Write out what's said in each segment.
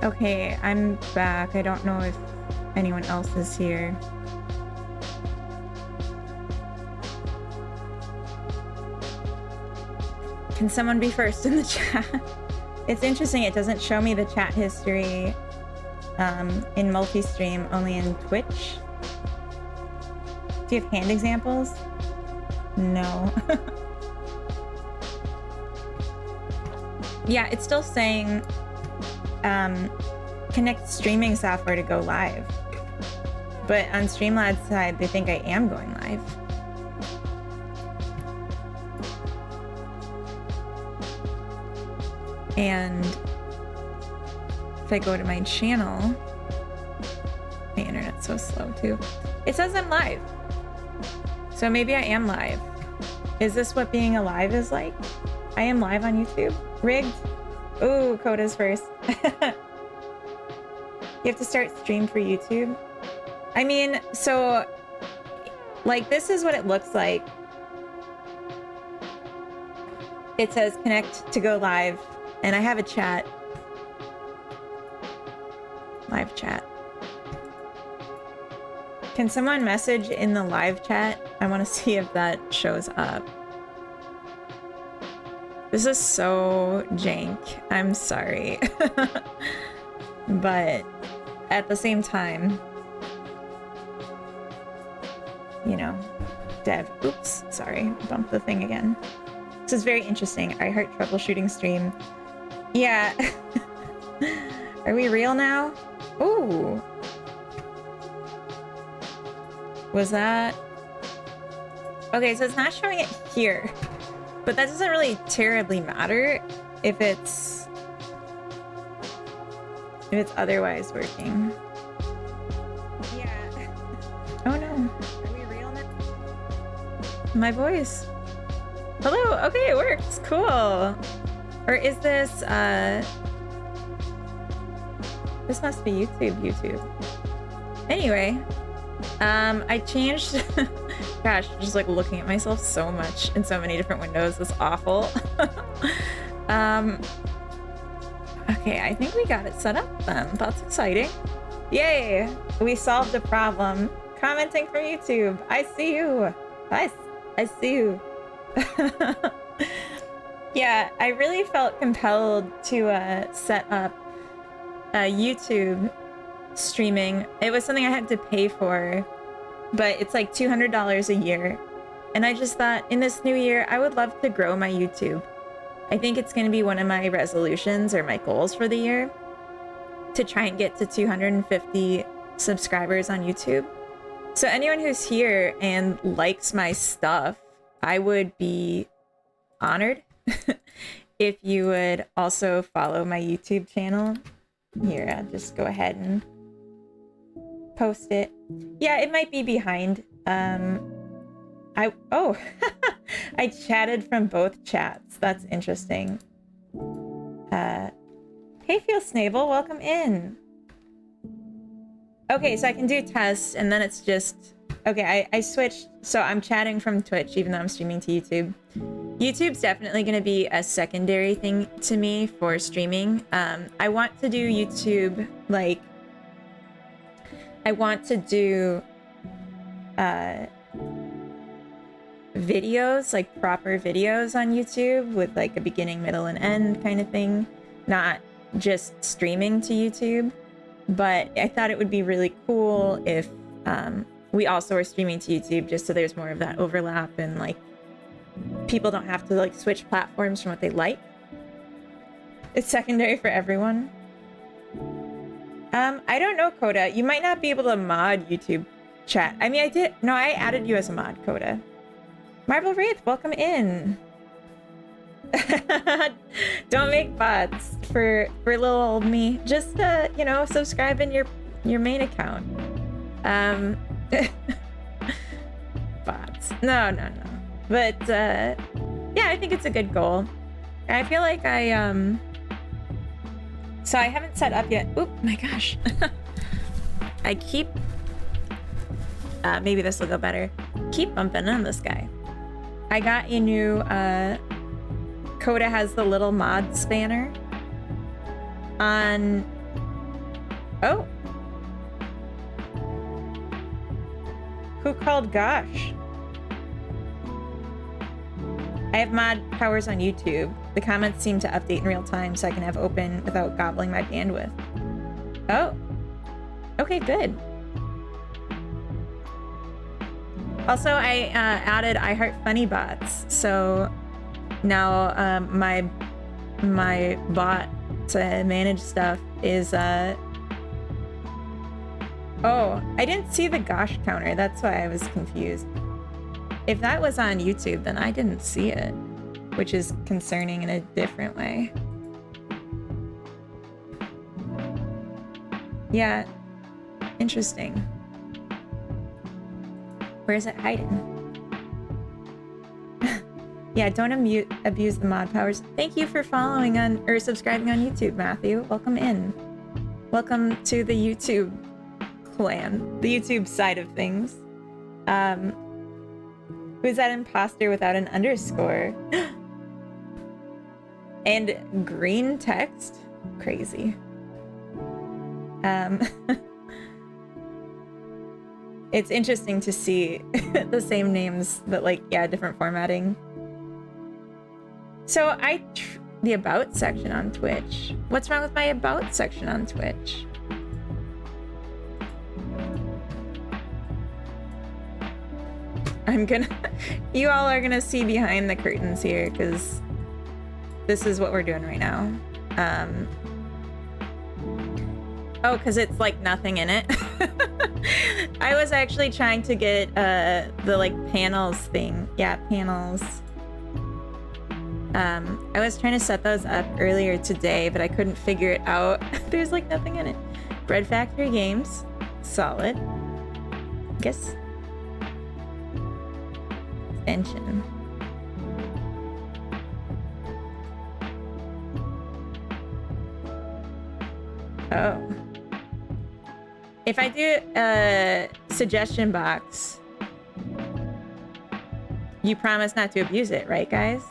Okay, I'm back. I don't know if anyone else is here. Can someone be first in the chat? It's interesting, it doesn't show me the chat history in multi-stream, only in Twitch. Do you have hand examples? No. Yeah, it's still saying connect streaming software to go live. But on Streamlad's side, they think I am going live. And if I go to my channel, my internet's so slow too. It says I'm live. So maybe I am live. Is this what being alive is like? I am live on YouTube. Rigged. Ooh, Coda's first. You have to start stream for YouTube. I mean, so like this is what it looks like. It says connect to go live. And I have a chat. Live chat. Can someone message in the live chat? I want to see if that shows up. This is so jank. I'm sorry. But at the same time, you know, dev. Oops, sorry. Bumped the thing again. This is very interesting. I heart troubleshooting stream. Yeah. Are we real now? Ooh. Was that... Okay, so it's not showing it here. But that doesn't really terribly matter if it's otherwise working. Yeah. Oh no. Are we real now? My voice. Hello. Okay, it works. Cool. Or is this, this must be YouTube. Anyway, I changed, gosh, just like looking at myself so much in so many different windows. It's awful. Okay, I think we got it set up then. That's exciting. Yay, we solved a problem. Commenting from YouTube. I see you. I see you. Yeah, I really felt compelled to set up YouTube streaming. It was something I had to pay for, but it's like $200 a year. And I just thought in this new year, I would love to grow my YouTube. I think it's going to be one of my resolutions or my goals for the year to try and get to 250 subscribers on YouTube. So anyone who's here and likes my stuff, I would be honored if you would also follow my YouTube channel. Here, I'll just go ahead and post it. Yeah, it might be behind. I chatted from both chats. That's interesting. Hey, Feel Snable, welcome in. Okay, so I can do tests, and then it's just... Okay, I switched, so I'm chatting from Twitch, even though I'm streaming to YouTube. YouTube's definitely going to be a secondary thing to me for streaming. I want to do YouTube, like... I want to do... videos, like proper videos on YouTube with like a beginning, middle, and end kind of thing. Not just streaming to YouTube. But I thought it would be really cool if we also are streaming to YouTube, just so there's more of that overlap and like people don't have to like switch platforms from what they like. It's secondary for everyone. I don't know, Coda. You might not be able to mod YouTube chat. I mean, I added you as a mod, Coda. Marble Wraith, welcome in. Don't make bots for little old me. Just you know, subscribe in your main account. Bots. No. But yeah, I think it's a good goal. I feel like so I haven't set up yet. Oop, my gosh. I keep maybe this will go better. Keep bumping on this guy. I got a new Coda has the little mod spanner on Oh. Who called gosh? I have mod powers on YouTube. The comments seem to update in real time so I can have open without gobbling my bandwidth. Oh. Okay, good. Also, I added iHeart Funny Bots, so now my bot to manage stuff is oh, I didn't see the gosh counter. That's why I was confused. If that was on YouTube, then I didn't see it, which is concerning in a different way. Yeah, interesting. Where is it hiding? Yeah, don't abuse the mod powers. Thank you for following on or subscribing on YouTube, Matthew. Welcome in. Welcome to the YouTube clan, the YouTube side of things. Who's that imposter without an underscore? And green text? Crazy. It's interesting to see the same names, but like, yeah, different formatting. So the about section on Twitch. What's wrong with my about section on Twitch? You all are gonna see behind the curtains here because this is what we're doing right now. Oh, because it's like nothing in it. I was actually trying to get the like panels thing. Yeah, panels. I was trying to set those up earlier today, but I couldn't figure it out. There's like nothing in it. Bread Factory Games. Solid. Guess. Extension. Oh. If I do a suggestion box, you promise not to abuse it, right, guys?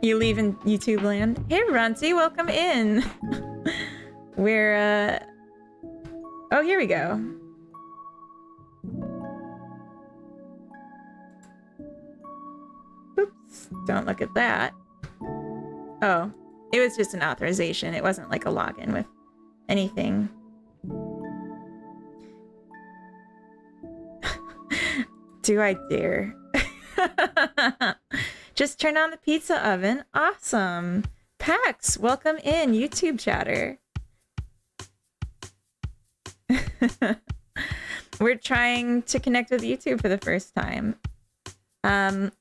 You leave in YouTube land? Hey, Runty, welcome in. We're, oh, here we go. Oops, don't look at that. Oh, it was just an authorization. It wasn't like a login with anything. Do I dare? Just turn on the pizza oven. Awesome. Pax, welcome in, YouTube chatter. We're trying to connect with YouTube for the first time. I'm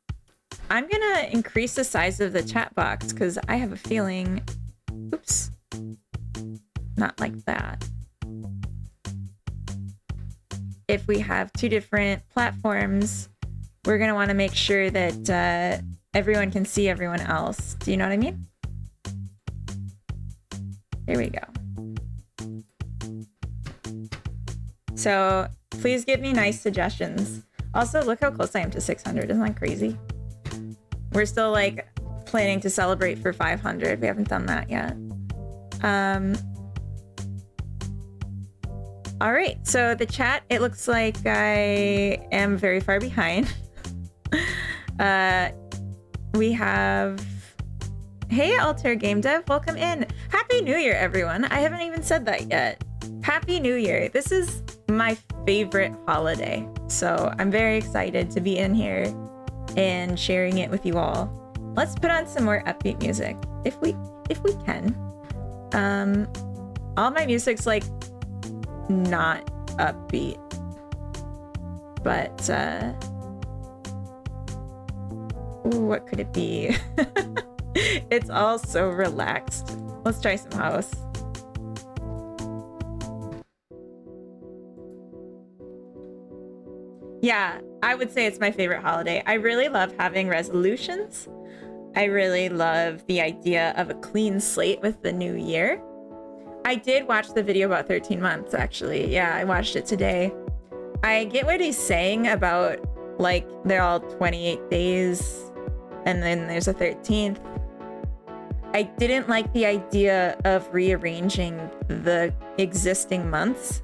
gonna increase the size of the chat box because I have a feeling, oops, not like that. If we have two different platforms, we're gonna want to make sure that everyone can see everyone else. Do you know what I mean? There we go. So please give me nice suggestions. Also, look how close I am to 600. Isn't that crazy? We're still like planning to celebrate for 500. We haven't done that yet. All right, so the chat, it looks like I am very far behind. We have, hey Altair Game Dev, welcome in. Happy New Year, everyone. I haven't even said that yet. Happy New Year. This is my favorite holiday. So I'm very excited to be in here and sharing it with you all. Let's put on some more upbeat music if we can. All my music's like not upbeat, but ooh, what could it be? It's all so relaxed. Let's try some house. Yeah, I would say it's my favorite holiday. I really love having resolutions. I really love the idea of a clean slate with the new year. I did watch the video about 13 months, actually. Yeah, I watched it today. I get what he's saying about, like, they're all 28 days, and then there's a 13th. I didn't like the idea of rearranging the existing months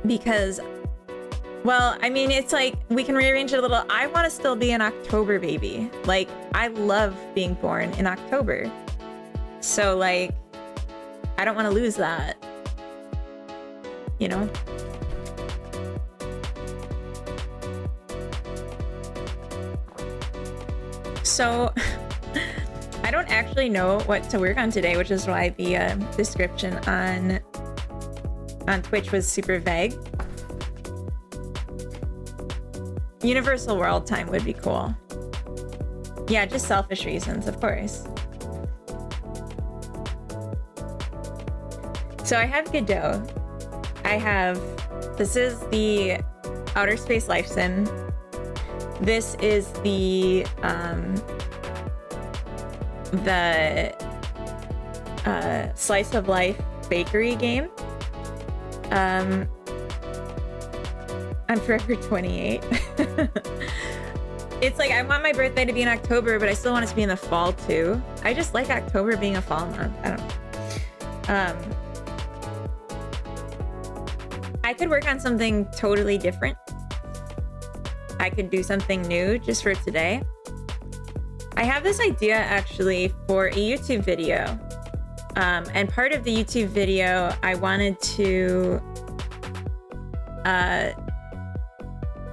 because, well, I mean, it's like we can rearrange it a little. I want to still be an October baby. Like, I love being born in October. So, like, I don't want to lose that, you know? So I don't actually know what to work on today, which is why the description on Twitch was super vague. Universal World Time would be cool. Yeah, just selfish reasons, of course. So I have Godot. This is the Outer Space Life Sim. This is the Slice of Life bakery game. I'm forever 28. It's like I want my birthday to be in October, but I still want it to be in the fall too. I just like October being a fall month. I don't know. I could work on something totally different. I could do something new just for today. I have this idea actually for a YouTube video. And part of the YouTube video I wanted to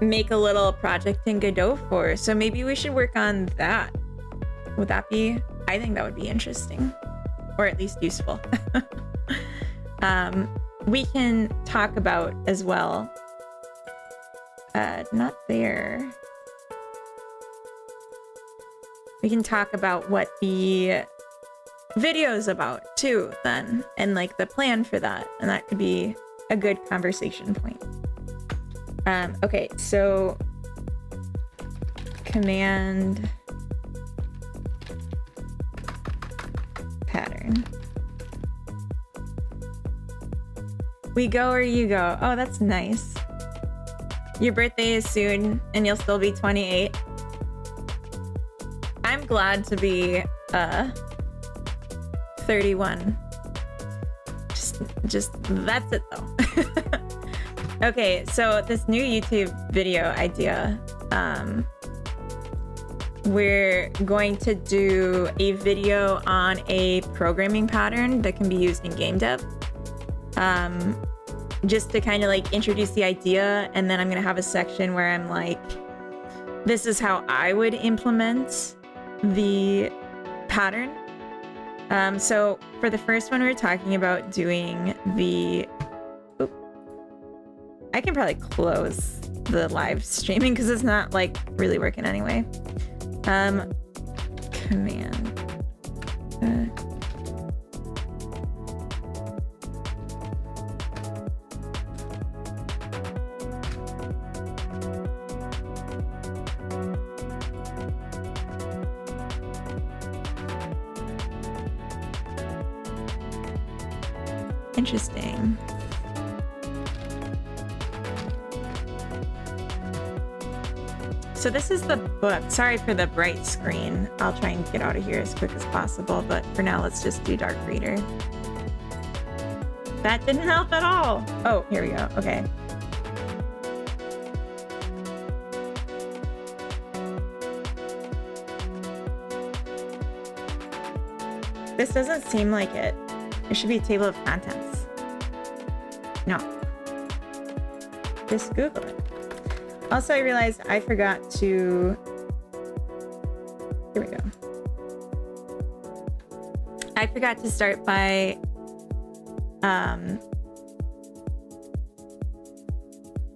make a little project in Godot for. So maybe we should work on that. Would that be? I think that would be interesting, or at least useful. We can talk about as well. Not there. We can talk about what the video is about too, then, and like the plan for that, and that could be a good conversation point. Okay, so command pattern. We go or you go. Oh, that's nice. Your birthday is soon and you'll still be 28. I'm glad to be 31. Just that's it though. Okay, so this new YouTube video idea, we're going to do a video on a programming pattern that can be used in game dev. Just to kind of like introduce the idea, and then I'm gonna have a section where I'm like, this is how I would implement the pattern. So for the first one, we're talking about doing the, I can probably close the live streaming because it's not like really working anyway. Command. Interesting. So this is the book. Sorry for the bright screen. I'll try and get out of here as quick as possible, but for now, let's just do Dark Reader. That didn't help at all. Oh, here we go. Okay. This doesn't seem like it. There should be a table of contents. No. Just Google it. Also, I realized I forgot to... Here we go. I forgot to start by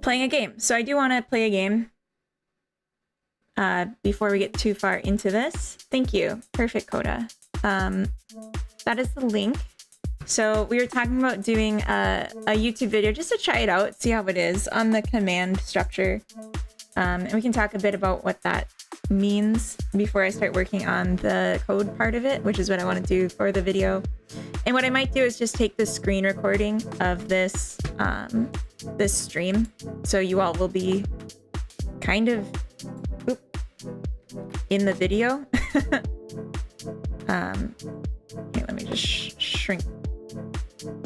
playing a game. So I do want to play a game before we get too far into this. Thank you. Perfect, Coda. That is the link. So we were talking about doing a YouTube video just to try it out, see how it is on the command structure. And we can talk a bit about what that means before I start working on the code part of it, which is what I want to do for the video. And what I might do is just take the screen recording of this this stream, so you all will be kind of in the video. Here, let me just shrink.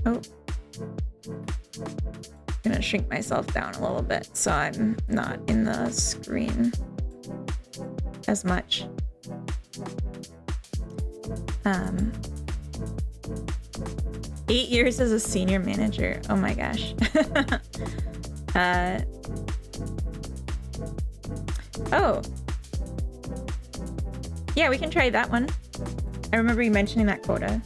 Oh, I'm gonna shrink myself down a little bit so I'm not in the screen as much. 8 years as a senior manager. Oh my gosh. Oh. Yeah, we can try that one. I remember you mentioning that, Coda.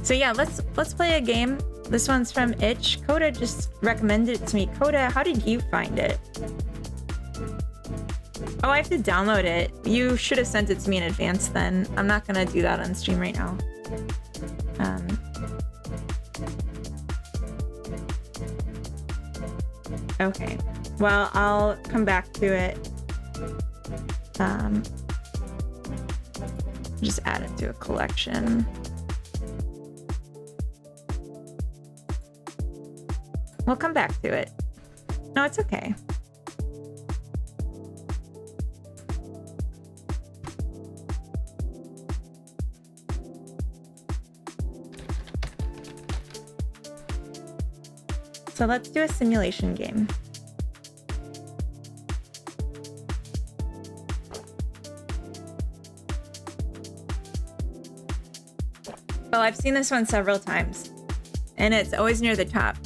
So yeah, let's play a game. This one's from Itch. Coda just recommended it to me. Coda, how did you find it? Oh, I have to download it. You should have sent it to me in advance then. I'm not gonna do that on stream right now. Okay. Well, I'll come back to it. Just add it to a collection. We'll come back to it. No, it's okay. So let's do a simulation game. Well, I've seen this one several times, and it's always near the top.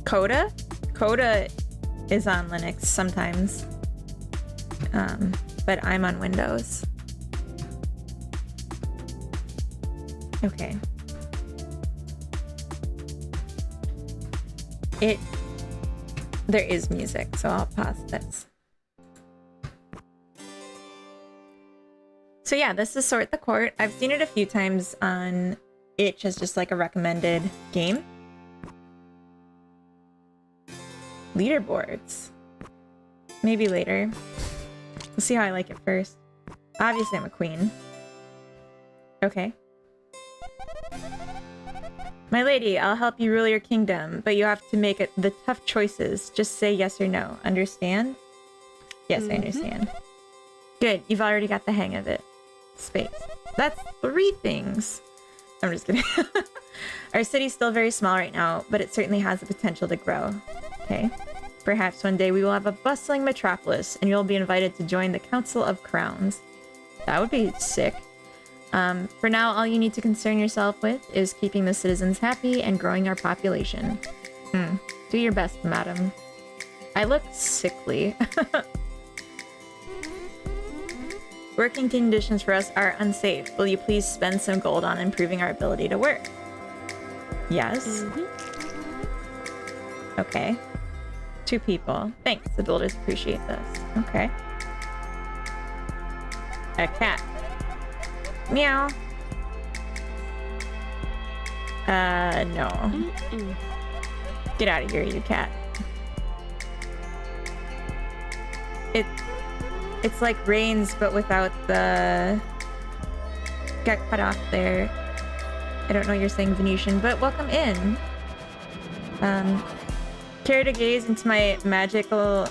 Coda? Coda is on Linux sometimes, but I'm on Windows. Okay. There is music, so I'll pause this. So yeah, this is Sort the Court. I've seen it a few times on Itch as just like a recommended game. Leaderboards. Maybe later. We'll see how I like it first. Obviously, I'm a queen. Okay. My lady, I'll help you rule your kingdom, but you have to make the tough choices. Just say yes or no. Understand? Yes, I understand. Good, you've already got the hang of it. Space. That's 3 things. I'm just kidding. Our city's still very small right now, but it certainly has the potential to grow. Okay. Perhaps one day we will have a bustling metropolis, and you'll be invited to join the Council of Crowns. That would be sick. For now, all you need to concern yourself with is keeping the citizens happy and growing our population. Do your best, madam. I look sickly. Working conditions for us are unsafe. Will you please spend some gold on improving our ability to work? Yes. Okay. 2 people. Thanks, the builders appreciate this. Okay. A cat. Meow. No. Get out of here, you cat. It's like Reigns, but without the... Got cut off there. I don't know you're saying Venetian, but welcome in. Care to gaze into my magical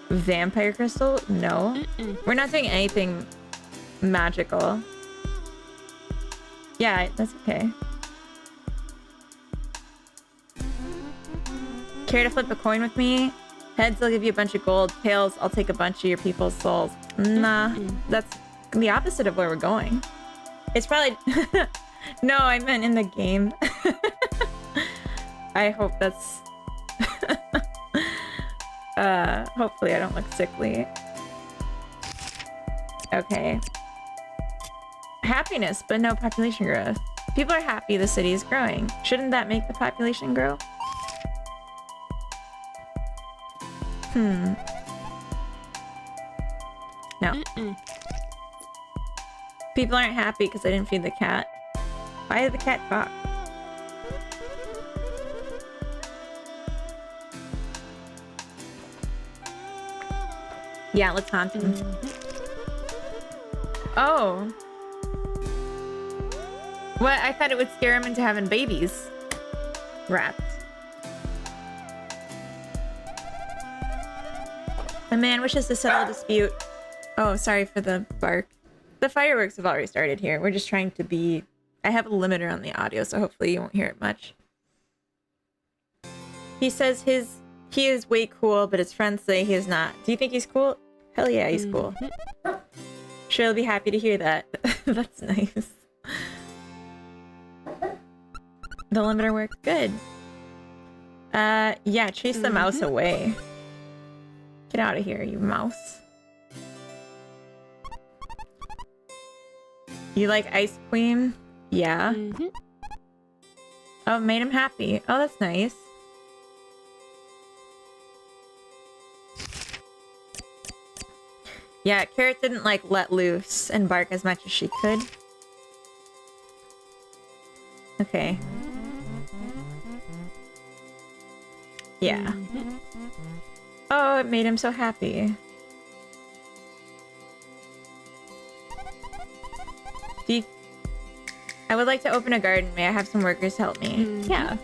vampire crystal? No. We're not doing anything magical. Yeah, that's okay. Care to flip a coin with me? Heads, I'll give you a bunch of gold. Tails, I'll take a bunch of your people's souls. Nah, that's the opposite of where we're going. It's probably... No, I meant in the game. I hope that's... Hopefully I don't look sickly. Okay. Happiness, but no population growth. People are happy the city is growing. Shouldn't that make the population grow? No. People aren't happy because I didn't feed the cat. Why did the cat talk? Yeah, let's haunt him. Oh. What? I thought it would scare him into having babies. Rats. A man wishes to settle a dispute. Oh, sorry for the bark. The fireworks have already started here. We're just trying to be... I have a limiter on the audio, so hopefully you won't hear it much. He says he is way cool, but his friends say he is not. Do you think he's cool? Hell yeah, he's cool. Sure, he'll be happy to hear that. That's nice. The limiter worked. Good. Yeah, chase the mouse away. Get out of here, you mouse. You like Ice Queen? Yeah. Oh, made him happy. Oh, that's nice. Yeah, Carrot didn't like let loose and bark as much as she could. Okay. Yeah. Oh, it made him so happy. I would like to open a garden. May I have some workers help me? Yeah.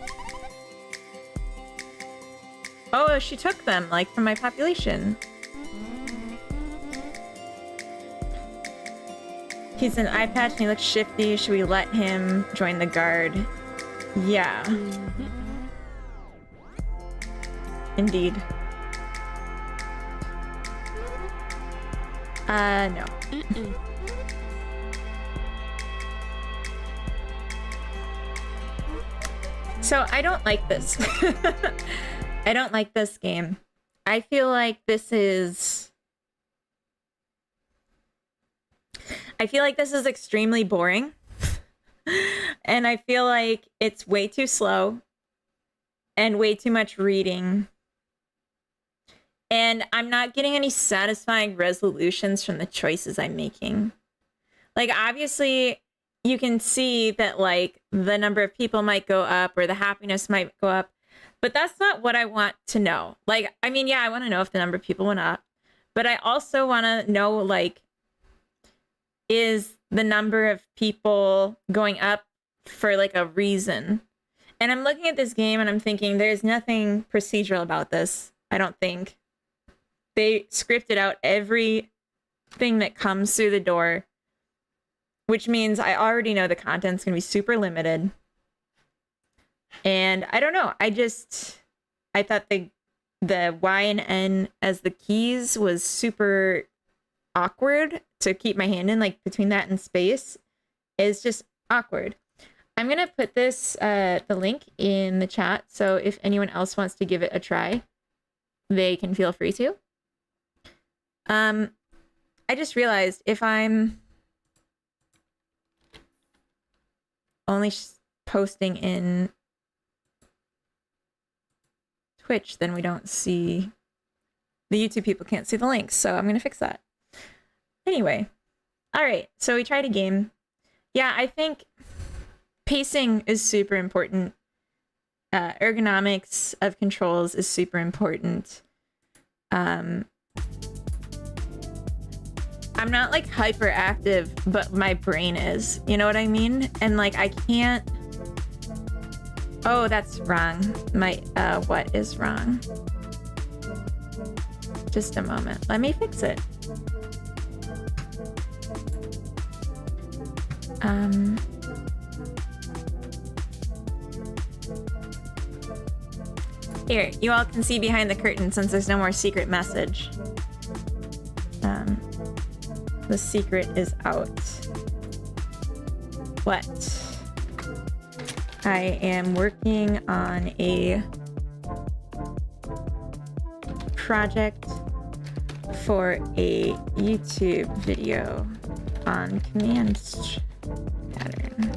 Oh, she took them, like, from my population. He's an eye patch and he looks shifty. Should we let him join the guard? Yeah. Indeed. No. So I don't like this. I don't like this game. I feel like this is... extremely boring. And I feel like it's way too slow and way too much reading. And I'm not getting any satisfying resolutions from the choices I'm making. Like, obviously, you can see that, like, the number of people might go up or the happiness might go up. But that's not what I want to know. Like, I mean, yeah, I want to know if the number of people went up. But I also want to know, like, is the number of people going up for, like, a reason? And I'm looking at this game and I'm thinking there's nothing procedural about this, I don't think. They scripted out everything that comes through the door, which means I already know the content's going to be super limited. And I don't know. I thought the Y and N as the keys was super awkward to keep my hand in, like between that and space is just awkward. I'm going to put this, the link in the chat. So if anyone else wants to give it a try, they can feel free to. I just realized if I'm only posting in Twitch, then we don't see, the YouTube people can't see the links, so I'm gonna fix that. Anyway, all right, so we tried a game. Yeah, I think pacing is super important. Ergonomics of controls is super important. I'm not like hyperactive, but my brain is, you know what I mean? And like, I can't, oh, that's wrong. My, what is wrong? Just a moment. Let me fix it. Here, you all can see behind the curtain since there's no more secret message. The secret is out. What? I am working on a project for a YouTube video on command pattern.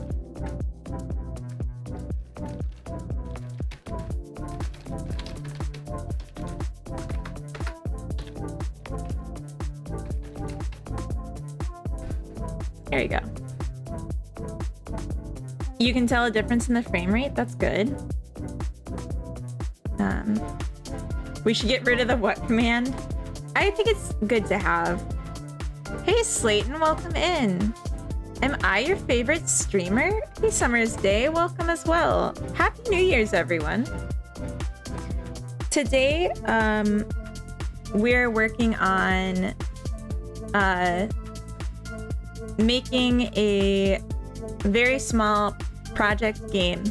There you go. You can tell a difference in the frame rate. That's good. We should get rid of the what command. I think it's good to have. Hey, Slayton, welcome in. Am I your favorite streamer? Hey, Summer's Day, welcome as well. Happy New Year's, everyone. Today, we're working on making a very small project game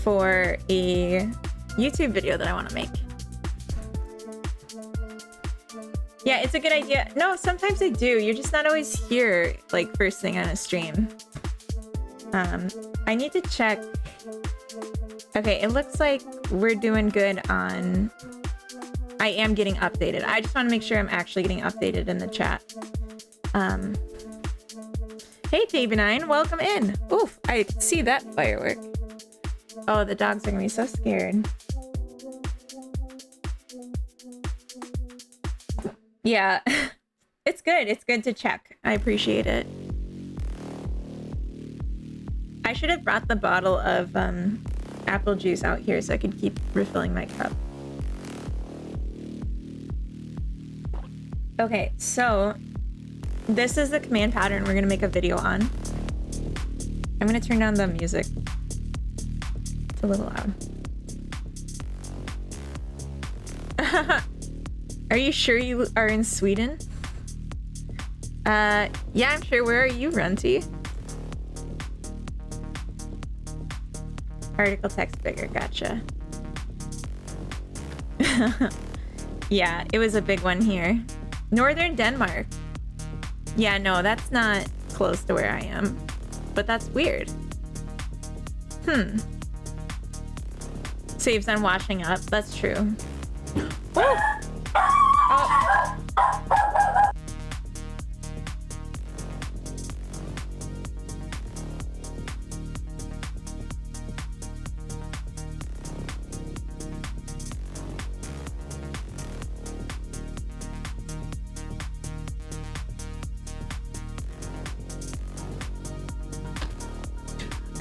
for a YouTube video that I want to make. Yeah, it's a good idea. No, sometimes I do. You're just not always here, like, first thing on a stream. I need to check. Okay, it looks like we're doing good on... I am getting updated. I just want to make sure I'm actually getting updated in the chat. Hey, Tavenine, welcome in. Oof, I see that firework. Oh, the dogs are gonna be so scared. Yeah, it's good. It's good to check. I appreciate it. I should have brought the bottle of apple juice out here so I could keep refilling my cup. Okay, so this is the command pattern we're gonna make a video on. I'm gonna turn down the music. It's a little loud. Are you sure you are in Sweden? Yeah, I'm sure. Where are you, Runty? Article text bigger, gotcha. Yeah, it was a big one here. Northern Denmark. Yeah, no, that's not close to where I am. But that's weird. Saves on washing up, that's true. Oh! Oh.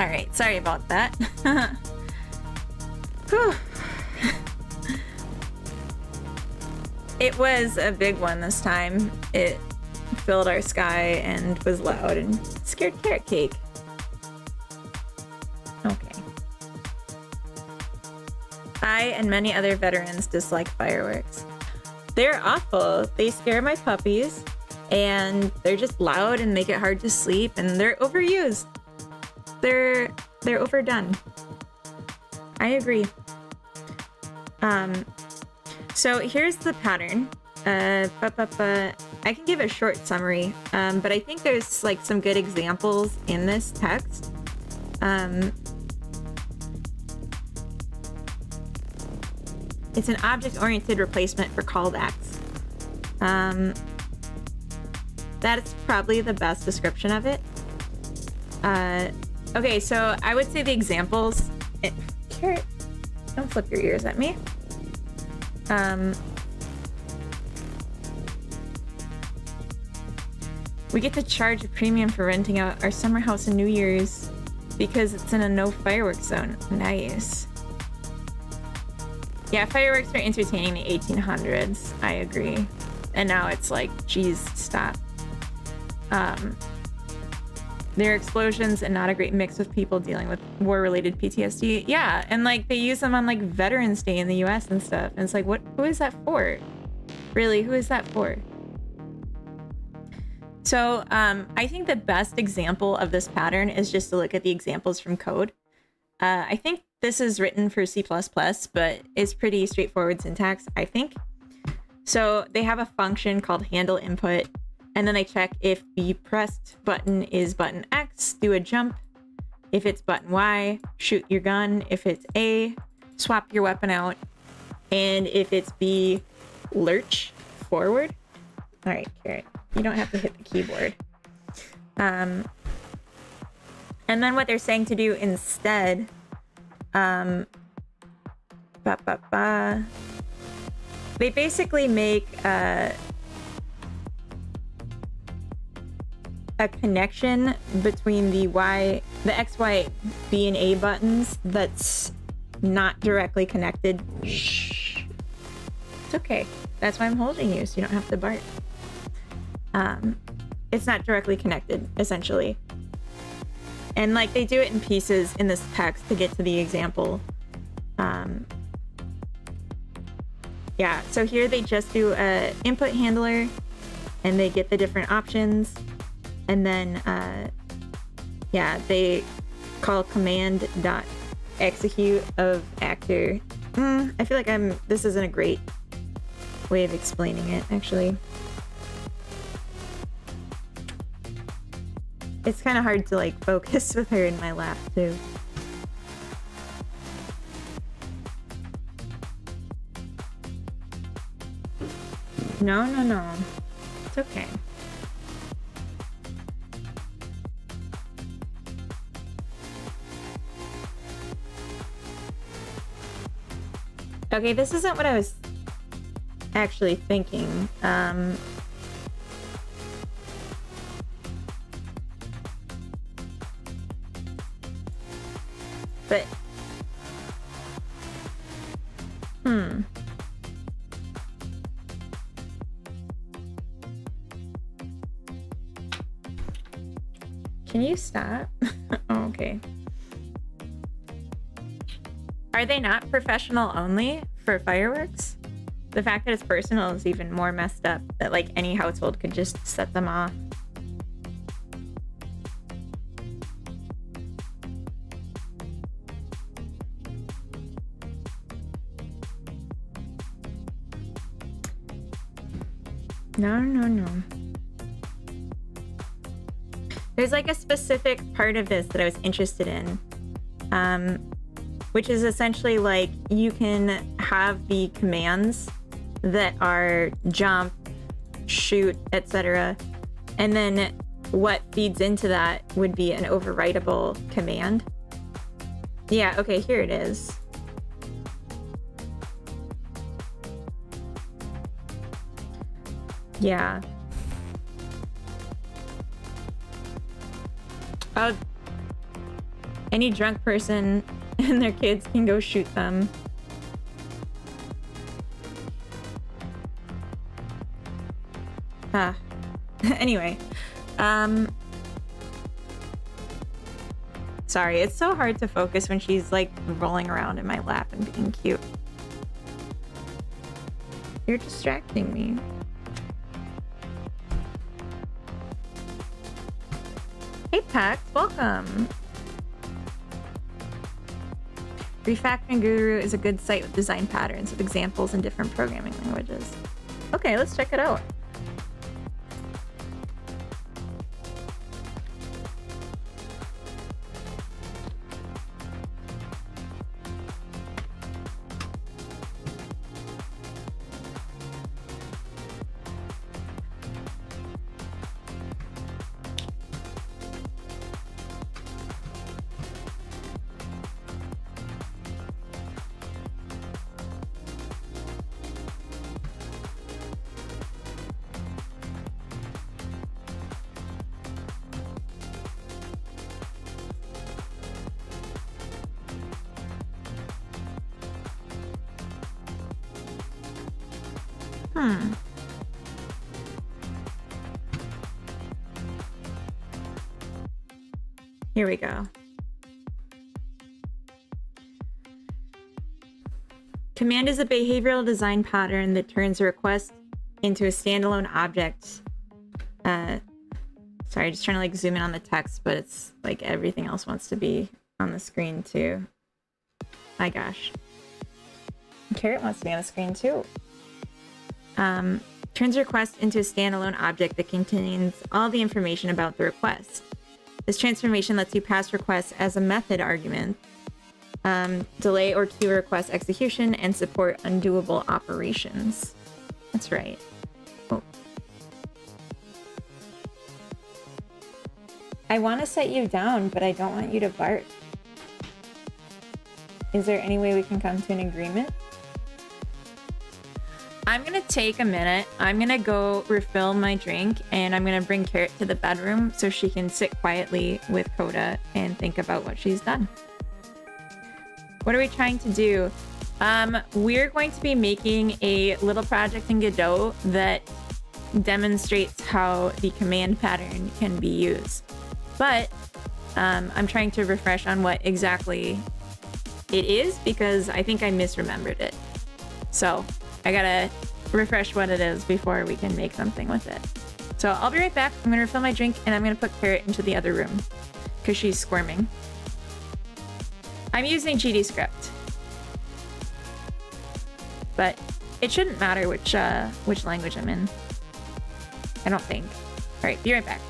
All right, sorry about that. Whew. It was a big one this time. It filled our sky and was loud and scared Carrot Cake. Okay. I and many other veterans dislike fireworks. They're awful. They scare my puppies and they're just loud and make it hard to sleep and they're overused. They're overdone. I agree. So here's the pattern. I can give a short summary, but I think there's like some good examples in this text. It's an object-oriented replacement for callbacks. That's probably the best description of it. Okay, so I would say the examples... Carrot, don't flip your ears at me. We get to charge a premium for renting out our summer house in New Year's because it's in a no fireworks zone. Nice. Yeah, fireworks are entertaining in the 1800s. I agree. And now it's like, geez, stop. They're explosions and not a great mix with people dealing with war-related PTSD. Yeah, and like they use them on like Veterans Day in the US and stuff. And it's like, who is that for? Really, who is that for? So I think the best example of this pattern is just to look at the examples from code. I think this is written for C++, but it's pretty straightforward syntax, I think. So they have a function called handle input. And then they check if the pressed button is button X, do a jump. If it's button Y, shoot your gun. If it's A, swap your weapon out. And if it's B, lurch forward. All right, Carrot, you don't have to hit the keyboard. And then what they're saying to do instead, they basically make a connection between the X, Y, B, and A buttons that's not directly connected. Shh. It's okay. That's why I'm holding you, so you don't have to bark. it's not directly connected, essentially. And like they do it in pieces in this text to get to the example. Yeah, so here they just do a input handler and they get the different options. And then, yeah, they call command dot execute of actor. I feel like this isn't a great way of explaining it, actually. It's kind of hard to like focus with her in my lap too. No. It's okay. Okay, this isn't what I was actually thinking. But can you stop? Oh, okay. Are they not professional only for fireworks? The fact that it's personal is even more messed up, that like any household could just set them off. No. There's like a specific part of this that I was interested in, which is essentially like you can have the commands that are jump, shoot, etc. And then what feeds into that would be an overwritable command. Yeah, okay, here it is. Yeah. Oh, any drunk person and their kids can go shoot them. Anyway, sorry, it's so hard to focus when she's like rolling around in my lap and being cute. You're distracting me. Hey Pax, welcome. Refactoring Guru is a good site with design patterns with examples in different programming languages. Okay, let's check it out. Here we go. Command is a behavioral design pattern that turns a request into a standalone object. Sorry, just trying to like zoom in on the text, but it's like everything else wants to be on the screen too. My gosh. Carrot wants to be on the screen too. Turns a request into a standalone object that contains all the information about the request. This transformation lets you pass requests as a method argument, delay or queue request execution, and support undoable operations. That's right. Oh. I want to set you down, but I don't want you to bark. Is there any way we can come to an agreement? I'm gonna take a minute. I'm gonna go refill my drink and I'm gonna bring Carrot to the bedroom so she can sit quietly with Coda and think about what she's done. What are we trying to do? We're going to be making a little project in Godot that demonstrates how the command pattern can be used. But I'm trying to refresh on what exactly it is because I think I misremembered it. So I gotta refresh what it is before we can make something with it. So I'll be right back. I'm gonna refill my drink and I'm gonna put Carrot into the other room because she's squirming. I'm using GDScript, but it shouldn't matter which language I'm in. I don't think. All right, be right back.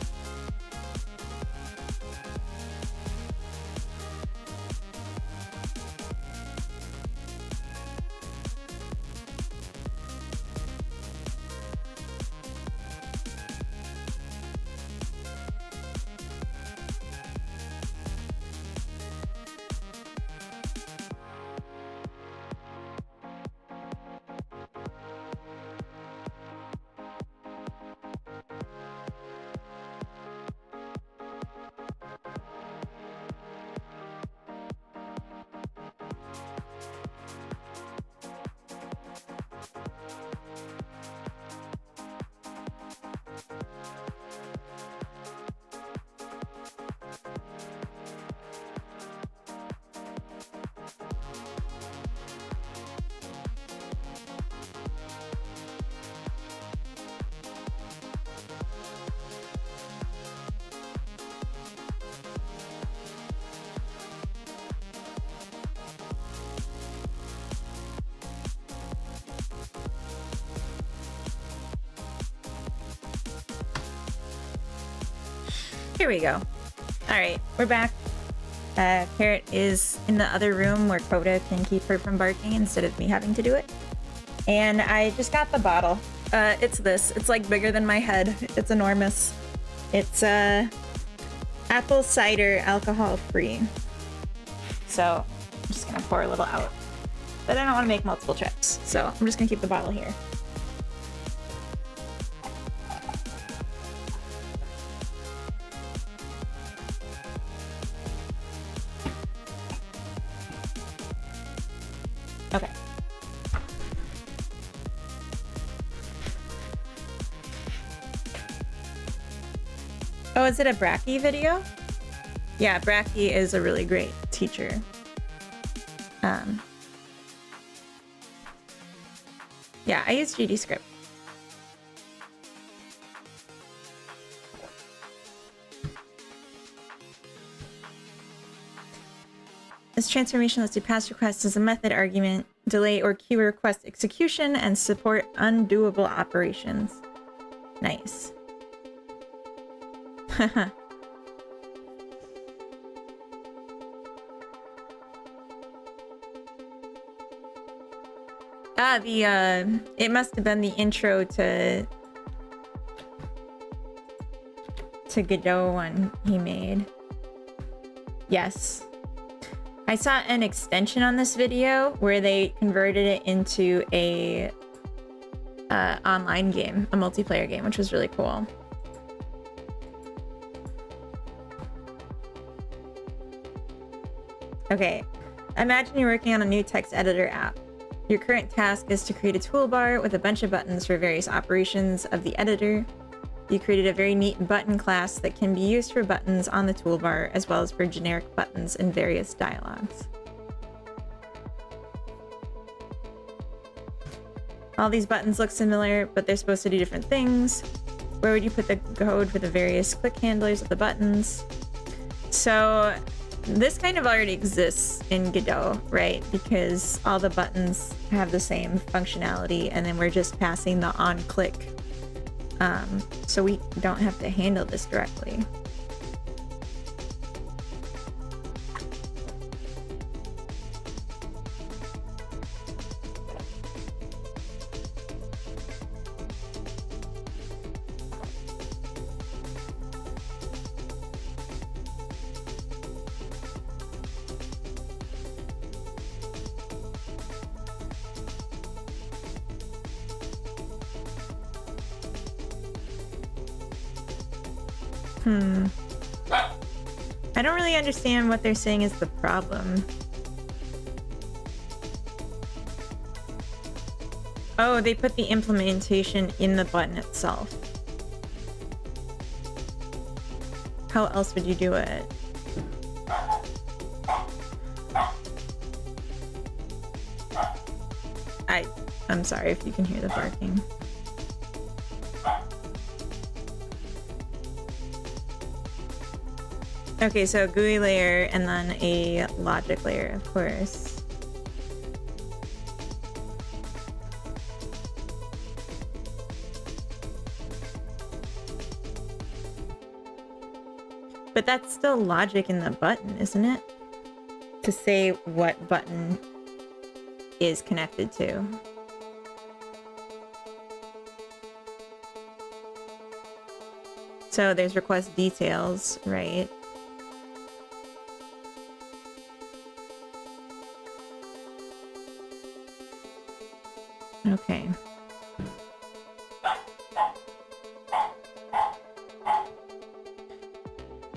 Here we go. All right, we're back. Carrot is in the other room where Coda can keep her from barking instead of me having to do it. And I just got the bottle. It's this. It's like bigger than my head. It's enormous. It's apple cider alcohol free. So I'm just gonna pour a little out. But I don't want to make multiple trips, so I'm just gonna keep the bottle here. Okay. Oh, is it a Bracky video? Yeah, Bracky is a really great teacher. Yeah, I use GDScript. This transformation lets you pass requests as a method argument, delay or queue request execution, and support undoable operations. Nice. Haha. It must have been the intro to Godot one he made. Yes. I saw an extension on this video where they converted it into a online game, a multiplayer game, which was really cool. Okay, imagine you're working on a new text editor app. Your current task is to create a toolbar with a bunch of buttons for various operations of the editor. You created a very neat button class that can be used for buttons on the toolbar as well as for generic buttons in various dialogues. All these buttons look similar, but they're supposed to do different things. Where would you put the code for the various click handlers of the buttons? So this kind of already exists in Godot, right? Because all the buttons have the same functionality, and then we're just passing the on-click. So we don't have to handle this directly. I don't really understand what they're saying is the problem. Oh, they put the implementation in the button itself. How else would you do it? I'm sorry if you can hear the barking. Okay, so a GUI layer and then a logic layer, of course. But that's still logic in the button, isn't it? To say what button is connected to. So there's request details, right? Okay.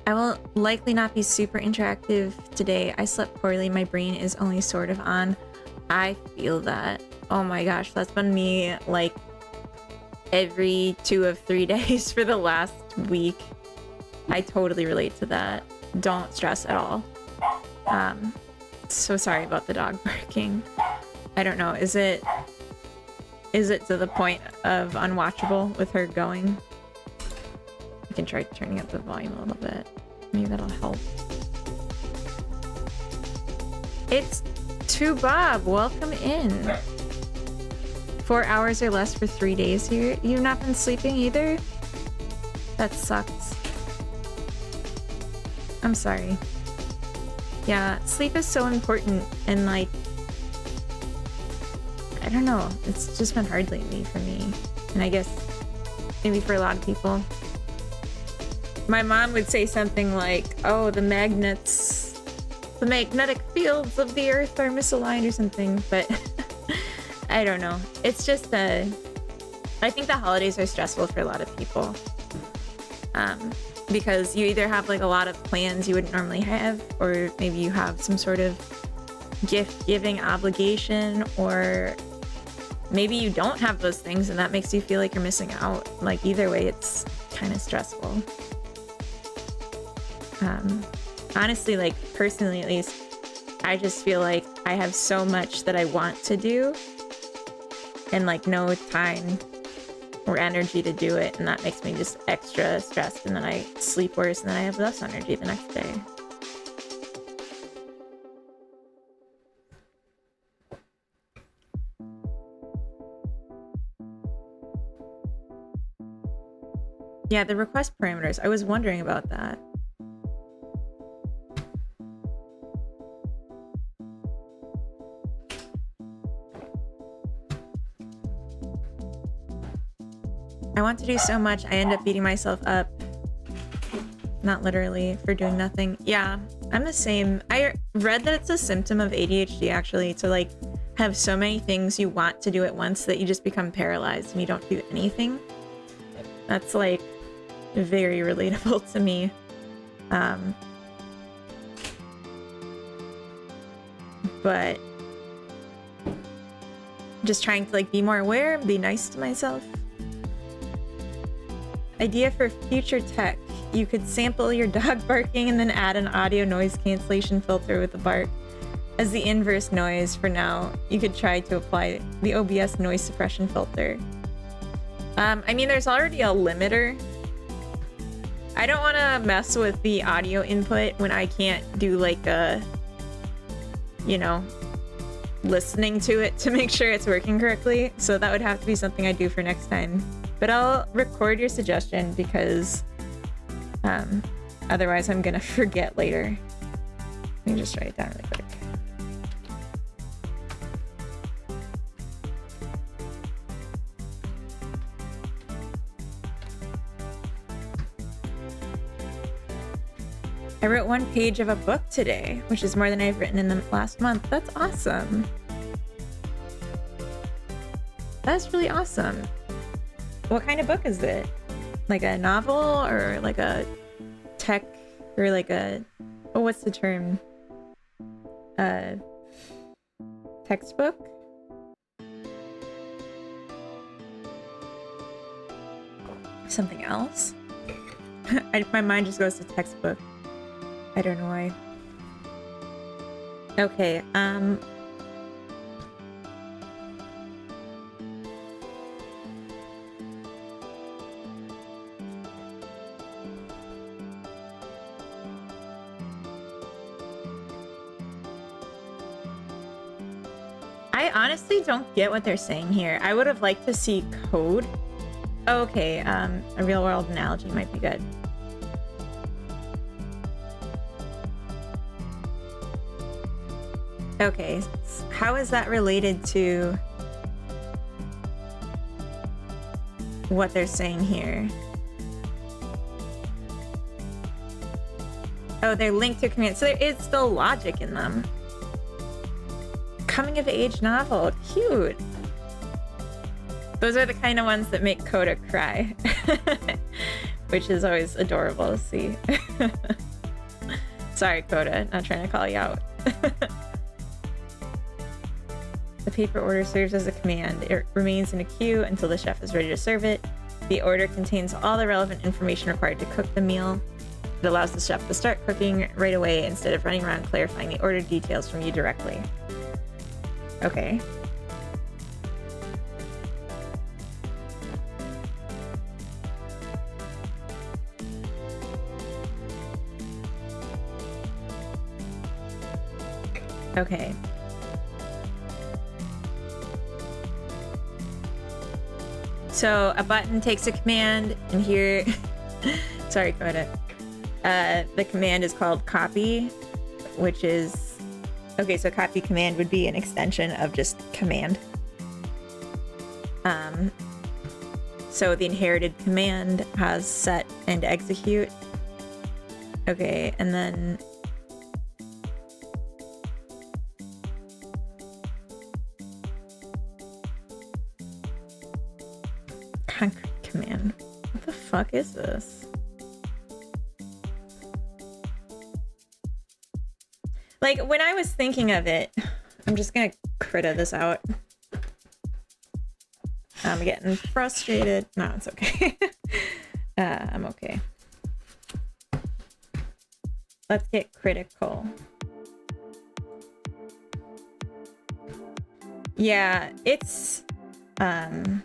I will likely not be super interactive today. I slept poorly. My brain is only sort of on. I feel that. Oh my gosh, that's been me like every 2 of 3 days for the last week. I totally relate to that. Don't stress at all. So sorry about the dog barking. I don't know. Is it to the point of unwatchable with her going? I can try turning up the volume a little bit. Maybe that'll help. It's to Bob. Welcome in. 4 hours or less for 3 days here. You've not been sleeping either? That sucks. I'm sorry. Yeah, sleep is so important, and like, I don't know, it's just been hard lately for me. And I guess maybe for a lot of people. My mom would say something like, oh, the magnetic fields of the earth are misaligned or something, but I don't know. It's just I think the holidays are stressful for a lot of people. Because you either have like a lot of plans you wouldn't normally have, or maybe you have some sort of gift-giving obligation, or maybe you don't have those things and that makes you feel like you're missing out. Like either way, it's kind of stressful. Honestly, like personally at least, I just feel like I have so much that I want to do and like no time or energy to do it, and that makes me just extra stressed, and then I sleep worse and then I have less energy the next day. Yeah, the request parameters. I was wondering about that. I want to do so much, I end up beating myself up. Not literally, for doing nothing. Yeah, I'm the same. I read that it's a symptom of ADHD, actually, to like have so many things you want to do at once that you just become paralyzed and you don't do anything. That's like very relatable to me. But just trying to like be more aware and be nice to myself. Idea for future tech. You could sample your dog barking and then add an audio noise cancellation filter with the bark as the inverse noise. For now, you could try to apply the OBS noise suppression filter. I mean, there's already a limiter. I don't want to mess with the audio input when I can't do like a, you know, listening to it to make sure it's working correctly. So that would have to be something I do for next time. But I'll record your suggestion because otherwise I'm gonna forget later. Let me just write it down really quick. I wrote 1 page of a book today, which is more than I've written in the last month. That's awesome. That's really awesome. What kind of book is it? Like a novel or like a tech or like a, oh, what's the term? Textbook? something else? My mind just goes to textbook. I don't know why. Okay, I honestly don't get what they're saying here. I would have liked to see code. Okay, a real world analogy might be good. Okay, how is that related to what they're saying here? Oh, they're linked to commands, so there is still logic in them. Coming of age novel, cute. Those are the kind of ones that make Coda cry, which is always adorable to see. Sorry, Coda, not trying to call you out. The paper order serves as a command. It remains in a queue until the chef is ready to serve it. The order contains all the relevant information required to cook the meal. It allows the chef to start cooking right away instead of running around clarifying the order details from you directly. Okay. Okay. So a button takes a command, and here, sorry, Coda. The command is called copy, which is, okay, so copy command would be an extension of just command. So the inherited command has set and execute. Okay, and then concrete command. What the fuck is this? Like, when I was thinking of it, I'm just gonna critta this out. I'm getting frustrated. No, it's okay. I'm okay. Let's get critical. Yeah, it's I'm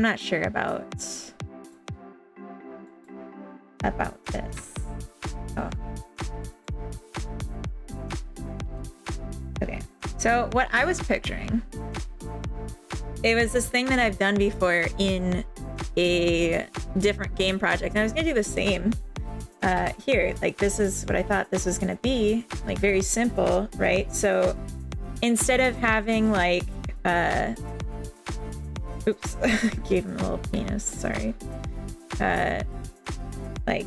not sure about this. Oh. Okay. So what I was picturing, it was this thing that I've done before in a different game project. And I was gonna do the same here. Like, this is what I thought this was gonna be, like, very simple, right? So instead of having like oops, gave him a little penis, sorry. Like,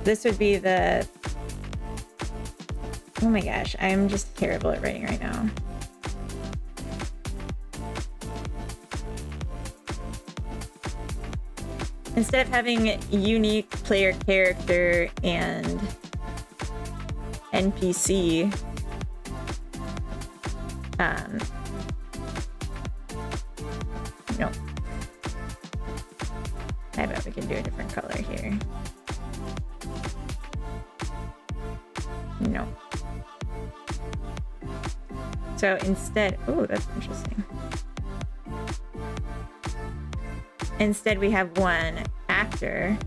this would be the, oh my gosh, I'm just terrible at writing right now. Instead of having unique player character and NPC, no. I bet we can do a different color here. No. So instead, oh, that's interesting. Instead, we have one actor,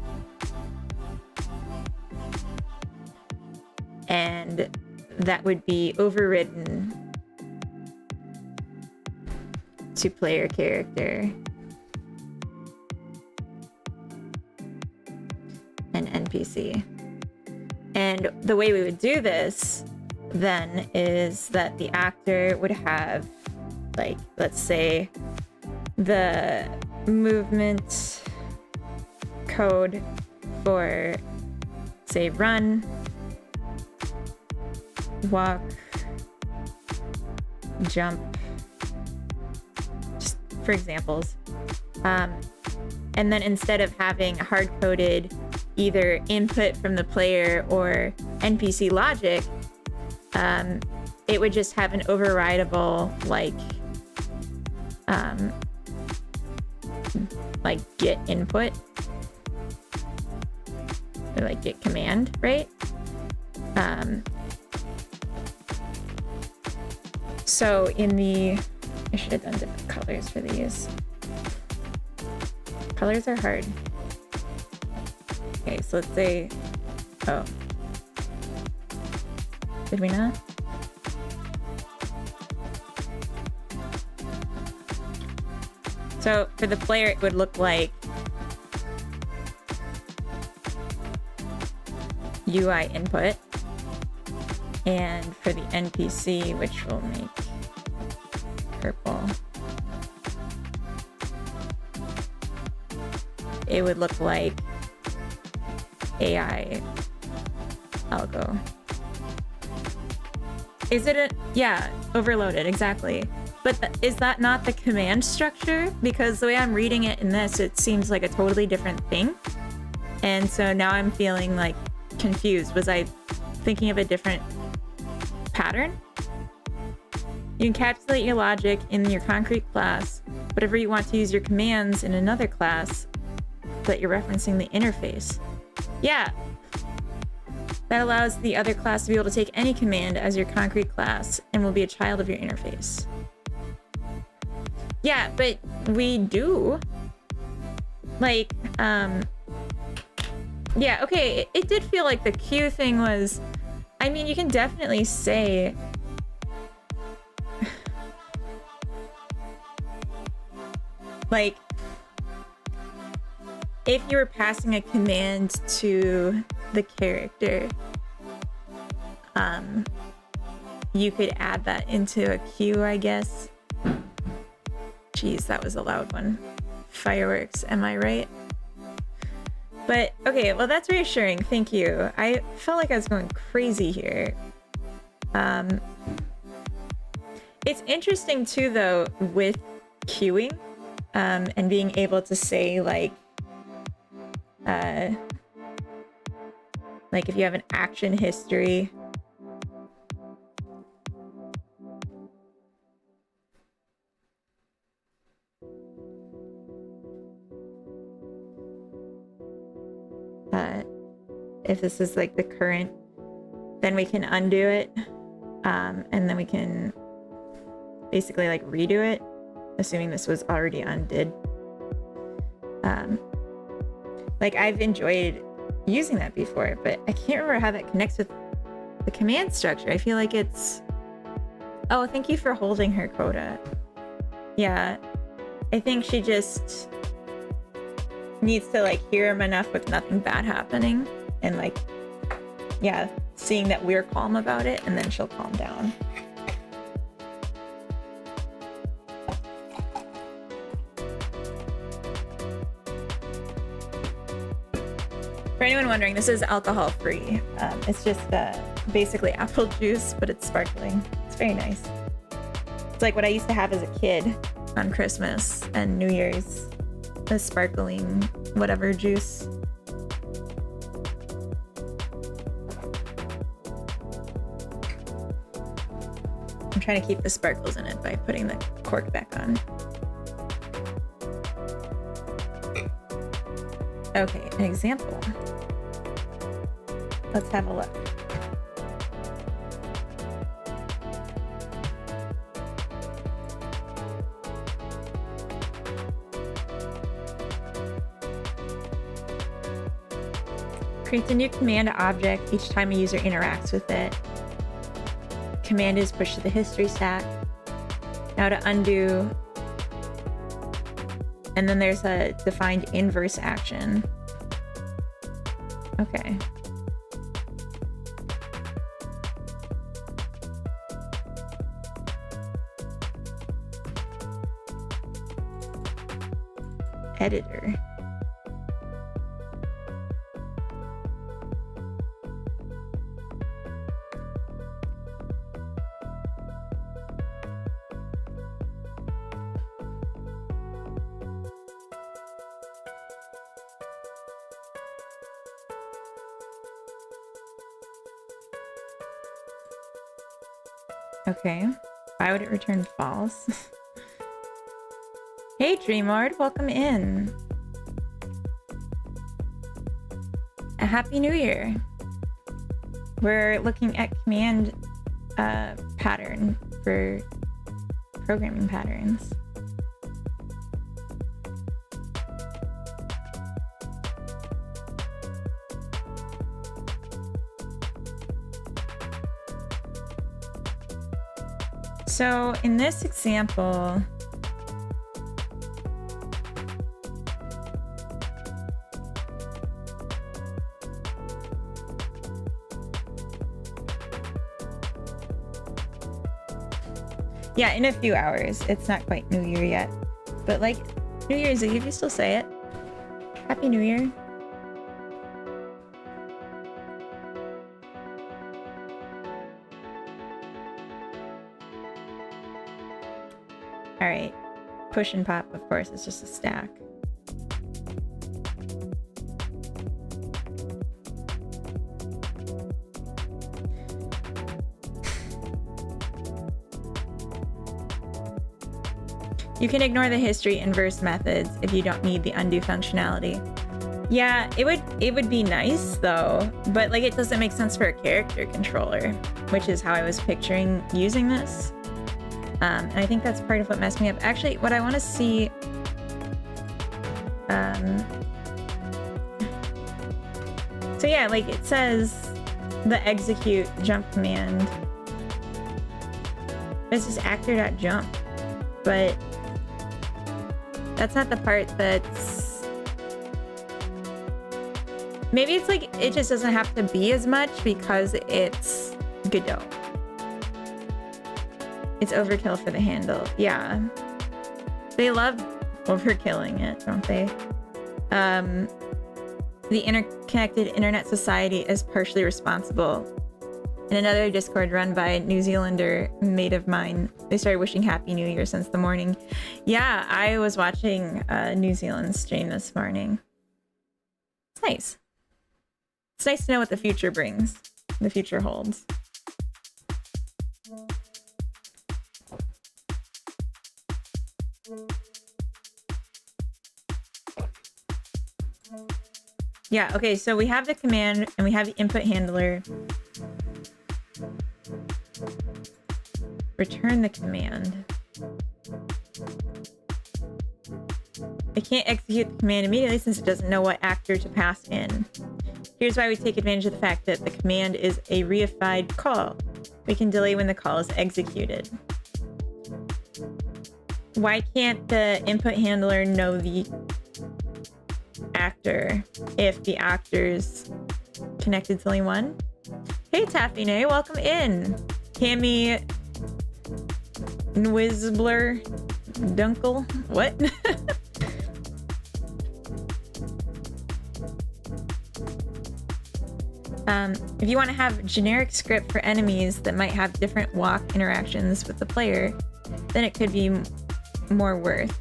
and that would be overridden to player character and NPC. And the way we would do this then is that the actor would have, like, let's say the movement code for, say, run, walk, jump, just for examples. And then instead of having hard-coded either input from the player or NPC logic, it would just have an overridable, like, like get input or like get command, right? So in the, I should have done different colors for these. Colors are hard. Okay, so let's say, oh, did we not? So for the player, it would look like UI input. And for the NPC, which will make purple, it would look like AI algo. Is it a, yeah, overloaded, exactly. But is that not the command structure? Because the way I'm reading it in this, it seems like a totally different thing. And so now I'm feeling like confused. Was I thinking of a different pattern? You encapsulate your logic in your concrete class. Whatever you want to use your commands in another class, but you're referencing the interface. Yeah. That allows the other class to be able to take any command as your concrete class and will be a child of your interface. Yeah, but we do. Like, yeah, okay, it did feel like the Q thing was, I mean, you can definitely say, like, if you were passing a command to the character, you could add that into a queue, I guess. Jeez, that was a loud one. Fireworks, am I right? But, okay, well, that's reassuring. Thank you. I felt like I was going crazy here. It's interesting, too, though, with queuing, and being able to say, like if you have an action history, if this is like the current, then we can undo it, and then we can basically like redo it, assuming this was already undid. Like, I've enjoyed using that before, but I can't remember how that connects with the command structure. I feel like it's, oh, thank you for holding her, Coda. Yeah, I think she just needs to like hear him enough with nothing bad happening, and like, yeah, seeing that we're calm about it, and then she'll calm down. For anyone wondering, this is alcohol free. It's just basically apple juice, but it's sparkling. It's very nice. It's like what I used to have as a kid on Christmas and New Year's, a sparkling whatever juice. I'm trying to keep the sparkles in it by putting the cork back on. Okay, an example. Let's have a look. Creates a new command object each time a user interacts with it. Command is pushed to the history stack. Now to undo, and then there's a defined inverse action. Okay. Editor. Okay. Why would it return false? Hey Dreamlord, welcome in. A happy new year. We're looking at command pattern for programming patterns. So in this example, yeah, in a few hours. It's not quite New Year yet, but like New Year's Eve, you still say it. Happy New Year. All right, push and pop, of course, is just a stack. You can ignore the history inverse methods if you don't need the undo functionality. Yeah, it would be nice though, but like it doesn't make sense for a character controller, which is how I was picturing using this. And I think that's part of what messed me up. Actually, what I want to see, so yeah, like it says the execute jump command. This is actor.jump, but that's not the part that's, maybe it's like it just doesn't have to be as much because it's Godot. It's overkill for the handle. Yeah. They love overkilling it, don't they? The Interconnected Internet Society is partially responsible. In another Discord run by a New Zealander mate of mine, they started wishing Happy New Year since the morning. Yeah, I was watching New Zealand stream this morning. It's nice. It's nice to know what the future brings, the future holds. Yeah, okay, so we have the command and we have the input handler. Return the command. It can't execute the command immediately since it doesn't know what actor to pass in. Here's why we take advantage of the fact that the command is a reified call. We can delay when the call is executed. Why can't the input handler know the actor if the actor's connected to only one? Hey Taffine, welcome in. Cammy Nwizzbler Dunkle. What? If you want to have generic script for enemies that might have different walk interactions with the player, then it could be more worth.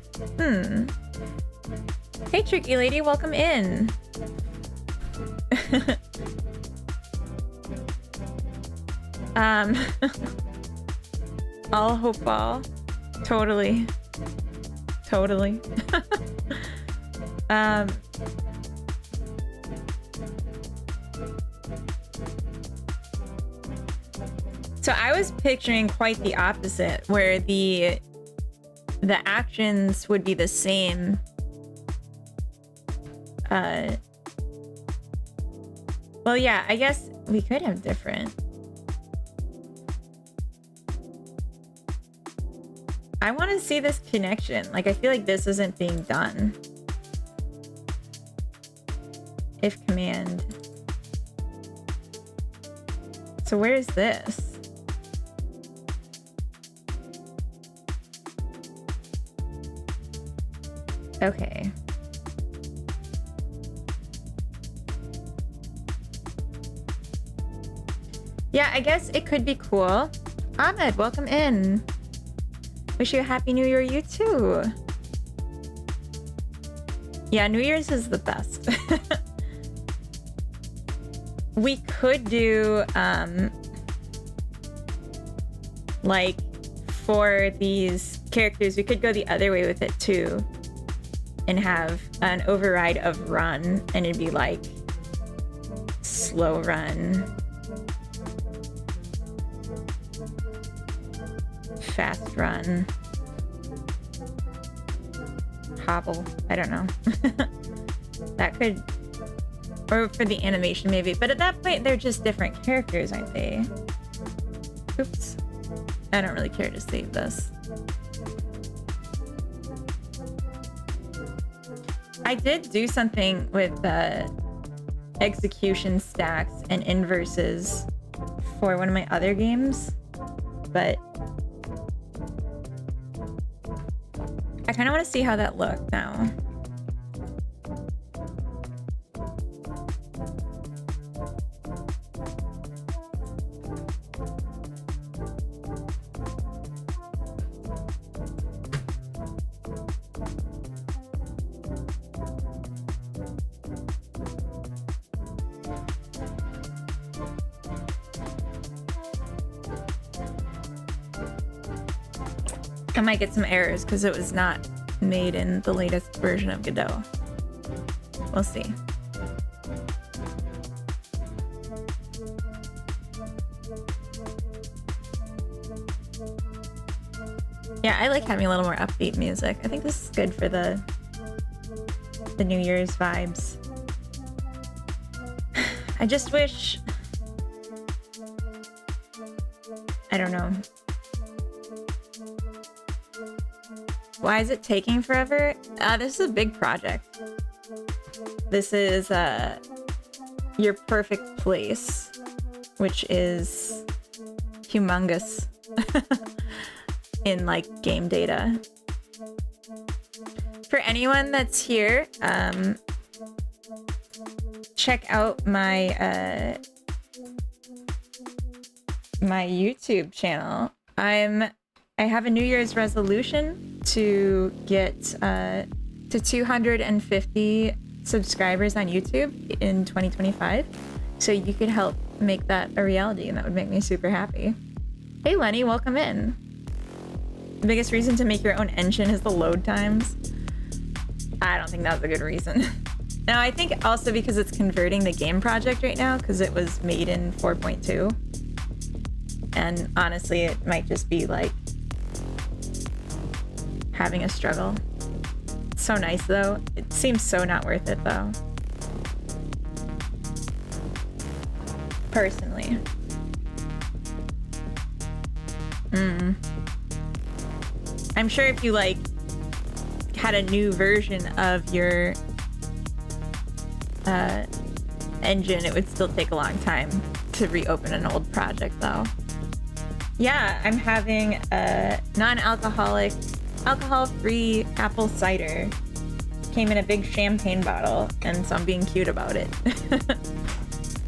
Hey Tricky Lady, welcome in. All hope ball. Totally. So I was picturing quite the opposite, where the actions would be the same. Well, yeah, I guess we could have different. I want to see this connection. Like, I feel like this isn't being done. If command. So where is this? Okay. Yeah, I guess it could be cool. Ahmed, welcome in. Wish you a happy new year, you too. Yeah, New Year's is the best. We could do, like, for these characters. We could go the other way with it too and have an override of run, and it'd be like slow run, fast run, hobble. I don't know. That could, or for the animation maybe, but at that point they're just different characters, aren't they? Oops. I don't really care to save this. I did do something with execution stacks and inverses for one of my other games, but I kind of want to see how that looked now. I might get some errors because it was not made in the latest version of Godot. We'll see. Yeah, I like having a little more upbeat music. I think this is good for the New Year's vibes. I just wish... I don't know. Why is it taking forever? This is a big project. This is Your Perfect Place, which is humongous in like game data. For anyone that's here, check out my my YouTube channel. I have a New Year's resolution to get to 250 subscribers on YouTube in 2025. So you could help make that a reality, and that would make me super happy. Hey Lenny, welcome in. The biggest reason to make your own engine is the load times. I don't think that's a good reason. No, I think also because it's converting the game project right now because it was made in 4.2. And honestly, it might just be like having a struggle. It's so nice though. It seems so not worth it though. Personally. I'm sure if you like had a new version of your engine, it would still take a long time to reopen an old project though. Yeah, I'm having a non-alcoholic, alcohol-free apple cider. Came in a big champagne bottle, and so I'm being cute about it.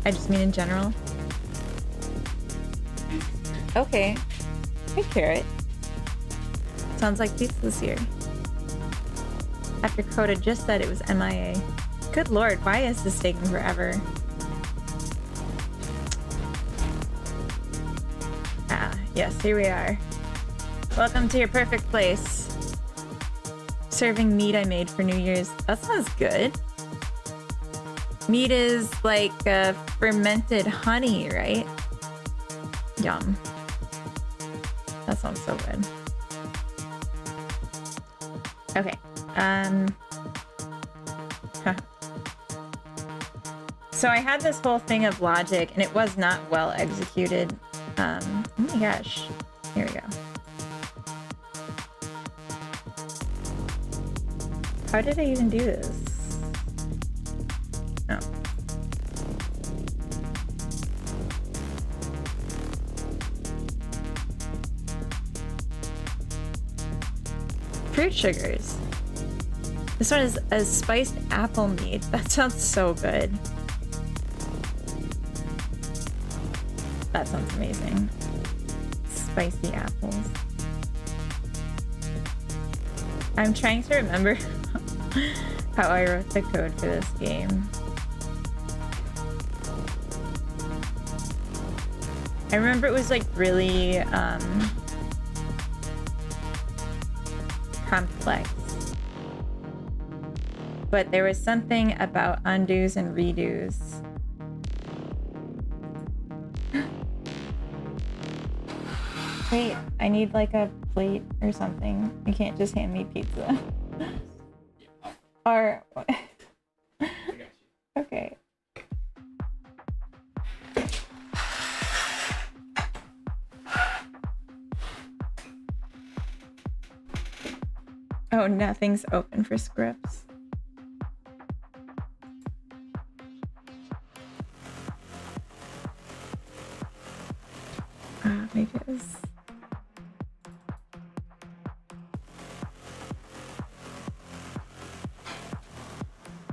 I just mean in general. Okay. Hey, Carrot. Sounds like pizza's here. After Coda just said it was MIA. Good lord, why is this taking forever? Ah, yes, here we are. Welcome to Your Perfect Place. Serving meat I made for New Year's. That sounds good. Meat is like fermented honey, right? Yum. That sounds so good. Okay. So I had this whole thing of logic, and it was not well executed. Oh my gosh. Here we go. How did I even do this? Oh. Fruit sugars. This one is a spiced apple mead. That sounds so good. That sounds amazing. Spicy apples. I'm trying to remember how I wrote the code for this game. I remember it was like really complex. But there was something about undos and redos. Wait, I need like a plate or something. You can't just hand me pizza. Or... Okay. Oh, nothing's open for scripts. Maybe it was...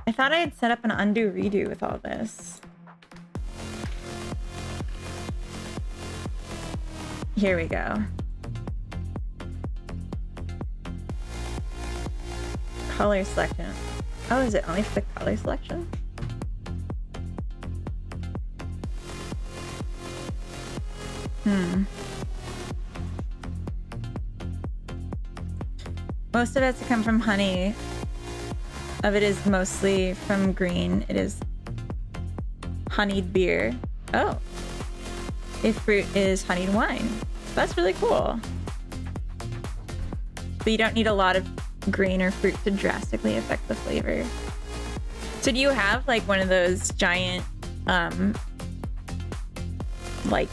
I thought I had set up an undo redo with all this. Here we go. Color selection. Oh, is it only for the color selection? Most of it's to come from honey. Of it is mostly from green. It is honeyed beer. Oh. If fruit is honeyed wine. That's really cool. But you don't need a lot of grain or fruit to drastically affect the flavor. So do you have like one of those giant, like,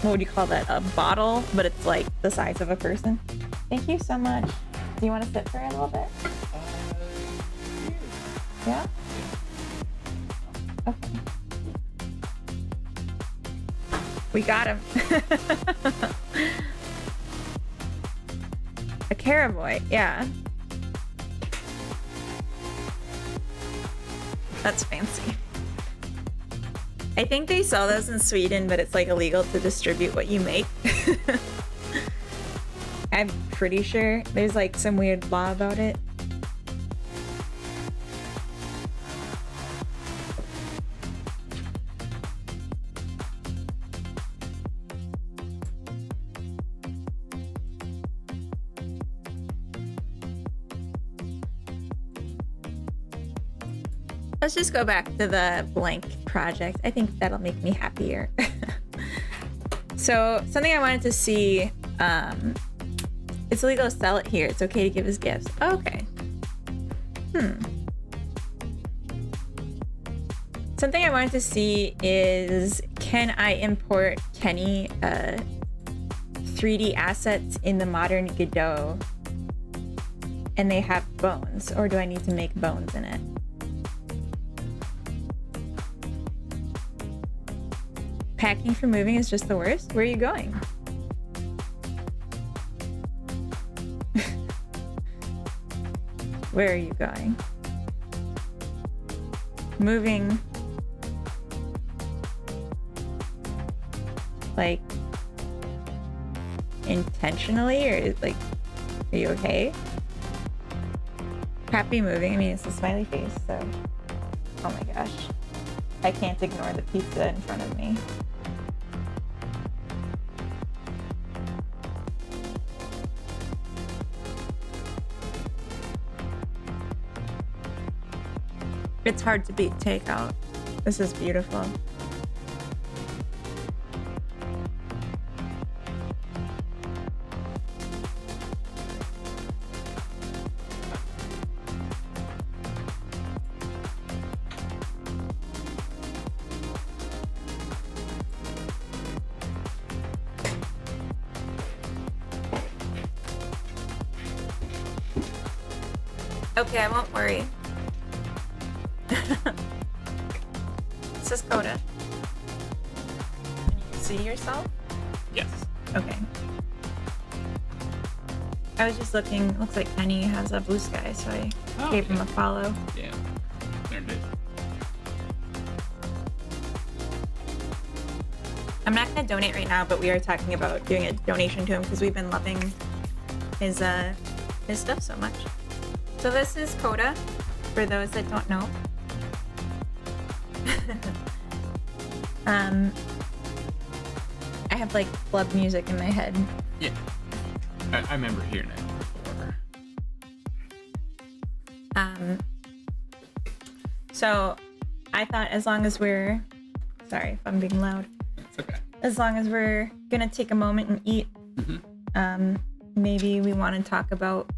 what would you call that? A bottle, but it's like the size of a person? Thank you so much. Do you want to sit for a little bit? Yeah? Okay. We got him. A Caravoy, yeah. That's fancy. I think they sell those in Sweden, but it's like illegal to distribute what you make. I'm pretty sure there's like some weird law about it. Let's just go back to the blank project. I think that'll make me happier. So something I wanted to see, it's illegal to sell it here. It's okay to give as gifts. Oh, okay. Something I wanted to see is, can I import Kenny 3D assets in the modern Godot and they have bones, or do I need to make bones in it? Packing for moving is just the worst. Where are you going? Where are you going? Moving. Like, intentionally, or like, are you okay? Happy moving. I mean, it's a smiley face, so. Oh my gosh. I can't ignore the pizza in front of me. It's hard to beat takeout. This is beautiful. Okay, I won't worry. This is Coda. Can you see yourself? Yes. Okay. I was just looking. Looks like Kenny has a blue sky, so I gave him a follow. Yeah. Learned it. I'm not gonna donate right now, but we are talking about doing a donation to him because we've been loving his stuff so much. So this is Coda, for those that don't know. I have like club music in my head. Yeah. I remember hearing it before. So I thought as long as we're, sorry if I'm being loud, It's okay. as long as we're gonna take a moment and eat, maybe we want to talk about,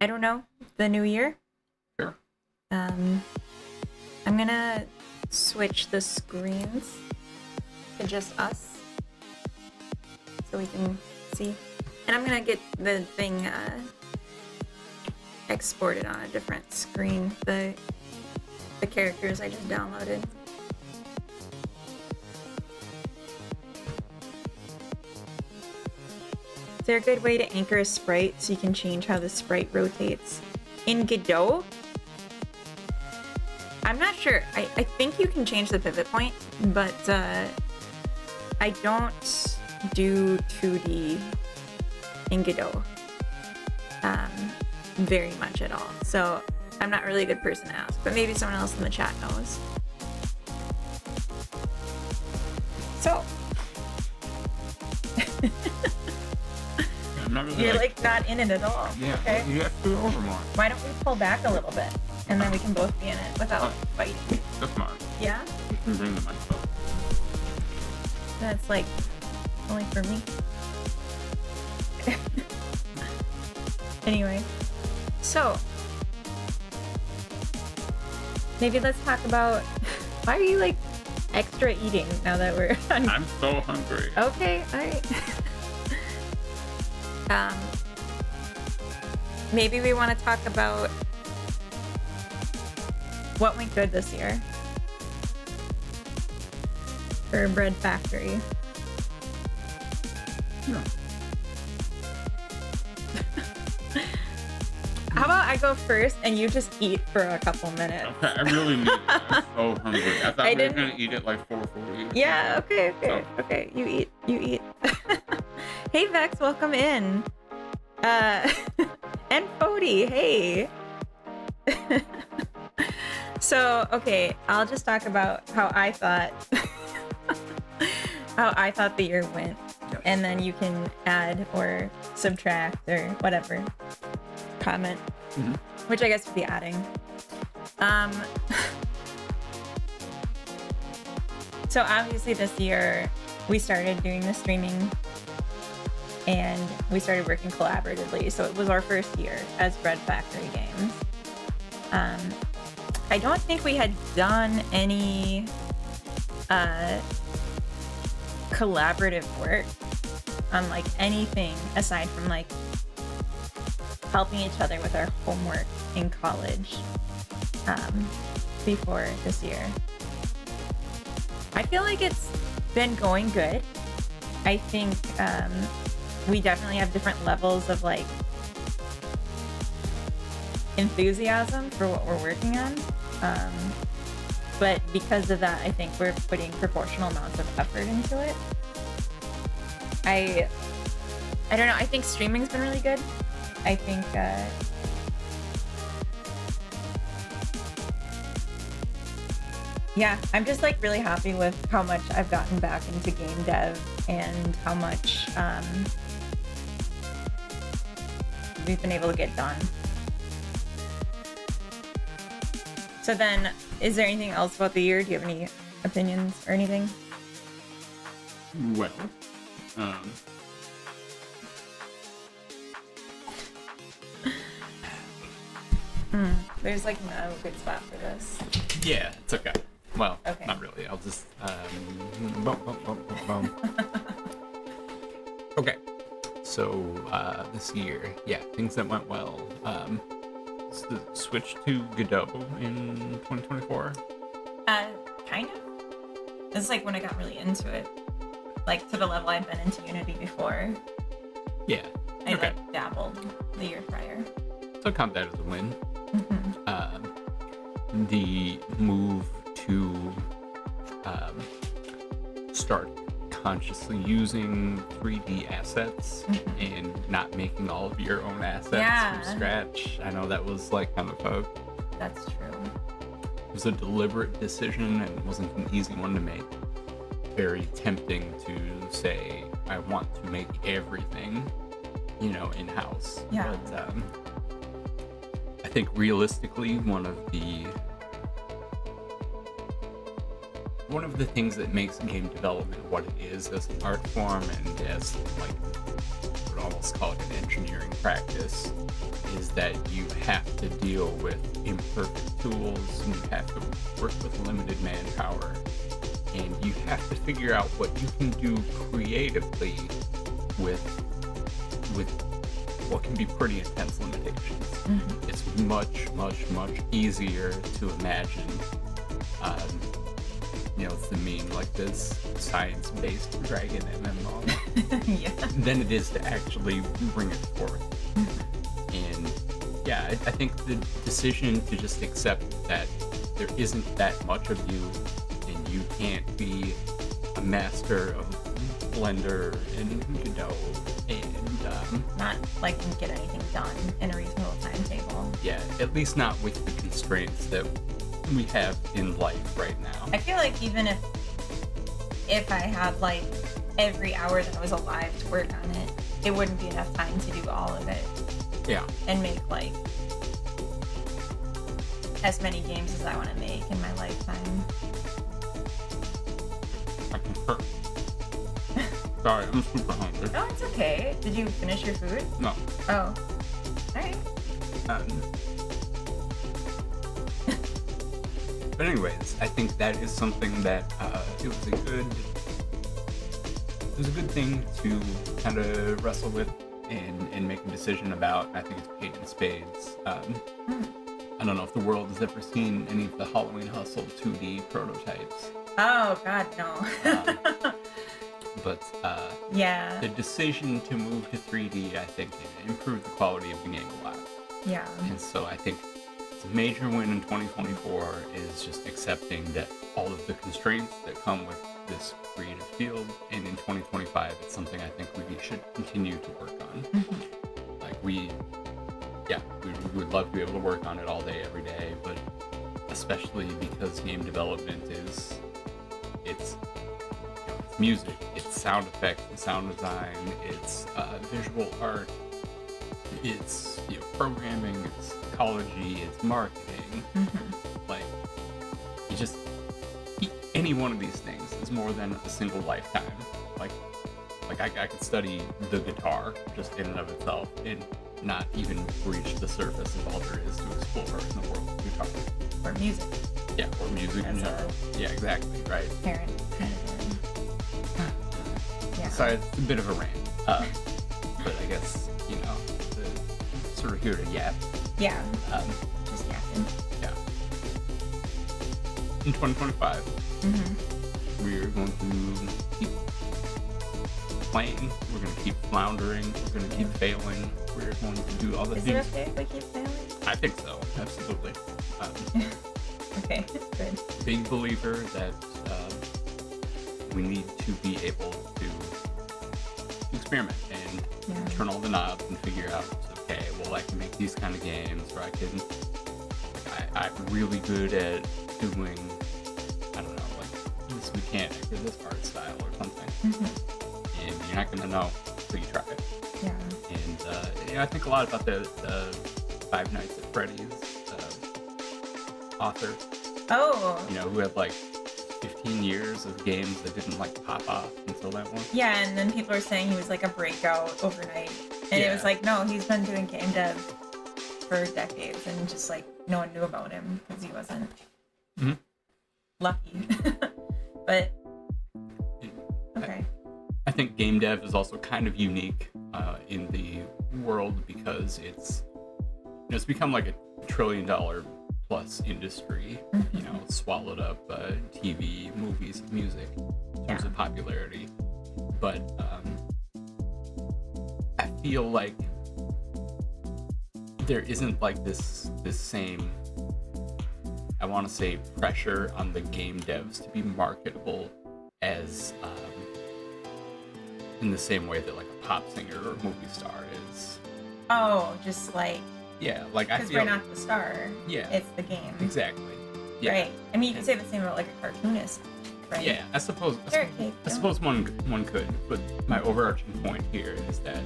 I don't know, the new year. Sure. I'm gonna switch the screens to just us so we can see. And I'm gonna get the thing exported on a different screen, the characters I just downloaded. Is there a good way to anchor a sprite so you can change how the sprite rotates? In Godot? I'm not sure. I think you can change the pivot point, but I don't do 2D in Godot very much at all. So I'm not really a good person to ask, but maybe someone else in the chat knows. So I'm not really you're like not in it at all. yeah. Okay. You have to do it over more. Why don't we pull back a little bit and then we can both be in it without fighting? That's smart. Yeah? You can bring the mic up. That's like only for me. Anyway, so maybe let's talk about why are you like extra eating now that we're on. I'm so hungry. Okay, all right. Maybe we want to talk about what went good this year for Bread Factory. Yeah. How about I go first and you just eat for a couple minutes? Okay, I really need it. I'm so hungry. I thought I we were didn't- gonna eat at like 4:40. Yeah, okay. Okay, you eat. Hey Vex, welcome in. And Fody, hey. So, okay, I'll just talk about how I thought the year went. Yes. And then you can add or subtract or whatever. Comment. Mhm. Which I guess would be adding. So obviously this year we started doing the streaming and we started working collaboratively. So it was our first year as Bread Factory Games. I don't think we had done any collaborative work on like anything aside from like helping each other with our homework in college before this year. I feel like it's been going good. I think we definitely have different levels of like enthusiasm for what we're working on. But because of that, I think we're putting proportional amounts of effort into it. I don't know. I think streaming's been really good. I think yeah, I'm just like really happy with how much I've gotten back into game dev and how much we've been able to get done. So then, is there anything else about the year? Do you have any opinions or anything? Well, There's like no good spot for this. yeah, it's okay. Well, Okay. not really. I'll just Okay. So this year, yeah, things that went well. Switch to Godot in 2024. Kind of. This is like when I got really into it. Like to the level I'd been into Unity before. Yeah. I Okay. like dabbled the year prior. So count that as a win. Mm-hmm. The move to start consciously using 3D assets and not making all of your own assets Yeah. from scratch. I know that was like kind of That's true. it was a deliberate decision and it wasn't an easy one to make. Very tempting to say, I want to make everything, in-house. Yeah. But I think realistically, one of the things that makes game development what it is as an art form and as, like, I would almost call it an engineering practice, is that you have to deal with imperfect tools, and you have to work with limited manpower, and you have to figure out what you can do creatively with what can be pretty intense limitations. Mm-hmm. It's much, much, much easier to imagine, it's the meme, like this science-based dragon MMO, Yeah. than it is to actually bring it forth. And yeah, I think the decision to just accept that there isn't that much of you, and you can't be a master of Blender and Godot, and Not like get anything done in a reasonable timetable. yeah, at least not with the constraints that we have in life right now. I feel like even if I had like every hour that I was alive to work on it, it wouldn't be enough time to do all of it Yeah, and make like as many games as I want to make in my lifetime. I concur. Sorry, I'm super hungry. Oh, it's okay. Did you finish your food? No. Oh. Alright. But anyways, I think that is something that it was a good thing to kind of wrestle with and make a decision about. I think it's paid in spades. I don't know if the world has ever seen any of the Halloween Hustle 2D prototypes. Oh god, no. But Yeah. the decision to move to 3D, I think, improved the quality of the game a lot. Yeah. And so I think it's a major win in 2024 is just accepting that all of the constraints that come with this creative field, and in 2025 it's something I think we should continue to work on. Mm-hmm. Like we would love to be able to work on it all day, every day, but especially because game development it's music, it's sound effects and sound design, it's visual art, it's programming, it's ecology, it's marketing. Mm-hmm. Like, any one of these things is more than a single lifetime. Like I could study the guitar just in and of itself and not even reach the surface of all there is to explore in the world of guitar. Or music. Yeah, or music in As general. Yeah, exactly, right. Parent kind of thing. Yeah. Sorry, it's a bit of a rant. But I guess, the, sort of here to yap. Yeah. Um, Just yapping. yeah. In 2025, Mm-hmm. we're going to keep playing, we're going to keep floundering, we're going to keep failing, we're going to do all the Is it things. okay if we keep failing? I think so, absolutely. Okay, good. Big believer that we need to be able to experiment and Yeah. turn all the knobs and figure out, okay, well, I can make these kind of games, or I'm really good at doing, I don't know, like this mechanic or this art style or something. Mm-hmm. And you're not going to know until you try it. Yeah. And I think a lot about the Five Nights at Freddy's author, Oh. who had like 15 years of games that didn't like pop off until that one. Yeah, and then people are saying he was like a breakout overnight. And it Yeah. was like, no, he's been doing game dev for decades and just like no one knew about him because he wasn't Mhm. lucky. But okay. I think game dev is also kind of unique in the world because it's become like a $1 trillion plus industry. Mhm. It's swallowed up TV, movies, music in terms Yeah. of popularity. But I feel like there isn't like this same, I want to say, pressure on the game devs to be marketable as in the same way that like a pop singer or a movie star is. Oh, just like Yeah, like I because feel. we're not the star. Yeah. It's the game. Exactly. Yeah. Right. I mean, you could say the same about like a cartoonist, right? Yeah, I suppose Carrot cake. one could, but my overarching point here is that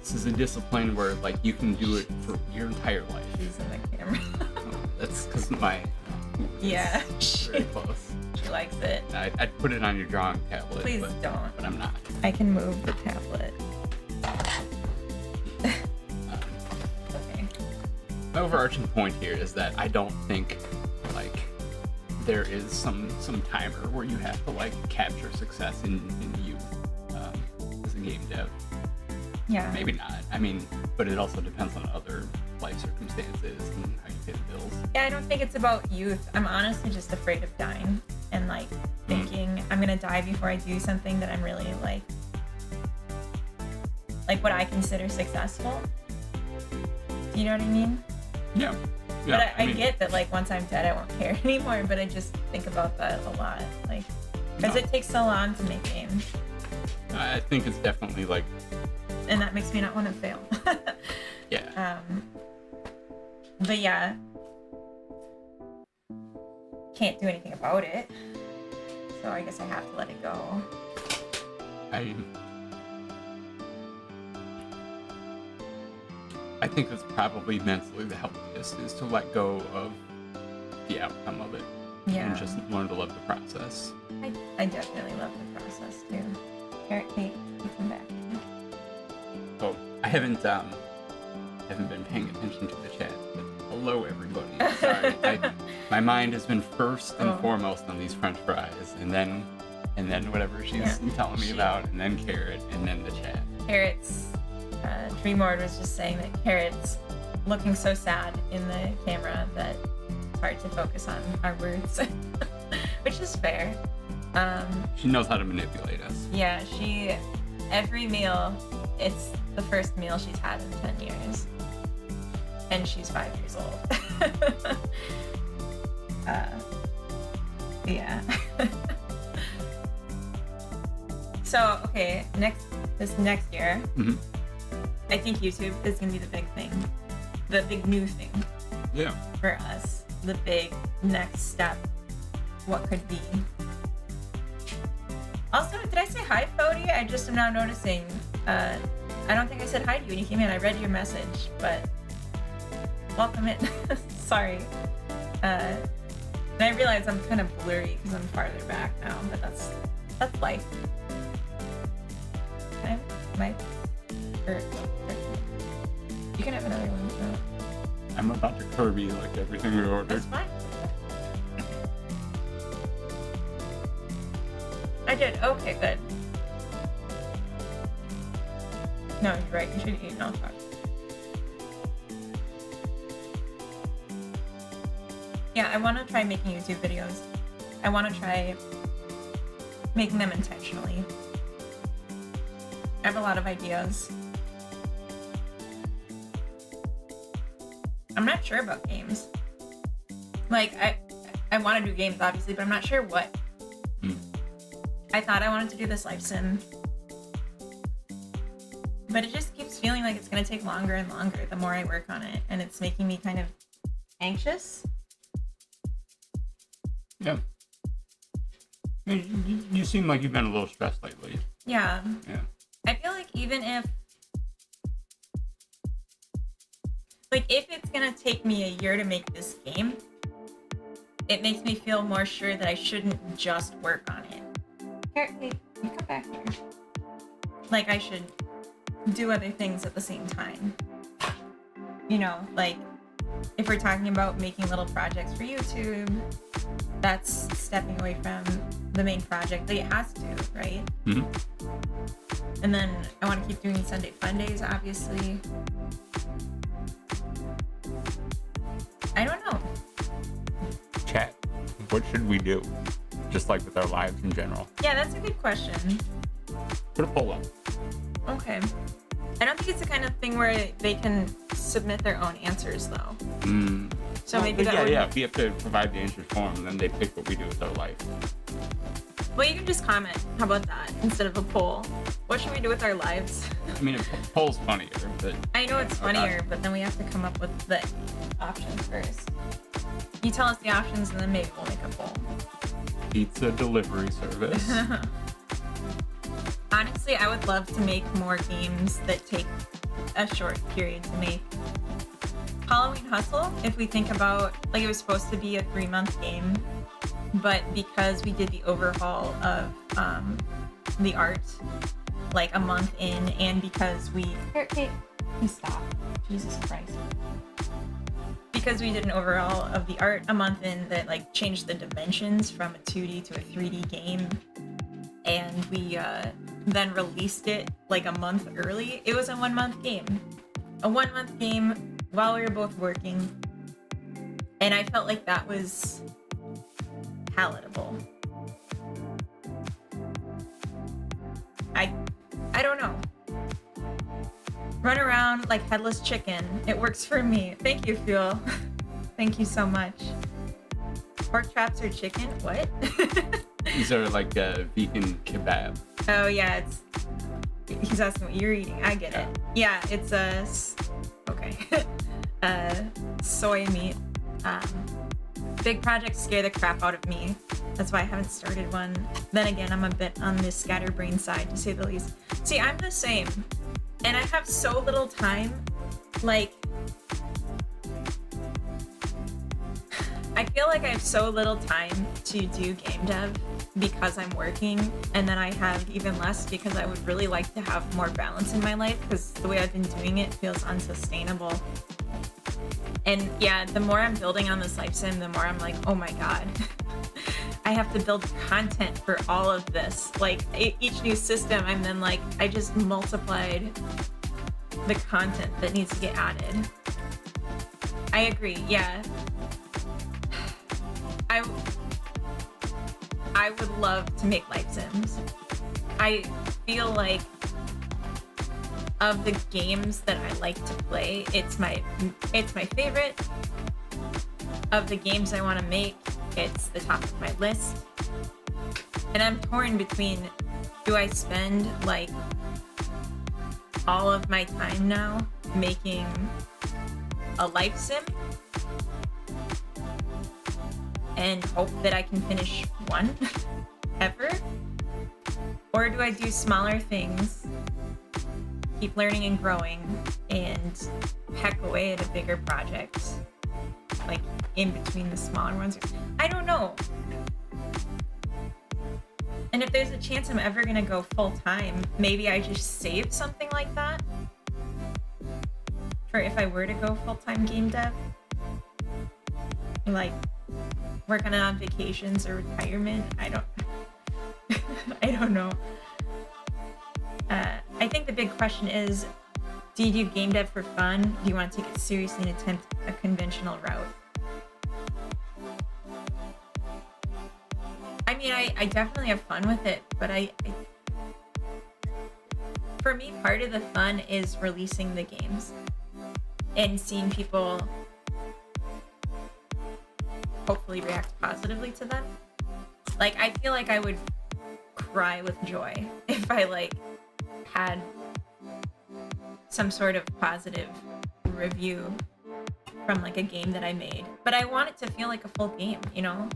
this is a discipline where like you can do it for your entire life. She's in the camera. That's because my Yeah, it's very close. she likes it. I'd put it on your drawing tablet. Please but, don't. But I'm not. I can move the tablet. Okay. My overarching point here is that I don't think like there is some timer where you have to like capture success in youth as a game dev. Yeah. Maybe not. I mean, but it also depends on other life circumstances and how you pay the bills. Yeah, I don't think it's about youth. I'm honestly just afraid of dying and like thinking I'm gonna die before I do something that I'm really like what I consider successful. Do you know what I mean? Yeah. But I mean, get that like once I'm dead I won't care anymore, but I just think about that a lot. Like because it takes so long to make games. I think it's definitely like And that makes me not want to fail. yeah. But yeah. Can't do anything about it. So I guess I have to let it go. I think that's probably mentally the healthiest is to let go of the outcome of it Yeah. and just learn to love the process. I definitely love the process too. Carrot cake, you come back. Oh, I haven't been paying attention to the chat, but hello everybody. Sorry, my mind has been first and foremost on these French fries, and then whatever she's telling me about, and then Carrot, and then the chat. Carrot's Dreamord was just saying that Carrot's looking so sad in the camera that it's hard to focus on our words, which is fair. She knows how to manipulate us. Yeah, every meal, it's the first meal she's had in 10 years. And she's 5 years old. Yeah. So, okay, this next year, Mm-hmm. I think YouTube is gonna be the big thing. The big new thing Yeah. for us. The big next step. What could be. Also, did I say hi, Fody? I just am now noticing. I don't think I said hi to you when you came in. I read your message, but welcome in. Sorry. And I realize I'm kind of blurry because I'm farther back now, but that's life. You can have another one. So. I'm about to Kirby like everything we ordered. That's fine. I did. Okay, good. No, you're right. You should eat and I'll talk. Yeah, I want to try making YouTube videos. I want to try making them intentionally. I have a lot of ideas. I'm not sure about games. Like, I want to do games, obviously, but I'm not sure what. I thought I wanted to do this life sim. But it just keeps feeling like it's going to take longer and longer the more I work on it. And it's making me kind of anxious. Yeah. You seem like you've been a little stressed lately. Yeah. Yeah. I feel like even if it's going to take me a year to make this game, it makes me feel more sure that I shouldn't just work on it. Here, hey, you come back here. Like, I should do other things at the same time. You know, like, if we're talking about making little projects for YouTube, that's stepping away from the main project. Like, it has to, right? Mm-hmm. And then I want to keep doing Sunday Fun Days, obviously. I don't know. Chat. What should we do? Just like with our lives in general. Yeah, that's a good question. Put a poll up. Okay. I don't think it's the kind of thing where they can submit their own answers, though. So Well, maybe that yeah, would... yeah. We have to provide the answers for them, and then they pick what we do with our life. Well, you can just comment. How about that? Instead of a poll. What should we do with our lives? I mean, a poll's funnier, but I know it's funnier, but then we have to come up with the options first. You tell us the options, and then maybe we'll make a poll. pizza delivery service. Honestly, I would love to make more games that take a short period to make. Halloween Hustle, if we think about, like, it was supposed to be a 3-month game, but because we did the overhaul of the art like a month in, and because we stop, Jesus Christ, because we did an overhaul of the art a month in that like changed the dimensions from a 2D to a 3D game, and we then released it like a month early. It was a 1-month game, while we were both working, and I felt like that was palatable. I don't know. Run around like headless chicken. It works for me. Thank you, Fuel. Thank you so much. Pork chops or chicken? What? These are like a vegan kebab. Oh yeah, he's asking what you're eating. I get it. Yeah, it's soy meat. Big projects scare the crap out of me. That's why I haven't started one. Then again, I'm a bit on the scatterbrain side, to say the least. See, I'm the same. And I have so little time. Like, I feel like I have so little time to do game dev because I'm working, and then I have even less because I would really like to have more balance in my life, because the way I've been doing it feels unsustainable. And yeah, the more I'm building on this life sim, the more I'm like, oh my god. I have to build content for all of this. Like, each new system, I'm then like, I just multiplied the content that needs to get added. I agree, yeah. I would love to make life sims. I feel like of the games that I like to play, it's my favorite. Of the games I want to make, it's the top of my list. And I'm torn between, do I spend like all of my time now making a life sim and hope that I can finish one ever? Or do I do smaller things, keep learning and growing, and peck away at a bigger project, like in between the smaller ones? I don't know. And if there's a chance I'm ever gonna go full-time, maybe I just save something like that for if I were to go full-time game dev. Like, work on it on vacations or retirement. I don't know. I think the big question is, do you do game dev for fun? Do you want to take it seriously and attempt a conventional route? I mean, I definitely have fun with it, but for me, part of the fun is releasing the games and seeing people hopefully react positively to them. Like, I feel like I would cry with joy if I like had some sort of positive review from like a game that I made, but I want it to feel like a full game, you know,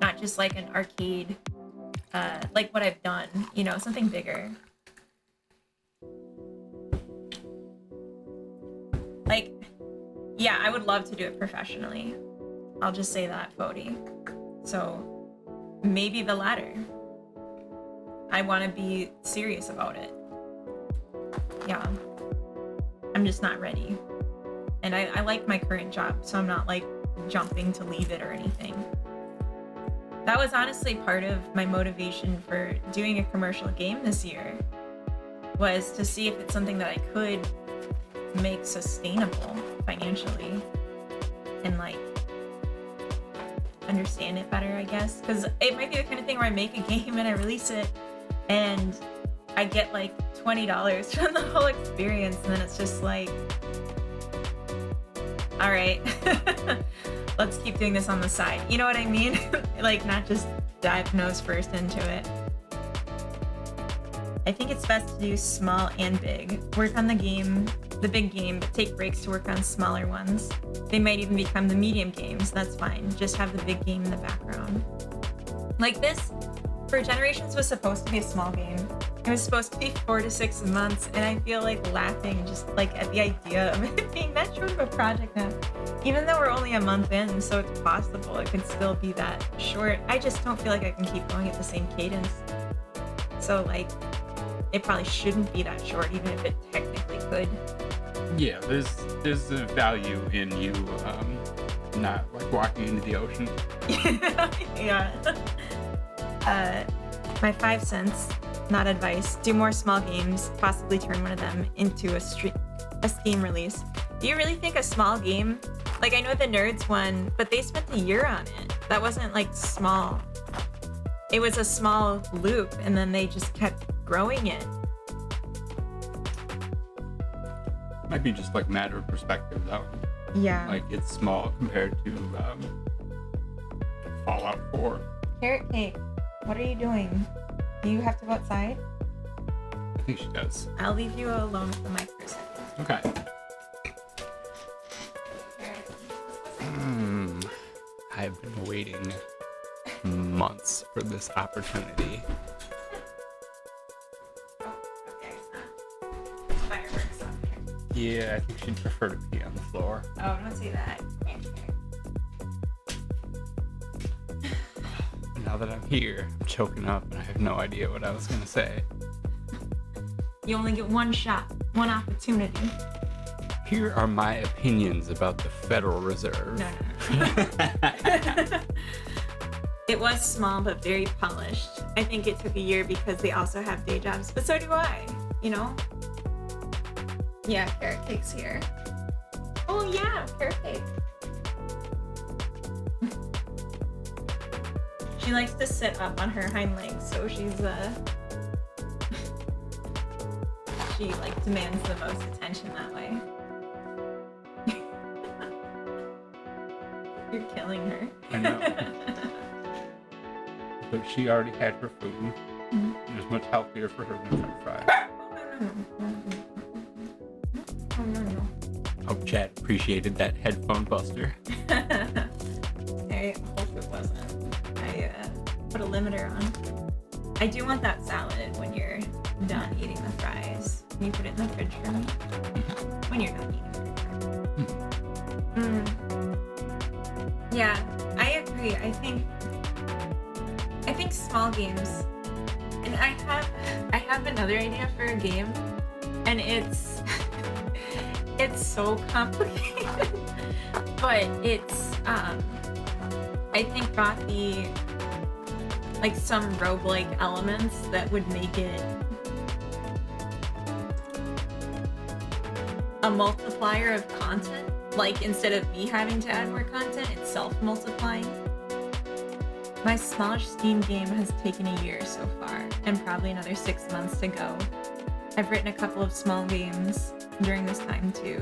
not just like an arcade, like what I've done, you know, something bigger. Like, yeah, I would love to do it professionally. I'll just say that, Fody. So maybe the latter. I want to be serious about it. Yeah. I'm just not ready. And I like my current job, so I'm not like jumping to leave it or anything. That was honestly part of my motivation for doing a commercial game this year, was to see if it's something that I could make sustainable financially and like understand it better, I guess. Because it might be the kind of thing where I make a game and I release it and I get like $20 from the whole experience, and then it's just like, all right, let's keep doing this on the side. You know what I mean? Like, not just dive nose first into it. I think it's best to do small and big. Work on the big game, but take breaks to work on smaller ones. They might even become the medium games. That's fine. Just have the big game in the background. Like this, for Generations was supposed to be a small game, It was supposed to be 4 to 6 months, and I feel like laughing just like at the idea of it being that short of a project now. Even though we're only a month in, so it's possible it could still be that short. I just don't feel like I can keep going at the same cadence. So like, it probably shouldn't be that short, even if it technically could. Yeah, there's a value in you not like walking into the ocean. Yeah. My 5 cents, not advice. Do more small games, possibly turn one of them into a Steam release. Do you really think a small game, like I know the Nerds one, but they spent a year on it. That wasn't like small. It was a small loop, and then they just kept growing it. Might be just like matter of perspective though. Yeah. Like it's small compared to Fallout 4. Carrot Cake, what are you doing? Do you have to go outside? I think she does. I'll leave you alone with the mic for a second. Okay. I've been waiting months for this opportunity. Fireworks up here. Yeah, I think she'd prefer to pee on the floor. Oh, don't say that. Now that I'm here, I'm choking up and I have no idea what I was gonna say. You only get one shot, one opportunity. Here are my opinions about the Federal Reserve. No. It was small but very polished. I think it took a year because they also have day jobs, but so do I, you know? Yeah, Carrot Cake's here. Oh yeah, Carrot Cake. She likes to sit up on her hind legs, so she's she like demands the most attention that way. You're killing her. I know. But she already had her food. Mhm. It was much healthier for her than French fries. No. Hope Chad appreciated that headphone buster. I hope it wasn't. I put a limiter on. I do want that salad when you're done eating the fries. Can you put it in the fridge for me? When you're done eating it. Yeah, I agree. I think small games, and I have another idea for a game, and it's so complicated, but it's I think brought the like some roguelike elements that would make it a multiplier of content. Like instead of me having to add more content, it's self-multiplying. My smallest Steam game has taken a year so far, and probably another 6 months to go. I've written a couple of small games during this time too,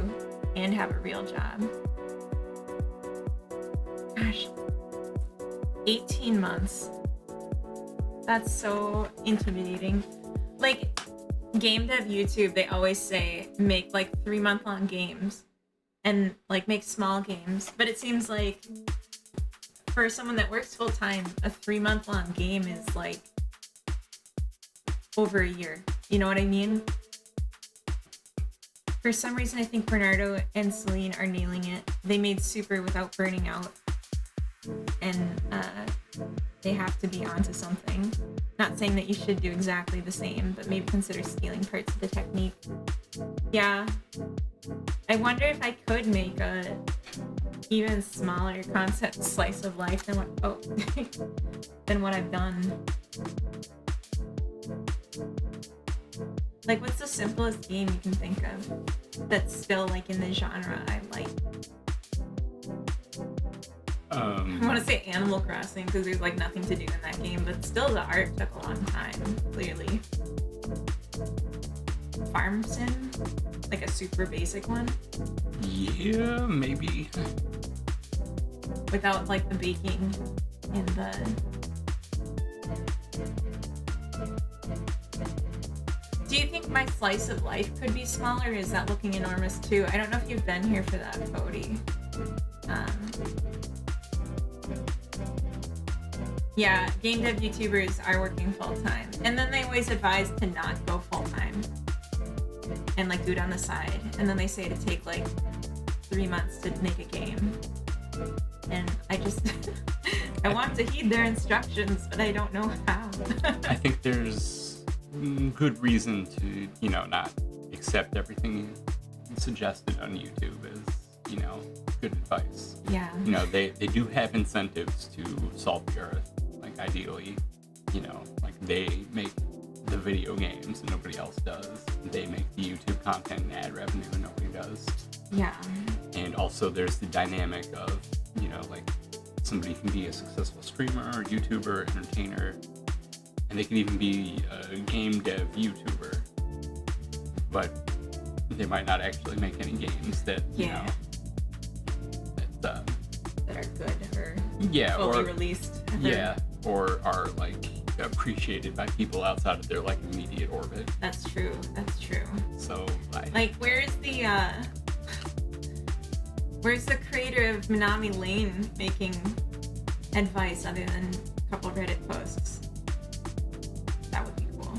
and have a real job. Gosh, 18 months. That's so intimidating. Like, game dev YouTube, they always say make like 3-month-long games and like make small games, but it seems like for someone that works full-time, a 3-month-long game is like over a year. You know what I mean? For some reason, I think Bernardo and Celine are nailing it. They made Super without burning out, and they have to be onto something. Not saying that you should do exactly the same, but maybe consider stealing parts of the technique. Yeah. I wonder if I could make a even smaller concept slice of life than what I've done. Like, what's the simplest game you can think of that's still like in the genre I like? I want to say Animal Crossing because there's like nothing to do in that game, but still the art took a long time, clearly. Farm Sim? Like a super basic one? Yeah, maybe. Without like the baking in the... Do you think my slice of life could be smaller, or is that looking enormous too? I don't know if you've been here for that, Cody. Yeah, game dev YouTubers are working full time, and then they always advise to not go full time and like do it on the side, and then they say to take like 3 months to make a game. And I just I want to heed their instructions, but I don't know how. I think there's good reason to, you know, not accept everything suggested on YouTube as, you know, good advice. Yeah. You know, they do have incentives to salt the earth. Like, ideally, you know, like they make the video games and nobody else does. They make the YouTube content and ad revenue and nobody does. Yeah. And also there's the dynamic of, you know, like somebody can be a successful streamer, YouTuber, entertainer, and they can even be a game dev YouTuber, but they might not actually make any games that, you know, that are good or fully released. Yeah, or are like appreciated by people outside of their like immediate orbit. That's true. That's true. So like, where's the creator of Minami Lane making advice other than a couple Reddit posts? That would be cool.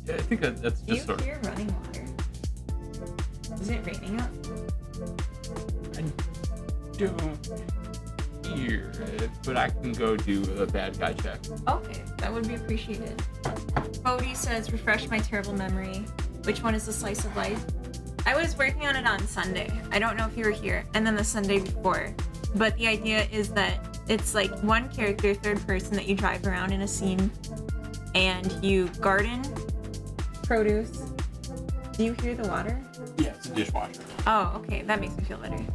Yeah, I think that's just Do you hear running water? Is it raining out? I don't hear it, but I can go do a bad guy check. Okay, that would be appreciated. Bodhi says, refresh my terrible memory. Which one is the slice of life? I was working on it on Sunday. I don't know if you were here. And then the Sunday before. But the idea is that it's like one character, third person, that you drive around in a scene. And you garden, produce. Do you hear the water? Yeah, it's a dishwasher. Oh, okay. That makes me feel better.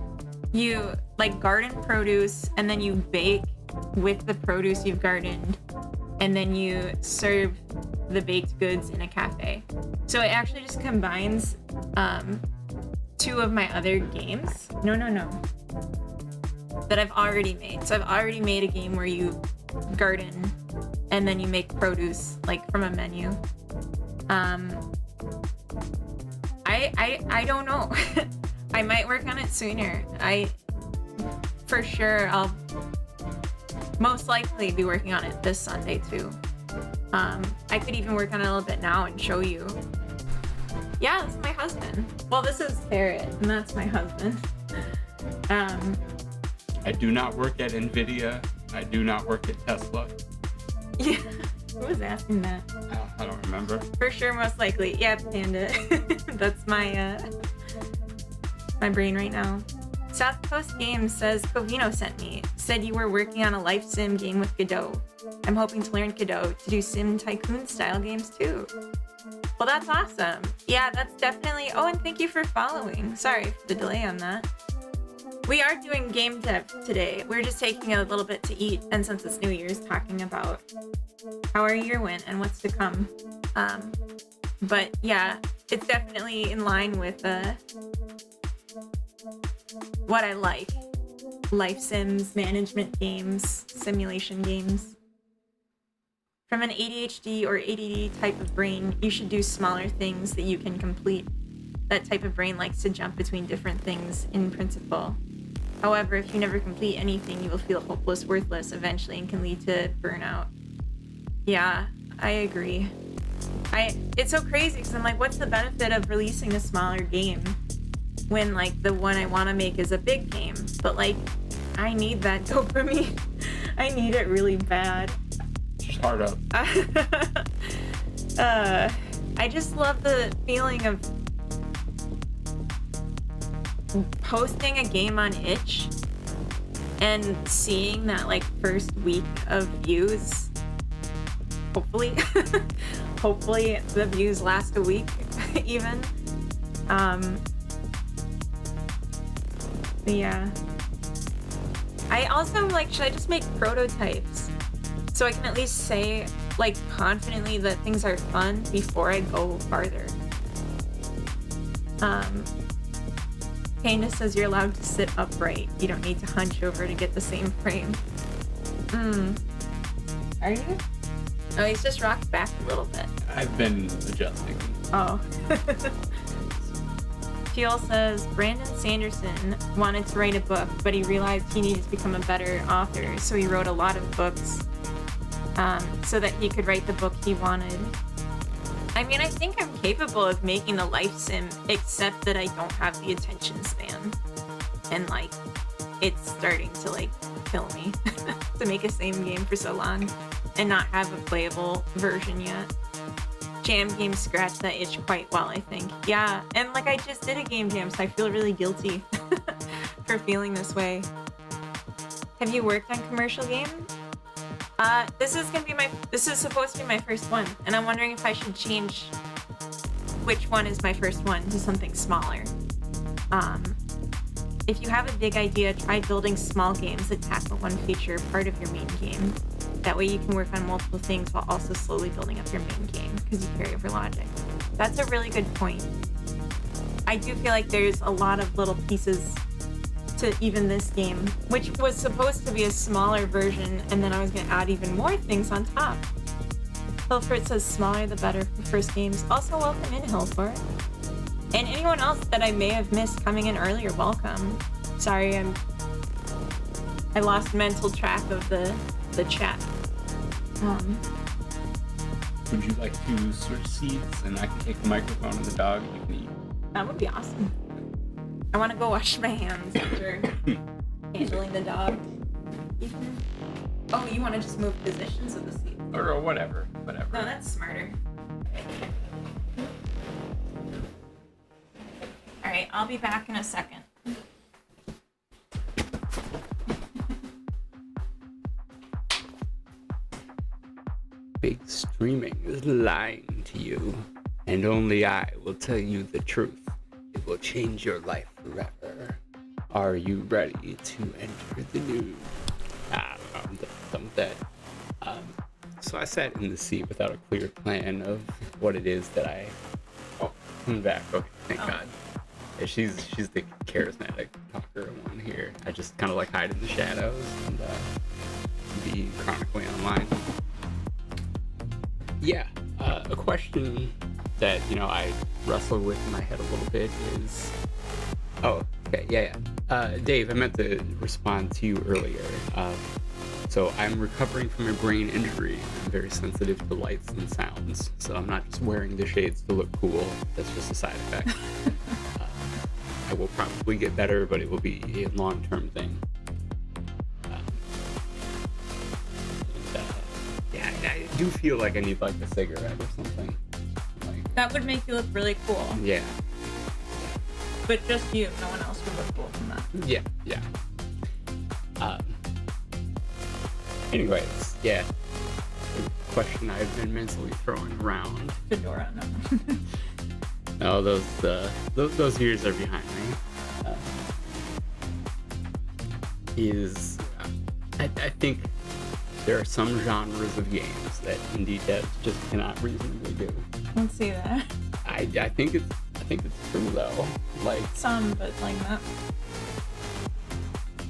You like garden produce, and then you bake with the produce you've gardened, and then you serve the baked goods in a cafe. So it actually just combines two of my other games. No. That I've already made. So I've already made a game where you garden and then you make produce like from a menu. I don't know. I might work on it sooner. For sure, I'll most likely be working on it this Sunday too. I could even work on it a little bit now and show you. Yeah, this is my husband. Well, this is Ferret, and that's my husband. I do not work at NVIDIA. I do not work at Tesla. Yeah, who was asking that? I don't remember. For sure, most likely. Yeah, Panda. That's my my brain right now. South Coast Games says Covino sent me. Said you were working on a life sim game with Godot. I'm hoping to learn Godot to do sim tycoon style games too. Well, that's awesome. Yeah, that's definitely... Oh, and thank you for following. Sorry for the delay on that. We are doing game dev today. We're just taking a little bit to eat, and since it's New Year's, talking about how our year went and what's to come. But yeah, it's definitely in line with what I like. Life sims, management games, simulation games. From an ADHD or ADD type of brain, you should do smaller things that you can complete. That type of brain likes to jump between different things in principle. However, if you never complete anything, you will feel hopeless, worthless eventually and can lead to burnout. Yeah, I agree. It's so crazy because I'm like, what's the benefit of releasing a smaller game when like the one I want to make is a big game? But like, I need that dopamine. I need it really bad. Start up. I just love the feeling of posting a game on itch and seeing that like first week of views. Hopefully the views last a week even. Yeah. I also am like, should I just make prototypes so I can at least say like confidently that things are fun before I go farther? Candace says you're allowed to sit upright. You don't need to hunch over to get the same frame. Are you? Oh, he's just rocked back a little bit. I've been adjusting. Oh. Teal says Brandon Sanderson wanted to write a book, but he realized he needed to become a better author, so he wrote a lot of books so that he could write the book he wanted. I mean, I think I'm capable of making a life sim, except that I don't have the attention span. And, like, it's starting to, like, kill me to make a same game for so long and not have a playable version yet. Jam games scratch that itch quite well, I think. Yeah, and, like, I just did a game jam, so I feel really guilty for feeling this way. Have you worked on commercial games? This is supposed to be my first one, and I'm wondering if I should change which one is my first one to something smaller. If you have a big idea, try building small games that tackle one feature part of your main game. That way you can work on multiple things while also slowly building up your main game, because you carry over logic. That's a really good point. I do feel like there's a lot of little pieces to even this game, which was supposed to be a smaller version, and then I was gonna add even more things on top. Hillfort says smaller the better for first games. Also, welcome in, Hillfort. And anyone else that I may have missed coming in earlier, welcome. Sorry, I lost mental track of the chat. Would you like to switch seats and I can take the microphone and the dog and you can eat? That would be awesome. I want to go wash my hands after handling the dog. Oh, you want to just move positions of the seat? Or whatever. No, that's smarter. Alright, I'll be back in a second. Big Streaming is lying to you, and only I will tell you the truth. It will change your life forever. Are you ready to enter the new? I'm dead. So I sat in the seat without a clear plan of what it is that I. Oh, I'm back. Okay, thank God. Yeah, she's the charismatic talker one here. I just kind of like hide in the shadows and be chronically online. Yeah, a question that, I wrestle with in my head a little bit is... Oh, okay, yeah. Dave, I meant to respond to you earlier. So I'm recovering from a brain injury. I'm very sensitive to lights and sounds, so I'm not just wearing the shades to look cool. That's just a side effect. I will probably get better, but it will be a long-term thing. Yeah, I do feel like I need like a cigarette or something. That would make you look really cool. Yeah. But just you, no one else would look cool from that. Yeah. Anyways, yeah. The question I've been mentally throwing around. Fedora, no. No, those years are behind me. I think there are some genres of games that indie devs just cannot reasonably do. Let's see that. I think it's true though. Like some, but like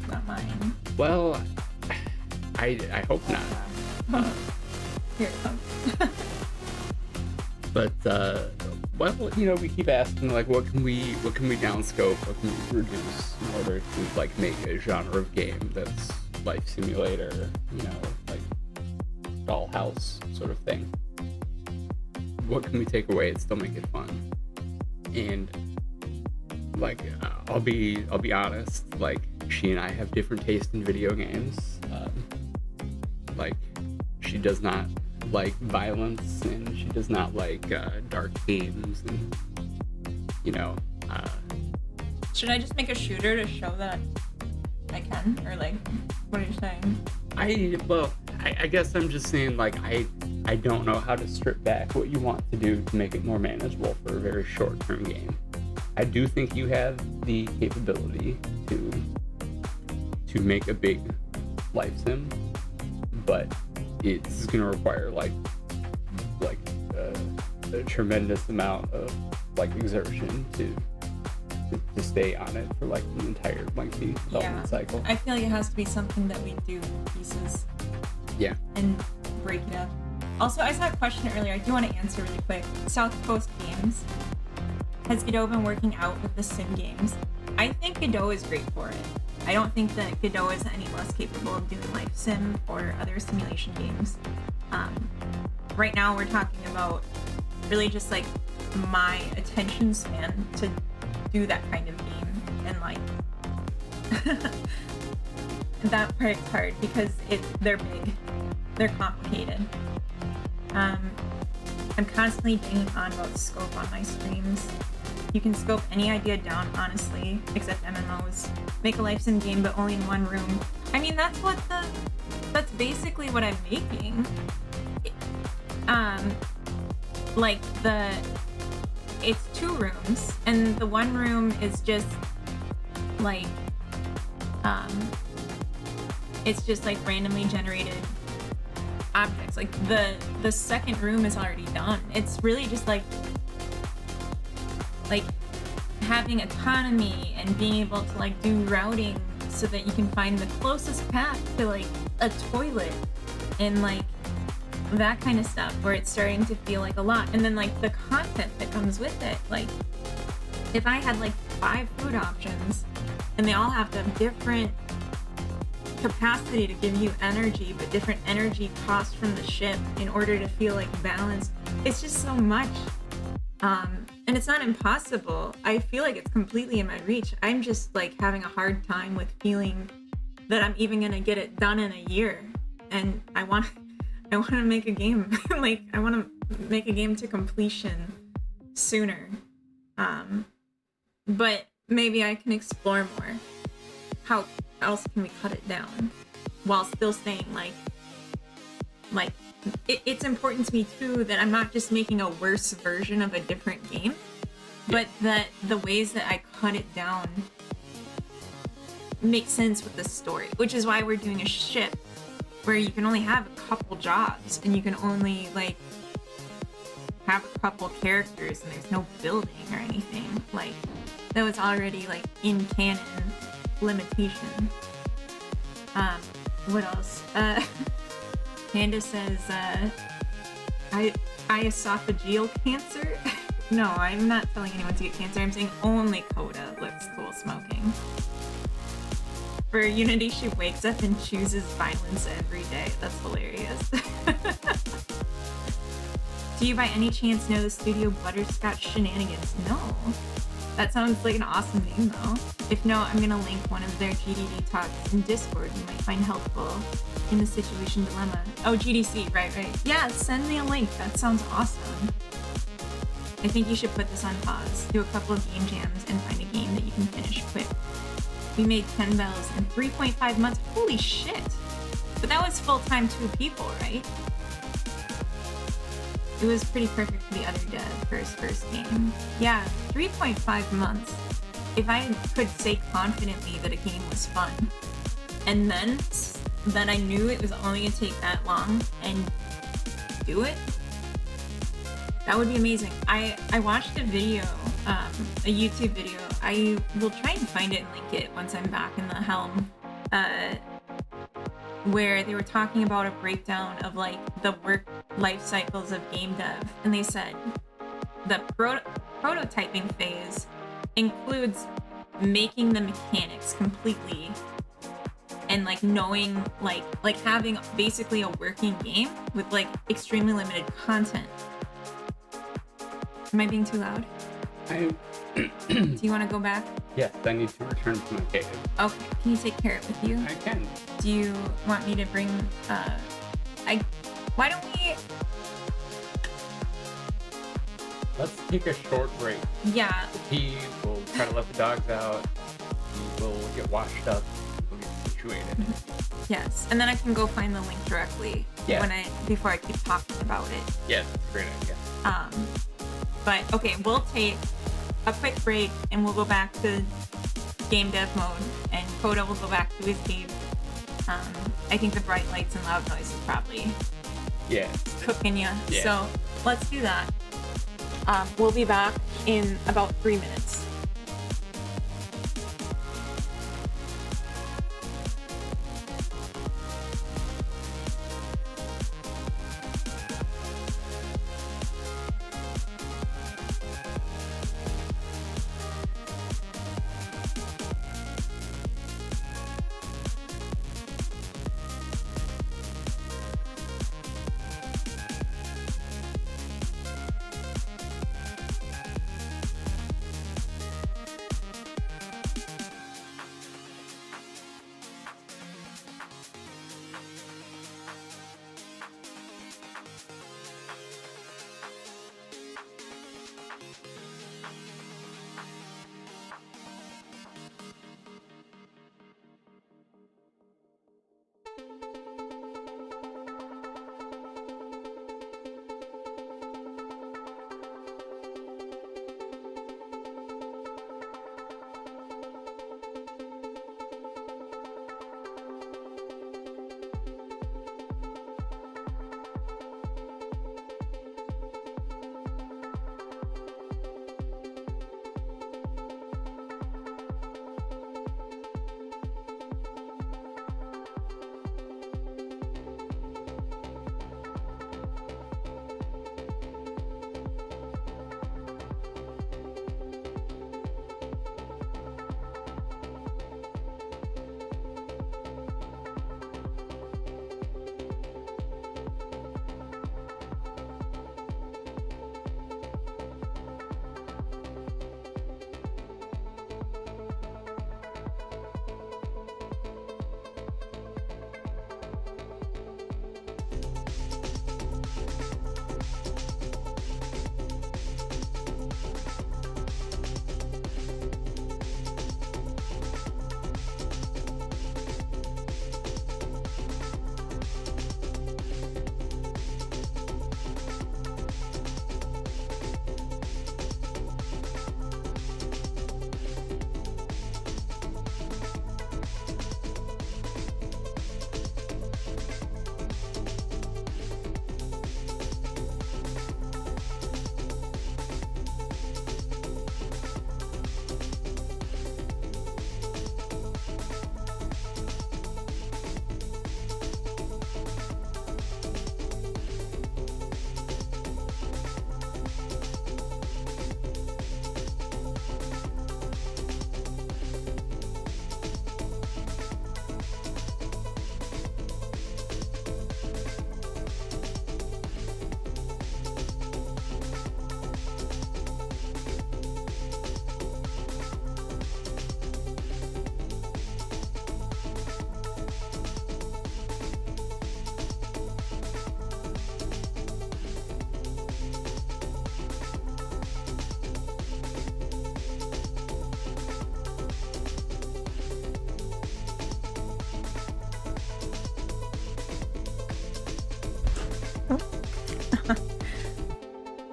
not mine. Well, I hope not. Here it comes. But well, we keep asking like, what can we downscope, what can we reduce in order to like make a genre of game that's life simulator, like Dollhouse sort of thing. What can we take away and still make it fun? And like, I'll be honest, like she and I have different taste in video games. Like she does not like violence and she does not like dark themes and Should I just make a shooter to show that I can? Or like, what are you saying? I guess I'm just saying like I don't know how to strip back what you want to do to make it more manageable for a very short-term game. I do think you have the capability to make a big life sim, but it's gonna require like a tremendous amount of like exertion to stay on it for like the entire lengthy development cycle. I feel like it has to be something that we do in pieces. Yeah. And break it up. Also, I saw a question earlier. I do want to answer really quick. South Coast Games. Has Godot been working out with the sim games? I think Godot is great for it. I don't think that Godot is any less capable of doing life sim or other simulation games. Right now we're talking about really just like my attention span to do that kind of game, and like that part's hard because they're big, they're complicated. I'm constantly banging on about scope on my streams. You can scope any idea down, honestly, except MMOs. Make a life sim game, but only in one room. I mean, that's basically what I'm making. Like it's 2 rooms, and the one room is just like, it's just like randomly generated objects. Like the second room is already done. It's really just like having autonomy and being able to like do routing so that you can find the closest path to like a toilet and like that kind of stuff, where it's starting to feel like a lot. And then like the content that comes with it, like if I had like 5 food options and they all have to have different capacity to give you energy, but different energy cost from the ship in order to feel like balanced, it's just so much. And it's not impossible. I feel like it's completely in my reach. I'm just like having a hard time with feeling that I'm even gonna get it done in a year. And I want to make a game. Like I want to make a game to completion sooner. But maybe I can explore more. How else can we cut it down while still staying like it's important to me too that I'm not just making a worse version of a different game, but that the ways that I cut it down make sense with the story, which is why we're doing a ship where you can only have a couple jobs and you can only like have a couple characters and there's no building or anything. Like that was already like in canon limitation. What else? Panda says, I esophageal cancer? No, I'm not telling anyone to get cancer. I'm saying only Coda looks cool smoking. For Unity, she wakes up and chooses violence every day. That's hilarious. Do you by any chance know the studio Butterscotch Shenanigans? No. That sounds like an awesome name though. If no, I'm gonna link one of their GDD talks in Discord you might find helpful in the situation dilemma. Oh, GDC, right. Yeah, send me a link. That sounds awesome. I think you should put this on pause, do a couple of game jams, and find a game that you can finish quick. We made 10 bells in 3.5 months. Holy shit! But that was full-time 2 people, right? It was pretty perfect for the other dev for his first game. Yeah, 3.5 months. If I could say confidently that a game was fun, and then I knew it was only gonna take that long and do it, that would be amazing. I watched a video, a YouTube video. I will try and find it and link it once I'm back in the helm, where they were talking about a breakdown of like the work life cycles of game dev, and they said the prototyping phase includes making the mechanics completely and like knowing like having basically a working game with like extremely limited content. Am I being too loud? Do you want to go back? Yes, I need to return to my cave. Okay, can you take Carrot with you? I can. Do you want me to bring why don't we... Let's take a short break. Yeah. He will try to let the dogs out. He will get washed up. We'll get situated. Yes, and then I can go find the link directly before I keep talking about it. Yeah, that's a great idea. But okay, we'll take a quick break and we'll go back to game dev mode, and Coda will go back to his cave. I think the bright lights and loud noise is probably cooking you. Yeah. So let's do that. We'll be back in about 3 minutes.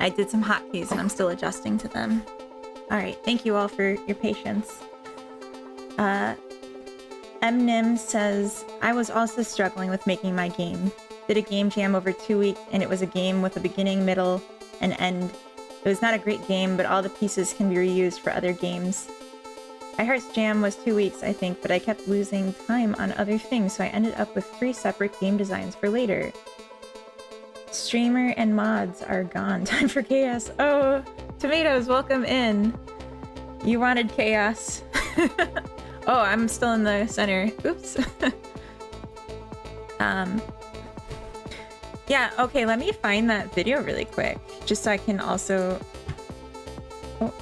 I did some hotkeys and I'm still adjusting to them. Alright, thank you all for your patience. Mnim says, I was also struggling with making my game. Did a game jam over 2 weeks and it was a game with a beginning, middle, and end. It was not a great game, but all the pieces can be reused for other games. iHeart's jam was 2 weeks, I think, but I kept losing time on other things, so I ended up with 3 separate game designs for later. Streamer and mods are gone. Time for chaos. Oh, Tomatoes, welcome in. You wanted chaos. Oh, I'm still in the center. Oops. Yeah, okay, let me find that video really quick, just so I can also... Oh.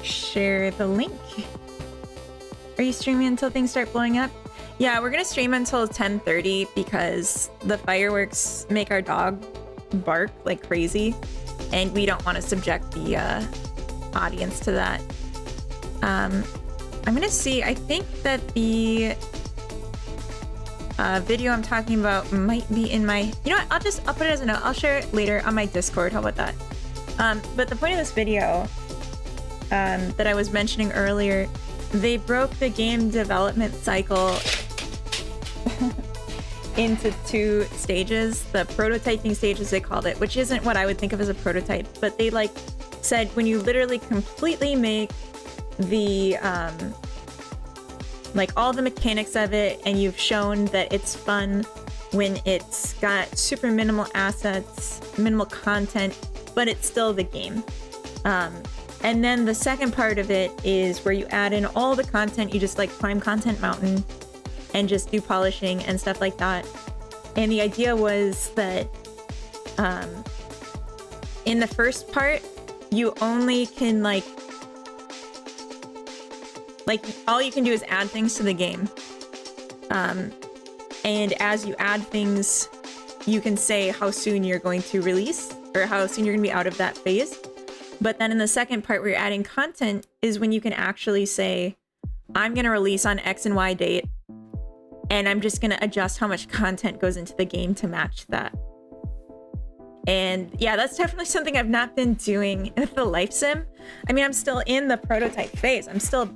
Share the link. Are you streaming until things start blowing up? Yeah, we're gonna stream until 10:30 because the fireworks make our dog bark like crazy, and we don't want to subject the audience to that. I'm gonna see. I think that the video I'm talking about might be in my... You know what? I'll put it as a note. I'll share it later on my Discord. How about that? But the point of this video that I was mentioning earlier, they broke the game development cycle into 2 stages. The prototyping stage, as they called it, which isn't what I would think of as a prototype, but they like said when you literally completely make the like all the mechanics of it and you've shown that it's fun when it's got super minimal assets, minimal content, but it's still the game. And then the second part of it is where you add in all the content. You just like climb Content Mountain and just do polishing and stuff like that. And the idea was that in the first part, you only can like all you can do is add things to the game. And as you add things, you can say how soon you're going to release or how soon you're going to be out of that phase. But then in the second part where you're adding content is when you can actually say, I'm going to release on X and Y date, and I'm just going to adjust how much content goes into the game to match that. And yeah, that's definitely something I've not been doing with the Life Sim. I mean, I'm still in the prototype phase. I'm still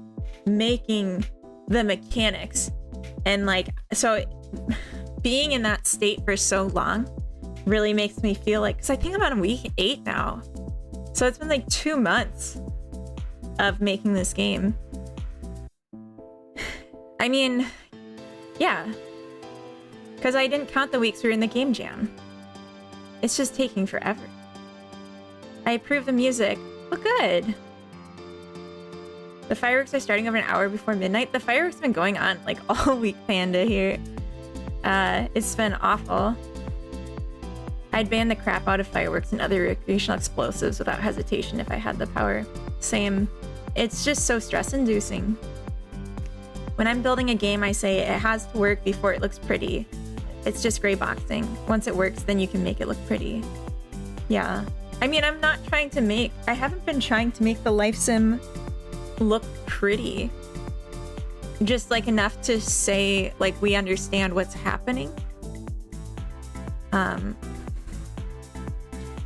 making the mechanics. And like, so being in that state for so long really makes me feel like, because I think I'm on week 8 now. So it's been like 2 months of making this game. I mean, yeah. Because I didn't count the weeks we were in the game jam. It's just taking forever. I approve the music. Oh, good. The fireworks are starting over an hour before midnight. The fireworks have been going on like all week, Panda, here. It's been awful. I'd ban the crap out of fireworks and other recreational explosives without hesitation if I had the power. Same. It's just so stress-inducing. When I'm building a game, I say it has to work before it looks pretty. It's just gray boxing. Once it works, then you can make it look pretty. Yeah. I mean, I'm not trying to make... I haven't been trying to make the Life Sim look pretty. Just like enough to say, like, we understand what's happening.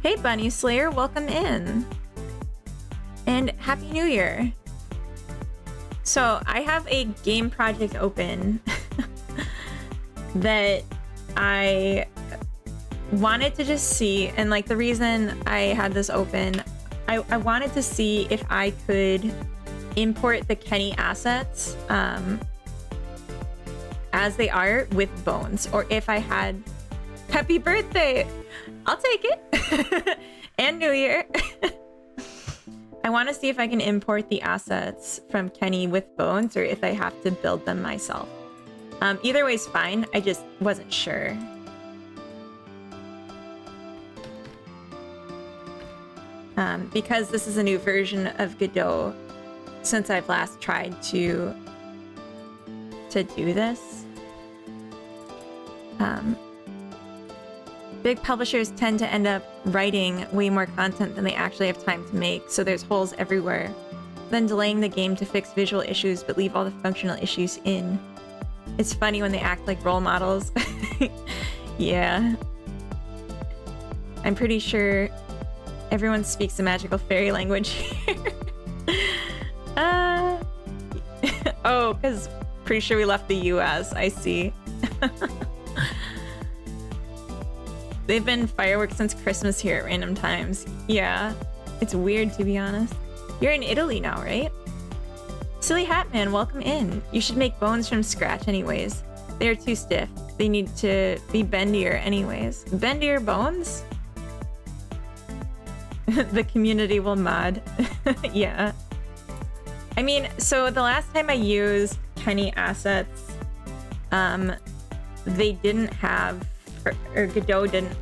Hey, Bunny Slayer, welcome in. And Happy New Year. So I have a game project open that I wanted to just see, and like the reason I had this open, I wanted to see if I could import the Kenny assets as they are with bones, or if I had... Happy birthday! I'll take it. And New Year. I want to see if I can import the assets from Kenny with bones or if I have to build them myself. Either way is fine. I just wasn't sure. Because this is a new version of Godot since I've last tried to do this. Big publishers tend to end up writing way more content than they actually have time to make, so there's holes everywhere. Then delaying the game to fix visual issues but leave all the functional issues in. It's funny when they act like role models. Yeah. I'm pretty sure everyone speaks a magical fairy language here. Oh, because pretty sure we left the US. I see. They've been fireworks since Christmas here at random times. Yeah, it's weird to be honest. You're in Italy now, right? Silly Hat Man, welcome in. You should make bones from scratch anyways. They're too stiff. They need to be bendier anyways. Bendier bones? The community will mod. Yeah. I mean, so the last time I used Kenny assets, they didn't have, or Godot didn't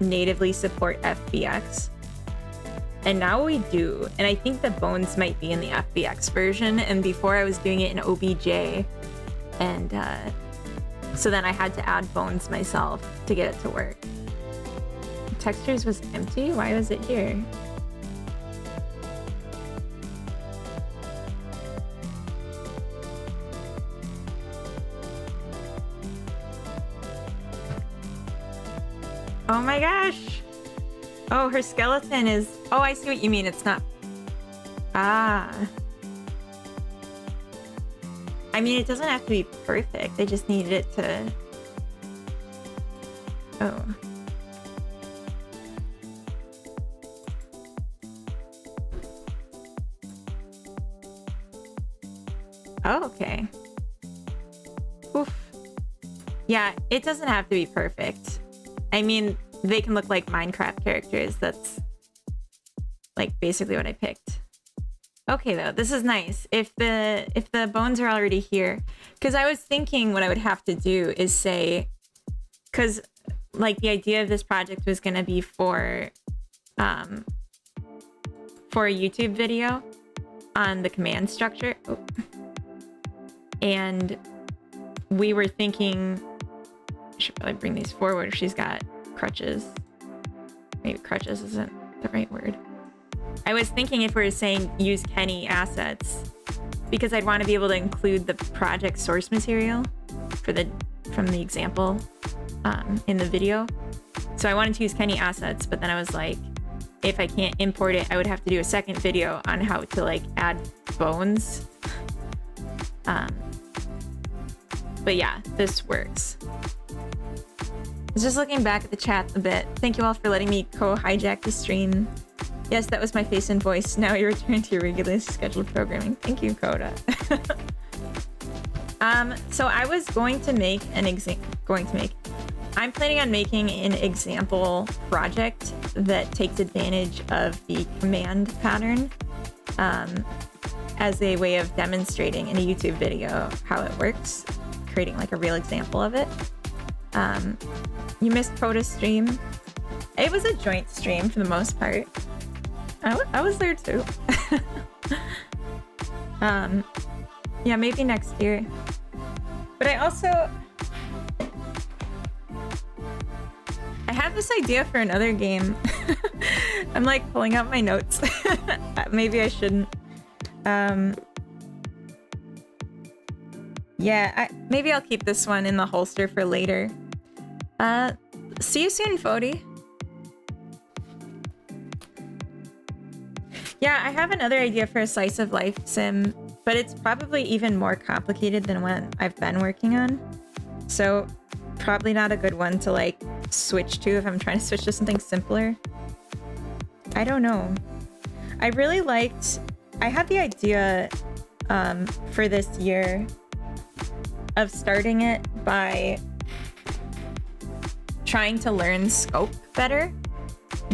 natively support FBX. And now we do. And I think the bones might be in the FBX version. And before I was doing it in OBJ. And so then I had to add bones myself to get it to work. Textures was empty? Why was it here? Oh my gosh. Oh, her skeleton is... Oh, I see what you mean. It's not... Ah. I mean, it doesn't have to be perfect. They just needed it to... Oh. Oh, okay. Oof. Yeah, it doesn't have to be perfect. I mean, they can look like Minecraft characters. That's like basically what I picked. Okay, though, this is nice. If the bones are already here, because I was thinking what I would have to do is say, because like the idea of this project was going to be for a YouTube video on the command structure. Oh. And we were thinking, I should probably bring these forward. She's got crutches. Maybe crutches isn't the right word. I was thinking if we were saying use Kenny assets, because I'd want to be able to include the project source material from the example in the video. So I wanted to use Kenny assets, but then I was like, if I can't import it, I would have to do a second video on how to like add bones. But yeah, this works. I was just looking back at the chat a bit. Thank you all for letting me co-hijack the stream. Yes, that was my face and voice. Now you return to your regularly scheduled programming. Thank you, Coda. So I was going to make I'm planning on making an example project that takes advantage of the command pattern as a way of demonstrating in a YouTube video how it works, creating like a real example of it. You missed Coda's stream. It was a joint stream for the most part. I was there too. Yeah, maybe next year. But I have this idea for another game. I'm like pulling out my notes. Maybe I shouldn't. Yeah, maybe I'll keep this one in the holster for later. See you soon, Fody. Yeah, I have another idea for a slice of life sim, but it's probably even more complicated than what I've been working on. So probably not a good one to like switch to if I'm trying to switch to something simpler. I don't know. I had the idea for this year of starting it by trying to learn scope better,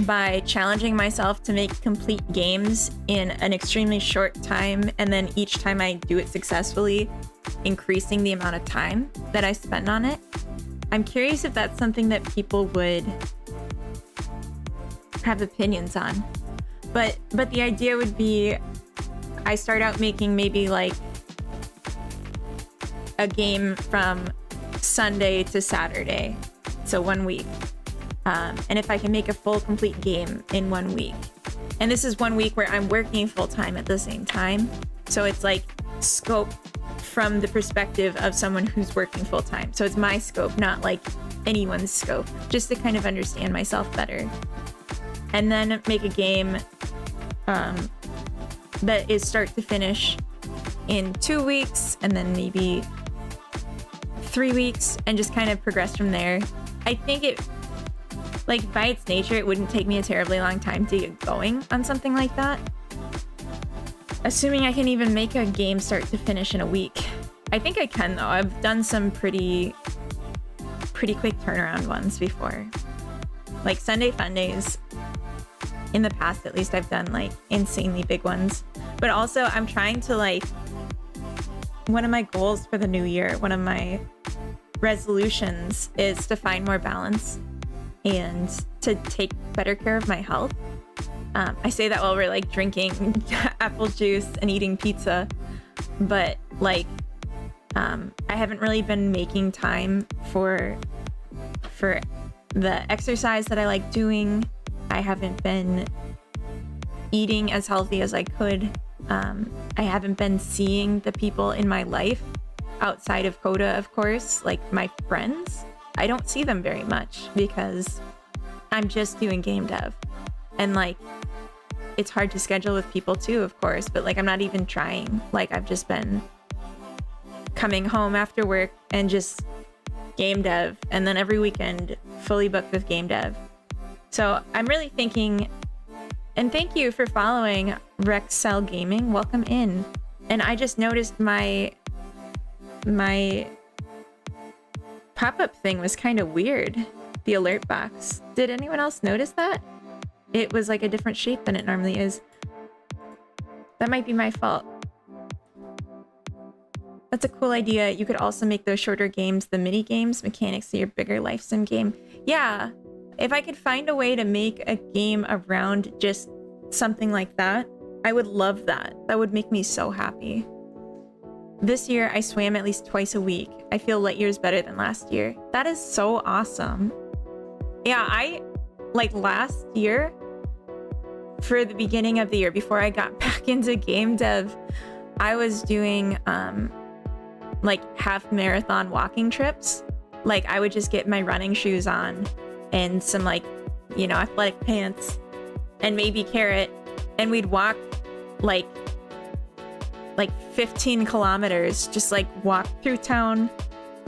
by challenging myself to make complete games in an extremely short time, and then each time I do it successfully, increasing the amount of time that I spend on it. I'm curious if that's something that people would have opinions on. But the idea would be I start out making maybe like a game from Sunday to Saturday, so 1 week. And if I can make a full complete game in 1 week, and this is 1 week where I'm working full time at the same time, so it's like scope from the perspective of someone who's working full time. So it's my scope, not like anyone's scope, just to kind of understand myself better. And then make a game that is start to finish in 2 weeks, and then maybe 3 weeks, and just kind of progress from there. I think it, like, by its nature, it wouldn't take me a terribly long time to get going on something like that. Assuming I can even make a game start to finish in a week. I think I can, though. I've done some pretty quick turnaround ones before. Like Sunday Fundays. In the past, at least, I've done like insanely big ones. But also, I'm trying to, like, one of my goals for the new year, one of my resolutions is to find more balance and to take better care of my health. I say that while we're like drinking apple juice and eating pizza, but like I haven't really been making time for the exercise that I like doing. I haven't been eating as healthy as I could. I haven't been seeing the people in my life outside of Coda, of course, like my friends. I don't see them very much because I'm just doing game dev. And like, it's hard to schedule with people too, of course, but like, I'm not even trying. Like, I've just been coming home after work and just game dev, and then every weekend fully booked with game dev. So I'm really thinking, and thank you for following Rexcel Gaming. Welcome in. And I just noticed my pop-up thing was kind of weird. The alert box. Did anyone else notice that? It was like a different shape than it normally is. That might be my fault. That's a cool idea. You could also make those shorter games the mini games mechanics of your bigger life sim game. Yeah. If I could find a way to make a game around just something like that, I would love that. That would make me so happy. This year, I swam at least twice a week. I feel light years better than last year. That is so awesome. Yeah, like last year, for the beginning of the year, before I got back into game dev, I was doing like half marathon walking trips. Like, I would just get my running shoes on and some, like, you know, athletic pants and maybe carrot, and we'd walk like 15 kilometers, just like walk through town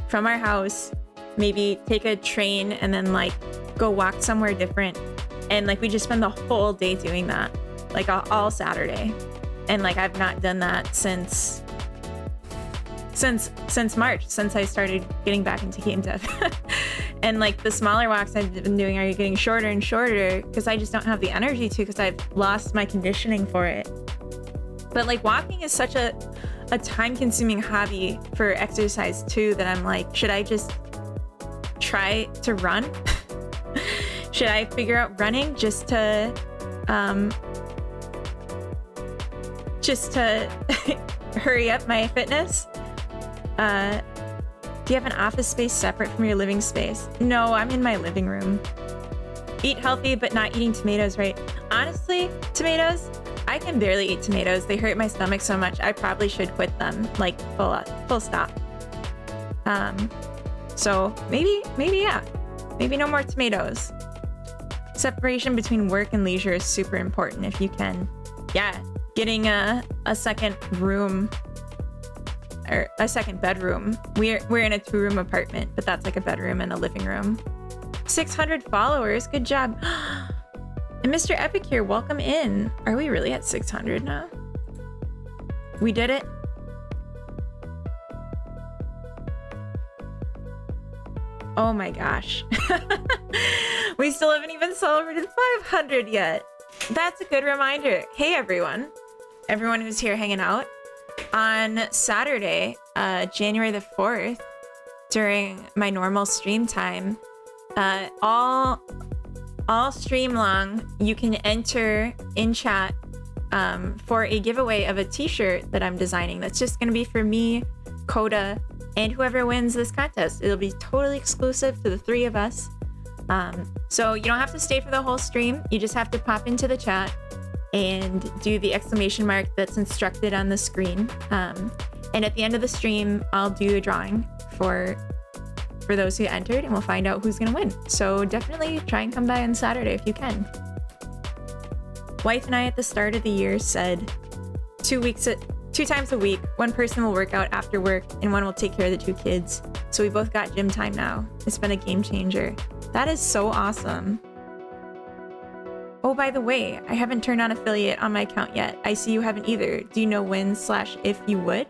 from our house, maybe take a train and then like go walk somewhere different. And like, we just spend the whole day doing that, like all Saturday. And like, I've not done that since March, since I started getting back into game dev. And like, the smaller walks I've been doing are getting shorter and shorter because I just don't have the energy to, because I've lost my conditioning for it. But like, walking is such a time-consuming hobby for exercise too, that I'm like, should I just try to run? Should I figure out running just to hurry up my fitness? Do you have an office space separate from your living space? No, I'm in my living room. Eat healthy, but not eating tomatoes, right? Honestly, tomatoes, I can barely eat tomatoes. They hurt my stomach so much. I probably should quit them, like full stop. So maybe yeah. Maybe no more tomatoes. Separation between work and leisure is super important if you can. Yeah, getting a second room or a second bedroom. We're in a 2-room apartment, but that's like a bedroom and a living room. 600 followers, good job. And Mr. Epicure, welcome in. Are we really at 600 now? We did it. Oh my gosh. We still haven't even celebrated 500 yet. That's a good reminder. Hey everyone who's here hanging out. On Saturday, January the 4th, during my normal stream time, all stream long, you can enter in chat for a giveaway of a t-shirt that I'm designing. That's just going to be for me, Coda, and whoever wins this contest. It'll be totally exclusive to the 3 of us. So you don't have to stay for the whole stream. You just have to pop into the chat and do the exclamation mark that's instructed on the screen. And at the end of the stream, I'll do a drawing for for those who entered, and we'll find out who's gonna win. So definitely try and come by on Saturday if you can. Wife and I at the start of the year said 2 times a week, one person will work out after work and one will take care of the 2 kids. So we both got gym time now. It's been a game changer. That is so awesome. Oh, by the way, I haven't turned on affiliate on my account yet. I see you haven't either. Do you know when/if you would?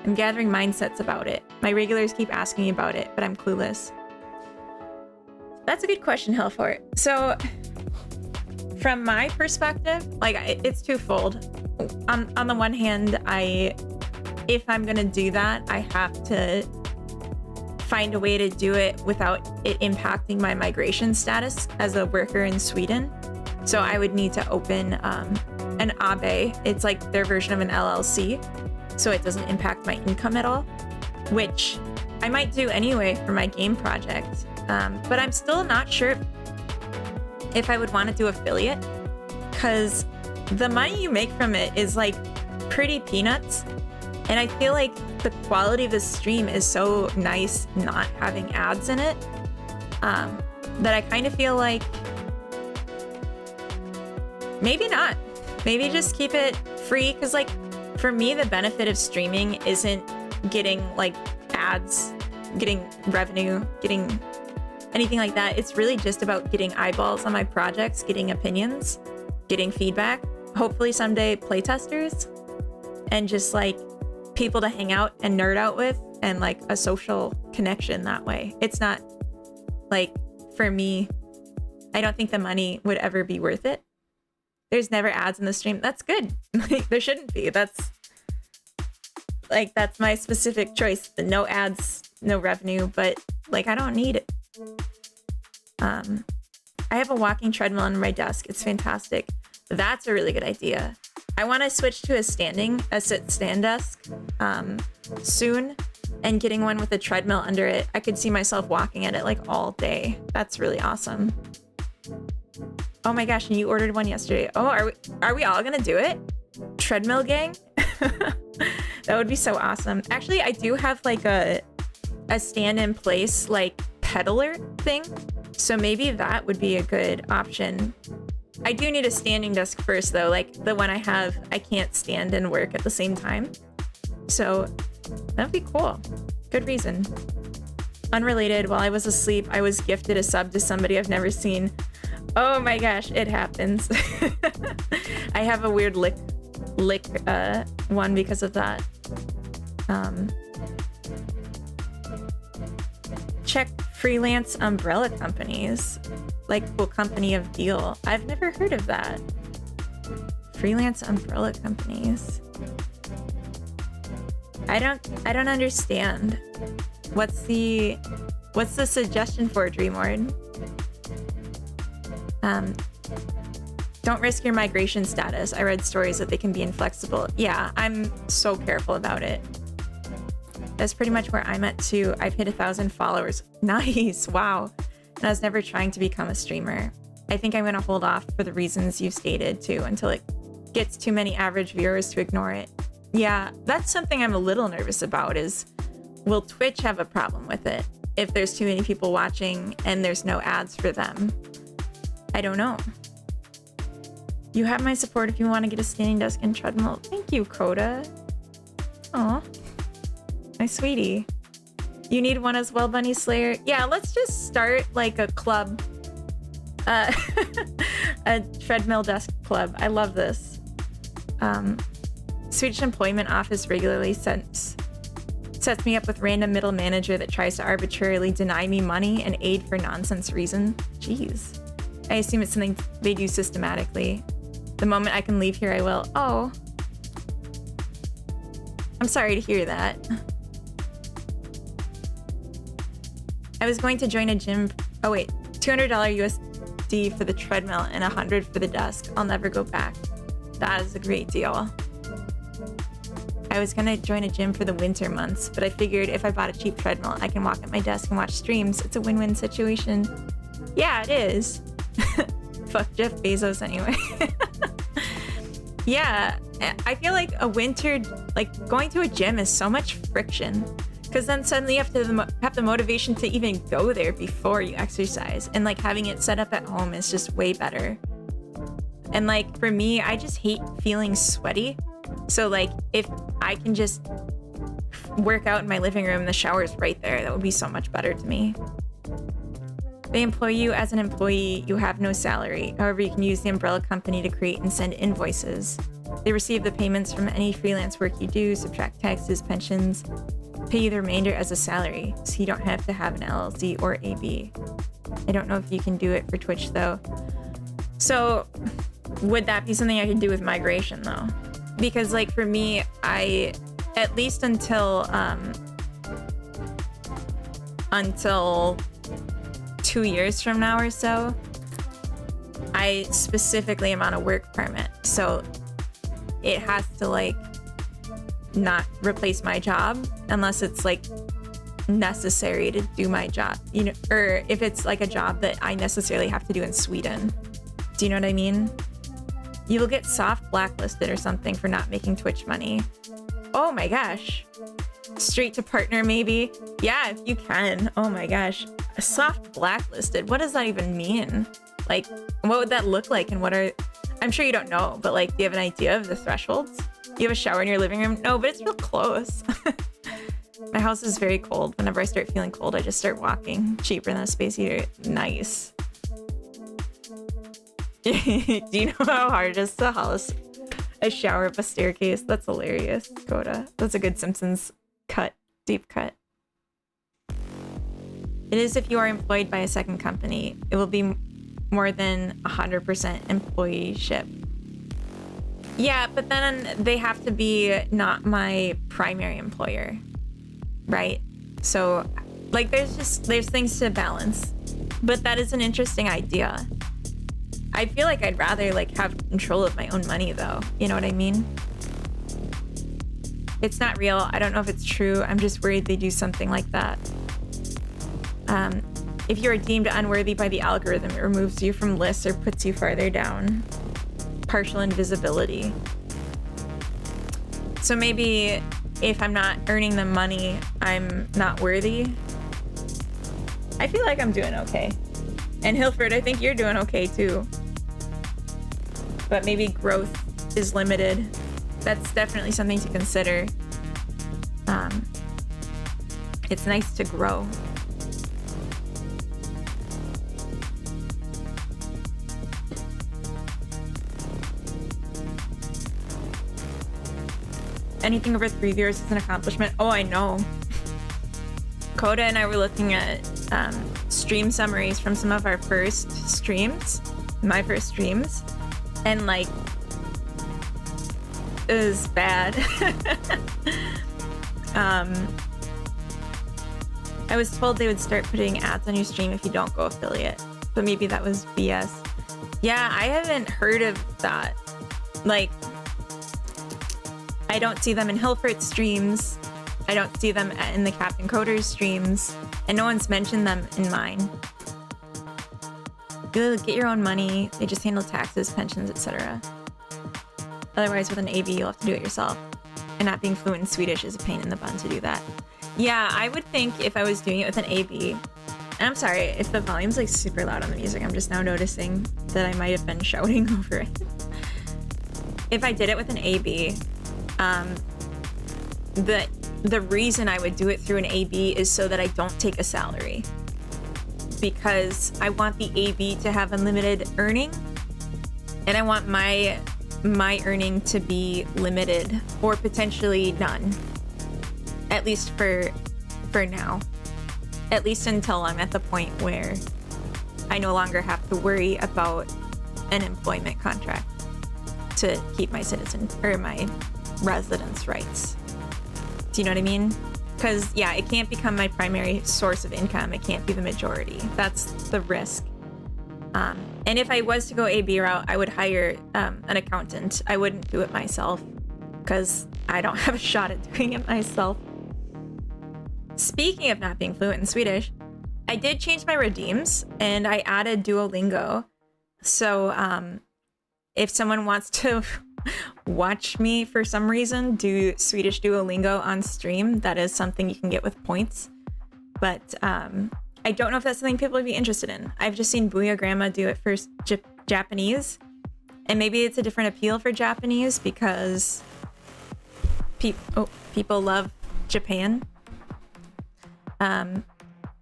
I'm gathering mindsets about it. My regulars keep asking me about it, but I'm clueless. That's a good question, Hellfort. So from my perspective, like it's twofold. On the one hand, if I'm gonna do that, I have to find a way to do it without it impacting my migration status as a worker in Sweden. So I would need to open an AB. It's like their version of an LLC, so it doesn't impact my income at all, which I might do anyway for my game project. But I'm still not sure if I would want to do affiliate, because the money you make from it is like pretty peanuts. And I feel like the quality of the stream is so nice not having ads in it, that I kind of feel like maybe not. Maybe just keep it free, because like for me, the benefit of streaming isn't getting like ads, getting revenue, getting anything like that. It's really just about getting eyeballs on my projects, getting opinions, getting feedback, hopefully someday playtesters, and just like people to hang out and nerd out with, and like a social connection that way. It's not like, for me, I don't think the money would ever be worth it. There's never ads in the stream. That's good. Like, there shouldn't be. That's my specific choice. The no ads, no revenue, but like I don't need it. I have a walking treadmill on my desk. It's fantastic. That's a really good idea. I want to switch to a sit-stand desk soon, and getting one with a treadmill under it. I could see myself walking at it like all day. That's really awesome. Oh my gosh, and you ordered one yesterday. Oh, are we all gonna do it? Treadmill gang? That would be so awesome. Actually, I do have like a stand in place like peddler thing, so maybe that would be a good option. I do need a standing desk first though, like the one I have, I can't stand and work at the same time. So that'd be cool. Good reason. Unrelated, while I was asleep, I was gifted a sub to somebody I've never seen. Oh my gosh, it happens. I have a weird lick one because of that. Check freelance umbrella companies, like Cool Company of Deal. I've never heard of that. Freelance umbrella companies. I don't understand. What's the suggestion for Dreamlord? Don't risk your migration status. I read stories that they can be inflexible. Yeah, I'm so careful about it. That's pretty much where I'm at too. I've hit 1,000 followers. Nice, wow. And I was never trying to become a streamer. I think I'm gonna hold off for the reasons you've stated too, until it gets too many average viewers to ignore it. Yeah, that's something I'm a little nervous about, is will Twitch have a problem with it if there's too many people watching and there's no ads for them? I don't know. You have my support if you want to get a standing desk and treadmill. Thank you, Coda. Aw, my sweetie. You need one as well, Bunny Slayer? Yeah, let's just start like a club. A treadmill desk club. I love this. Swedish Employment Office regularly sets me up with random middle manager that tries to arbitrarily deny me money and aid for nonsense reason. Jeez. I assume it's something they do systematically. The moment I can leave here, I will. Oh. I'm sorry to hear that. I was going to join a gym. Oh wait, $200 USD for the treadmill and $100 for the desk. I'll never go back. That is a great deal. I was gonna join a gym for the winter months, but I figured if I bought a cheap treadmill, I can walk at my desk and watch streams. It's a win-win situation. Yeah, it is. Fuck Jeff Bezos anyway. Yeah, I feel like a winter, like going to a gym is so much friction, Because then suddenly you have to have the motivation to even go there before you exercise. And like having it set up at home is just way better. And like for me, I just hate feeling sweaty. So like if I can just work out in my living room, the shower's right there, that would be so much better to me. They employ you as an employee, you have no salary. However, you can use the umbrella company to create and send invoices. They receive the payments from any freelance work you do, subtract taxes, pensions, pay you the remainder as a salary, so you don't have to have an LLC or AB. I don't know if you can do it for Twitch though. So would that be something I could do with migration though? Because like for me, I, at least until 2 years from now or so, I specifically am on a work permit. So it has to like not replace my job unless it's like necessary to do my job, you know, or if it's like a job that I necessarily have to do in Sweden. Do you know what I mean? You will get soft blacklisted or something for not making Twitch money. Oh my gosh. Straight to partner maybe? Yeah, if you can. Oh my gosh. A soft blacklisted. What does that even mean? Like, what would that look like? And what are... I'm sure you don't know, but like, do you have an idea of the thresholds? You have a shower in your living room? No, but it's real close. My house is very cold. Whenever I start feeling cold, I just start walking. Cheaper than a space heater. Nice. Do you know how hard it is to haul a shower up a staircase? That's hilarious, Coda. That's a good Simpsons cut. Deep cut. It is if you are employed by a second company. It will be more than 100% employeeship. Yeah, but then they have to be not my primary employer, right? So like there's things to balance, but that is an interesting idea. I feel like I'd rather like have control of my own money though. You know what I mean? It's not real. I don't know if it's true. I'm just worried they do something like that. If you are deemed unworthy by the algorithm, it removes you from lists or puts you farther down. Partial invisibility. So maybe if I'm not earning the money, I'm not worthy. I feel like I'm doing okay. And Hilford, I think you're doing okay too. But maybe growth is limited. That's definitely something to consider. It's nice to grow. Anything over 3 viewers is an accomplishment. Oh, I know. Coda and I were looking at stream summaries from some of our first streams, my first streams, and like, it was bad. I was told they would start putting ads on your stream if you don't go affiliate, but maybe that was BS. Yeah, I haven't heard of that. Like, I don't see them in Hilfert streams. I don't see them in the Captain Coders streams, and no one's mentioned them in mine. You get your own money. They just handle taxes, pensions, etc. Otherwise, with an AB, you'll have to do it yourself. And not being fluent in Swedish is a pain in the bum to do that. Yeah, I would think if I was doing it with an AB, and I'm sorry if the volume's like super loud on the music, I'm just now noticing that I might have been shouting over it. If I did it with an AB, the reason I would do it through an AB is so that I don't take a salary, because I want the AB to have unlimited earning, and I want my earning to be limited or potentially none, at least for now, at least until I'm at the point where I no longer have to worry about an employment contract to keep my citizen or my residence rights. Do you know what I mean? Because yeah, it can't become my primary source of income. It can't be the majority. That's the risk. And if I was to go AB route, I would hire an accountant. I wouldn't do it myself because I don't have a shot at doing it myself. Speaking of not being fluent in Swedish, I did change my redeems and I added Duolingo. So if someone wants to watch me for some reason do Swedish Duolingo on stream, that is something you can get with points. But I don't know if that's something people would be interested in. I've just seen Booyah Grandma do it for Japanese, and maybe it's a different appeal for Japanese because people love Japan.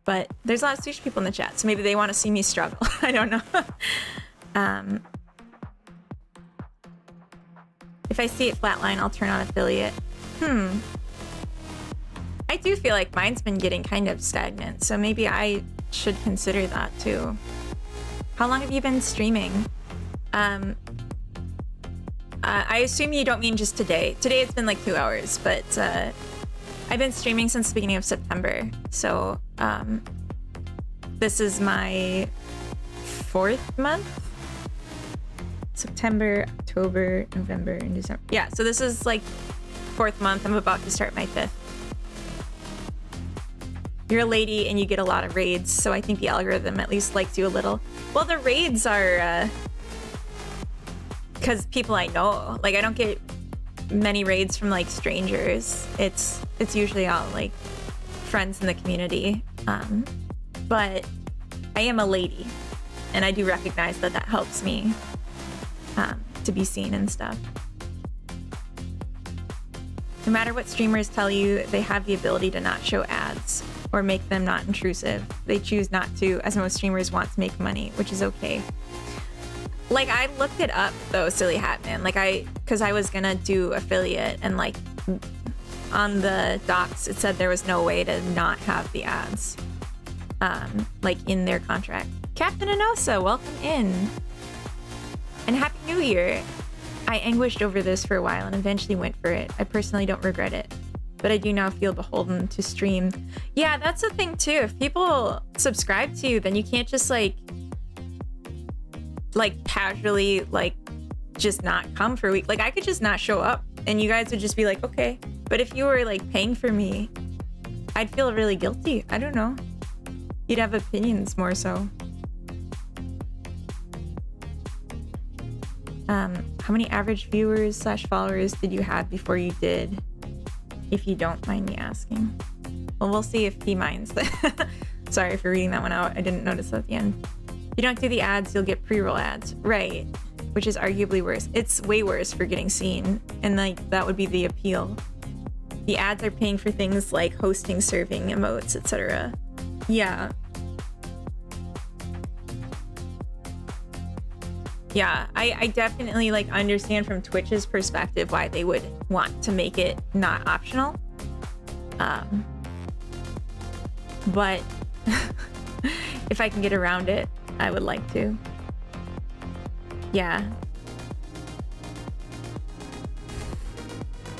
But there's a lot of Swedish people in the chat, so maybe they want to see me struggle. I don't know. If I see it flatline, I'll turn on affiliate. I do feel like mine's been getting kind of stagnant, so maybe I should consider that too. How long have you been streaming? I assume you don't mean just today. Today it's been like 2 hours, but I've been streaming since the beginning of September. So this is my 4th month. September, October, November, and December. Yeah, so this is like 4th month. I'm about to start my 5th. You're a lady and you get a lot of raids, so I think the algorithm at least likes you a little. Well, the raids are because people I know. Like, I don't get many raids from like strangers. It's usually all like friends in the community. But I am a lady, and I do recognize that that helps me to be seen and stuff. No matter what streamers tell you, they have the ability to not show ads or make them not intrusive. They choose not to, as most streamers want to make money, which is okay. Like, I looked it up though, Silly Hat Man. Like, because I was gonna do affiliate, and like on the docs it said there was no way to not have the ads like in their contract. Captain Anosa, welcome in. And Happy New Year. I anguished over this for a while and eventually went for it. I personally don't regret it, but I do now feel beholden to stream. Yeah, that's the thing too. If people subscribe to you, then you can't just like casually like just not come for a week. Like, I could just not show up and you guys would just be like, okay. But if you were like paying for me, I'd feel really guilty. I don't know. You'd have opinions more so. How many average viewers / followers did you have before you did? If you don't mind me asking. Well, we'll see if he minds. Sorry for reading that one out. I didn't notice at the end. If you don't do the ads, you'll get pre-roll ads. Right. Which is arguably worse. It's way worse for getting seen. And like, that would be the appeal. The ads are paying for things like hosting, serving, emotes, etc. Yeah. Yeah, I definitely like understand from Twitch's perspective why they would want to make it not optional. But if I can get around it, I would like to. Yeah.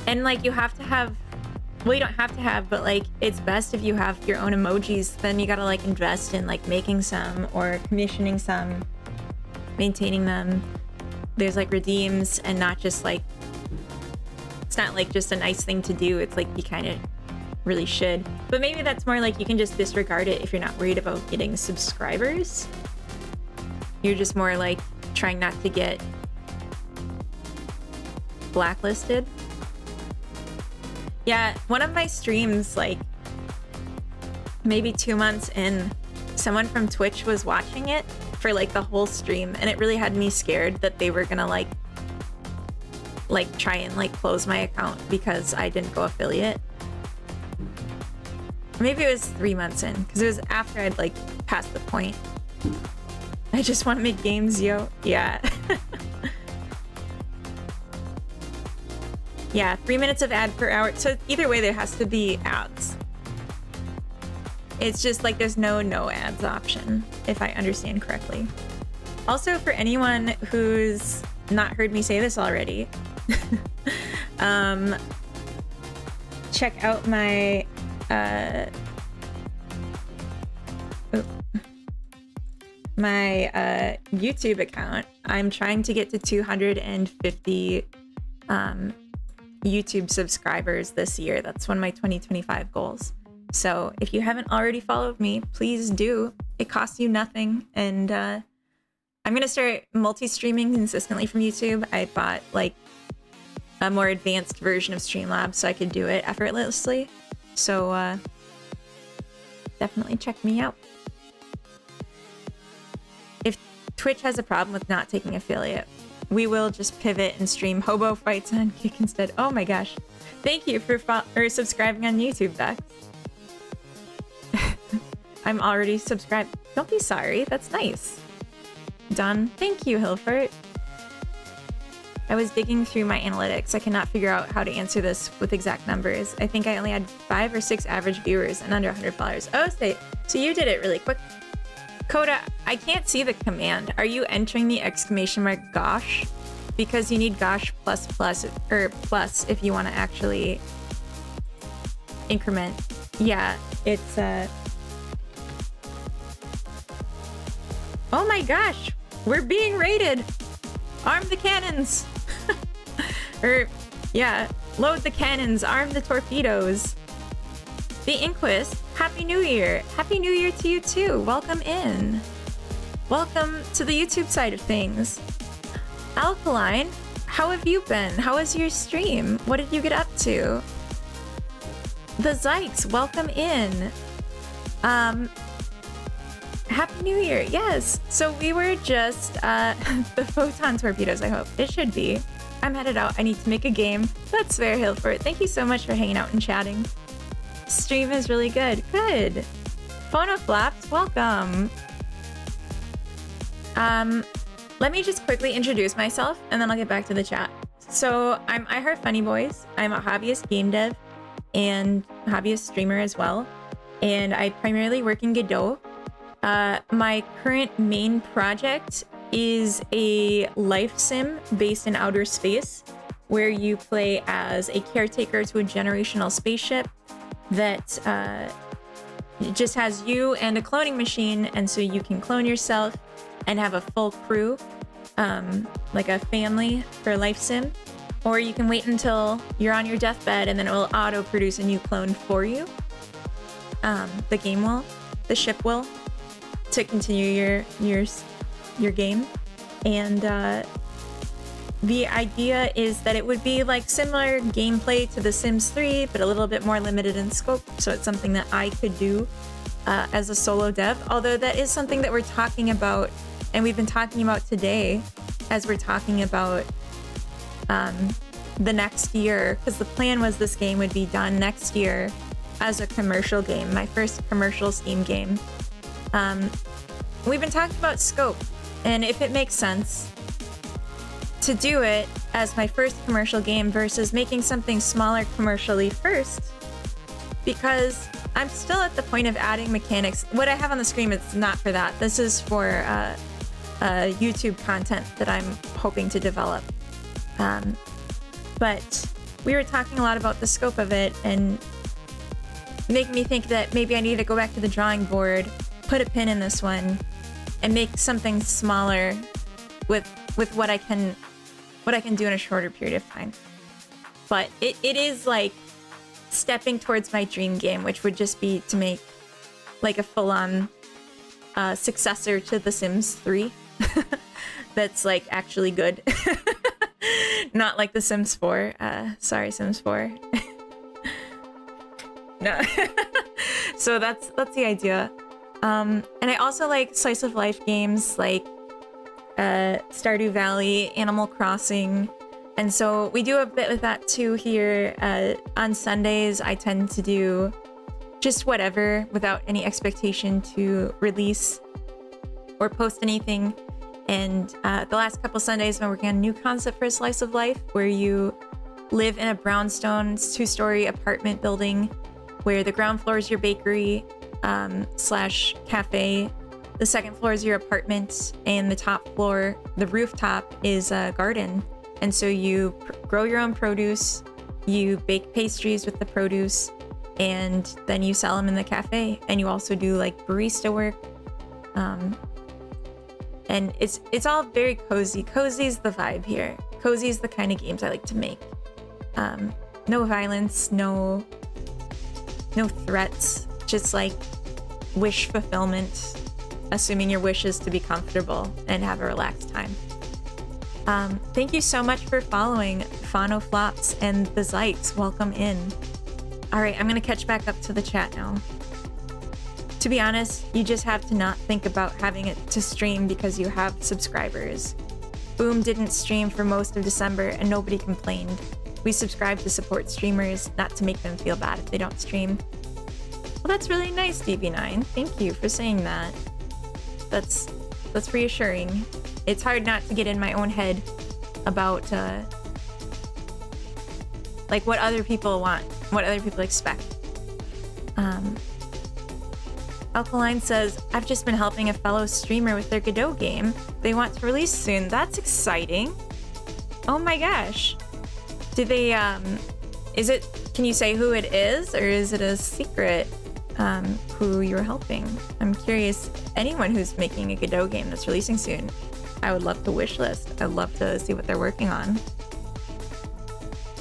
And like, you have to have, well, you don't have to have, but like, it's best if you have your own emojis. Then you gotta like invest in like making some or commissioning some, maintaining them. There's like redeems, and not just like, it's not like just a nice thing to do. It's like you kind of really should. But maybe that's more like you can just disregard it if you're not worried about getting subscribers. You're just more like trying not to get blacklisted. Yeah, one of my streams, like maybe 2 months in, someone from Twitch was watching it for like the whole stream, and it really had me scared that they were gonna like try and like close my account because I didn't go affiliate. Maybe it was 3 months in, because it was after I'd like passed the point. I just want to make games, yo. Yeah. Yeah, 3 minutes of ad per hour. So either way, there has to be ads. It's just like there's no ads option, if I understand correctly. Also, for anyone who's not heard me say this already, check out my YouTube account. I'm trying to get to 250 YouTube subscribers this year. That's one of my 2025 goals. So if you haven't already followed me, please do. It costs you nothing. And I'm going to start multi-streaming consistently from YouTube. I bought like a more advanced version of Streamlabs so I could do it effortlessly. So definitely check me out. If Twitch has a problem with not taking affiliate, we will just pivot and stream hobo fights on Kick instead. Oh my gosh. Thank you for subscribing on YouTube, Bex. I'm already subscribed. Don't be sorry. That's nice. Done. Thank you, Hilfert. I was digging through my analytics. I cannot figure out how to answer this with exact numbers. I think I only had 5 or 6 average viewers and under 100 followers. Oh, so you did it really quick. Coda, I can't see the command. Are you entering the exclamation mark gosh? Because you need gosh plus if you want to actually increment. Yeah, it's oh my gosh, we're being raided. Arm the cannons. Yeah, load the cannons, arm the torpedoes. The Inquist, Happy New Year. Happy New Year to you too. Welcome in. Welcome to the YouTube side of things. Alkaline, how have you been? How was your stream? What did you get up to? The Zykes, welcome in. Happy New Year, yes. So we were just, the photon torpedoes, I hope. It should be. I'm headed out. I need to make a game. That's fair, Hilfort. Thank you so much for hanging out and chatting. Stream is really good. Good. Phonoflaps, welcome. Let me just quickly introduce myself and then I'll get back to the chat. So I'm iHeartFunnyBoys. I'm a hobbyist game dev and hobbyist streamer as well. And I primarily work in Godot. My current main project is a life sim based in outer space where you play as a caretaker to a generational spaceship that just has you and a cloning machine, and so you can clone yourself and have a full crew, like a family for life sim, or you can wait until you're on your deathbed and then it will auto produce a new clone for you. The game will, the ship will, to continue your game. And the idea is that it would be like similar gameplay to The Sims 3, but a little bit more limited in scope. So it's something that I could do as a solo dev, although that is something that we're talking about and we've been talking about today as we're talking about the next year, because the plan was this game would be done next year as a commercial game, my first commercial Steam game. We've been talking about scope and if it makes sense to do it as my first commercial game versus making something smaller commercially first, because I'm still at the point of adding mechanics. What I have on the screen is not for that. This is for YouTube content that I'm hoping to develop. But we were talking a lot about the scope of it and making me think that maybe I need to go back to the drawing board, put a pin in this one, and make something smaller with what I can do in a shorter period of time. But it is like stepping towards my dream game, which would just be to make like a full-on successor to The Sims 3 that's like actually good. Not like The Sims 4. Sorry, Sims 4. No. So that's the idea. And I also like slice of life games like Stardew Valley, Animal Crossing, and so we do a bit with that too here. On Sundays I tend to do just whatever without any expectation to release or post anything. And the last couple Sundays I've been working on a new concept for a slice of life where you live in a brownstone 2-story apartment building where the ground floor is your bakery slash cafe. The second floor is your apartment, and the top floor, the rooftop, is a garden. And so you grow your own produce, you bake pastries with the produce, and then you sell them in the cafe. And you also do like barista work. And it's all very cozy. Cozy's the vibe here. Cozy's the kind of games I like to make. No violence, no threats, just like wish fulfillment, assuming your wish is to be comfortable and have a relaxed time. Thank you so much for following Phanoflops and the Zykes. Welcome in. All right, I'm gonna catch back up to the chat now. To be honest, you just have to not think about having it to stream because you have subscribers. Boom didn't stream for most of December and nobody complained. We subscribe to support streamers, not to make them feel bad if they don't stream. Well, that's really nice, DB9. Thank you for saying that. That's reassuring. It's hard not to get in my own head about like what other people want, what other people expect. Alkaline says, I've just been helping a fellow streamer with their Godot game. They want to release soon. That's exciting. Oh my gosh. Do they, can you say who it is, or is it a secret, who you're helping? I'm curious, anyone who's making a Godot game that's releasing soon, I would love to wish list. I'd love to see what they're working on.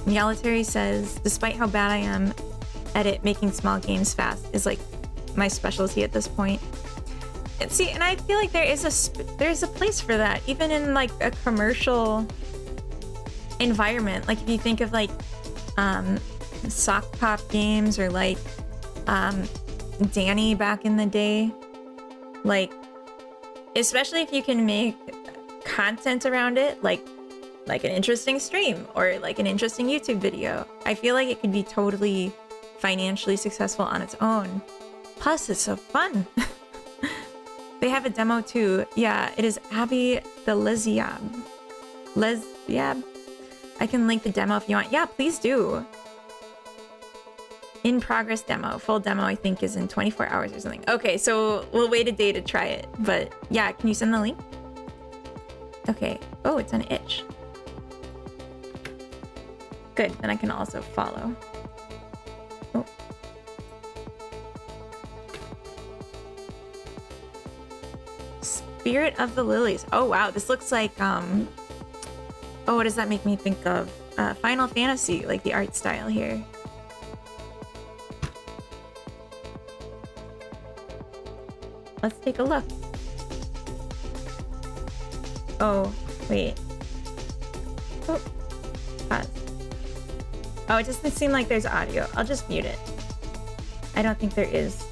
Meowletary says, despite how bad I am at it, making small games fast is like my specialty at this point. And see, and I feel like there's a place for that, even in like a commercial environment. Like if you think of like sock pop games, or like Danny back in the day, like especially if you can make content around it, like an interesting stream or like an interesting YouTube video, I feel like it could be totally financially successful on its own. Plus, it's so fun. They have a demo too. Yeah, it is Abby the Leziab. Leziab? I can link the demo if you want. Yeah, please do. In progress demo. Full demo, I think, is in 24 hours or something. Okay, so we'll wait a day to try it. But yeah, can you send the link? Okay. Oh, it's an itch. Good, then I can also follow. Oh. Spirit of the Lilies. Oh wow, this looks like oh, what does that make me think of? Final Fantasy, like the art style here. Let's take a look. Oh, wait. Oh, pause. Oh, it doesn't seem like there's audio. I'll just mute it. I don't think there is.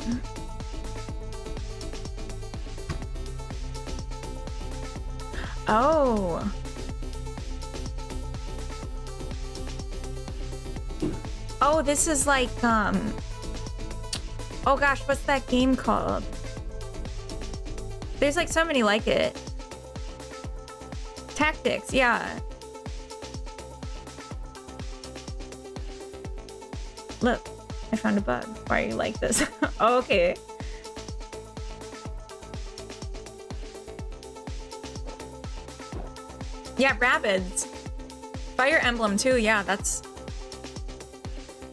Oh. Oh, this is like, oh gosh, what's that game called? There's like so many like it. Tactics, yeah. Look, I found a bug. Why are you like this? Oh, okay. Yeah, Rabbids. Fire Emblem too, yeah, that's...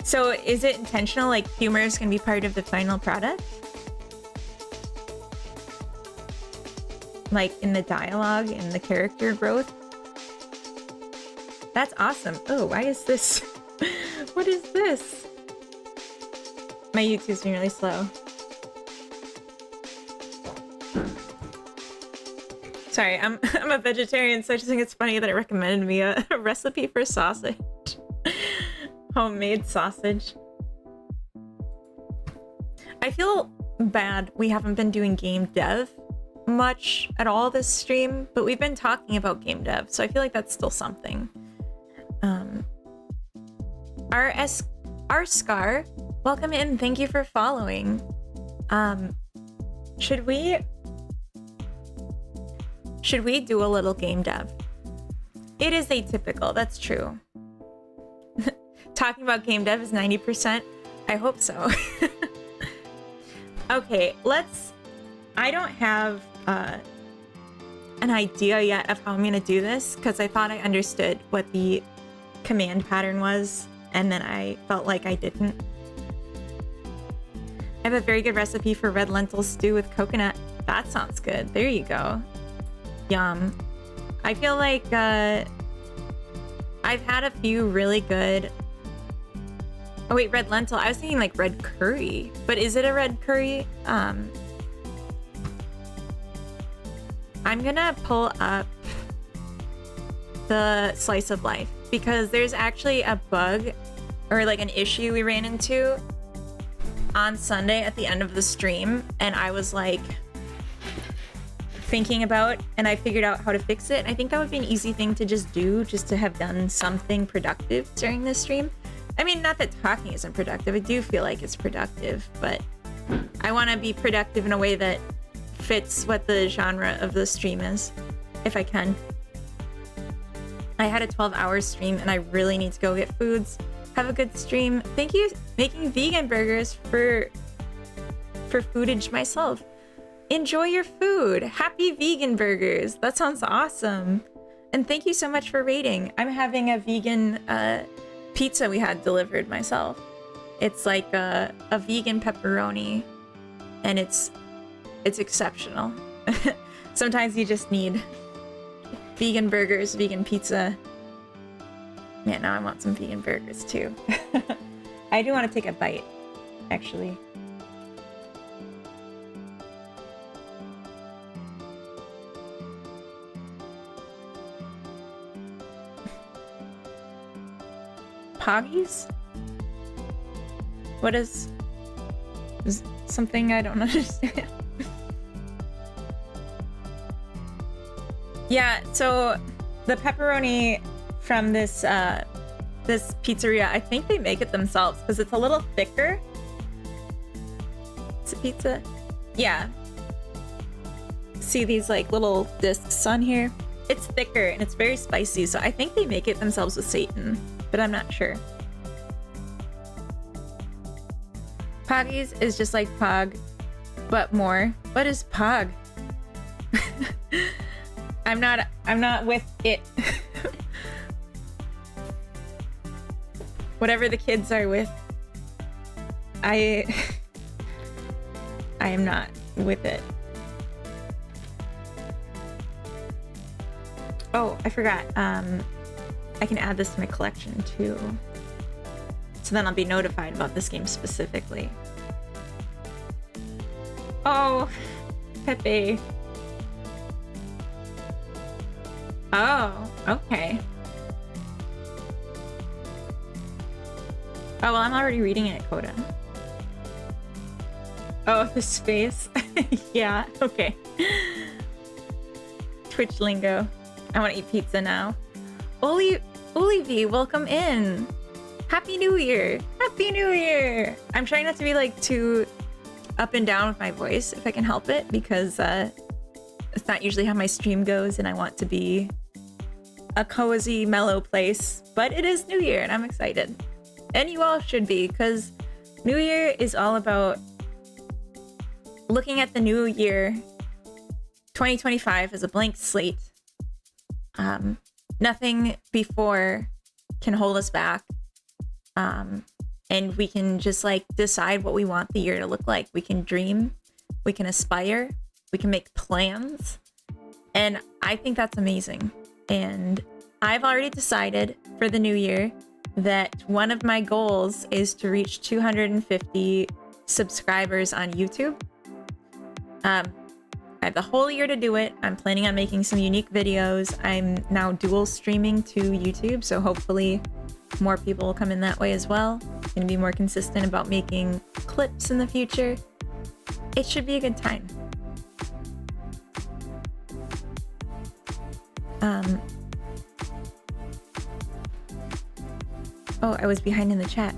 So is it intentional, like humor is gonna be part of the final product? Like in the dialogue and the character growth? That's awesome. Oh, why is this? What is this? My YouTube's been really slow. Sorry, I'm a vegetarian, so I just think it's funny that it recommended me a recipe for sausage. Homemade sausage. I feel bad we haven't been doing game dev much at all this stream, but we've been talking about game dev, so I feel like that's still something. R-Scar, welcome in. Thank you for following. Should we do a little game dev? It is atypical, that's true. Talking about game dev is 90%. I hope so. Okay, I don't have an idea yet of how I'm gonna do this, because I thought I understood what the command pattern was, and then I felt like I didn't. I have a very good recipe for red lentil stew with coconut. That sounds good. There you go. Yum. I feel like I've had a few really good... Oh wait, red lentil. I was thinking like red curry, but is it a red curry? I'm gonna pull up the slice of life, because there's actually a bug or like an issue we ran into on Sunday at the end of the stream, and I was like thinking about, and I figured out how to fix it. I think that would be an easy thing to just do, just to have done something productive during this stream. I mean, not that talking isn't productive. I do feel like it's productive, but I want to be productive in a way that fits what the genre of the stream is, if I can. I had a 12-hour stream and I really need to go get foods. Have a good stream. Thank you, making vegan burgers for foodage myself. Enjoy your food. Happy vegan burgers. That sounds awesome. And thank you so much for rating. I'm having a vegan pizza we had delivered myself. It's like a vegan pepperoni, and it's exceptional. Sometimes you just need vegan burgers, vegan pizza. Yeah, now I want some vegan burgers too. I do want to take a bite, actually. Poggies? What is something I don't understand? Yeah, so the pepperoni from this this pizzeria, I think they make it themselves because it's a little thicker. It's a pizza. Yeah. See these like little discs on here? It's thicker and it's very spicy, so I think they make it themselves with Satan, but I'm not sure. Poggies is just like Pog, but more. What is Pog? I'm not with it. Whatever the kids are with, I am not with it. Oh, I forgot. I can add this to my collection too. So then I'll be notified about this game specifically. Oh, Pepe. Oh, okay. Oh, well, I'm already reading it, Coda. Oh, the space. Yeah, okay. Twitch lingo. I want to eat pizza now. Olivi, welcome in. Happy New Year. Happy New Year. I'm trying not to be like too up and down with my voice if I can help it, because it's not usually how my stream goes, and I want to be a cozy, mellow place. But it is New Year and I'm excited. And you all should be, because New Year is all about looking at the new year, 2025, as a blank slate. Nothing before can hold us back. And we can just like decide what we want the year to look like. We can dream, we can aspire, we can make plans. And I think that's amazing. And I've already decided for the new year that one of my goals is to reach 250 subscribers on YouTube. I have the whole year to do it. I'm planning on making some unique videos. I'm now dual streaming to YouTube, so hopefully more people will come in that way as well. I'm gonna be more consistent about making clips in the future. It should be a good time. Oh, I was behind in the chat.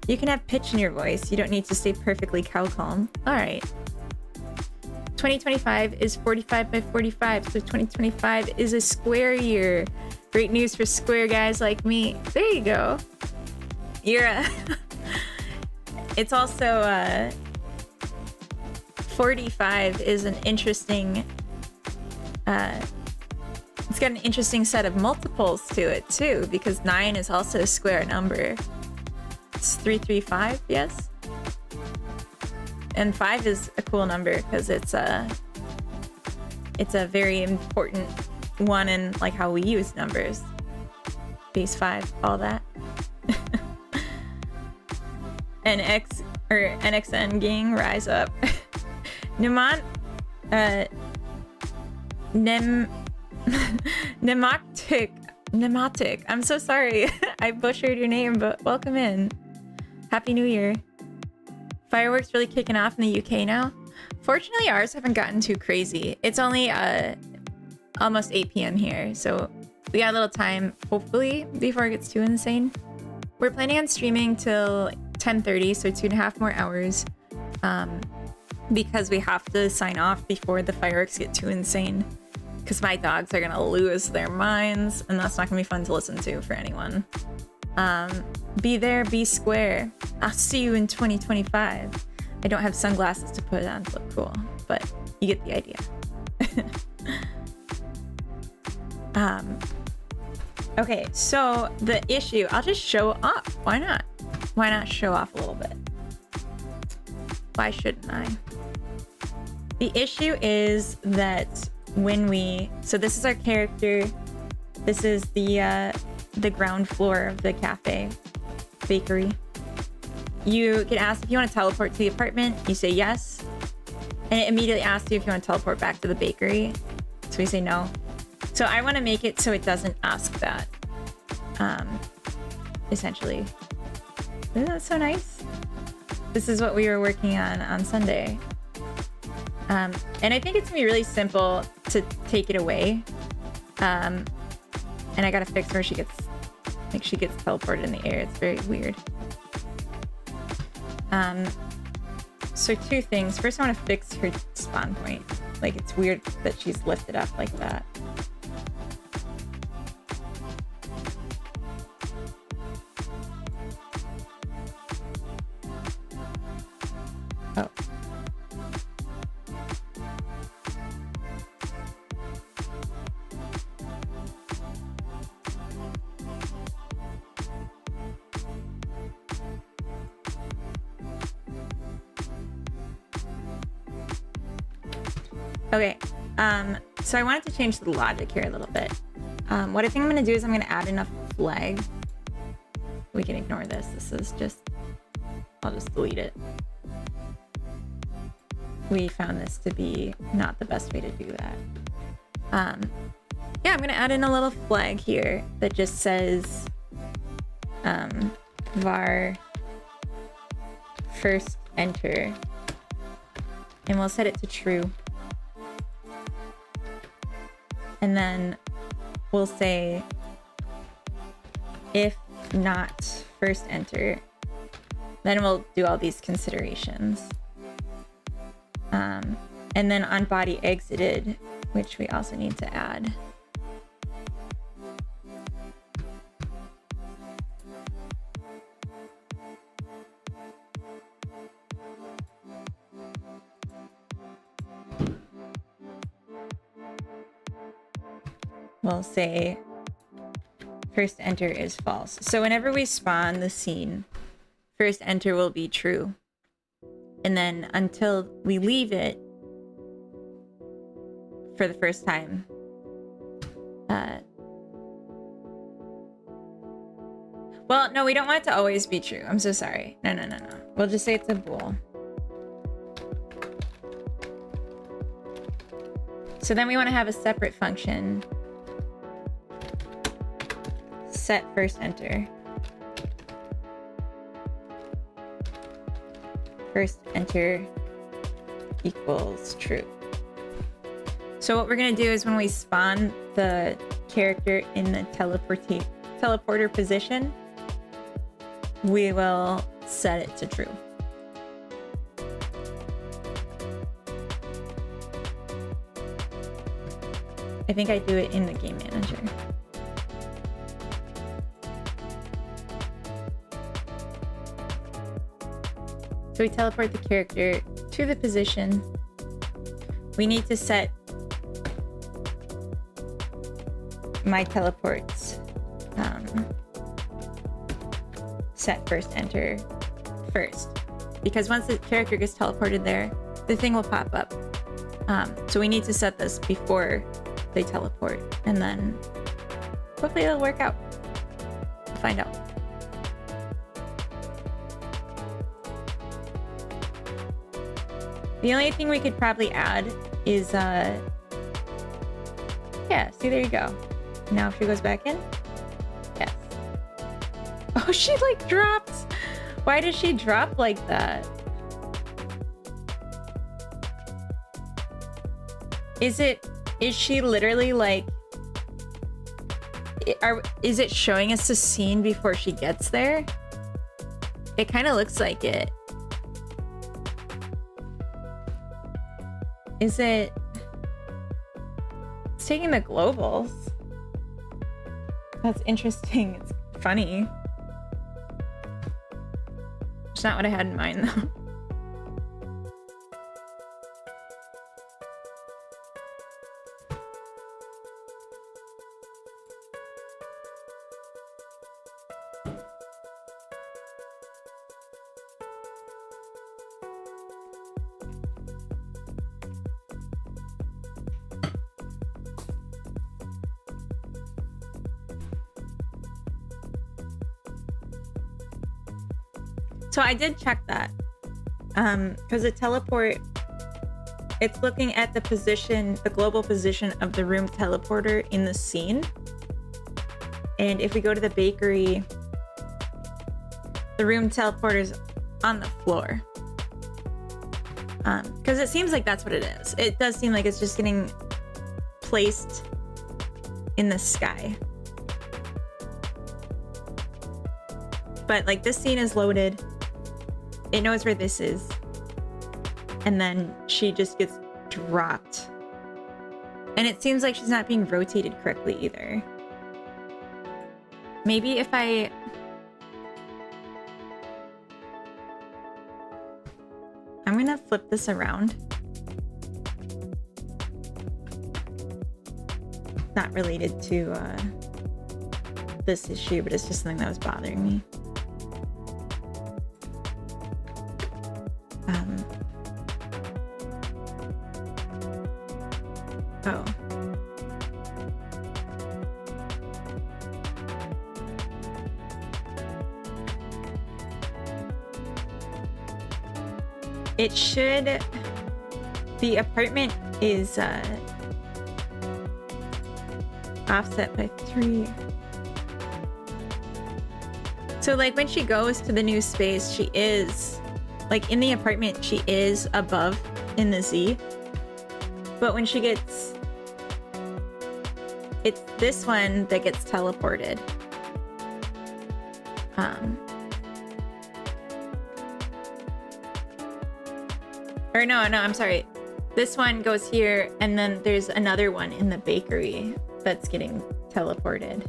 You can have pitch in your voice. You don't need to stay perfectly cow calm. All right. 2025 is 45 by 45, so 2025 is a square year. Great news for square guys like me. There you go. You're it's also 45 is an interesting it's got an interesting set of multiples to it too, because 9 is also a square number. It's 335, yes. And 5 is a cool number because it's a very important one in like how we use numbers. Base 5, all that. NX or NXN gang, rise up. Pneumatic. I'm so sorry. I butchered your name, but welcome in. Happy New Year. Fireworks really kicking off in the UK now. Fortunately, ours haven't gotten too crazy. It's only almost 8 p.m. here, so we got a little time, hopefully, before it gets too insane. We're planning on streaming till 10:30, so 2.5 more hours, because we have to sign off before the fireworks get too insane. Because my dogs are gonna lose their minds, and that's not gonna be fun to listen to for anyone. Be there, be square. I'll see you in 2025. I don't have sunglasses to put on to look cool, but you get the idea. Okay, so the issue, I'll just show off. Why not? Why not show off a little bit? Why shouldn't I? The issue is that when we, so this is our character. This is the ground floor of the cafe, bakery. You get asked if you want to teleport to the apartment. You say yes, and it immediately asks you if you want to teleport back to the bakery. So we say no. So I want to make it so it doesn't ask that. Essentially, isn't that so nice? This is what we were working on Sunday. And I think it's gonna be really simple to take it away. And I gotta fix where she gets teleported in the air. It's very weird. So two things. First, I want to fix her spawn point. Like, it's weird that she's lifted up like that. Oh. Okay, so I wanted to change the logic here a little bit. What I think I'm gonna do is I'm gonna add enough flag. We can ignore this. This is just, I'll just delete it. We found this to be not the best way to do that. Yeah, I'm gonna add in a little flag here that just says var first enter, and we'll set it to true. And then we'll say if not first enter, then we'll do all these considerations. And then on body exited, which we also need to add. We'll say first enter is false. So whenever we spawn the scene, first enter will be true. And then until we leave it for the first time, well, no, we don't want it to always be true. I'm so sorry. No. We'll just say it's a bool. So then we want to have a separate function. Set first enter. First enter equals true. So what we're gonna do is when we spawn the character in the teleporter position, we will set it to true. I think I do it in the game manager. So we teleport the character to the position. We need to set my teleports set first enter first, because once the character gets teleported there, the thing will pop up. So we need to set this before they teleport, and then hopefully it'll work out. We'll find out. The only thing we could probably add is Yeah, see, there you go. Now if she goes back in, yes. Oh, she like drops. Why does she drop like that? Is she literally like, is it showing us the scene before she gets there? It kind of looks like it. Is it? It's taking the globals. That's interesting. It's funny. It's not what I had in mind though. So I did check that, because the teleport, it's looking at the position, the global position of the room teleporter in the scene. And if we go to the bakery, the room teleporter's on the floor. Because it seems like that's what it is. It does seem like it's just getting placed in the sky. But like this scene is loaded. It knows where this is. And then she just gets dropped. And it seems like she's not being rotated correctly either. Maybe if I'm gonna flip this around. Not related to this issue, but it's just something that was bothering me. Oh. It should... The apartment is offset by 3. So like when she goes to the new space, she is... Like in the apartment, she is above in the Z. But when she gets... It's this one that gets teleported. Or no, I'm sorry. This one goes here, and then there's another one in the bakery that's getting teleported.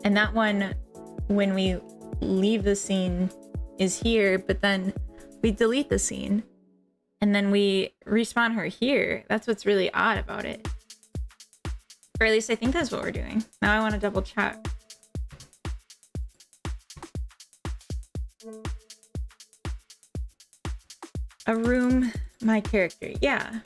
And that one, when we leave the scene, is here, but then we delete the scene. And then we respawn her here. That's what's really odd about it. Or at least I think that's what we're doing. Now I want to double check. A room, my character. Yeah.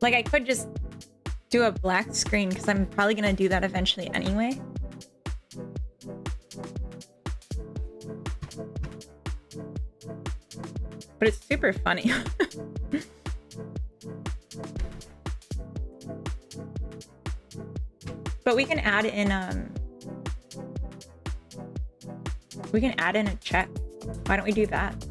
Like I could just do a black screen because I'm probably gonna do that eventually anyway. But it's super funny. But we can add in a check. Why don't we do that?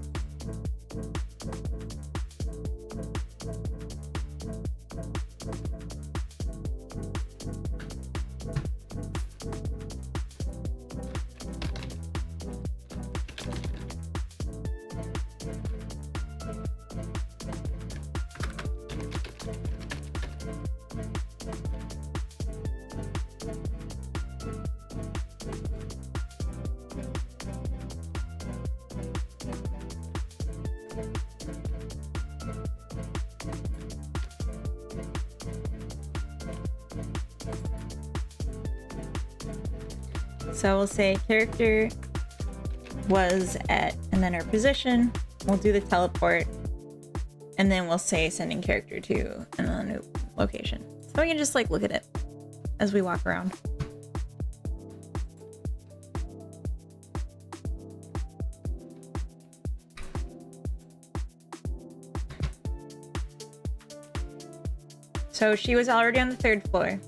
So we'll say character was at, and then our position. We'll do the teleport, and then we'll say sending character to a new location. So we can just like look at it as we walk around. So she was already on the 3rd floor.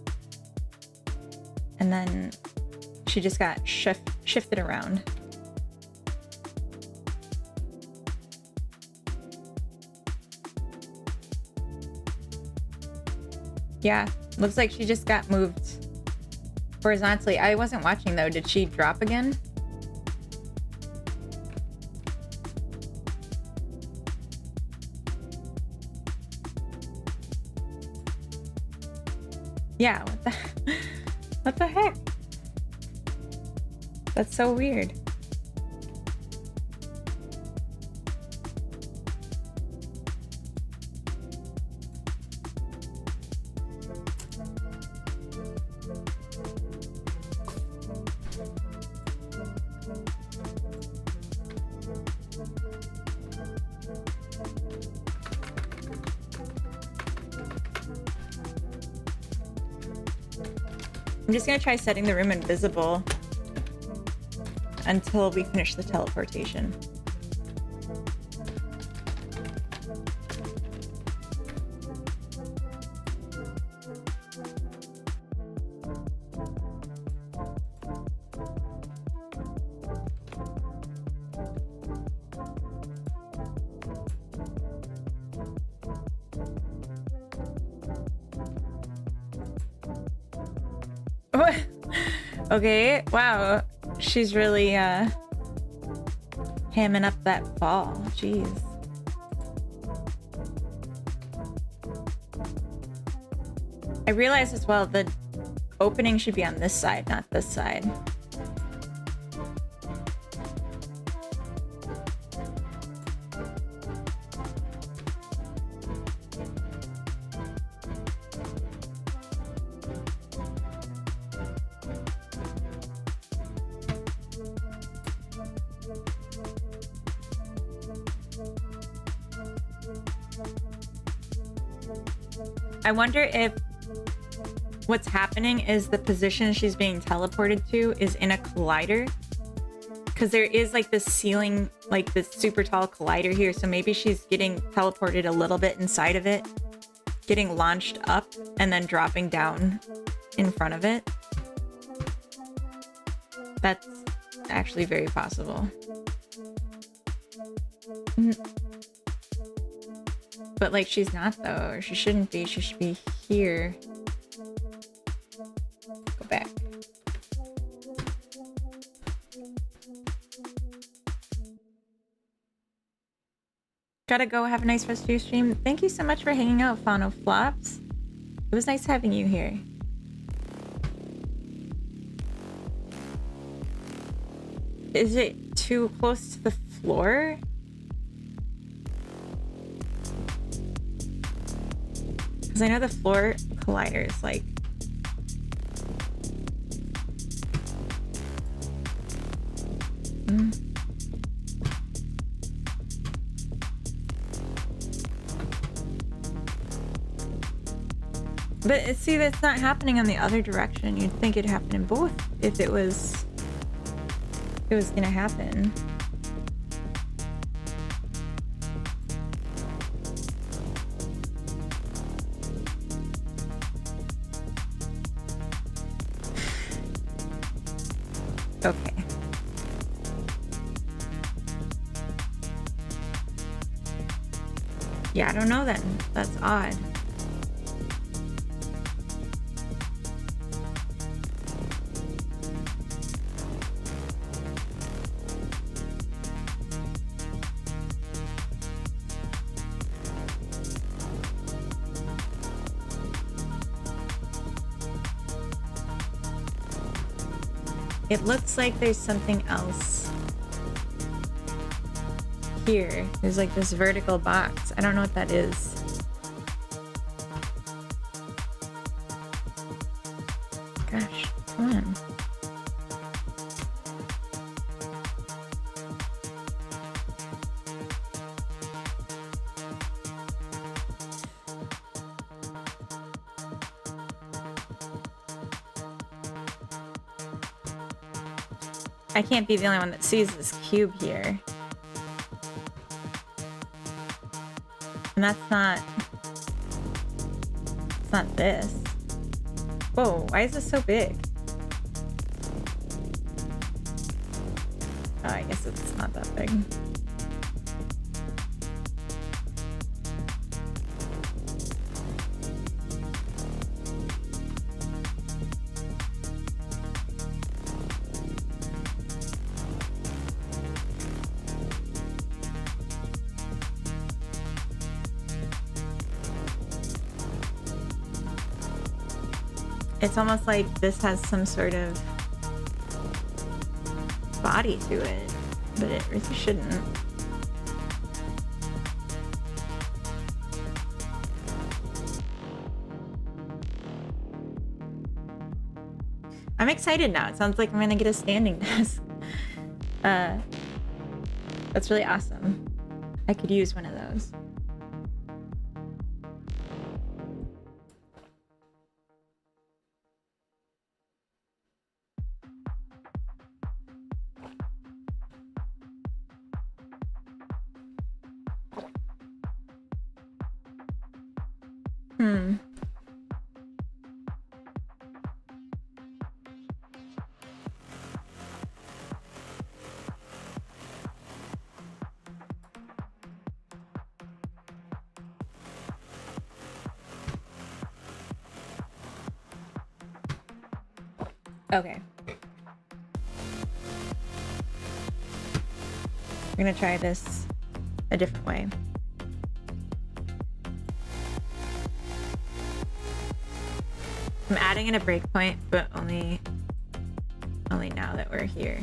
And then she just got shifted around. Yeah, looks like she just got moved horizontally. I wasn't watching though. Did she drop again? Yeah, what the heck? That's so weird. I'm just gonna try setting the room invisible until we finish the teleportation. Okay, wow. She's really hamming up that fall. Jeez. I realized as well the opening should be on this side, not this side. I wonder if what's happening is the position she's being teleported to is in a collider. Because there is like this ceiling, like this super tall collider here. So maybe she's getting teleported a little bit inside of it, getting launched up, and then dropping down in front of it. That's actually very possible. But like she's not though, or she shouldn't be. She should be here. Go back. Gotta go. Have a nice rest of your stream. Thank you so much for hanging out, Fano Flops. It was nice having you here. Is it too close to the floor? Because I know the floor collider is like... But see, that's not happening in the other direction. You'd think it'd happen in both if it was gonna happen. Okay. Yeah, I don't know then. That's odd. It looks like there's something else here. There's like this vertical box. I don't know what that is. Gosh, come on. I can't be the only one that sees this cube here. And that's not... It's not this. Whoa, why is this so big? Oh, I guess it's not that big. It's almost like this has some sort of body to it, but it really shouldn't. I'm excited now. It sounds like I'm gonna get a standing desk. That's really awesome. I could use one of those. Okay. We're gonna try this a different way. I'm adding in a breakpoint, but only now that we're here.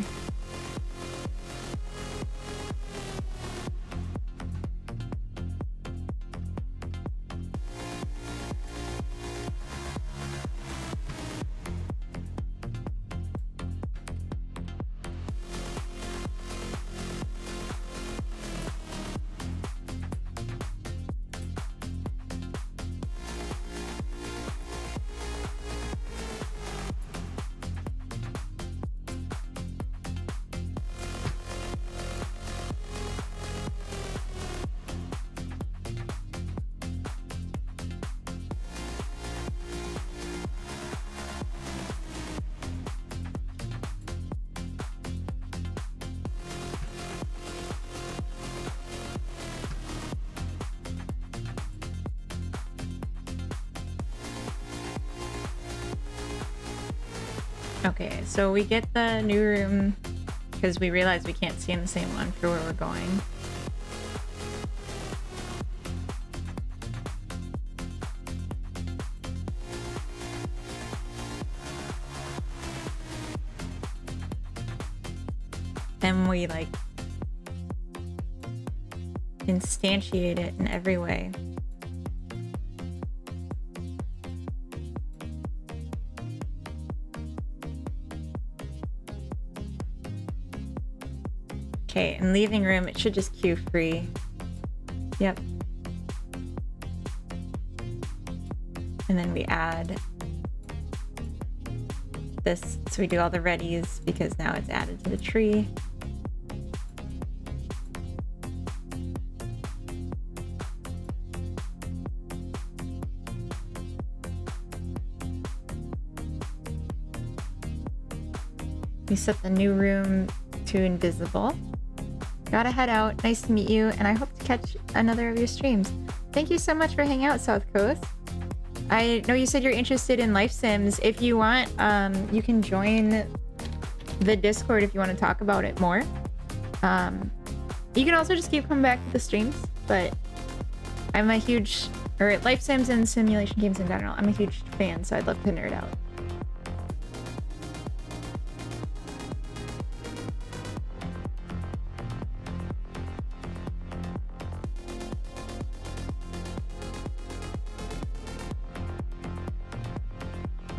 Okay, so we get the new room because we realize we can't stay in the same one for where we're going. Then we like instantiate it in every way. Okay, in leaving room, it should just queue free. Yep. And then we add this, so we do all the readies because now it's added to the tree. We set the new room to invisible. Gotta head out. Nice to meet you, and I hope to catch another of your streams. Thank you so much for hanging out, South Coast. I know you said you're interested in Life Sims. If you want, you can join the Discord if you want to talk about it more. You can also just keep coming back to the streams, but I'm a huge, or Life Sims and simulation games in general, I'm a huge fan, so I'd love to nerd out.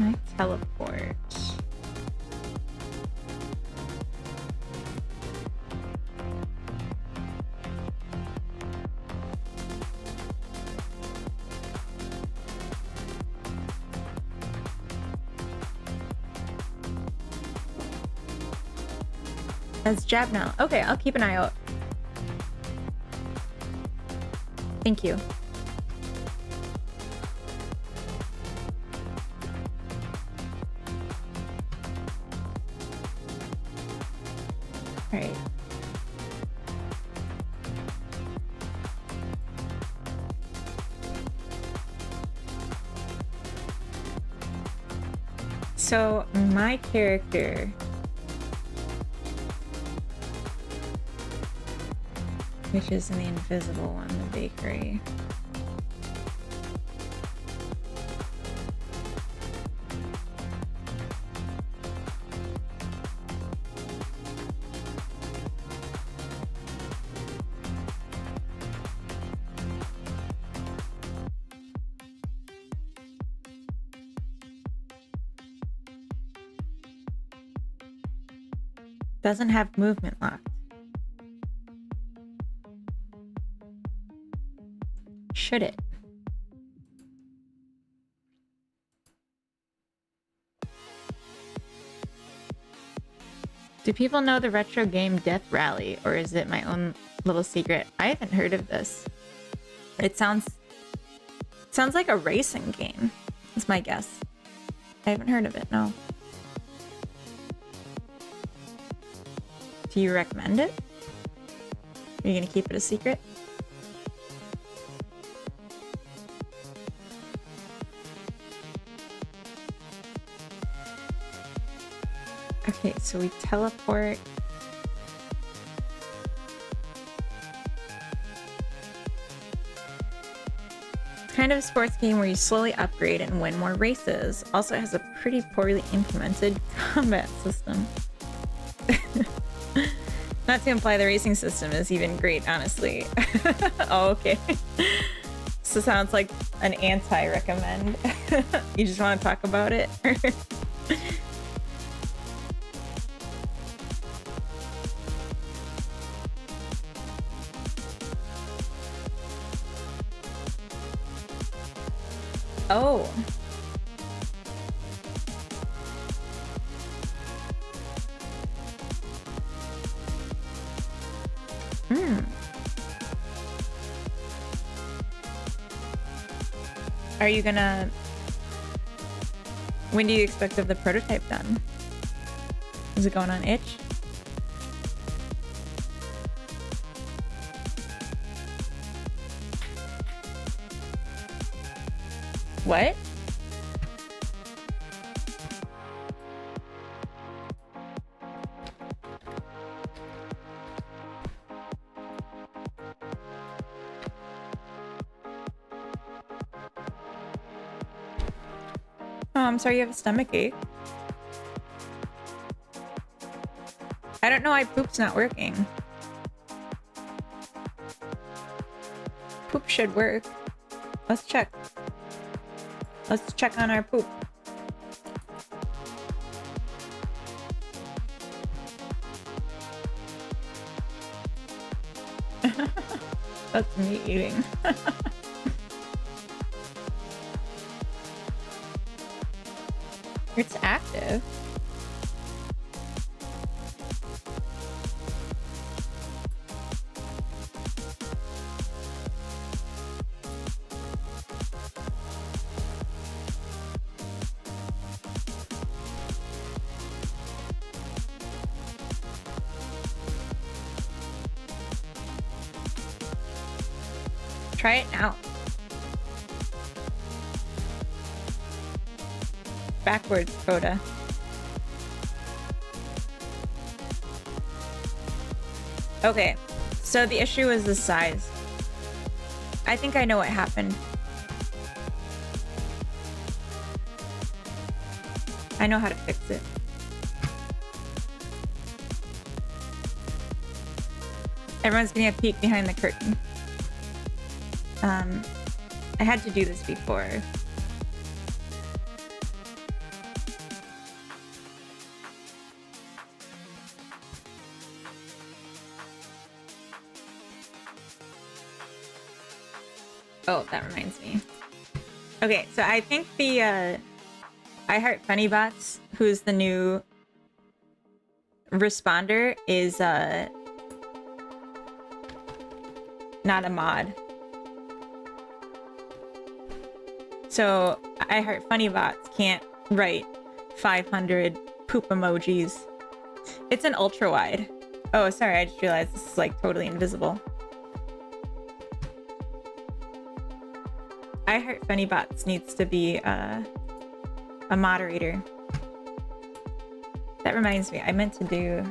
I teleport. That's Jab now. Okay, I'll keep an eye out. Thank you. So my character, which is in the invisible one, the bakery. Doesn't have movement locked. Should it? Do people know the retro game Death Rally, or is it my own little secret? I haven't heard of this. It sounds like a racing game. That's my guess. I haven't heard of it, no. Do you recommend it? Are you gonna keep it a secret? Okay, so we teleport. It's kind of a sports game where you slowly upgrade and win more races. Also, it has a pretty poorly implemented combat system. Not to imply the racing system is even great, honestly. Oh, okay. So sounds like an anti-recommend. You just want to talk about it? Oh. Are you gonna... When do you expect to have the prototype done? Is it going on itch? What? Oh, I'm sorry you have a stomach ache. I don't know why poop's not working. Poop should work. Let's check. Let's check on our poop. That's me eating. It's active. Try it now. Backwards, Coda. Okay, so the issue is the size. I think I know what happened. I know how to fix it. Everyone's getting a peek behind the curtain. I had to do this before. Oh, that reminds me. Okay, so I think the I Heart Funny Bots, who's the new responder, is not a mod. So I Heart Funny Bots can't write 500 poop emojis. It's an ultra wide. Oh, sorry, I just realized this is like totally invisible. I Heart Funny Bots needs to be a moderator. That reminds me, I meant to do...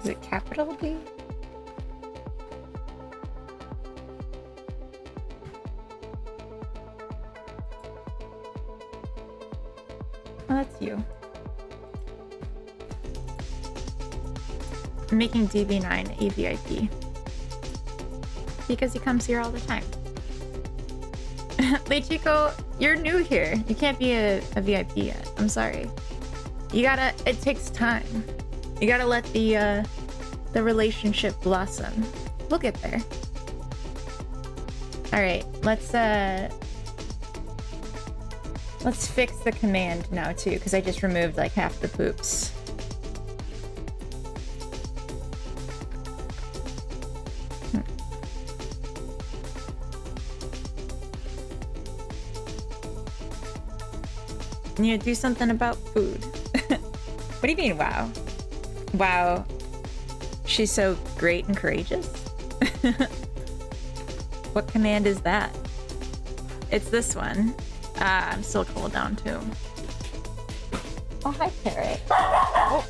Is it capital D? Oh, that's you. I'm making DB9 a VIP. Because he comes here all the time. Leichico, you're new here. You can't be a VIP yet. I'm sorry. You gotta, it takes time. You gotta let the relationship blossom. We'll get there. Alright, let's fix the command now too, because I just removed like half the poops. I need to do something about food. What do you mean, wow? Wow. She's so great and courageous? What command is that? It's this one. Ah, I'm still cooled down too. Oh, hi, Carrot. Oh.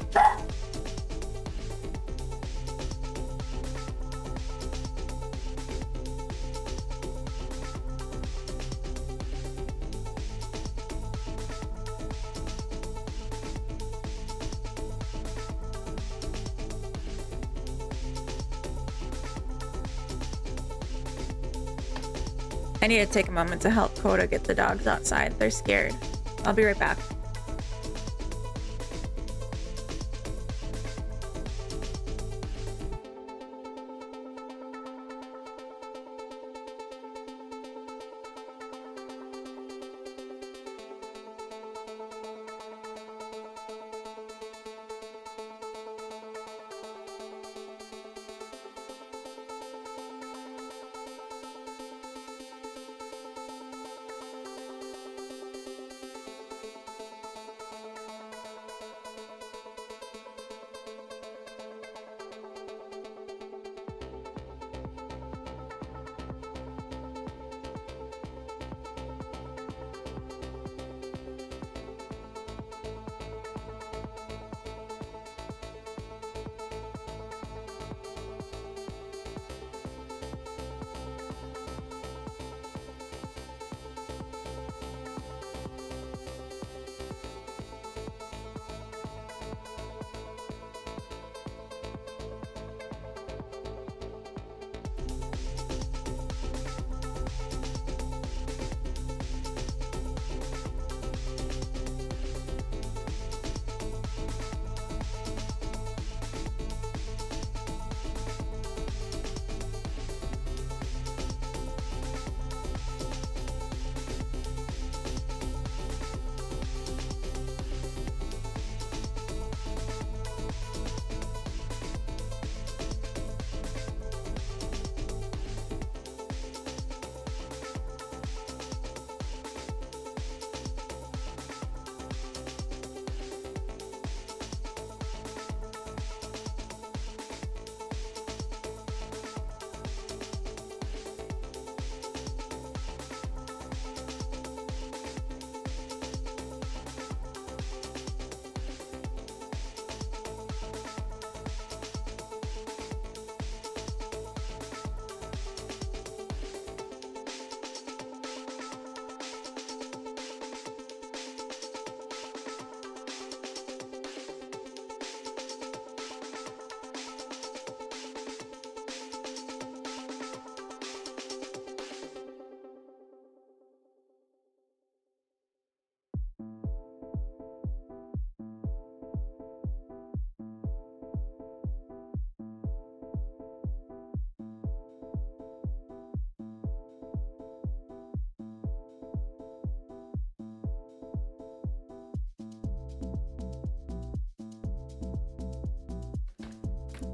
I need to take a moment to help Coda get the dogs outside. They're scared. I'll be right back.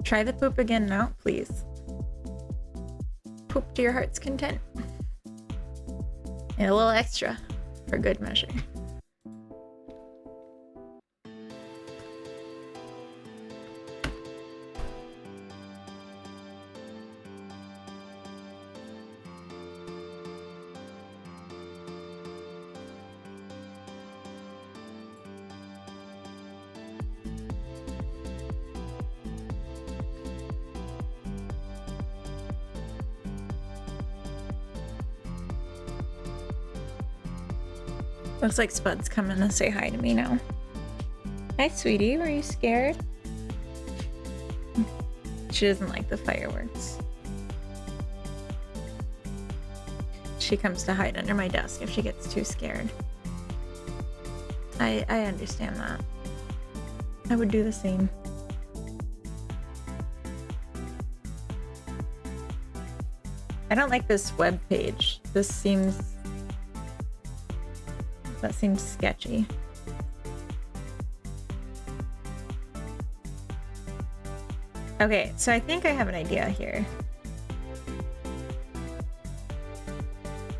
Try the poop again now, please. Poop to your heart's content. And a little extra. for good measure. Looks like Spud's coming to say hi to me now. Hi, sweetie. Were you scared? She doesn't like the fireworks. She comes to hide under my desk if she gets too scared. I understand that. I would do the same. I don't like this web page. That seems sketchy. Okay, so I think I have an idea here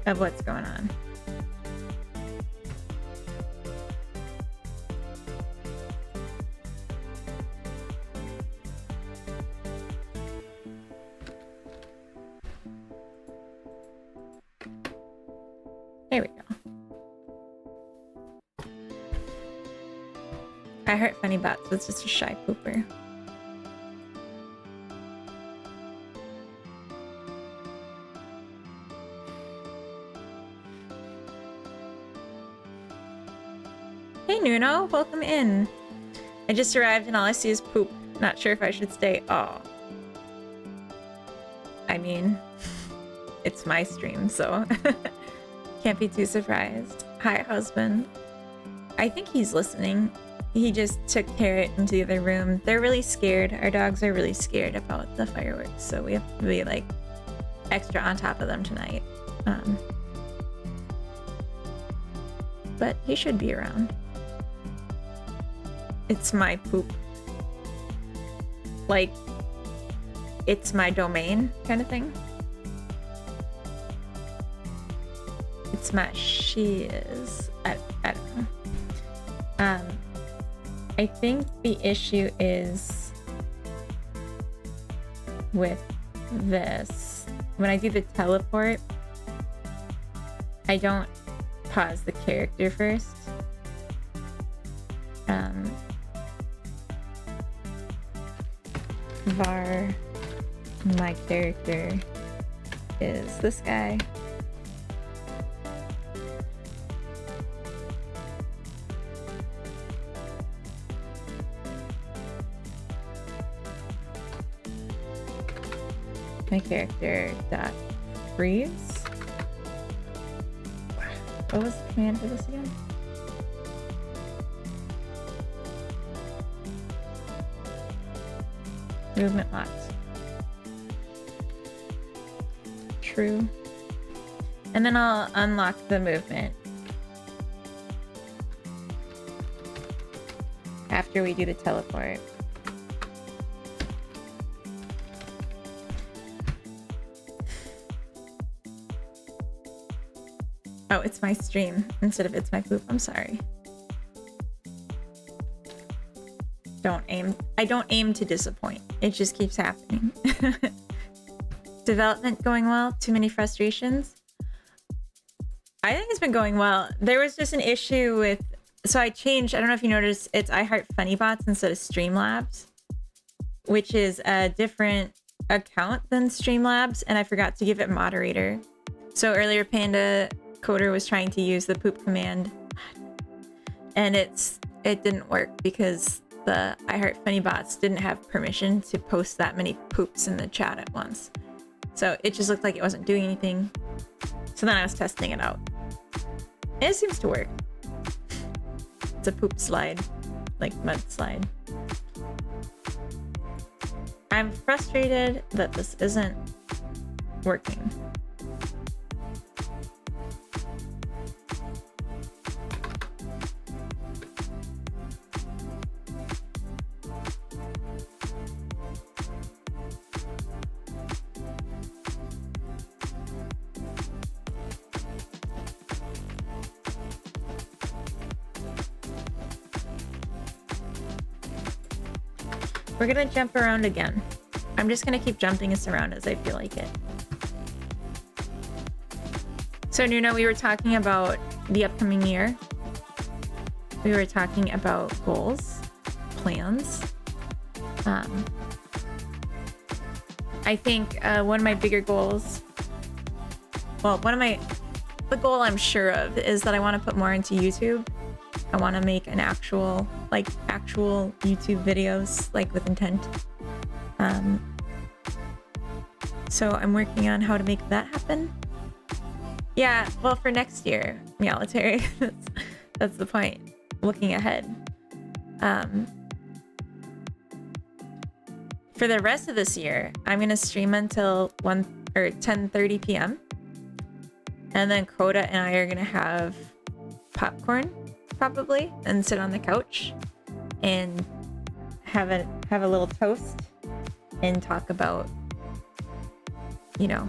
of what's going on. There we go. I heard Funny Bots was just a shy pooper. Hey Nuno, welcome in. I just arrived and all I see is poop. Not sure if I should stay. Oh. I mean, it's my stream, so can't be too surprised. Hi, husband. I think he's listening. He just took Carrot into the other room. They're really scared. Our dogs are really scared about the fireworks, so we have to be like extra on top of them tonight. But he should be around. It's my poop. Like, it's my domain kind of thing. It's my shiz. I don't know. I think the issue is with this. When I do the teleport, I don't pause the character first. Var, my character is this guy. My character dot freeze. What was the command for this again? Movement locked. True. And then I'll unlock the movement after we do the teleport. Oh, it's my stream instead of it's my poop. I'm sorry. I don't aim to disappoint. It just keeps happening. Development going well? Too many frustrations? I think it's been going well. There was just an issue with... So I changed... I don't know if you noticed, it's I Heart Funny Bots instead of Streamlabs, which is a different account than Streamlabs, and I forgot to give it moderator. So earlier Panda Coder was trying to use the poop command, and it didn't work because the I Heart Funny Bots didn't have permission to post that many poops in the chat at once. So it just looked like it wasn't doing anything. So then I was testing it out. And it seems to work. It's a poop slide, like mud slide. I'm frustrated that this isn't working. We're gonna jump around again. I'm just gonna keep jumping us around as I feel like it. So Nuno, we were talking about the upcoming year. We were talking about goals, plans. I think one of my bigger goals, well, the goal I'm sure of is that I want to put more into YouTube. I want to make an actual YouTube videos, like with intent. So I'm working on how to make that happen. Yeah, well, for next year, Meowletary, that's the point. Looking ahead. For the rest of this year, I'm gonna stream until 10:30 p.m. and then Coda and I are gonna have popcorn probably and sit on the couch and have a little toast and talk about, you know,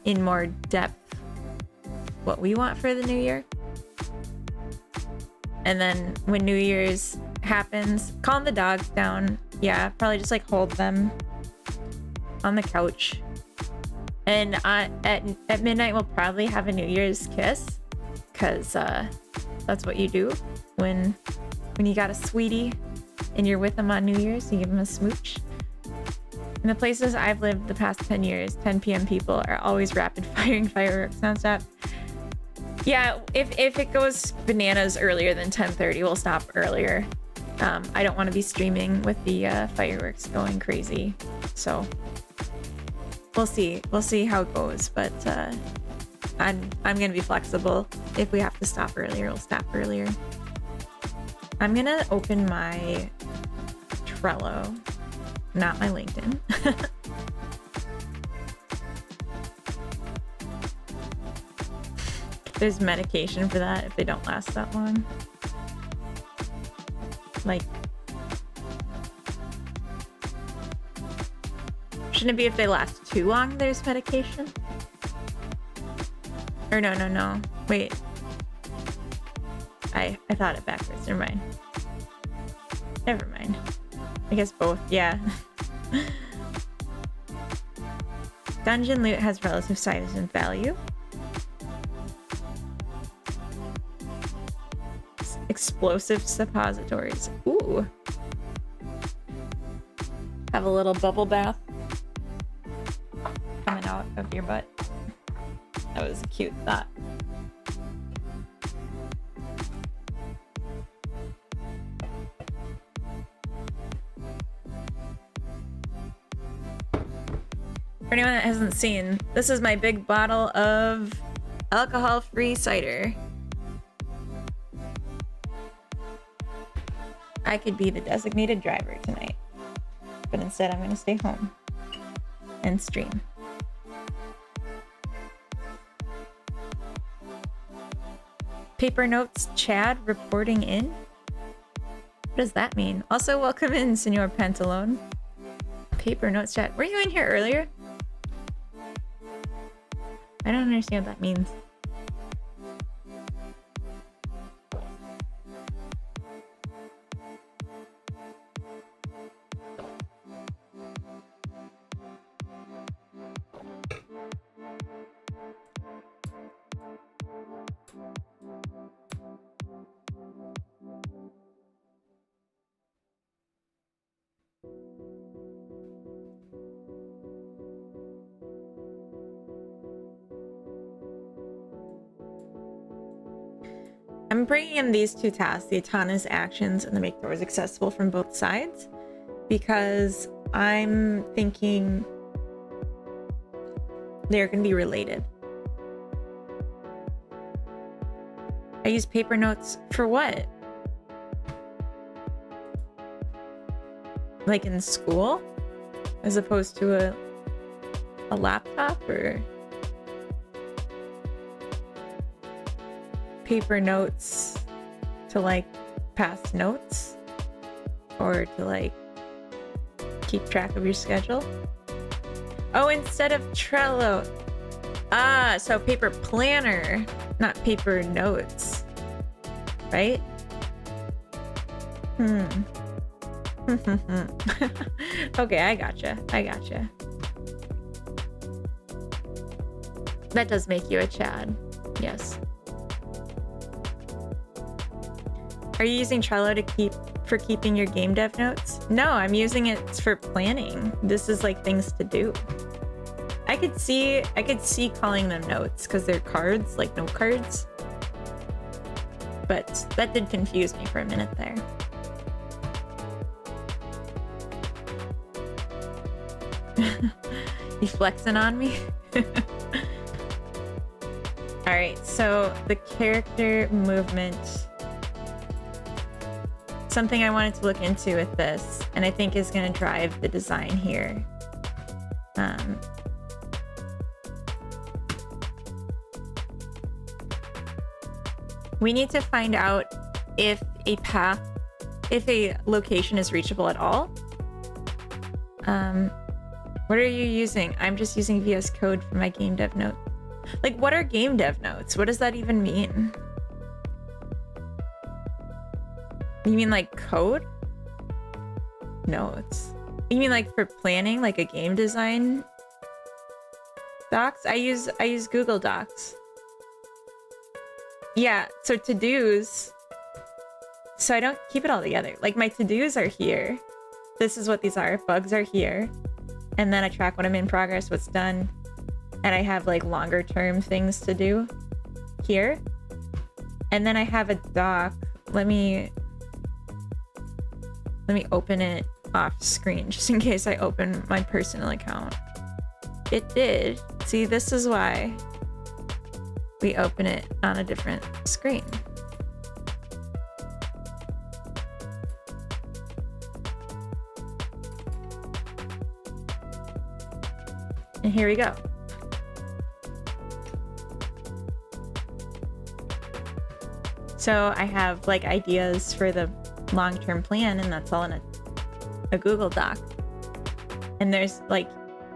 in more depth what we want for the new year. And then when New Year's happens, calm the dogs down. Yeah, probably just like hold them on the couch. And at midnight, we'll probably have a New Year's kiss, because that's what you do when you got a sweetie and you're with them on New Year's. You give them a smooch. In the places I've lived the past 10 years, 10 p.m. people are always rapid firing fireworks nonstop. Yeah, if it goes bananas earlier than 10:30, we'll stop earlier. I don't want to be streaming with the fireworks going crazy, so we'll see. We'll see how it goes, but I'm gonna be flexible. If we have to stop earlier, we'll stop earlier. I'm gonna open my Trello, not my LinkedIn. There's medication for that if they don't last that long. Like, shouldn't it be if they last too long there's medication? Or no. Wait. I thought it backwards. Never mind. Never mind. I guess both, yeah. Dungeon loot has relative size and value. Explosive suppositories. Ooh. Have a little bubble bath coming out of your butt. That was a cute thought. For anyone that hasn't seen, this is my big bottle of alcohol-free cider. I could be the designated driver tonight, but instead I'm gonna stay home and stream. Paper Notes Chad reporting in? What does that mean? Also, welcome in, Senor Pantalone. Paper Notes Chad. Were you in here earlier? I don't understand what that means. I'm bringing in these two tasks, the autonomous actions and the make doors accessible from both sides, because I'm thinking they're going to be related. I use paper notes for what? Like in school? As opposed to a laptop, or paper notes to like pass notes, or to like keep track of your schedule? Oh, instead of Trello. Ah, so paper planner, not paper notes, right? Okay, I gotcha. That does make you a Chad. Yes. Are you using Trello for keeping your game dev notes? No, I'm using it for planning. This is like things to do. I could see calling them notes because they're cards, like note cards. But that did confuse me for a minute there. You flexing on me? All right, so the character movement. Something I wanted to look into with this, and I think is going to drive the design here. We need to find out if a location is reachable at all. What are you using? I'm just using VS Code for my game dev notes. Like, what are game dev notes? What does that even mean? You mean like code? Notes. You mean like for planning, like a game design docs? I use Google Docs. Yeah, so to-dos. So I don't keep it all together. Like my to-dos are here. This is what these are. Bugs are here. And then I track what I'm in progress, what's done. And I have like longer term things to do here. And then I have a doc. Let me open it off screen just in case I open my personal account. It did. See, this is why we open it on a different screen. And here we go. So I have like ideas for the long-term plan, and that's all in a Google Doc. And there's like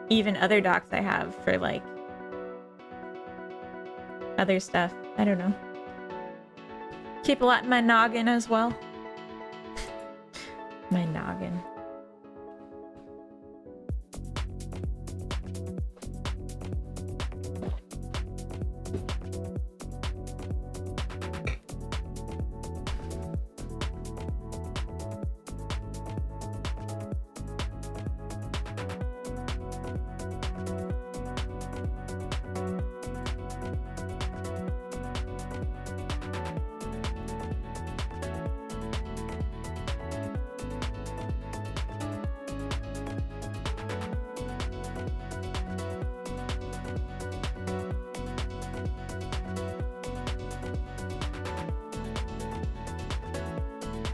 even other docs I have for like other stuff. I don't know. Keep a lot in my noggin as well. My noggin.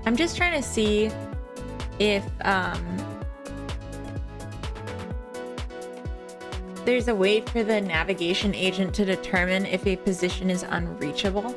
I'm just trying to see if there's a way for the navigation agent to determine if a position is unreachable.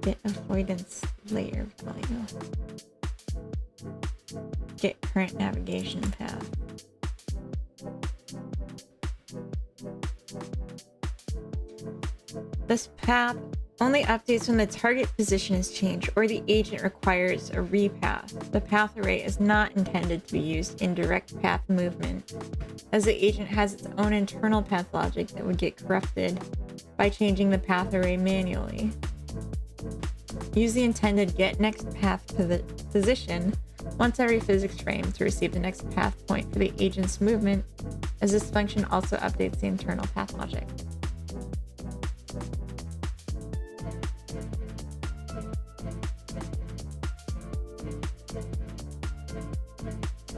Get avoidance layer value. Get current navigation path. This path only updates when the target position is changed or the agent requires a repath. The path array is not intended to be used in direct path movement, as the agent has its own internal path logic that would get corrupted by changing the path array manually. Use the intended get next path position once every physics frame to receive the next path point for the agent's movement, as this function also updates the internal path logic.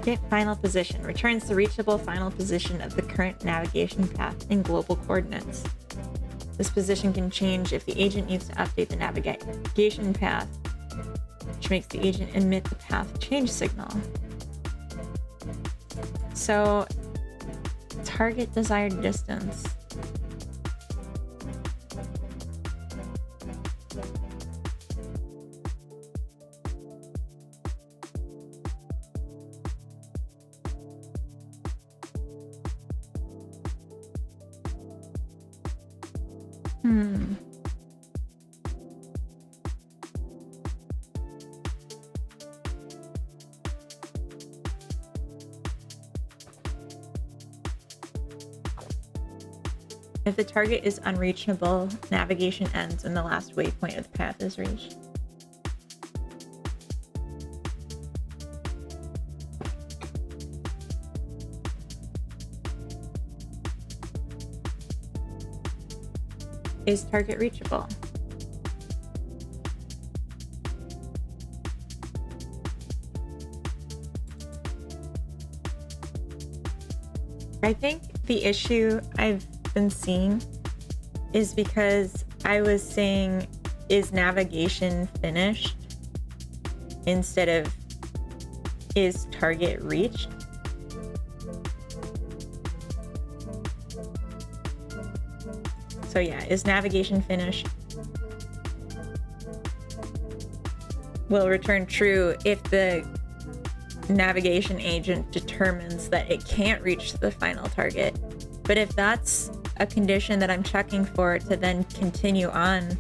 Get final position. Returns the reachable final position of the current navigation path in global coordinates. This position can change if the agent needs to update the navigation path, which makes the agent emit the path change signal. So, target desired distance. If the target is unreachable, navigation ends when the last waypoint of the path is reached. Is target reachable? I think the issue I've been seeing is because I was saying, is navigation finished instead of is target reached? So yeah, is navigation finished? Will return true if the navigation agent determines that it can't reach the final target. But if that's a condition that I'm checking for to then continue on,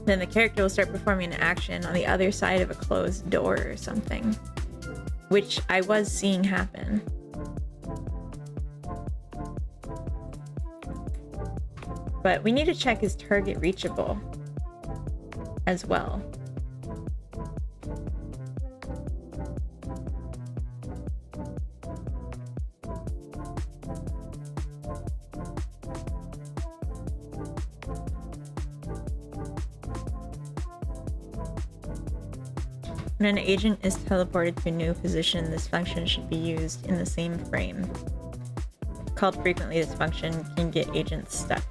then the character will start performing an action on the other side of a closed door or something, which I was seeing happen. But we need to check is target reachable as well. When an agent is teleported to a new position, this function should be used in the same frame. Called frequently, this function can get agents stuck.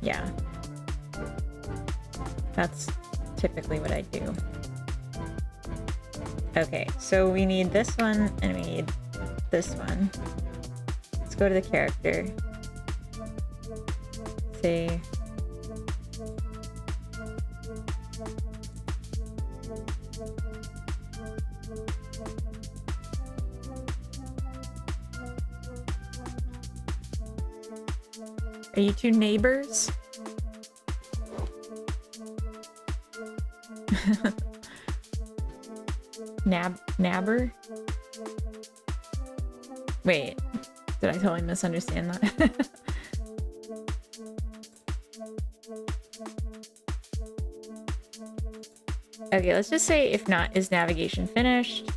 Yeah. That's typically what I do. Okay, so we need this one and we need this one. Let's go to the character. Say are you two neighbors? Nabber? Wait, did I totally misunderstand that? Okay, let's just say if not, is navigation finished?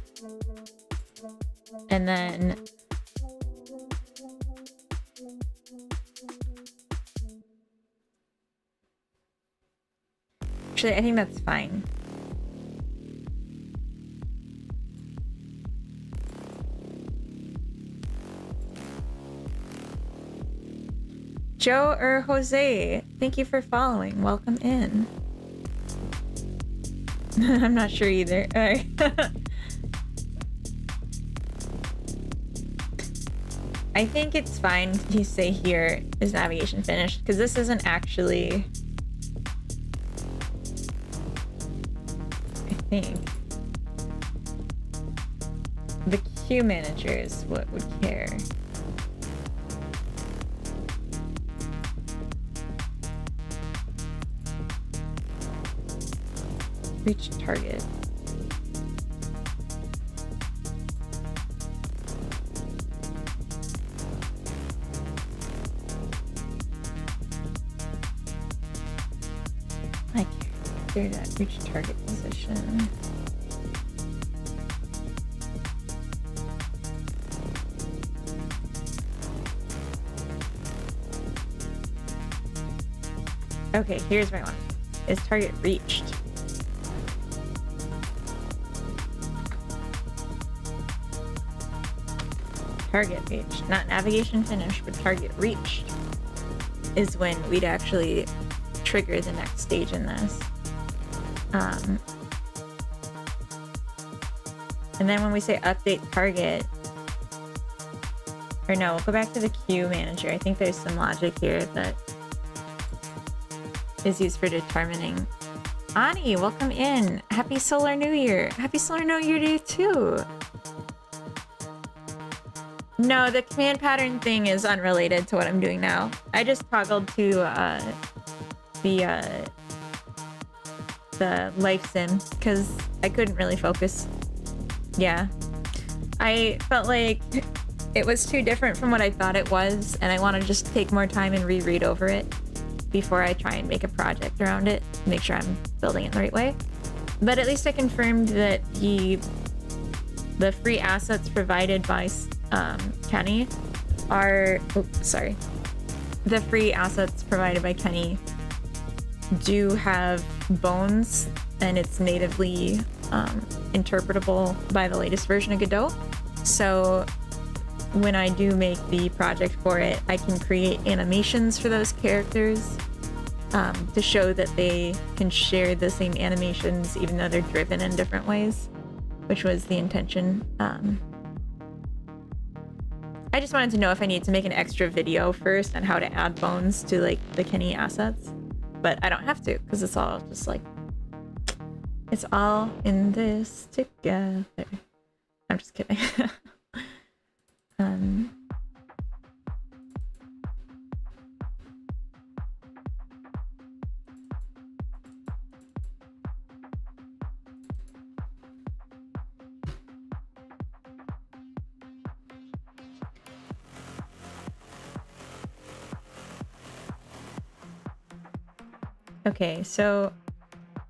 And then actually, I think that's fine. Joe or Jose, thank you for following. Welcome in. I'm not sure either. All right. I think it's fine to say here is navigation finished because this isn't actually. I think the queue manager is what would care. Reach target. I can't do that. Reach target position. Okay, here's my one. Is target reached? target reached, not navigation finished, but target reached, is when we'd actually trigger the next stage in this. And then when we say update target, or no, we'll go back to the queue manager. I think there's some logic here that is used for determining. Ani, welcome in. Happy Solar New Year. Happy Solar New Year to you too. No, the command pattern thing is unrelated to what I'm doing now. I just toggled to the life sim because I couldn't really focus. Yeah. I felt like it was too different from what I thought it was, and I want to just take more time and reread over it before I try and make a project around it, make sure I'm building it the right way. But at least I confirmed that the free assets provided by Kenny are... Oops, sorry. The free assets provided by Kenny do have bones, and it's natively interpretable by the latest version of Godot. So when I do make the project for it, I can create animations for those characters to show that they can share the same animations even though they're driven in different ways, which was the intention. I just wanted to know if I need to make an extra video first on how to add bones to like the Kenny assets, but I don't have to because it's all just like, it's all in this together. I'm just kidding. Okay, so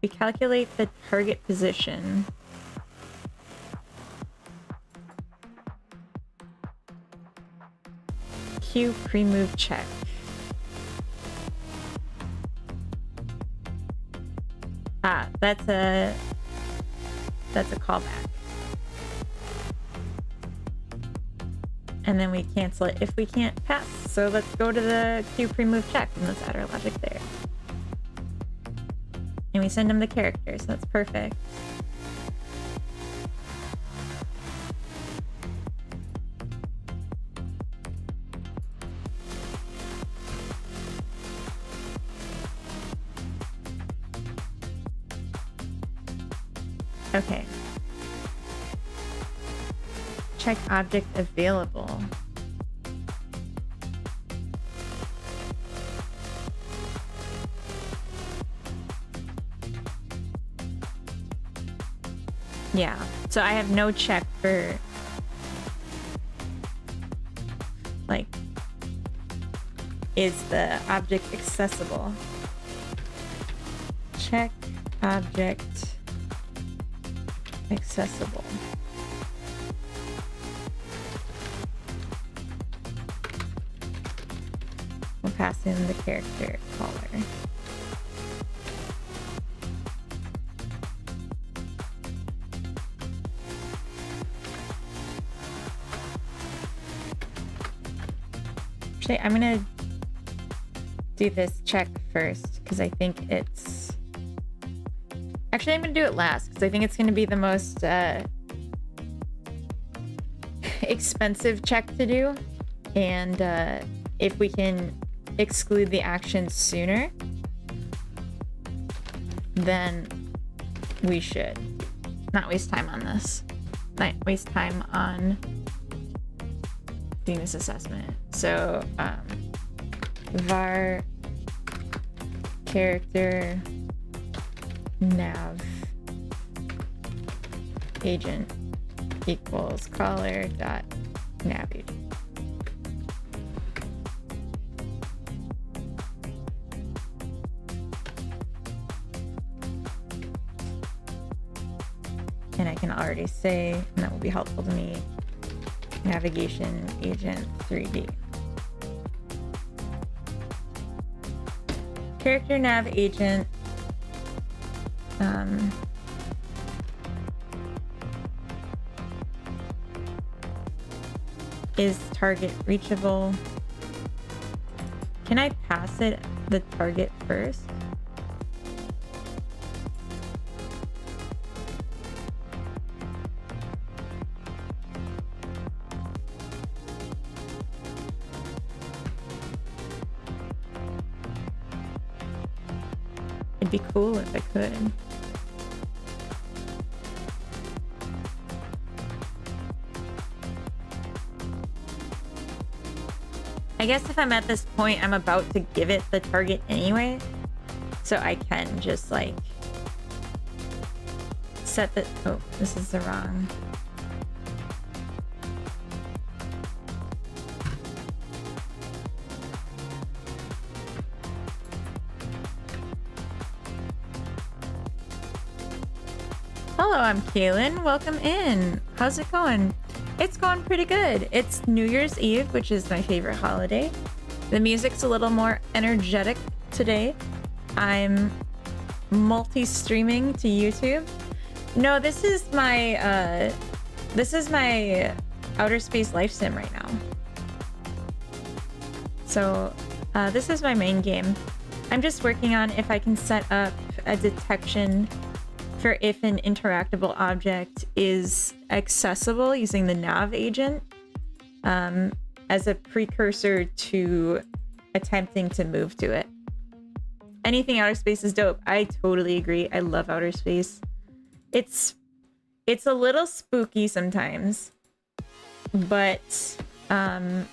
we calculate the target position. Queue pre-move check. Ah, that's a callback. And then we cancel it if we can't pass. So let's go to the queue pre-move check and let's add our logic there. And we send them the character, so that's perfect. Okay. Check object available. Yeah, so I have no check for like, is the object accessible? Check object accessible. We'll pass in the character caller. Actually, I'm gonna do this check first because I think it's... Actually, I'm gonna do it last because I think it's gonna be the most expensive check to do. And if we can exclude the action sooner, then we should not waste time on this. Not waste time on doing this assessment. So var character nav agent equals caller dot nav agent. And I can already say, and that will be helpful to me, navigation agent 3D. Character nav agent Is target reachable? Can I pass it the target first? It'd be cool if I could. I guess if I'm at this point, I'm about to give it the target anyway. So I can just like set the, oh, this is the wrong. Hello, I'm Kaylin. Welcome in. How's it going? It's going pretty good. It's New Year's Eve, which is my favorite holiday. The music's a little more energetic today. I'm multi-streaming to YouTube. No, this is my outer space life sim right now. So this is my main game. I'm just working on if I can set up a detection for if an interactable object is accessible using the nav agent as a precursor to attempting to move to it. Anything outer space is dope. I totally agree. I love outer space. It's a little spooky sometimes, but I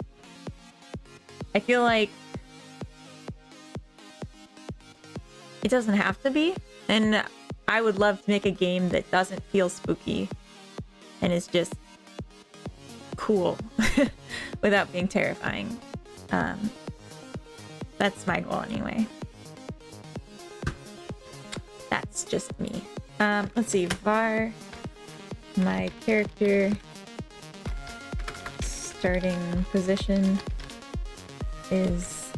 feel like it doesn't have to be. And I would love to make a game that doesn't feel spooky and is just cool without being terrifying. That's my goal anyway. That's just me. Let's see, var, my character starting position is,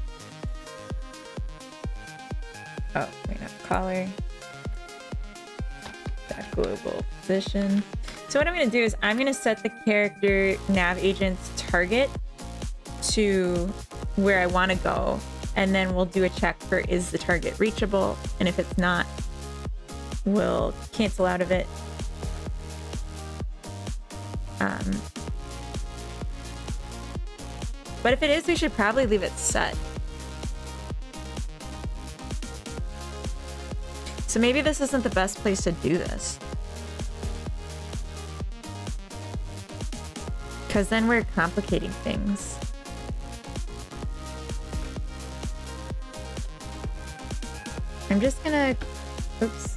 oh, wait, not collar. Global position. So what I'm going to do is I'm going to set the character nav agent's target to where I want to go, and then we'll do a check for is the target reachable, and if it's not, we'll cancel out of it. But if it is, we should probably leave it set. So maybe this isn't the best place to do this, because then we're complicating things. I'm just gonna, oops.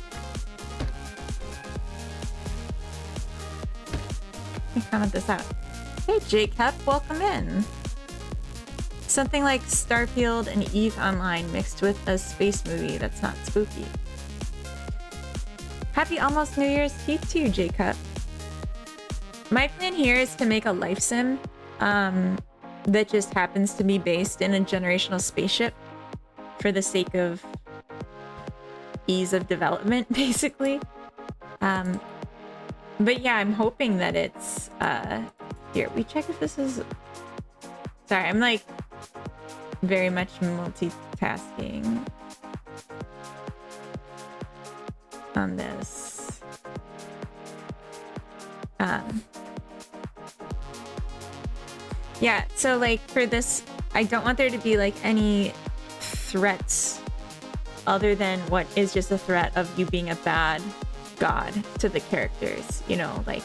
Let me comment this out. Hey Jacob, welcome in. Something like Starfield and EVE Online mixed with a space movie that's not spooky. Happy almost New Year's Eve to you, Jacob. My plan here is to make a life sim that just happens to be based in a generational spaceship for the sake of ease of development, basically. But yeah, I'm hoping that it's here. We check if this is, sorry, I'm like very much multitasking on this. Yeah, so like for this, I don't want there to be like any threats other than what is just a threat of you being a bad god to the characters, you know, like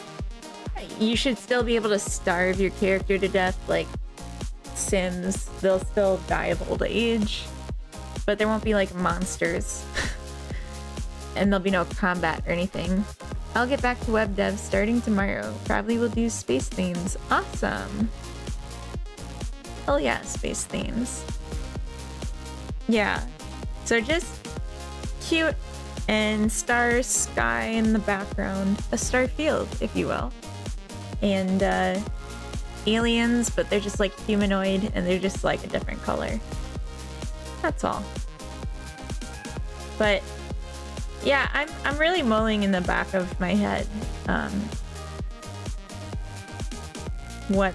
you should still be able to starve your character to death like Sims. They'll still die of old age, but there won't be like monsters and there'll be no combat or anything. I'll get back to web dev starting tomorrow. Probably will do space themes. Awesome. Oh yeah, space themes. Yeah, so just cute and star sky in the background, a star field, if you will, and aliens, but they're just like humanoid and they're just like a different color. That's all. But yeah, I'm really mulling in the back of my head what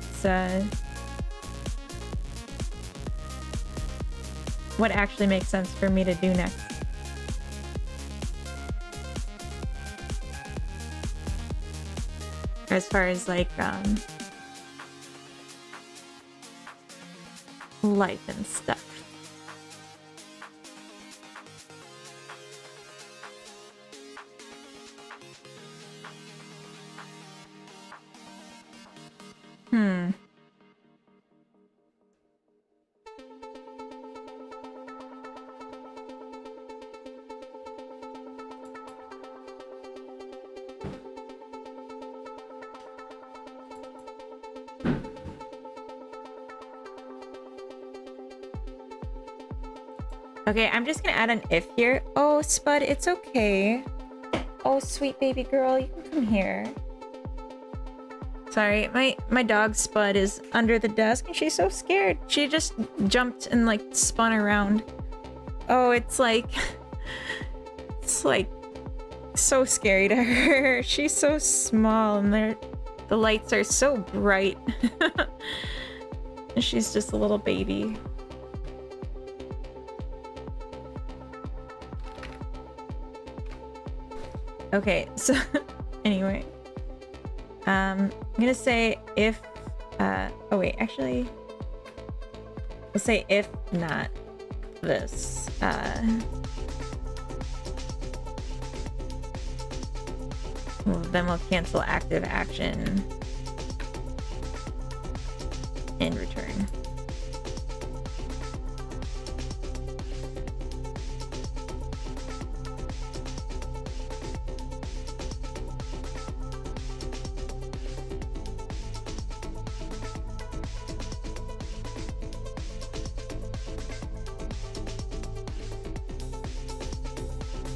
actually makes sense for me to do next. As far as like life and stuff. Okay, I'm just gonna add an if here. Oh, Spud, it's okay. Oh, sweet baby girl, you can come here. Sorry, my dog Spud is under the desk and she's so scared. She just jumped and like spun around. Oh, it's like so scary to her. She's so small and the lights are so bright. And she's just a little baby. Okay, so anyway, I'm gonna say if, oh wait, actually, we'll say if not this, well, then we'll cancel active action and return.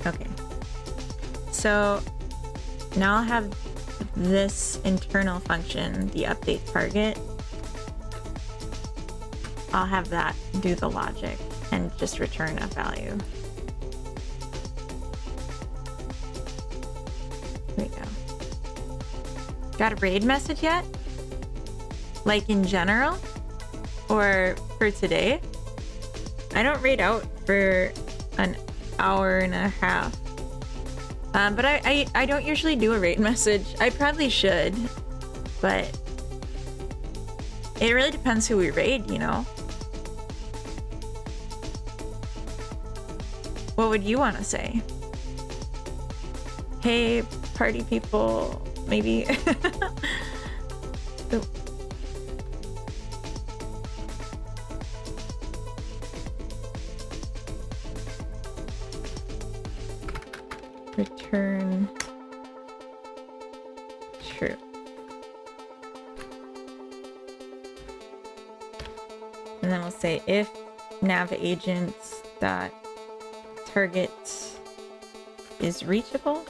Okay, so now I'll have this internal function, the update target. I'll have that do the logic and just return a value. There we go. Got a raid message yet? Like in general? Or for today? I don't raid out for an hour and a half. But I don't usually do a raid message. I probably should, but it really depends who we raid, you know? What would you want to say? Hey, party people, maybe. Oh. Return true. And then we'll say if nav agents dot target is reachable.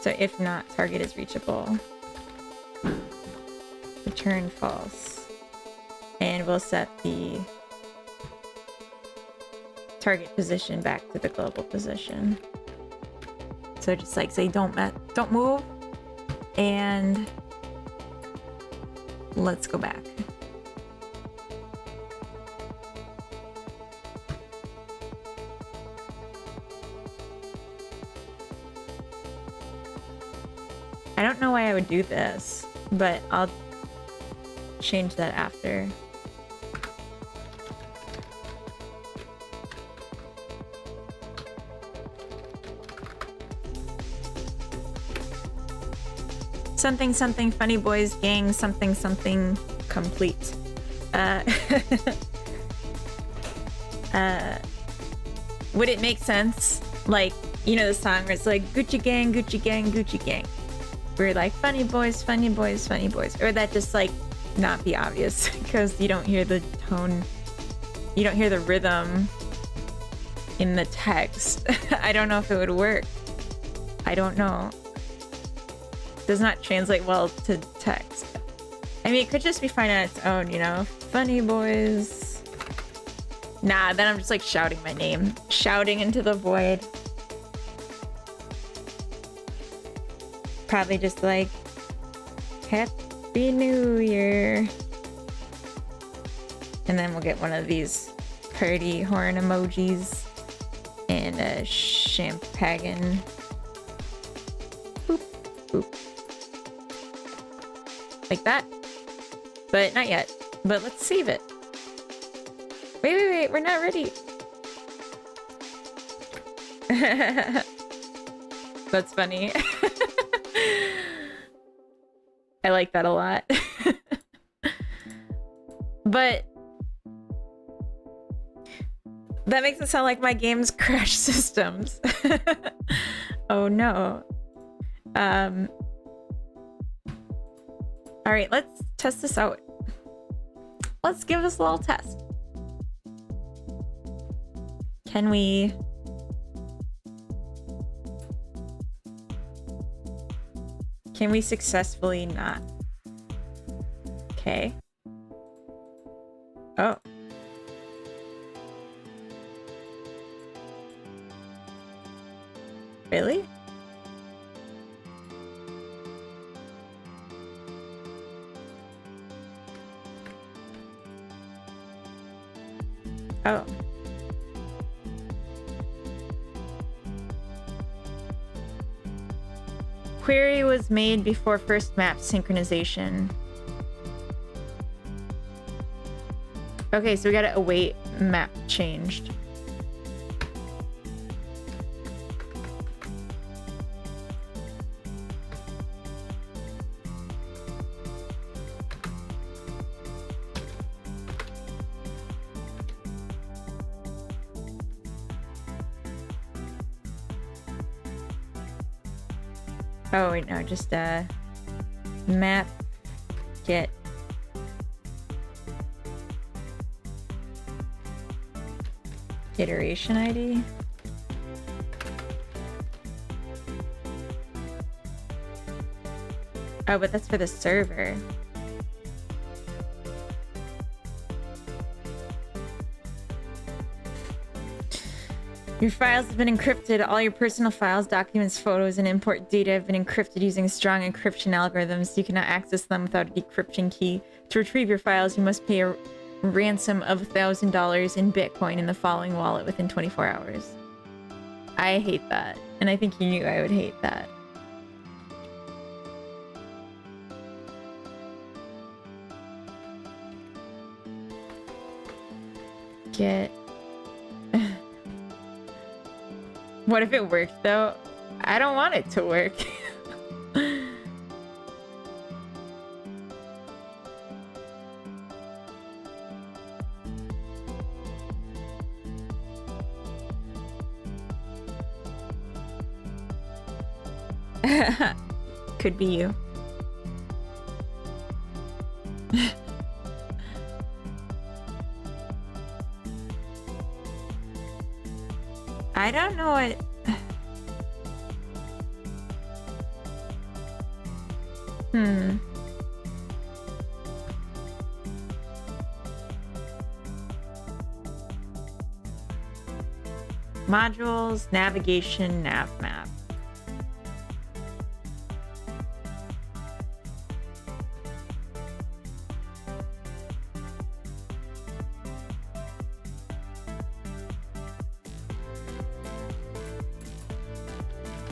So if not, target is reachable. Return false. And we'll set the target position back to the global position. So just like say don't move, and let's go back. I don't know why I would do this, but I'll change that after. Something something funny boys gang something something complete. Would it make sense? Like, you know the song where it's like Gucci gang, Gucci gang, Gucci gang. We're like funny boys, funny boys, funny boys. Or that just like not be obvious because you don't hear the tone, you don't hear the rhythm in the text. I don't know if it would work. I don't know. Does not translate well to text. I mean, it could just be fine on its own, you know? Funny boys. Nah, then I'm just like shouting my name. Shouting into the void. Probably just like Happy New Year. And then we'll get one of these party horn emojis and a champagne. Boop, boop. Like that. But not yet. But let's save it. Wait, we're not ready. That's funny. I like that a lot. But that makes it sound like my games crash systems. Oh no. All right, let's test this out. Let's give this a little test. Can we... Can we successfully not? Okay. Oh. Really? Oh. Query was made before first map synchronization. Okay, so we gotta await map changed. Oh wait, no, just map get iteration ID. Oh, but that's for the server. Your files have been encrypted. All your personal files, documents, photos, and import data have been encrypted using strong encryption algorithms. You cannot access them without a decryption key. To retrieve your files, you must pay a ransom of $1,000 in Bitcoin in the following wallet within 24 hours. I hate that. And I think you knew I would hate that. Get... What if it worked though? I don't want it to work. Could be you. I don't know what... Modules, navigation, nav map.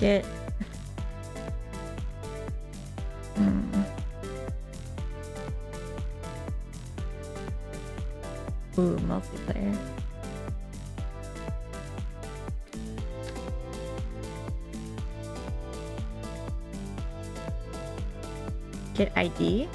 Get... Ooh, multiplayer. Get ID.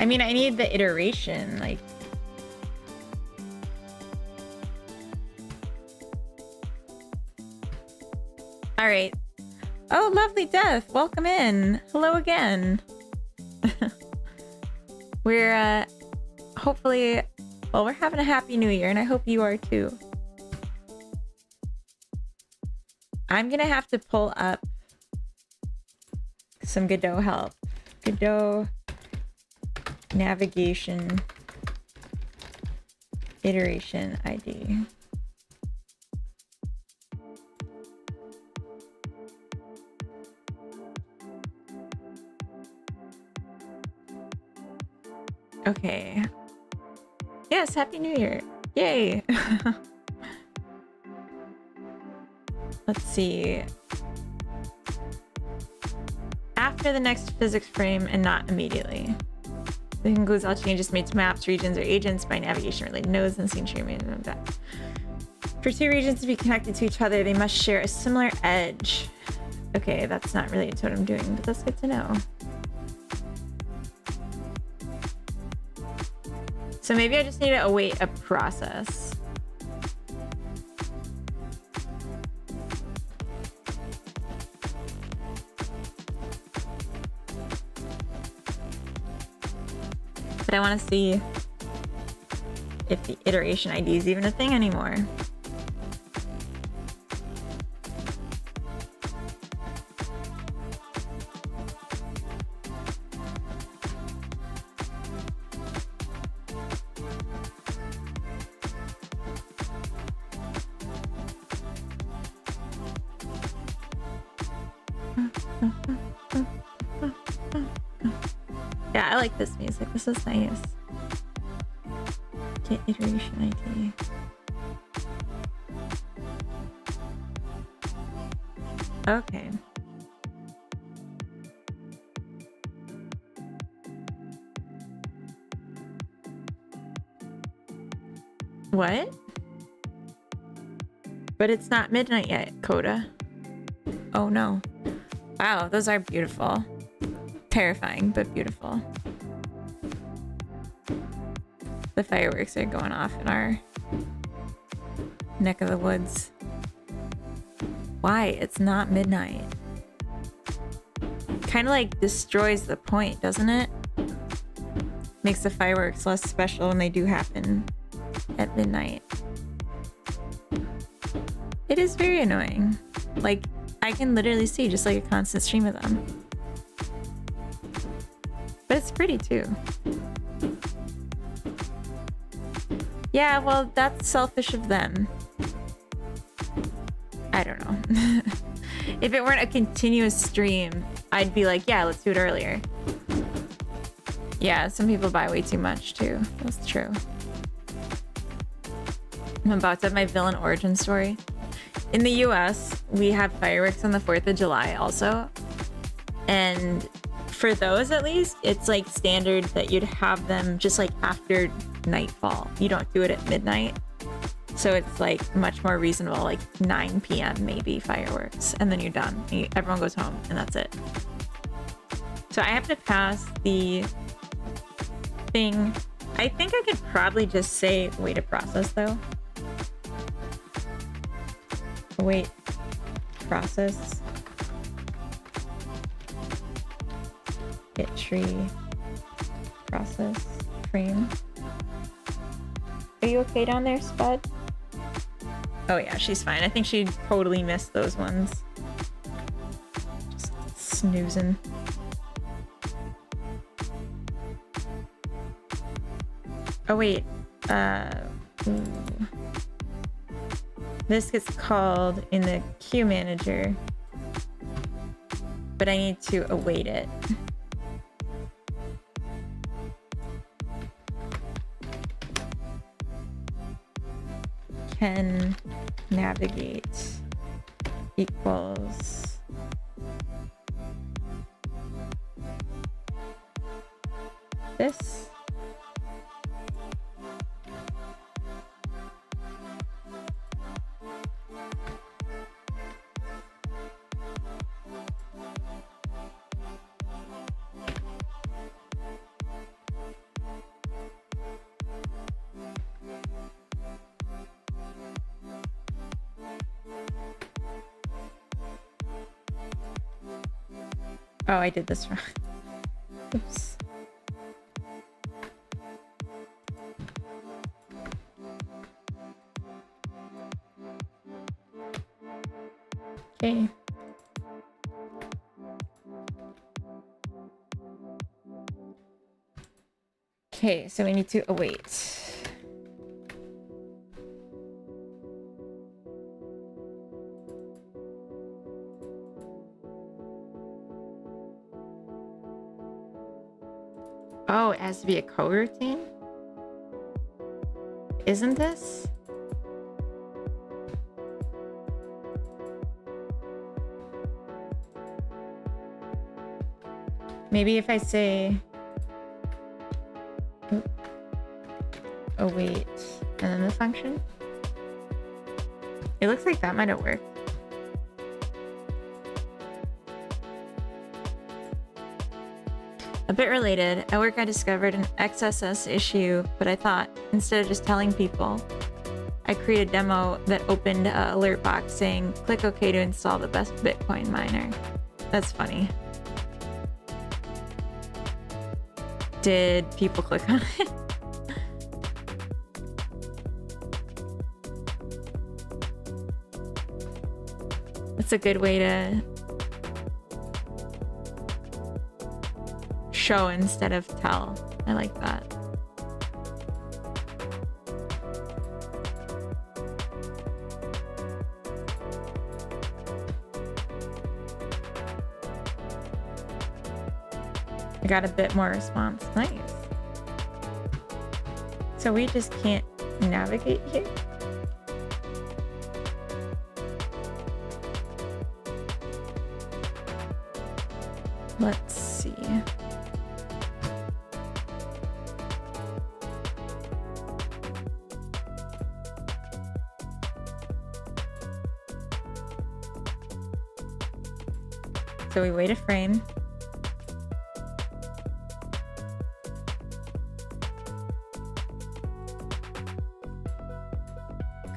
I mean, I need the iteration, like... Alright. Oh, lovely Death! Welcome in! Hello again! We're, hopefully... Well, we're having a happy new year, and I hope you are too. I'm gonna have to pull up some Godot help. Godot navigation iteration ID. Okay. Yes, Happy New Year. Yay. Let's see. After the next physics frame and not immediately. This includes all changes made to maps, regions, or agents by navigation-related nodes and scene streaming and that. For two regions to be connected to each other, they must share a similar edge. Okay, that's not related to what I'm doing, but that's good to know. So maybe I just need to await a process. But I want to see if the iteration ID is even a thing anymore. Yeah, I like this music. This is nice. Get iteration ID. Okay. What? But it's not midnight yet, Coda. Oh no. Wow, those are beautiful. Terrifying, but beautiful. The fireworks are going off in our neck of the woods. Why? It's not midnight. Kind of like destroys the point, doesn't it? Makes the fireworks less special when they do happen at midnight. It is very annoying. Like, I can literally see just like a constant stream of them. But it's pretty too. Yeah, well, that's selfish of them. I don't know. If it weren't a continuous stream, I'd be like, yeah, let's do it earlier. Yeah, some people buy way too much too. That's true. I'm about to have my villain origin story. In the US, we have fireworks on the 4th of July also. And for those at least, it's like standard that you'd have them just like after nightfall. You don't do it at midnight. So it's like much more reasonable, like 9 p.m. maybe fireworks, and then you're done. Everyone goes home and that's it. So I have to pass the thing. I think I could probably just say wait a process though. Wait, process. Get tree. Process. Frame. Are you okay down there, Spud? Oh yeah, she's fine. I think she totally missed those ones. Just snoozing. Oh wait. Ooh. This gets called in the queue manager, but I need to await it. Can navigate equals this. Oh, I did this wrong. Oops. Okay. Okay, so we need to await. Oh, it has to be a coroutine? Isn't this? Maybe if I say await and then the function. It looks like that might have worked. A bit related, at work I discovered an XSS issue, but I thought instead of just telling people, I created a demo that opened an alert box saying, click OK to install the best Bitcoin miner. That's funny. Did people click on it? That's a good way to show instead of tell. I like that. I got a bit more response. Nice. So we just can't navigate here? Let's see. So we wait a frame.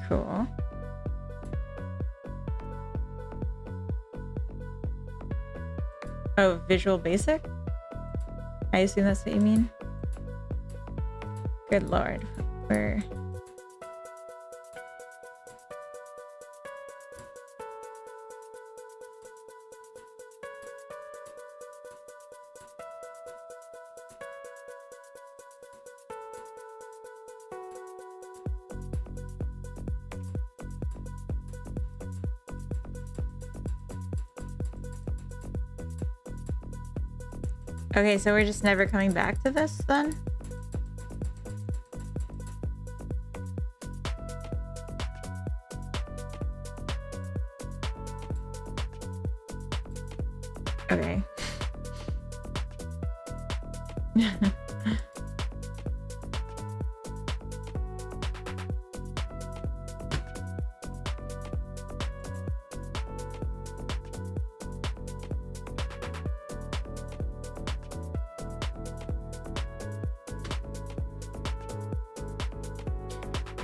Cool. Oh, Visual Basic? I assume that's what you mean. Good lord. Where? Okay, so we're just never coming back to this then? Okay.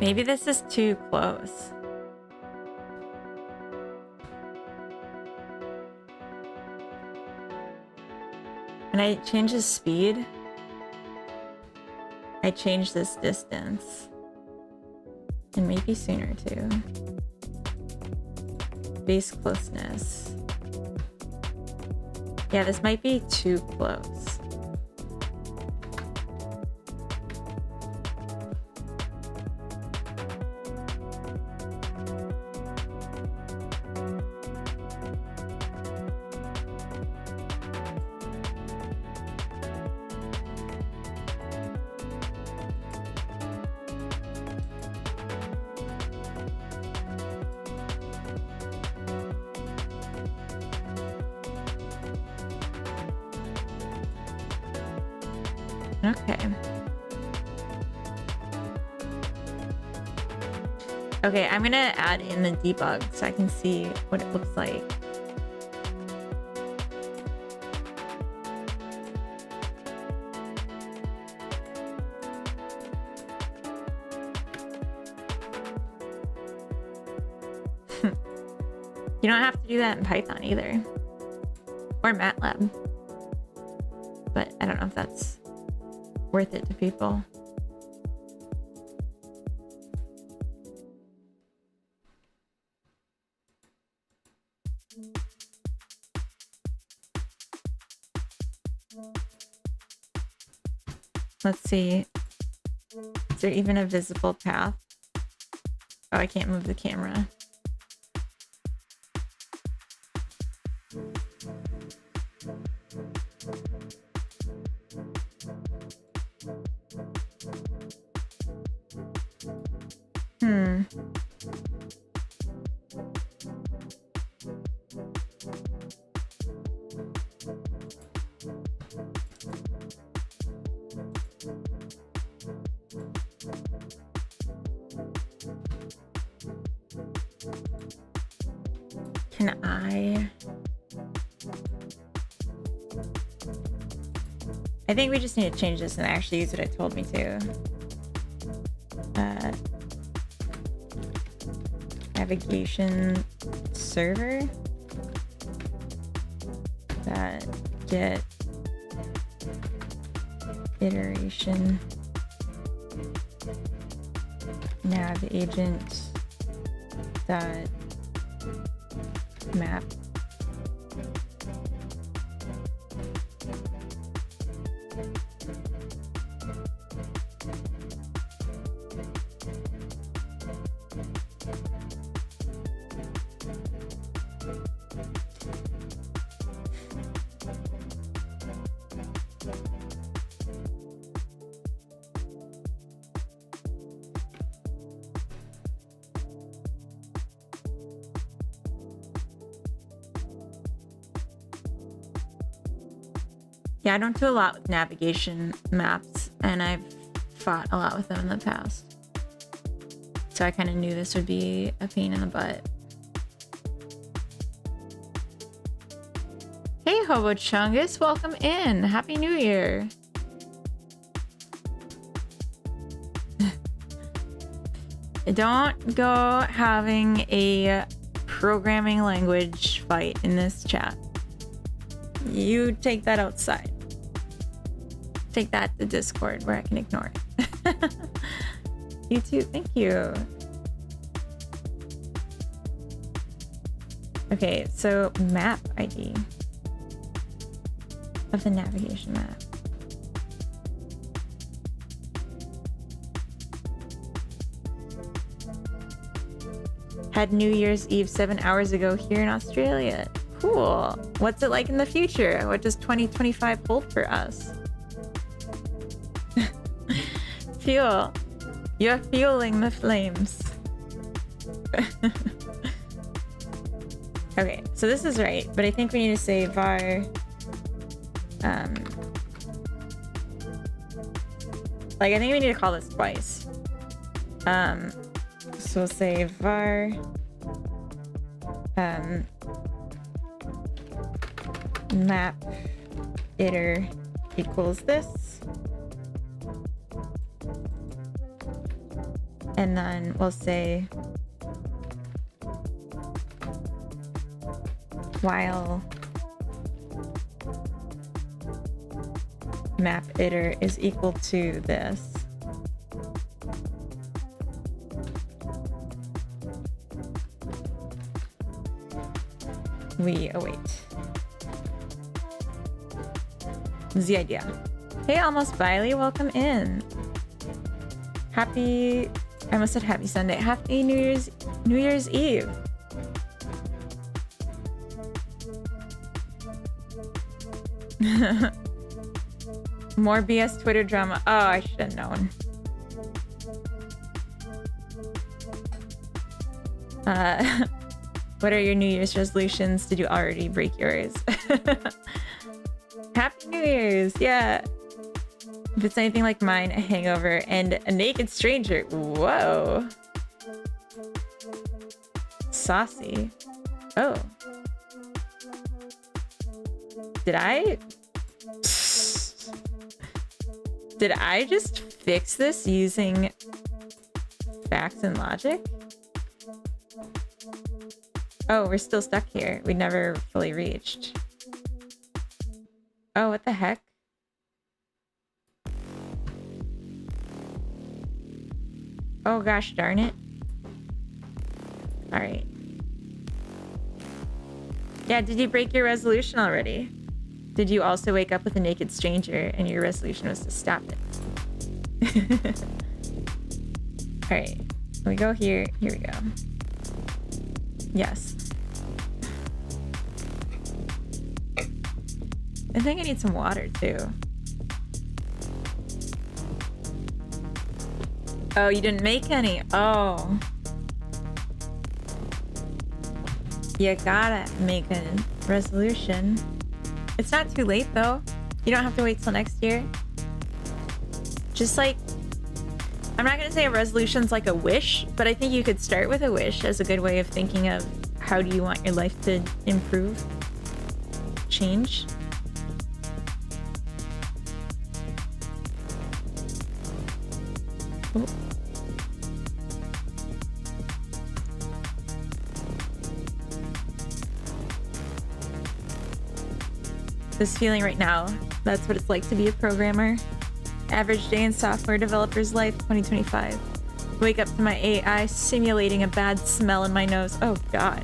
Maybe this is too close. When I change the speed, I change this distance. And maybe sooner too. Base closeness. Yeah, this might be too close. Okay. Okay, I'm gonna add in the debug so I can see what it looks like. You don't have to do that in Python either. Or MATLAB. But I don't know if that's worth it to people. Let's see. Is there even a visible path? Oh, I can't move the camera. Hmm. Can I think we just need to change this and actually use what it told me to. Navigation server that get iteration nav agent dot map. Yeah, I don't do a lot with navigation maps, and I've fought a lot with them in the past. So I kind of knew this would be a pain in the butt. Hey, Hobo Chungus, welcome in. Happy New Year. Don't go having a programming language fight in this chat. You take that outside. Take that to Discord where I can ignore it. You too, thank you. Okay, so map ID of the navigation map. Had New Year's Eve 7 hours ago here in Australia. Cool. What's it like in the future? What does 2025 hold for us? Fuel. You're fueling the flames. Okay, so this is right, but I think we need to say var. Like, I think we need to call this twice. So we'll say var. Map iter equals this, and then we'll say while map iter is equal to this, we await. This is the idea. Hey, Almost Biley, welcome in. Happy, I almost said happy Sunday. Happy New Year's Eve. More BS Twitter drama. Oh, I should have known. What are your New Year's resolutions? Did you already break yours? Happy New Year's! Yeah. If it's anything like mine, a hangover and a naked stranger. Whoa. Saucy. Oh. Did I just fix this using facts and logic? Oh, we're still stuck here. We never fully reached. Oh, what the heck? Oh gosh darn it. Alright. Yeah, did you break your resolution already? Did you also wake up with a naked stranger and your resolution was to stop it? Alright. We go here. Here we go. Yes. I think I need some water too. Oh, you didn't make any. Oh. You gotta make a resolution. It's not too late though. You don't have to wait till next year. Just like, I'm not gonna say a resolution's like a wish, but I think you could start with a wish as a good way of thinking of how do you want your life to improve, change. Oh. This feeling right now, that's what it's like to be a programmer. Average day in software developer's life, 2025. Wake up to my AI simulating a bad smell in my nose. Oh god.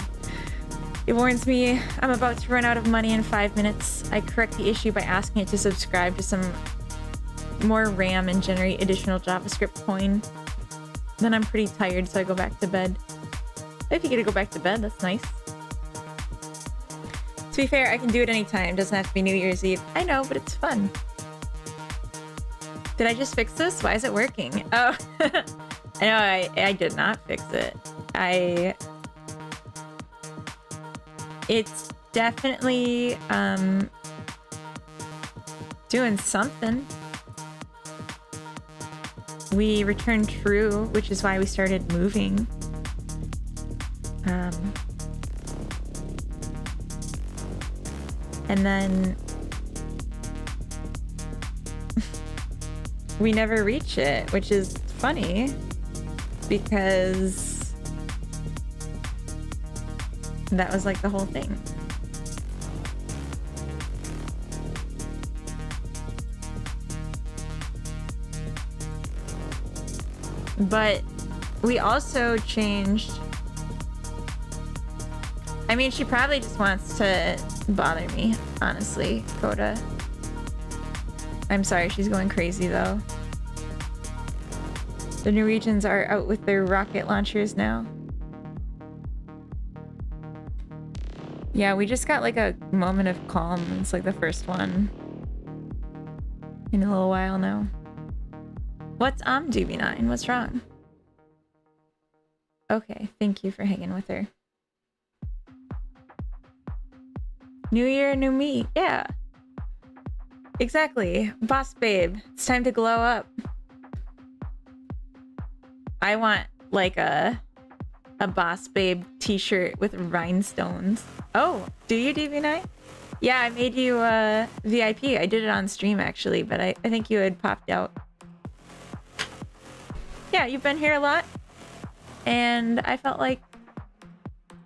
It warns me I'm about to run out of money in 5 minutes. I correct the issue by asking it to subscribe to some more RAM and generate additional JavaScript coin. Then I'm pretty tired, so I go back to bed. If you get to go back to bed, that's nice. To be fair, I can do it anytime. Doesn't have to be New Year's Eve. I know, but it's fun. Did I just fix this? Why is it working? Oh, I know I did not fix it. It's definitely doing something. We returned true, which is why we started moving. And then we never reach it, which is funny because that was like the whole thing. But we also changed. I mean, she probably just wants to bother me, honestly, Coda. I'm sorry, she's going crazy though. The Norwegians are out with their rocket launchers now. Yeah, we just got like a moment of calm. It's like the first one in a little while now. What's DB9? What's wrong? Okay, thank you for hanging with her. New year, new me. Yeah. Exactly. Boss babe. It's time to glow up. I want like a boss babe t-shirt with rhinestones. Oh, do you, DB9? Yeah, I made you VIP. I did it on stream actually, but I think you had popped out. Yeah, you've been here a lot. And I felt like,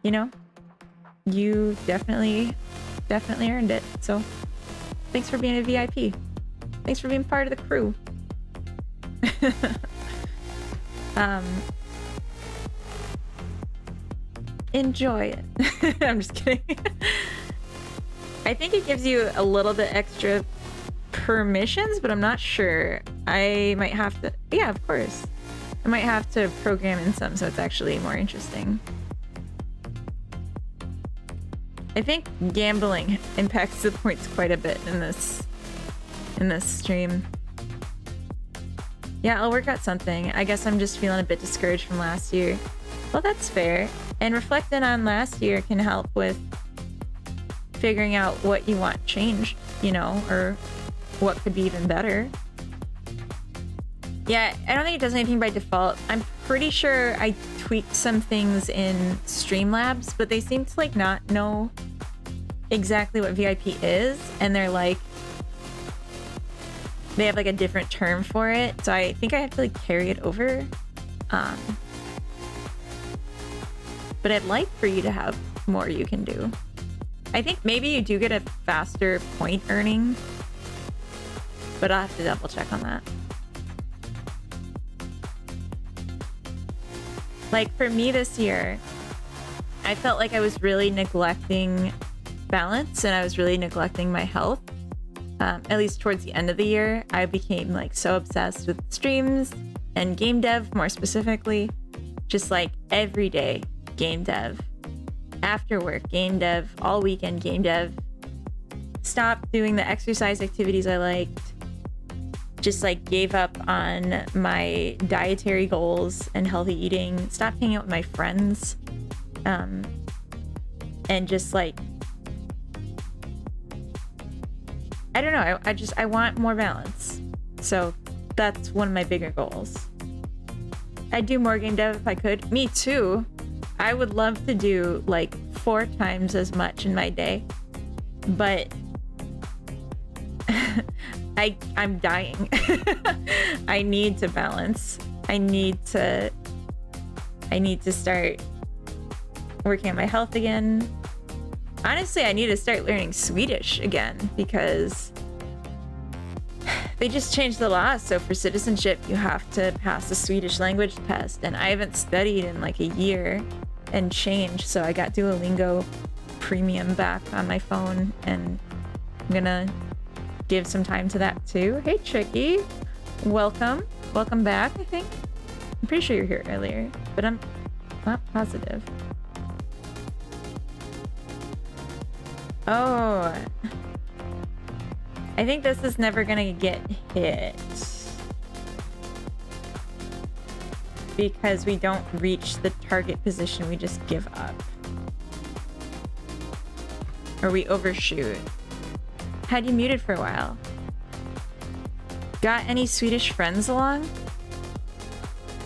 you know, you definitely earned it. So thanks for being a VIP. Thanks for being part of the crew. Enjoy it. I'm just kidding. I think it gives you a little bit extra permissions, but I'm not sure. I might have to, yeah, of course. I might have to program in some so it's actually more interesting. I think gambling impacts the points quite a bit in this stream. Yeah, I'll work out something. I guess I'm just feeling a bit discouraged from last year. Well, that's fair. And reflecting on last year can help with figuring out what you want changed, you know, or what could be even better. Yeah, I don't think it does anything by default. I'm pretty sure I tweaked some things in Streamlabs, but they seem to like not know exactly what VIP is, and they're like, they have like a different term for it. So I think I have to like carry it over. But I'd like for you to have more you can do. I think maybe you do get a faster point earning, but I'll have to double check on that. Like for me this year, I felt like I was really neglecting balance and I was really neglecting my health. at least towards the end of the year, I became like so obsessed with streams and game dev more specifically. Just like every day, game dev. After work, game dev. All weekend, game dev. Stopped doing the exercise activities I liked. Just like gave up on my dietary goals and healthy eating. Stopped hanging out with my friends. And just like, I don't know, I want more balance. So that's one of my bigger goals. I'd do more game dev if I could. Me too. I would love to do like 4 times as much in my day, but I'm dying. I need to balance. I need to start working on my health again. Honestly, I need to start learning Swedish again because they just changed the law. So for citizenship, you have to pass a Swedish language test. And I haven't studied in like a year and change. So I got Duolingo Premium back on my phone and I'm gonna give some time to that too. Hey, Tricky. Welcome. Welcome back, I think. I'm pretty sure you're here earlier, but I'm not positive. Oh, I think this is never gonna get hit because we don't reach the target position, we just give up. Or we overshoot. Had you muted for a while? Got any Swedish friends along?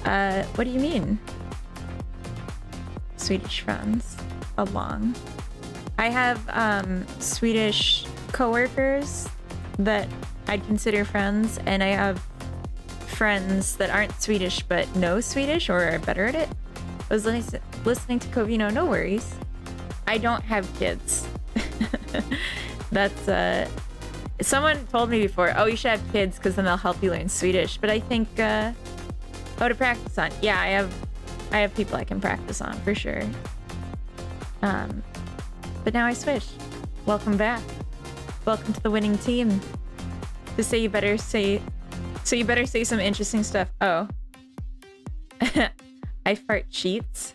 What do you mean? Swedish friends along. I have Swedish coworkers that I'd consider friends, and I have friends that aren't Swedish but know Swedish or are better at it. I was listening to Covino, no worries. I don't have kids. That's someone told me before, oh, you should have kids because then they'll help you learn Swedish. But I think oh, to practice on. Yeah, I have people I can practice on for sure. But now I switch. Welcome back. Welcome to the winning team. To say you better say some interesting stuff. Oh. I fart cheats.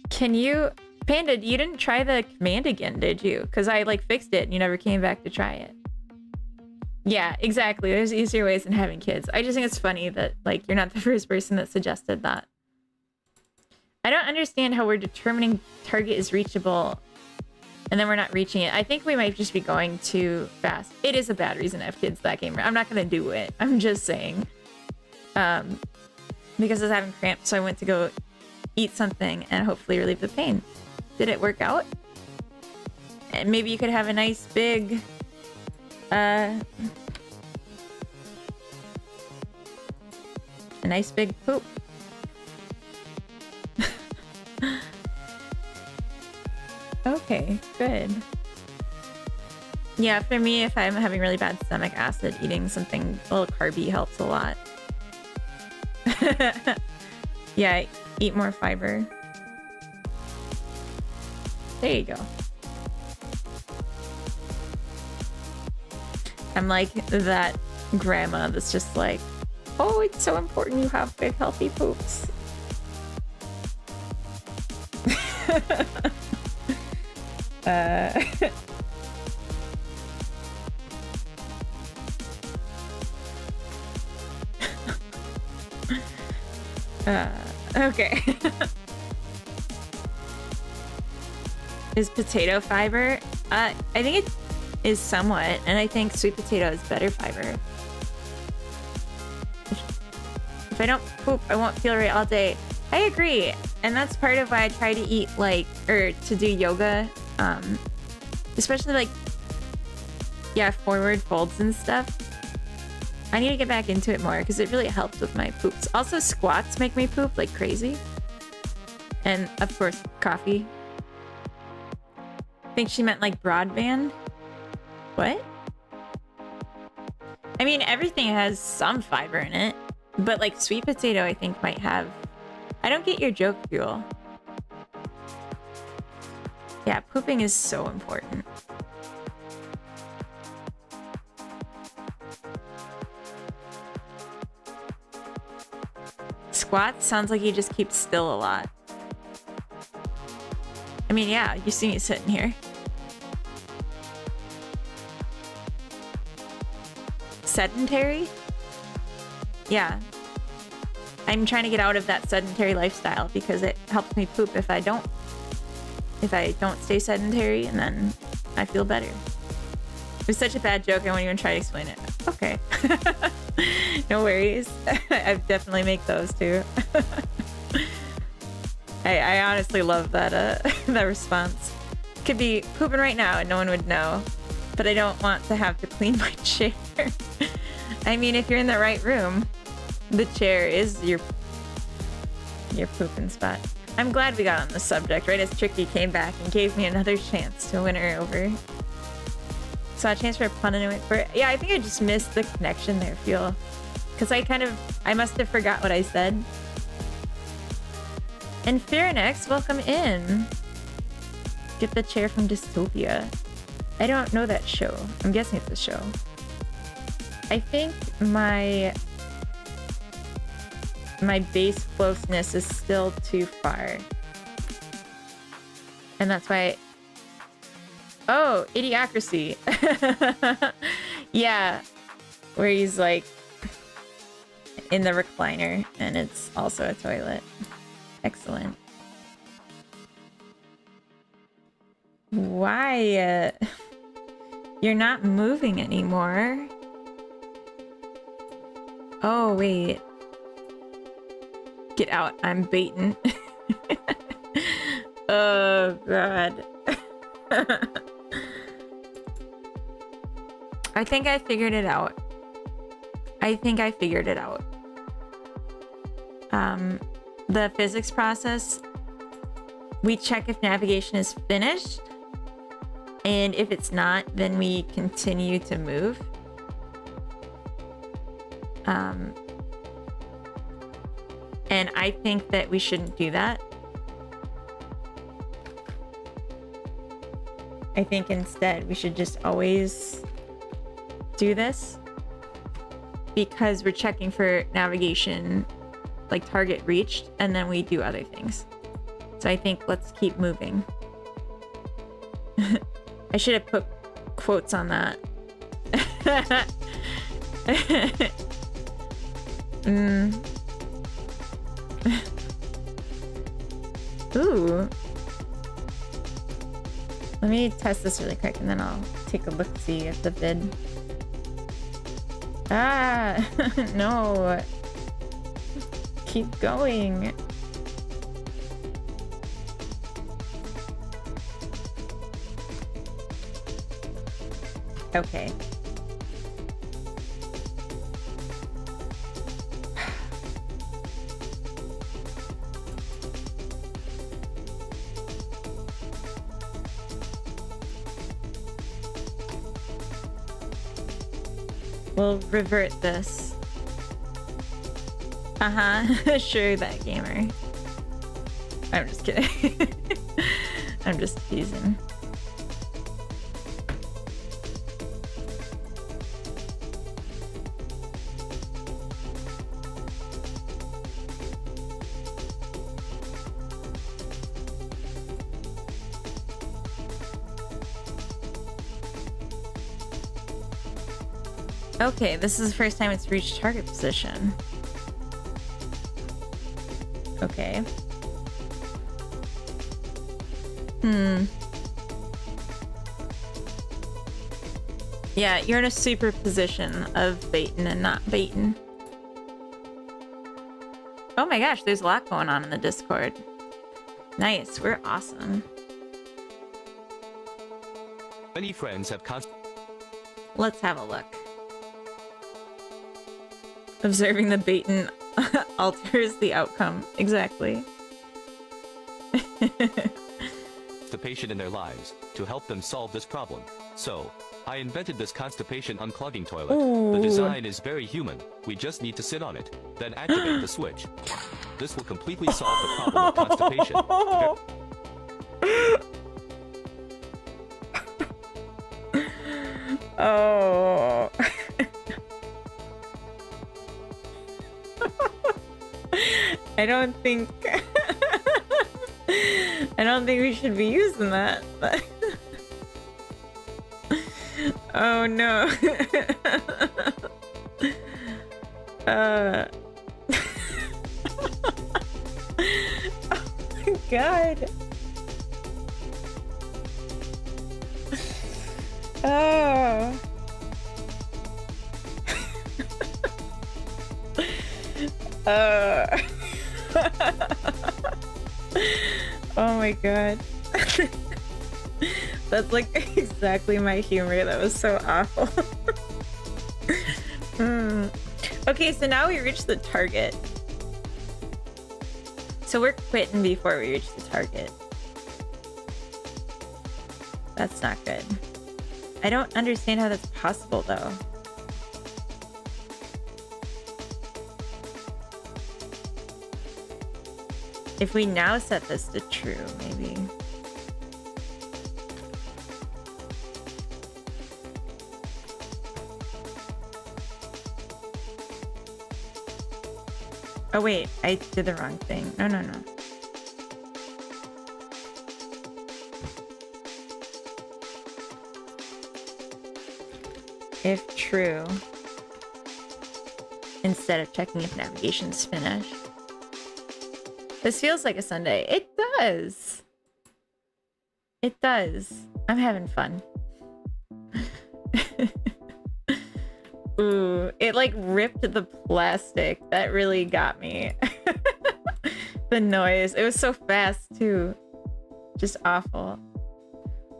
Can you, Panda, you didn't try the command again, did you? Because I like fixed it and you never came back to try it. Yeah, exactly. There's easier ways than having kids. I just think it's funny that like you're not the first person that suggested that. I don't understand how we're determining target is reachable and then we're not reaching it. I think we might just be going too fast. It is a bad reason to have kids, that gamer. I'm not gonna do it. I'm just saying. Because I was having cramps, so I went to go eat something and hopefully relieve the pain. Did it work out? And maybe you could have a nice big a nice big poop. Okay, good. Yeah, for me, if I'm having really bad stomach acid, eating something a little carby helps a lot. Yeah, eat more fiber. There you go. I'm like that grandma that's just like, oh, it's so important you have big healthy poops. Okay. Is potato fiber? I think it is somewhat, and I think sweet potato is better fiber. If I don't poop, I won't feel right all day. I agree, and that's part of why I try to eat like, or to do yoga, especially like, yeah, forward folds and stuff. I need to get back into it more because it really helps with my poops. Also, squats make me poop like crazy. And of course, coffee. I think she meant like broadband. What? I mean, everything has some fiber in it, but like sweet potato, I think might have. I don't get your joke, Fuel. Yeah, pooping is so important. Squats sounds like you just keep still a lot. I mean, yeah, you see me sitting here. Sedentary? Yeah. I'm trying to get out of that sedentary lifestyle because it helps me poop if I don't stay sedentary, and then I feel better. It was such a bad joke, I won't even try to explain it. Okay. No worries. I definitely make those too. I honestly love that that response. Could be pooping right now and no one would know, but I don't want to have to clean my chair. I mean, if you're in the right room, the chair is your pooping spot. I'm glad we got on the subject right as Tricky came back and gave me another chance to win her over. Saw a chance for a pun and I went for it. Yeah, I think I just missed the connection there, Fuel. Because I must have forgot what I said. And Fearnex, welcome in. Get the chair from Dystopia. I don't know that show. I'm guessing it's a show. I think my base closeness is still too far. And that's why oh, Idiocracy. Yeah. Where he's like in the recliner and it's also a toilet. Excellent. Why? You're not moving anymore. Oh, wait. Get out. I'm baiting. Oh, God. I think I figured it out. The physics process, we check if navigation is finished, and if it's not, then we continue to move. And I think that we shouldn't do that. I think instead we should just always do this because we're checking for navigation, like target reached, and then we do other things. So I think let's keep moving. I should have put quotes on that. Ooh. Let me test this really quick and then I'll take a look-see at the vid. Ah, no. Keep going. Okay. We'll revert this. Sure, that gamer. I'm just kidding. I'm just teasing. Okay, this is the first time it's reached target position. Okay. Yeah, you're in a super position of baiting and not baiting. Oh my gosh, there's a lot going on in the Discord. Nice, we're awesome. Many friends have Let's have a look. Observing the baiting alters the outcome. Exactly. constipation in their lives to help them solve this problem. So, I invented this constipation unclogging toilet. Ooh. The design is very human. We just need to sit on it, then activate the switch. This will completely solve the problem of constipation. Oh. I don't think I don't think we should be using that. But oh no. Oh my god. Oh. Oh my god. That's like exactly my humor. That was so awful. Okay, so now we reached the target. So we're quitting before we reach the target. That's not good. I don't understand how that's possible though. If we now set this to true, maybe. Oh wait, I did the wrong thing. No, no, no. If true, instead of checking if navigation's finished. This feels like a Sunday. It does. It does. I'm having fun. Ooh, it like ripped the plastic. That really got me. The noise. It was so fast too. Just awful.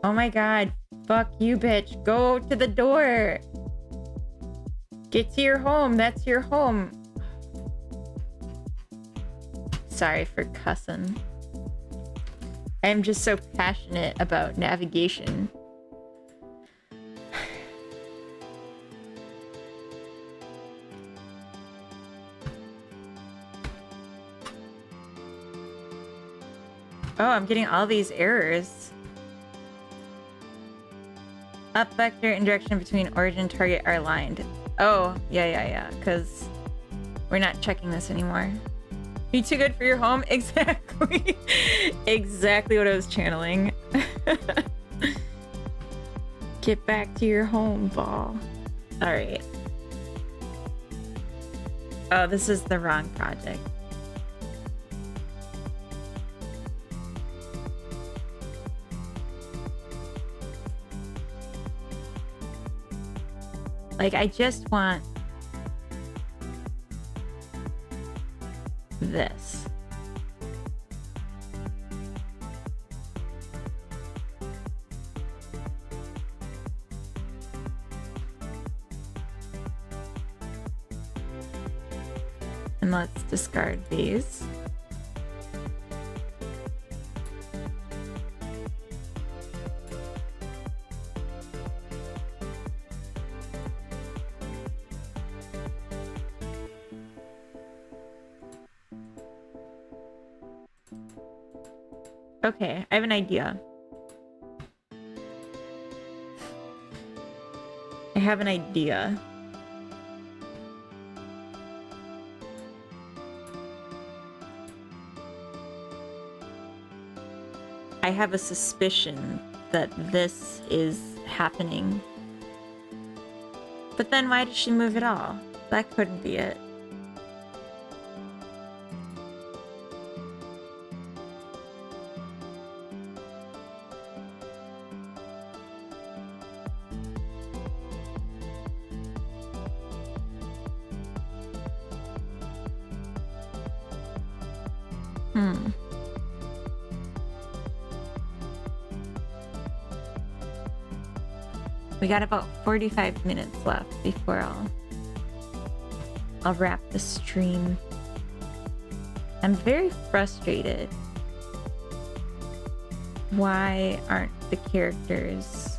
Oh my god. Fuck you, bitch. Go to the door. Get to your home. That's your home. Sorry for cussing. I'm just so passionate about navigation. Oh, I'm getting all these errors. Up vector and direction between origin and target are aligned. Oh, yeah, because we're not checking this anymore. You too good for your home? Exactly. Exactly what I was channeling. Get back to your home, ball. All right. Oh, this is the wrong project. Like, I just want this. And let's discard these. Okay, I have an idea. I have an idea. I have a suspicion that this is happening. But then why did she move it all? That couldn't be it. We got about 45 minutes left before I'll wrap the stream. I'm very frustrated. Why aren't the characters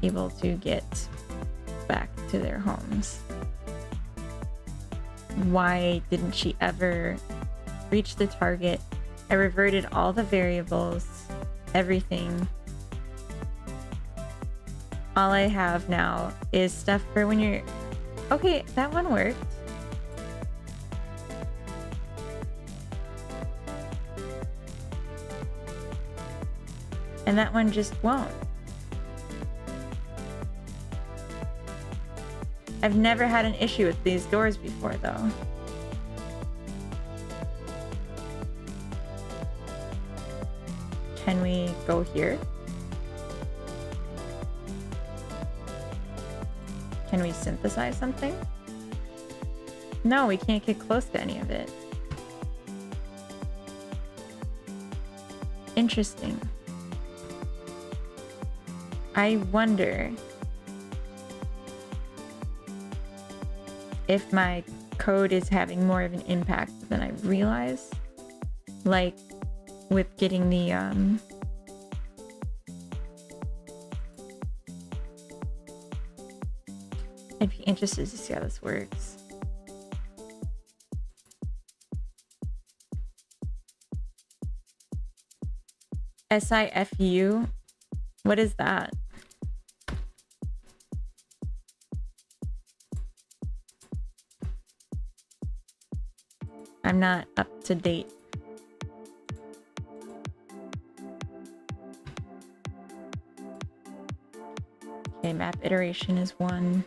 able to get back to their homes? Why didn't she ever reach the target? I reverted all the variables, everything. All I have now is stuff for when you're... Okay, that one worked. And that one just won't. I've never had an issue with these doors before, though. Can we go here? Can we synthesize something? No, we can't get close to any of it. Interesting. I wonder if my code is having more of an impact than I realize. Like with getting the I'd be interested to see how this works. SIFU? What is that? I'm not up to date. Okay, map iteration is 1.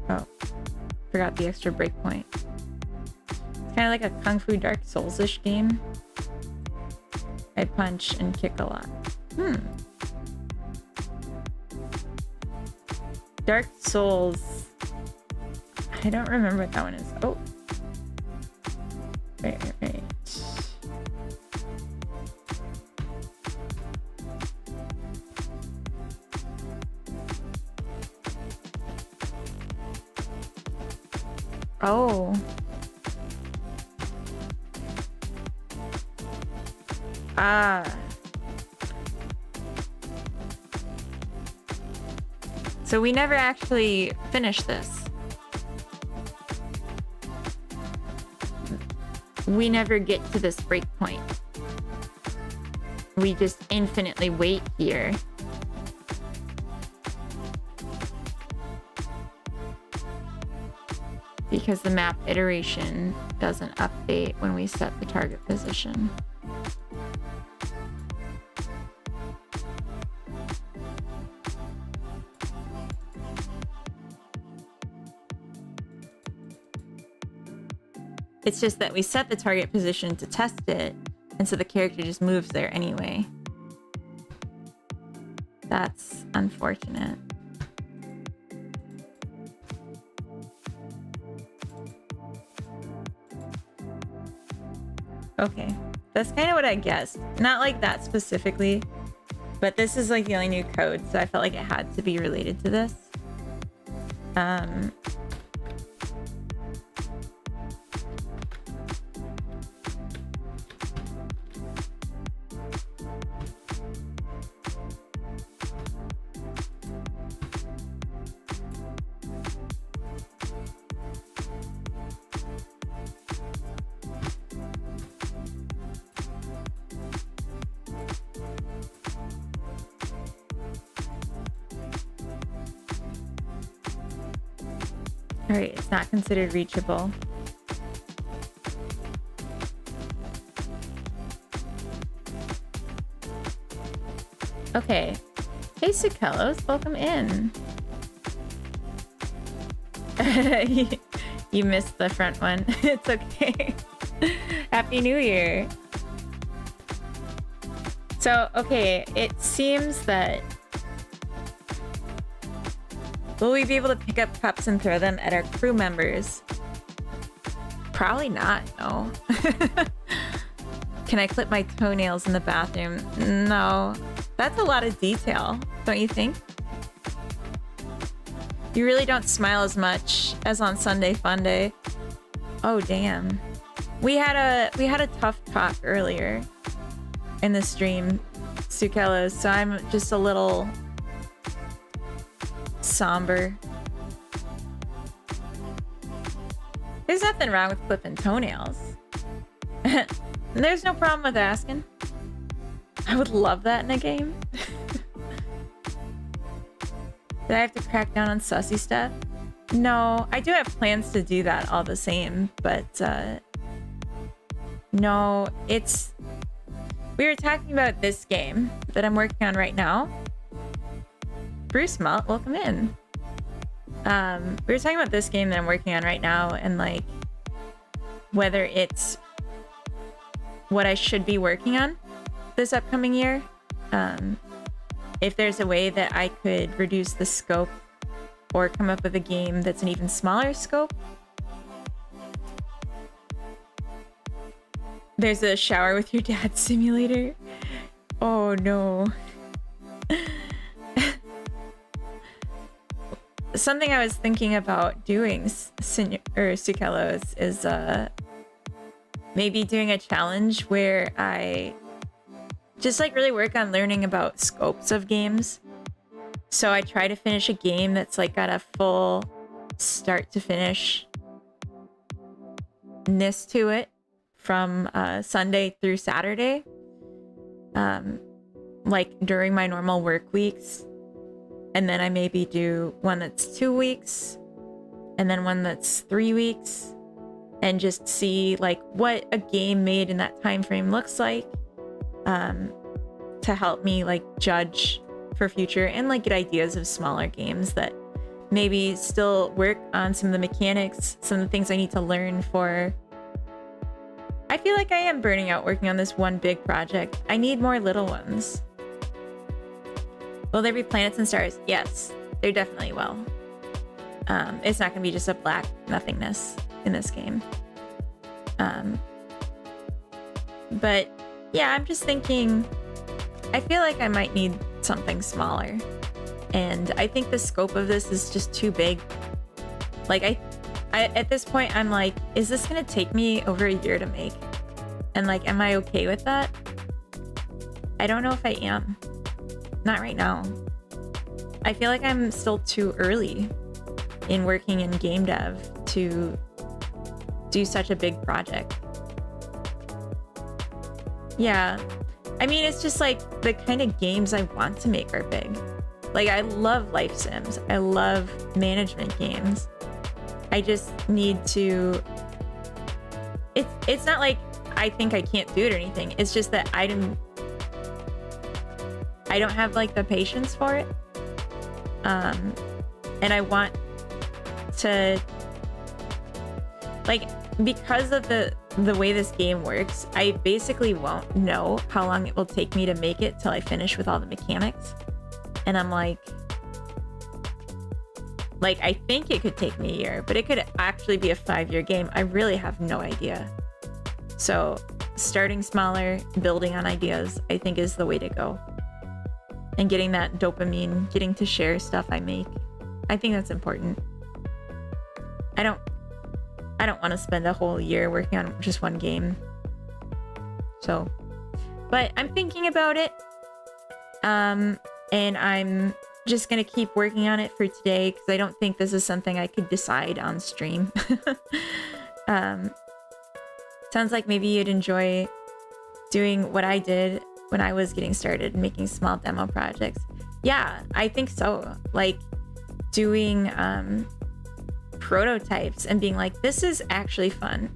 Oh, forgot the extra breakpoint. It's kind of like a Kung Fu Dark Souls-ish game. I punch and kick a lot. Dark Souls. I don't remember what that one is. Oh. Right. Oh. So we never actually finished this. We never get to this breakpoint. We just infinitely wait here. Because the map iteration doesn't update when we set the target position. It's just that we set the target position to test it, and so the character just moves there anyway. That's unfortunate. Okay, that's kind of what I guessed. Not like that specifically, but this is like the only new code, so I felt like it had to be related to this. Alright, it's not considered reachable. Okay. Hey, Sukelos, welcome in. You missed the front one. It's okay. Happy New Year. So, okay, it seems that... Will we be able to pick up cups and throw them at our crew members? Probably not, no. Can I clip my toenails in the bathroom? No. That's a lot of detail, don't you think? You really don't smile as much as on Sunday Funday. Oh, damn. We had a tough talk earlier in the stream, Sukelos, so I'm just a little somber. There's nothing wrong with clipping toenails. There's no problem with asking. I would love that in a game. Did I have to crack down on sussy stuff? No, I do have plans to do that all the same, but no, it's... We were talking about this game that I'm working on right now. Bruce Malt, welcome in. We were talking about this game that I'm working on right now and like whether it's what I should be working on this upcoming year. If there's a way that I could reduce the scope or come up with a game that's an even smaller scope. There's a shower with your dad simulator. Oh no. Something I was thinking about doing, Sukelos, is maybe doing a challenge where I just like really work on learning about scopes of games. So I try to finish a game that's like got a full start to finish ness to it from Sunday through Saturday, like during my normal work weeks. And then I maybe do one that's 2 weeks and then one that's 3 weeks and just see like what a game made in that time frame looks like, to help me like judge for future and like get ideas of smaller games that maybe still work on some of the mechanics, some of the things I need to learn for. I feel like I am burning out working on this one big project. I need more little ones. Will there be planets and stars? Yes, there definitely will. It's not gonna be just a black nothingness in this game. But yeah, I'm just thinking, I feel like I might need something smaller. And I think the scope of this is just too big. Like I at this point, I'm like, is this gonna take me over a year to make? And like, am I okay with that? I don't know if I am. Not right now. I feel like I'm still too early in working in game dev to do such a big project. Yeah. I mean, it's just like the kind of games I want to make are big. Like, I love life sims. I love management games. I just need to... It's not like I think I can't do it or anything. It's just that I don't have like the patience for it. And I want to, like, because of the way this game works, I basically won't know how long it will take me to make it till I finish with all the mechanics. And I'm like, I think it could take me a year, but it could actually be a 5-year game. I really have no idea. So starting smaller, building on ideas, I think is the way to go. And getting that dopamine, getting to share stuff I make. I think that's important. I don't want to spend a whole year working on just one game. So, but I'm thinking about it. And I'm just going to keep working on it for today because I don't think this is something I could decide on stream. Sounds like maybe you'd enjoy doing what I did when I was getting started, making small demo projects. Yeah, I think so. Like doing prototypes and being like, this is actually fun.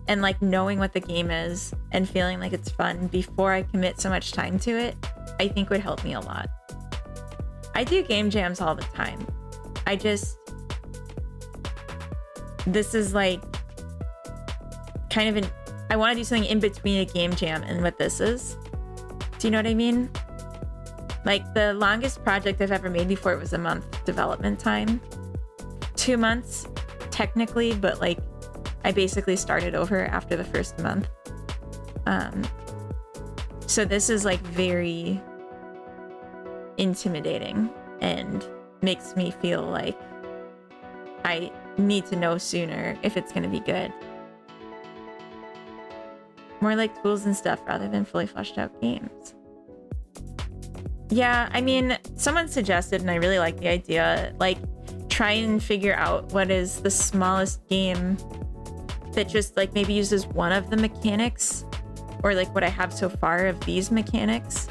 And like knowing what the game is and feeling like it's fun before I commit so much time to it, I think would help me a lot. I do game jams all the time. This is like kind of I want to do something in between a game jam and what this is. Do you know what I mean? Like the longest project I've ever made before, it was a month development time. 2 months technically, but like I basically started over after the first month. So this is like very intimidating and makes me feel like I need to know sooner if it's going to be good. More like tools and stuff rather than fully fleshed out games. Yeah, I mean, someone suggested, and I really like the idea, like try and figure out what is the smallest game that just like maybe uses one of the mechanics or like what I have so far of these mechanics.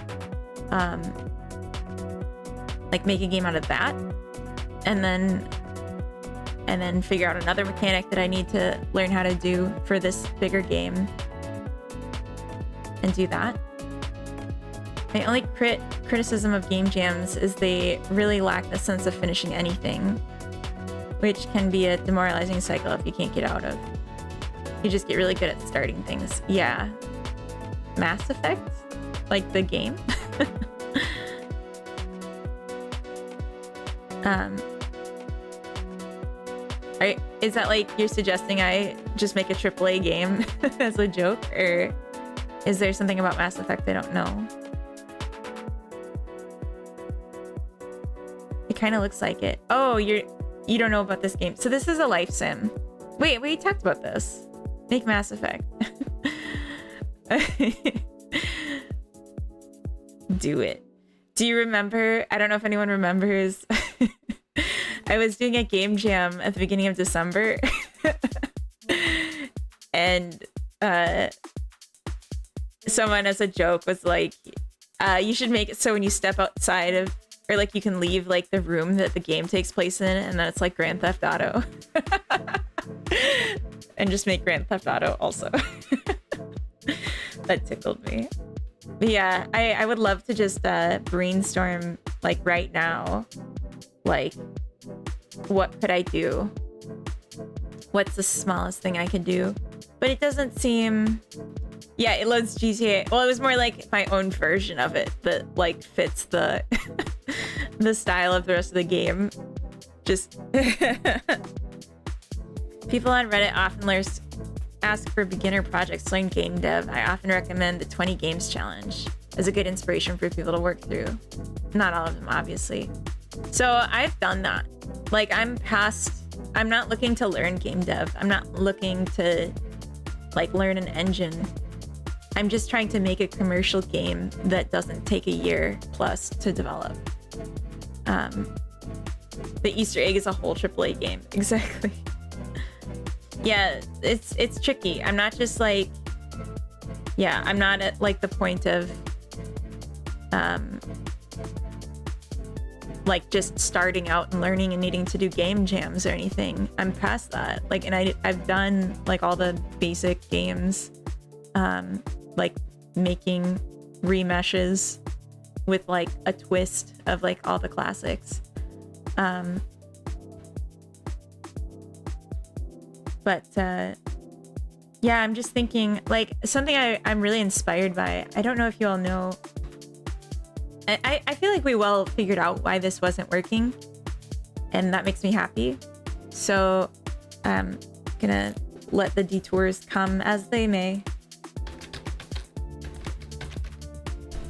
Like make a game out of that and and then figure out another mechanic that I need to learn how to do for this bigger game and do that. My only criticism of game jams is they really lack the sense of finishing anything, which can be a demoralizing cycle if you can't get out of. You just get really good at starting things. Yeah. Mass Effect? Like the game? Is that like you're suggesting I just make a AAA game as a joke, or is there something about Mass Effect I don't know? It kind of looks like it. Oh, you don't know about this game. So this is a life sim. Wait, we talked about this. Make Mass Effect. Do it. Do you remember? I don't know if anyone remembers. I was doing a game jam at the beginning of December. And someone as a joke was like, you should make it so when you step outside of, or like you can leave like the room that the game takes place in, and then it's like Grand Theft Auto. And just make Grand Theft Auto also. That tickled me. But yeah, I would love to just brainstorm like right now, like what could I do? What's the smallest thing I could do? But it doesn't seem... Yeah, it loads GTA. Well, it was more like my own version of it that like fits the the style of the rest of the game. Just people on Reddit often ask for beginner projects to learn game dev. I often recommend the 20 games challenge as a good inspiration for people to work through. Not all of them, obviously. So I've done that. Like I'm not looking to learn game dev. I'm not looking to like learn an engine. I'm just trying to make a commercial game that doesn't take a year plus to develop. The Easter egg is a whole AAA game. Exactly. Yeah, it's tricky. I'm not just like, yeah, I'm not at like the point of like just starting out and learning and needing to do game jams or anything. I'm past that. Like, and I've done like all the basic games, like making remeshes with like a twist of like all the classics. But yeah, I'm just thinking like something I'm really inspired by. I don't know if you all know. I feel like we well figured out why this wasn't working, and that makes me happy. So I'm gonna let the detours come as they may.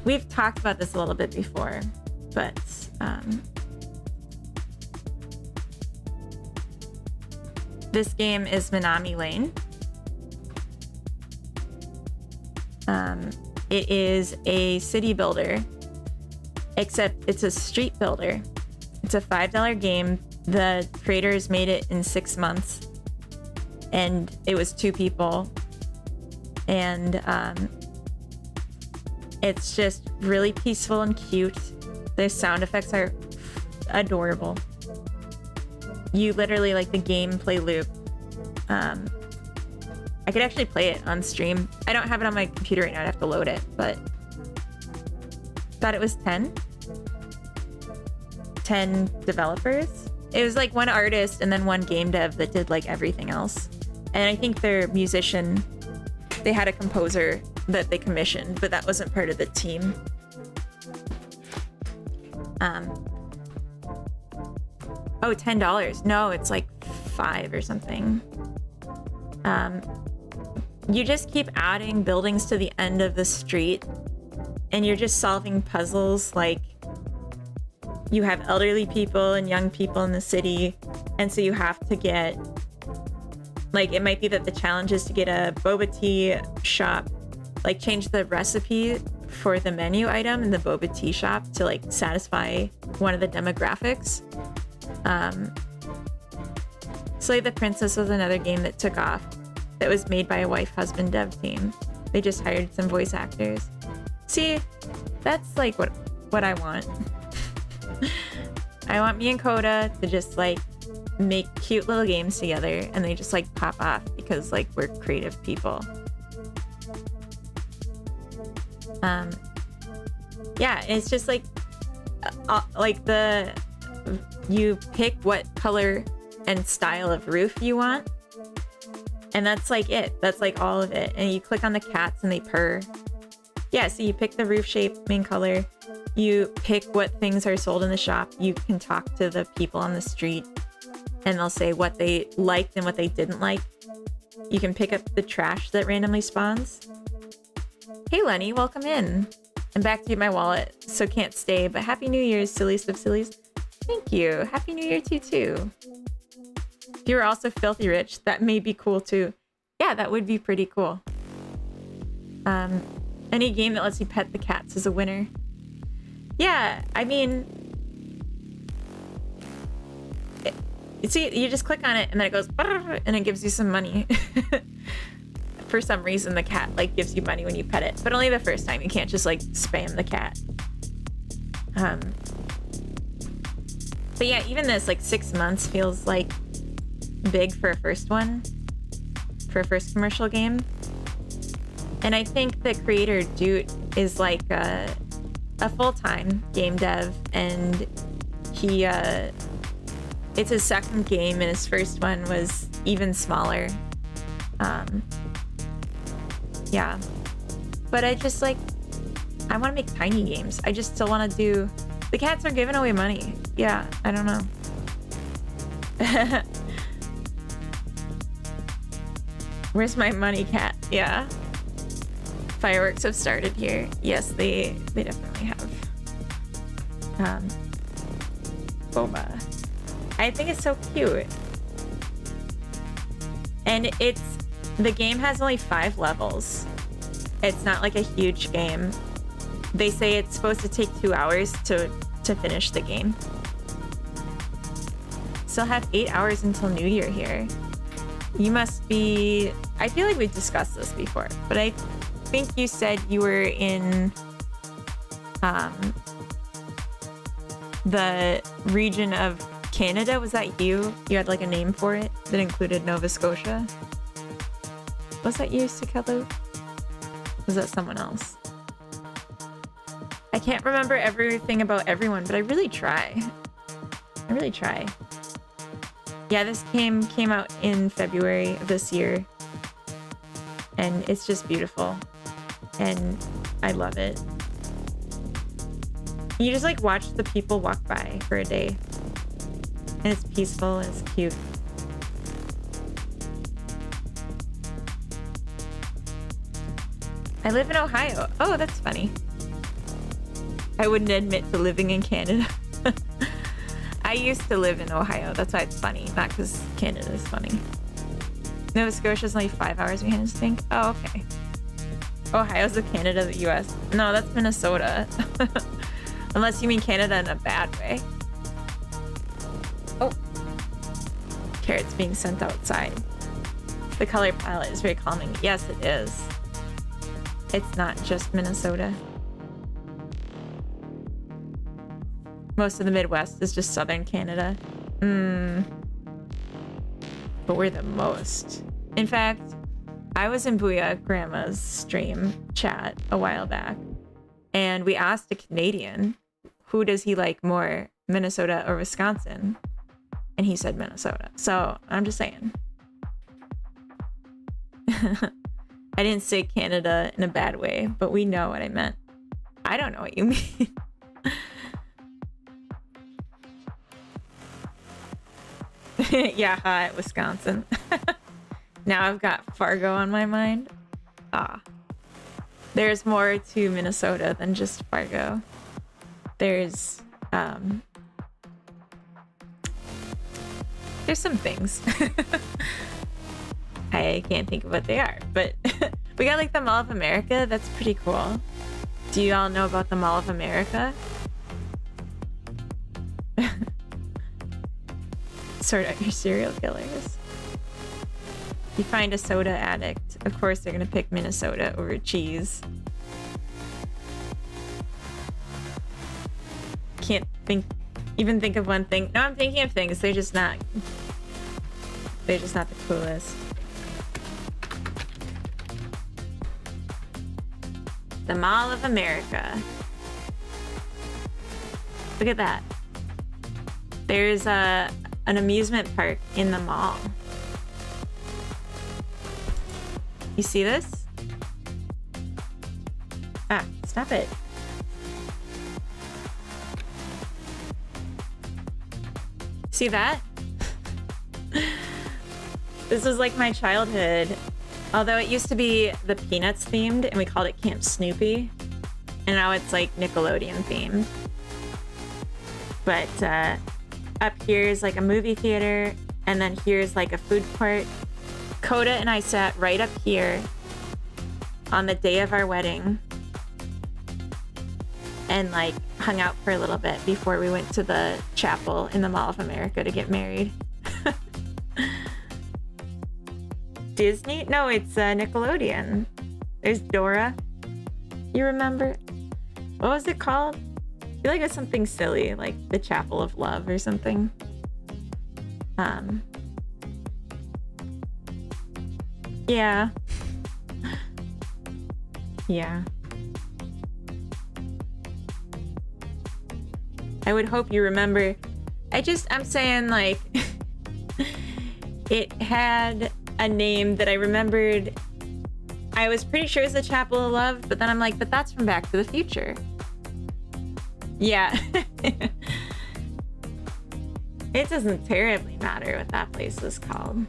We've talked about this a little bit before, but this game is Minami Lane. It is a city builder, except it's a street builder. It's a $5 game. The creators made it in 6 months, and it was 2 people. And it's just really peaceful and cute. The sound effects are adorable. You literally like the gameplay loop. I could actually play it on stream. I don't have it on my computer right now. I'd have to load it, but thought it was 10 developers. It was like one artist and then one game dev that did like everything else. And I think their musician, they had a composer that they commissioned, but that wasn't part of the team. Oh, $10. No, it's like $5 or something. You just keep adding buildings to the end of the street, and you're just solving puzzles. Like, you have elderly people and young people in the city, and so you have to get, like, it might be that the challenge is to get a boba tea shop, like change the recipe for the menu item in the boba tea shop to like satisfy one of the demographics. Slay the Princess was another game that took off, that was made by a wife-husband dev team. They just hired some voice actors. See, that's like what I want. I want me and Coda to just like make cute little games together, and they just like pop off because like we're creative people. Yeah, it's just like you pick what color and style of roof you want, and that's like it. That's like all of it. And you click on the cats and they purr. Yeah, so you pick the roof shape, main color. You pick what things are sold in the shop. You can talk to the people on the street and they'll say what they liked and what they didn't like. You can pick up the trash that randomly spawns. Hey Lenny, welcome in. I'm back to get my wallet, so can't stay, but Happy New Year's, silliest of sillies. Thank you. Happy New Year to you too. If you were also filthy rich, that may be cool too. Yeah, that would be pretty cool. Any game that lets you pet the cats is a winner. Yeah, I mean, see, you just click on it and then it goes and it gives you some money. For some reason, the cat like gives you money when you pet it, but only the first time. You can't just like spam the cat. But yeah, even this like 6 months feels like big for a first one, for a first commercial game. And I think the creator Doot is like a full-time game dev, and he it's his second game, and his first one was even smaller. Yeah, but I just like, I want to make tiny games. I just still want to do, the cats are giving away money. Yeah, I don't know. Where's my money, cat? Yeah. Fireworks have started here. Yes, they definitely have. Boba. I think it's so cute. And the game has only 5 levels. It's not like a huge game. They say it's supposed to take 2 hours to finish the game. Still have 8 hours until New Year here. You must be, I feel like we've discussed this before, but I think you said you were in the region of Canada. Was that you? You had like a name for it that included Nova Scotia? Was that you, Sakelu? Was that someone else? I can't remember everything about everyone, but I really try. I really try. Yeah, this game came out in February of this year, and it's just beautiful, and I love it. You just like watch the people walk by for a day, and it's peaceful and it's cute. I live in Ohio. Oh, that's funny. I wouldn't admit to living in Canada. I used to live in Ohio. That's why it's funny. Not because Canada is funny. Nova Scotia's only 5 hours behind us, I think. Oh, okay. Ohio's the Canada, the US. No, that's Minnesota. Unless you mean Canada in a bad way. Oh. Carrots being sent outside. The color palette is very calming. Yes, it is. It's not just Minnesota. Most of the Midwest is just southern Canada. But we're the most. In fact, I was in Booyah Grandma's stream chat a while back, and we asked a Canadian, who does he like more, Minnesota or Wisconsin? And he said Minnesota. So I'm just saying. I didn't say Canada in a bad way, but we know what I meant. I don't know what you mean. Yeah, hot Wisconsin. Now I've got Fargo on my mind. There's more to Minnesota than just Fargo. There's some things. I can't think of what they are, but we got like the Mall of America. That's pretty cool. Do you all know about the Mall of America? Sort out your serial killers. You find a soda addict. Of course, they're gonna pick Minnesota over cheese. Can't even think of one thing. No, I'm thinking of things. They're just not They're just not the coolest. The Mall of America. Look at that. There's an amusement park in the mall. You see this? Ah, stop it. See that? This was like my childhood. Although it used to be the Peanuts themed and we called it Camp Snoopy. And now it's like Nickelodeon themed. But up here is like a movie theater. And then here's like a food court. Coda and I sat right up here on the day of our wedding. And like hung out for a little bit before we went to the chapel in the Mall of America to get married. Disney? No, it's Nickelodeon. There's Dora. You remember? What was it called? I feel like it's something silly, like the Chapel of Love or something. Yeah. Yeah. I would hope you remember. I'm saying like it had a name that I remembered. I was pretty sure it was the Chapel of Love, but then I'm like, but that's from Back to the Future. Yeah. It doesn't terribly matter what that place is called.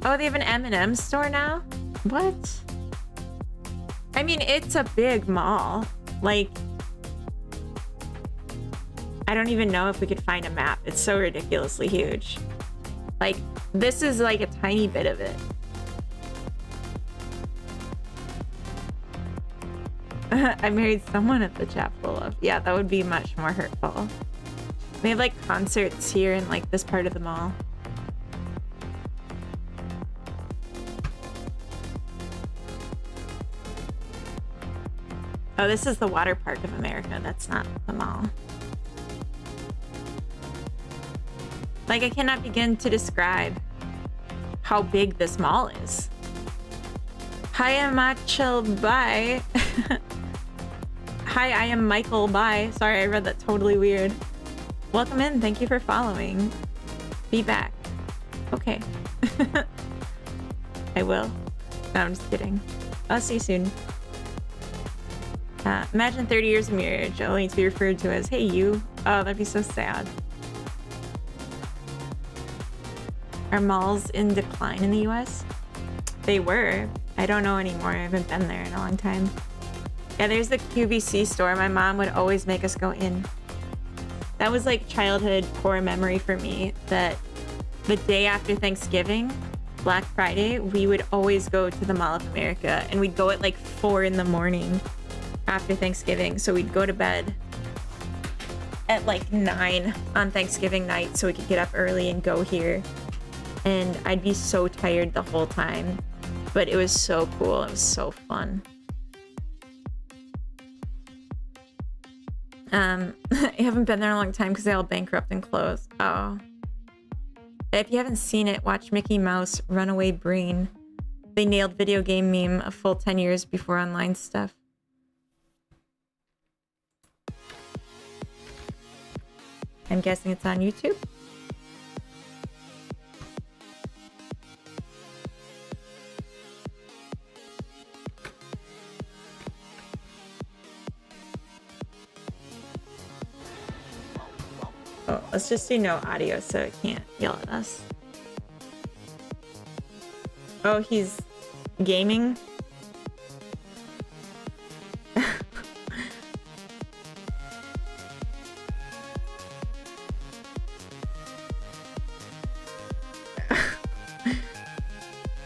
Oh, they have an M&M store now? What? I mean, it's a big mall. Like, I don't even know if we could find a map. It's so ridiculously huge. Like, this is like a tiny bit of it. I married someone at the Chapel of... Yeah, that would be much more hurtful. They have like concerts here in like this part of the mall. Oh, this is the Water Park of America. That's not the mall. Like, I cannot begin to describe how big this mall is. Hi, I'm Machel. Bye. Hi, I am Michael. Bye. Sorry, I read that totally weird. Welcome in. Thank you for following. Be back. Okay. I will. No, I'm just kidding. I'll see you soon. Imagine 30 years of marriage only to be referred to as, hey, you. Oh, that'd be so sad. Are malls in decline in the US? They were. I don't know anymore. I haven't been there in a long time. Yeah, there's the QVC store. My mom would always make us go in. That was like childhood core memory for me, that the day after Thanksgiving, Black Friday, we would always go to the Mall of America, and we'd go at like 4 in the morning after Thanksgiving. So we'd go to bed at like 9 on Thanksgiving night so we could get up early and go here. And I'd be so tired the whole time, but it was so cool. It was so fun. I haven't been there in a long time because they all bankrupt and closed. Oh. If you haven't seen it, watch Mickey Mouse Runaway Brain. They nailed video game meme a full 10 years before online stuff. I'm guessing it's on YouTube. Oh, let's just do no audio so it can't yell at us. Oh, he's gaming?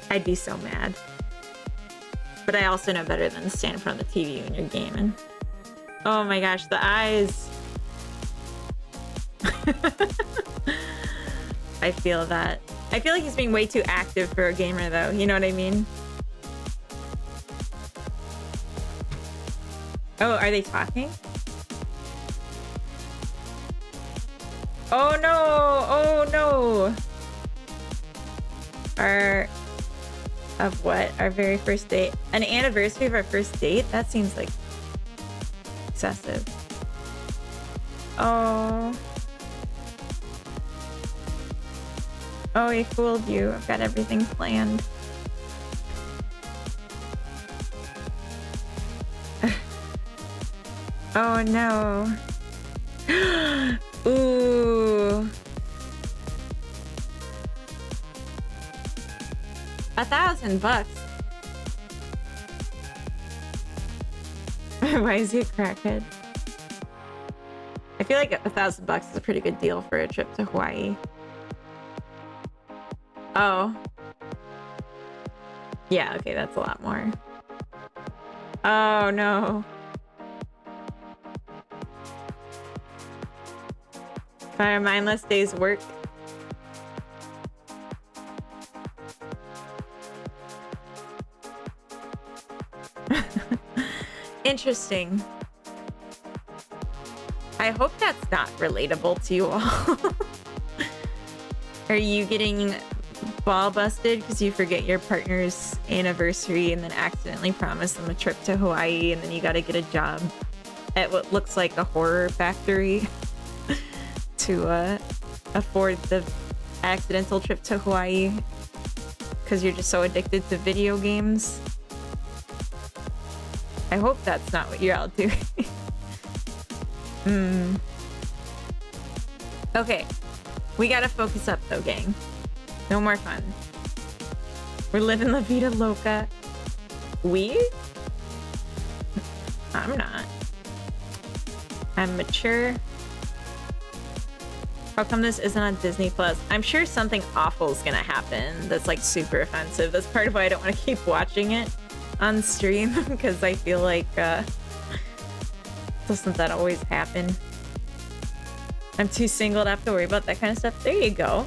I'd be so mad. But I also know better than to stand in front of the TV when you're gaming. Oh my gosh, the eyes. I feel that. I feel like he's being way too active for a gamer though, you know what I mean? Oh, are they talking? Oh no! Oh no! Of what? Our very first date? An anniversary of our first date? That seems like excessive. Oh. Oh, he fooled you. I've got everything planned. Oh no. Ooh. $1,000. Why is he a crackhead? I feel like $1,000 is a pretty good deal for a trip to Hawaii. Oh. Yeah, okay, that's a lot more. Oh no. By a mindless day's work. Interesting. I hope that's not relatable to you all. Are you getting ball busted because you forget your partner's anniversary and then accidentally promise them a trip to Hawaii, and then you gotta get a job at what looks like a horror factory to afford the accidental trip to Hawaii because you're just so addicted to video games? I hope that's not what you're all doing. Okay, we gotta focus up though, gang. No more fun. We're living La Vida Loca. We? I'm not. I'm mature. How come this isn't on Disney Plus? I'm sure something awful is gonna happen that's like super offensive. That's part of why I don't want to keep watching it on stream, because I feel like doesn't that always happen? I'm too single to have to worry about that kind of stuff. There you go.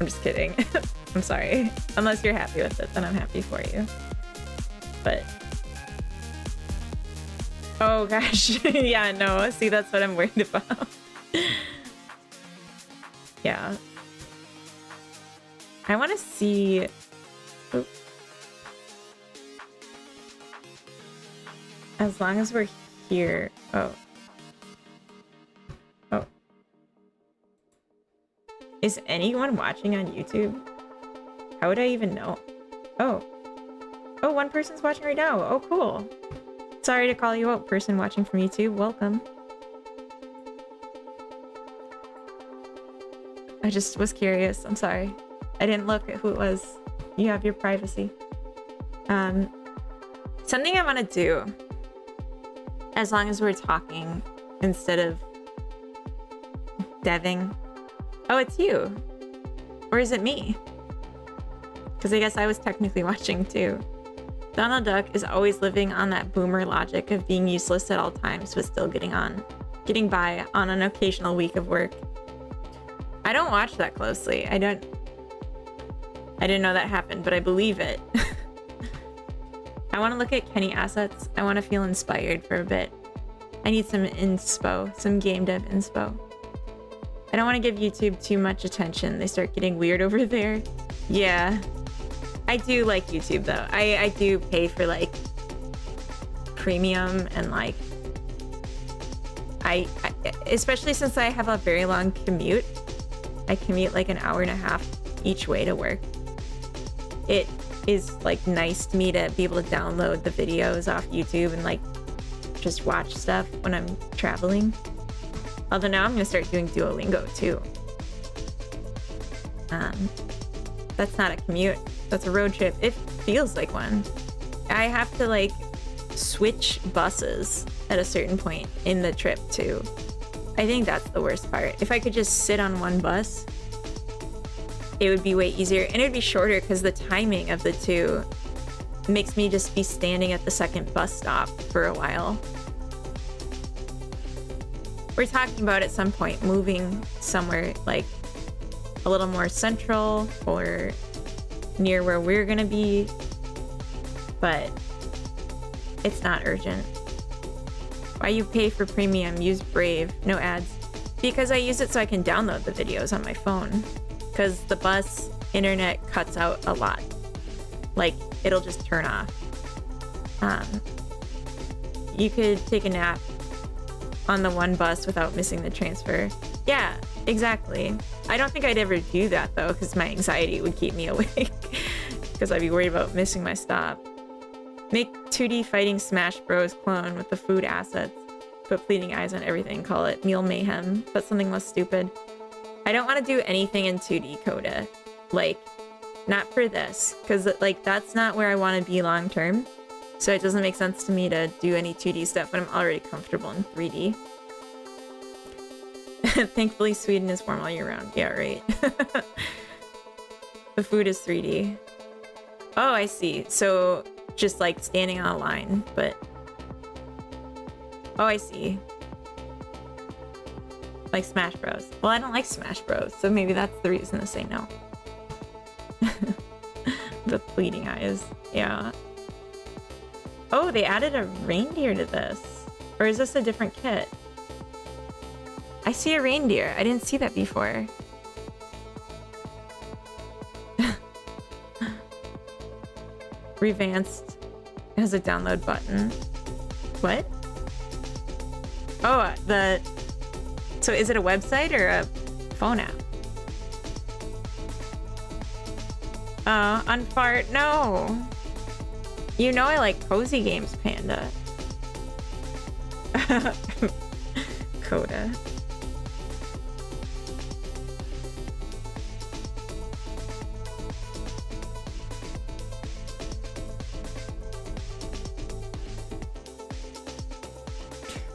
I'm just kidding. I'm sorry. Unless you're happy with it, then I'm happy for you. But oh gosh. Yeah, no, see, that's what I'm worried about. Yeah. I want to see. Oop. As long as we're here. Oh. Oh. Is anyone watching on YouTube? How would I even know? Oh. Oh, one person's watching right now. Oh, cool. Sorry to call you out, person watching from YouTube. Welcome. I just was curious. I'm sorry. I didn't look at who it was. You have your privacy. Something I want to do, as long as we're talking instead of deving. Oh, it's you. Or is it me? Because I guess I was technically watching too. Donald Duck is always living on that boomer logic of being useless at all times, but still getting by on an occasional week of work. I don't watch that closely. I didn't know that happened, but I believe it. I want to look at Kenny assets. I want to feel inspired for a bit. I need some inspo, some game dev inspo. I don't want to give YouTube too much attention. They start getting weird over there. Yeah. I do like YouTube though. I do pay for like premium, and like I especially since I have a very long commute. I commute like an hour and a half each way to work. It is like nice to me to be able to download the videos off YouTube and like just watch stuff when I'm traveling. Although now I'm gonna start doing Duolingo too. That's not a commute. That's a road trip. It feels like one. I have to like switch buses at a certain point in the trip too. I think that's the worst part. If I could just sit on one bus, it would be way easier, and it would be shorter because the timing of the two makes me just be standing at the second bus stop for a while. We're talking about at some point moving somewhere like a little more central or near where we're gonna be, but it's not urgent. Why you pay for premium? Use Brave, no ads. Because I use it so I can download the videos on my phone. Because the bus internet cuts out a lot. Like, it'll just turn off. You could take a nap on the one bus without missing the transfer. Yeah, exactly. I don't think I'd ever do that though, because my anxiety would keep me awake. Because I'd be worried about missing my stop. Make 2D fighting Smash Bros. Clone with the food assets. Put fleeting eyes on everything. Call it Meal Mayhem. But something less stupid. I don't want to do anything in 2D, Coda. Like, not for this. Because, like, that's not where I want to be long term. So it doesn't make sense to me to do any 2D stuff when I'm already comfortable in 3D. Thankfully, Sweden is warm all year round. Yeah, right. The food is 3D. Oh, I see. So just like standing on a line, but... Oh, I see. Like Smash Bros. Well, I don't like Smash Bros, so maybe that's the reason to say no. The bleeding eyes. Yeah. Oh, they added a reindeer to this. Or is this a different kit? I see a reindeer. I didn't see that before. Revanced has a download button. What? Oh, so is it a website or a phone app? Unfart, no. You know I like cozy games, Panda. Coda.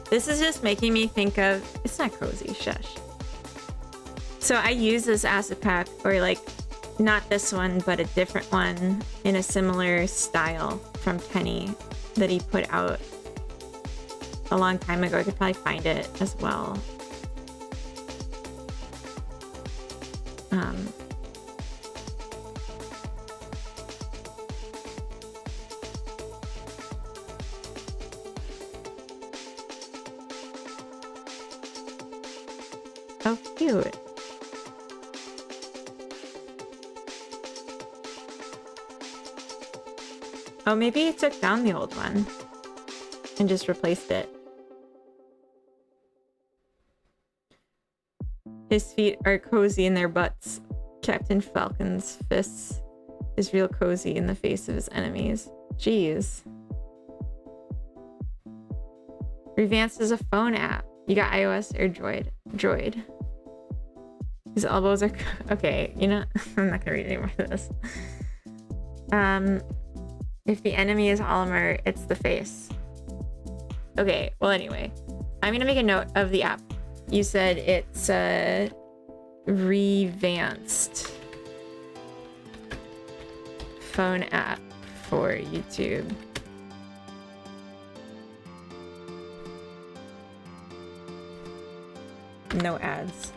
This is just making me think of... It's not cozy, shush. So I use this acid pack, or like, not this one, but a different one in a similar style from Kenny that he put out a long time ago. I could probably find it as well. Oh, cute. Oh, maybe he took down the old one and just replaced it. His feet are cozy in their butts. Captain Falcon's fists is real cozy in the face of his enemies. Jeez. Revanced is a phone app. You got iOS or Droid? Droid. His elbows are... Okay, you know... I'm not gonna read any more of this. If the enemy is Olimar, it's the face. Okay, well anyway. I'm gonna make a note of the app. You said it's Revanced phone app for YouTube. No ads.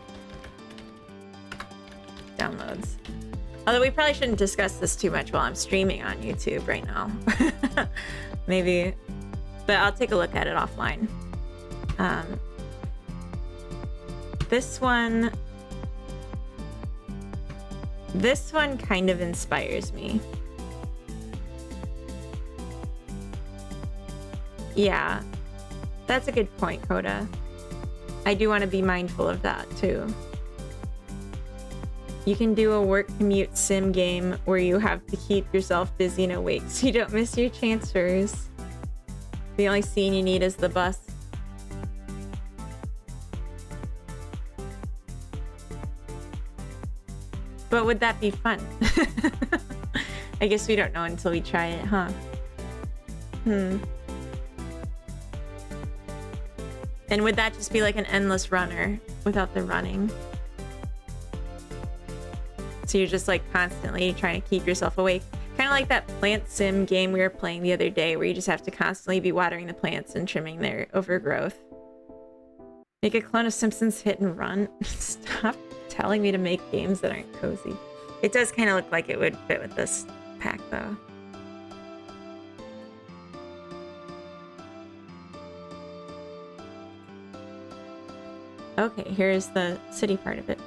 Downloads. Although we probably shouldn't discuss this too much while I'm streaming on YouTube right now. Maybe. But I'll take a look at it offline. This one kind of inspires me. Yeah. That's a good point, Coda. I do want to be mindful of that too. You can do a work commute sim game where you have to keep yourself busy and awake so you don't miss your transfers. The only scene you need is the bus. But would that be fun? I guess we don't know until we try it, huh? And would that just be like an endless runner without the running? So you're just like constantly trying to keep yourself awake. Kind of like that plant sim game we were playing the other day where you just have to constantly be watering the plants and trimming their overgrowth. Make a clone of Simpsons Hit and Run. Stop telling me to make games that aren't cozy. It does kind of look like it would fit with this pack though. Okay, here's the city part of it.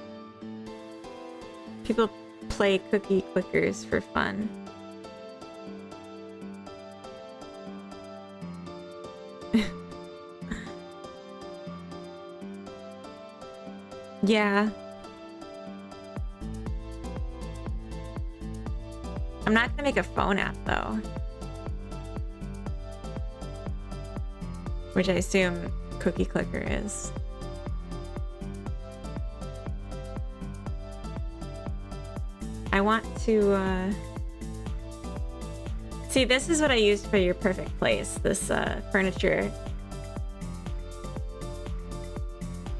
People play cookie clickers for fun. Yeah. I'm not gonna make a phone app though. Which I assume Cookie Clicker is. I want to, see, this is what I used for Your Perfect Place, this furniture.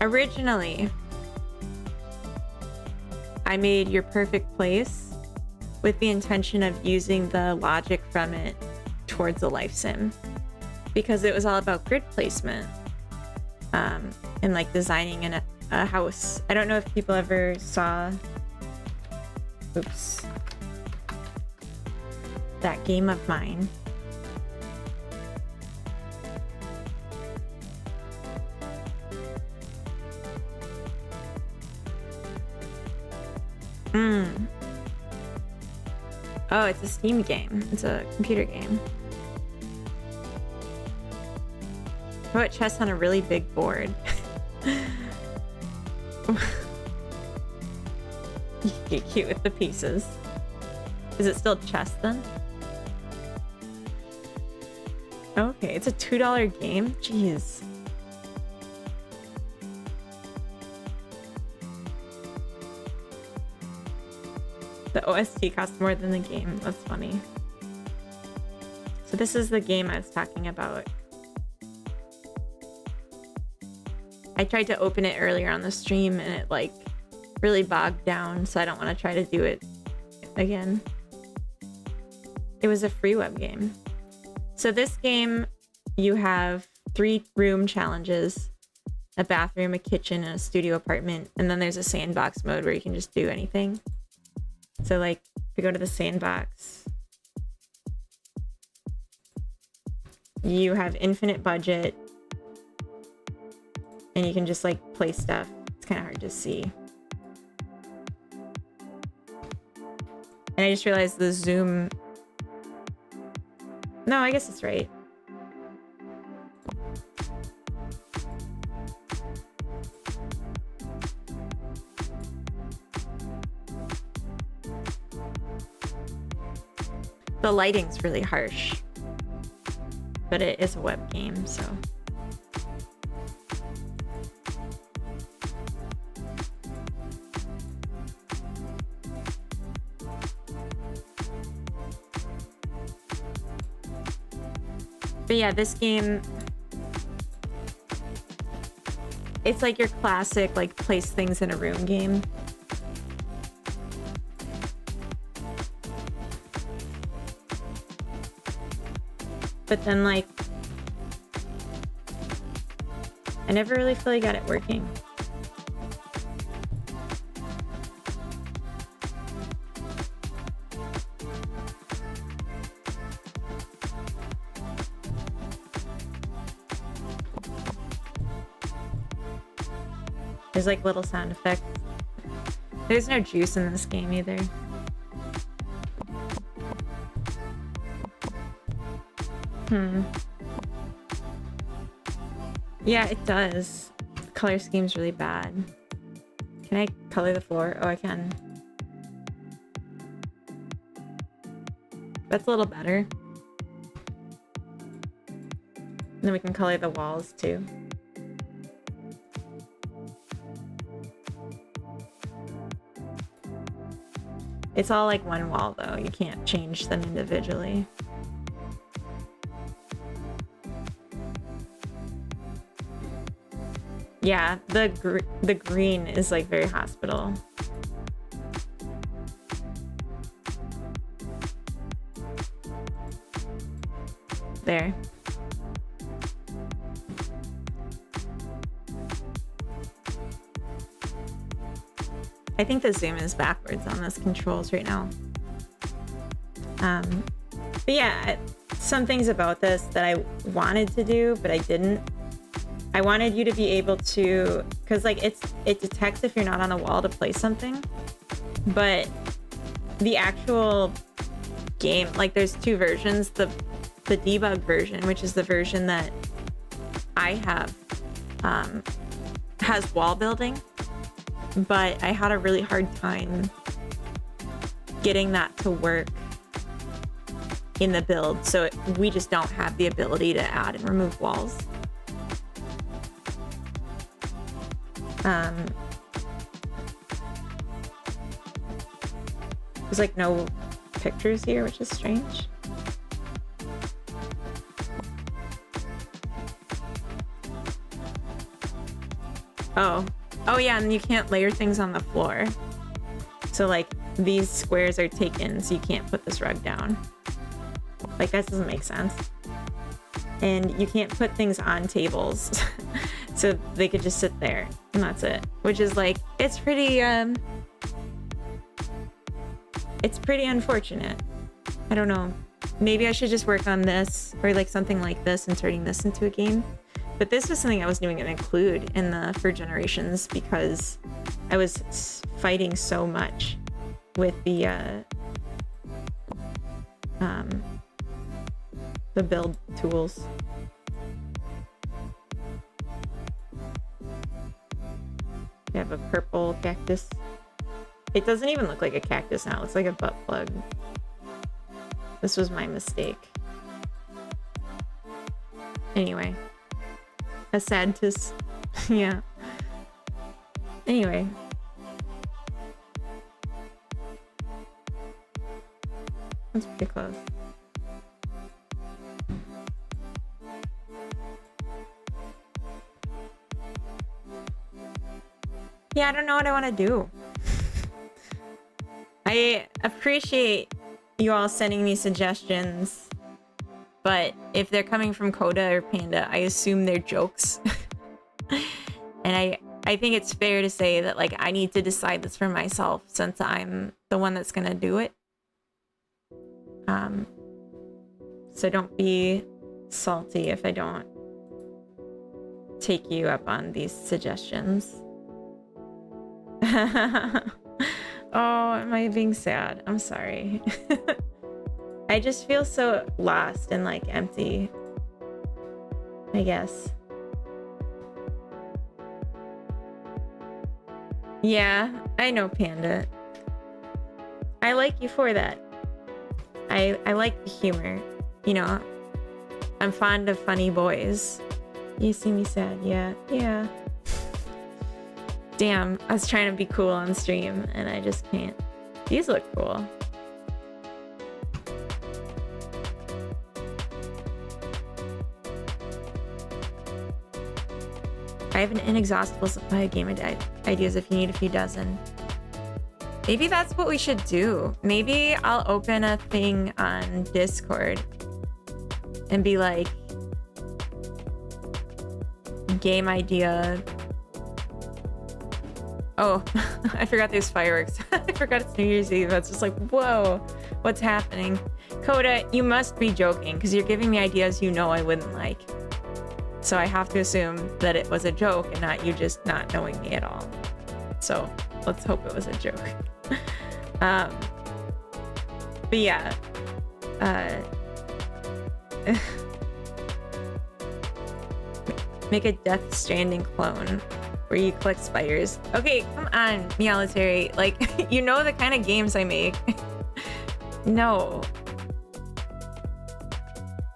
Originally, I made Your Perfect Place with the intention of using the logic from it towards a life sim, because it was all about grid placement and like designing a house. I don't know if people ever saw, oops, that game of mine. Oh, it's a Steam game. It's a computer game. How about chess on a really big board? You get cute with the pieces. Is it still chess then? Okay, it's a $2 game? Jeez. The OST costs more than the game. That's funny. So this is the game I was talking about. I tried to open it earlier on the stream and it like really bogged down, so I don't want to try to do it again. It was a free web game. So this game, you have 3 room challenges, a bathroom, a kitchen, and a studio apartment, and then there's a sandbox mode where you can just do anything. So like, if you go to the sandbox, you have infinite budget, and you can just like play stuff. It's kind of hard to see. And I just realized the zoom... No, I guess it's right. The lighting's really harsh, but it is a web game, so. But yeah, this game, it's like your classic, like, place things in a room game. But then, like, I never really fully got it working. There's like little sound effects. There's no juice in this game either. Yeah, it does. The color scheme's really bad. Can I color the floor? Oh, I can. That's a little better. And then we can color the walls too. It's all like one wall though. You can't change them individually. Yeah, the green is like very hospital. There. I think the zoom is backwards on this controls right now. But yeah, some things about this that I wanted to do, but I didn't. I wanted you to be able to, because like it detects if you're not on the wall to play something, but the actual game, like there's two versions. The debug version, which is the version that I have, has wall building, but I had a really hard time getting that to work in the build, so we just don't have the ability to add and remove walls. There's like no pictures here, which is strange. Oh yeah, and you can't layer things on the floor. So like these squares are taken, so you can't put this rug down. Like that doesn't make sense. And you can't put things on tables. So they could just sit there and that's it. Which is like, it's pretty unfortunate. I don't know. Maybe I should just work on this or like something like this and turning this into a game. But this was something I wasn't even going to include in the For Generations because I was fighting so much with the build tools. You have a purple cactus. It doesn't even look like a cactus now. It's like a butt plug. This was my mistake. Anyway. A sadness. Yeah. Anyway. That's pretty close. Yeah, I don't know what I want to do. I appreciate you all sending me suggestions, but if they're coming from Coda or Panda, I assume they're jokes. And I think it's fair to say that like I need to decide this for myself since I'm the one that's gonna do it. So don't be salty if I don't take you up on these suggestions. Oh, am I being sad? I'm sorry. I just feel so lost and like empty, I guess. Yeah, I know, Panda. I like you for that. I like the humor. You know, I'm fond of funny boys. You see me sad? Yeah. Yeah. Damn, I was trying to be cool on stream and I just can't. These look cool. I have an inexhaustible supply of game ideas if you need a few dozen. Maybe that's what we should do. Maybe I'll open a thing on Discord and be like, game idea. Oh, I forgot there's fireworks. I forgot it's New Year's Eve. That's just like, whoa, what's happening? Coda, you must be joking because you're giving me ideas you know I wouldn't like. So I have to assume that it was a joke and not you just not knowing me at all. So let's hope it was a joke. But yeah. Make a Death Stranding clone where you collect spiders. Okay, come on, Meowletary. Like, you know the kind of games I make. No.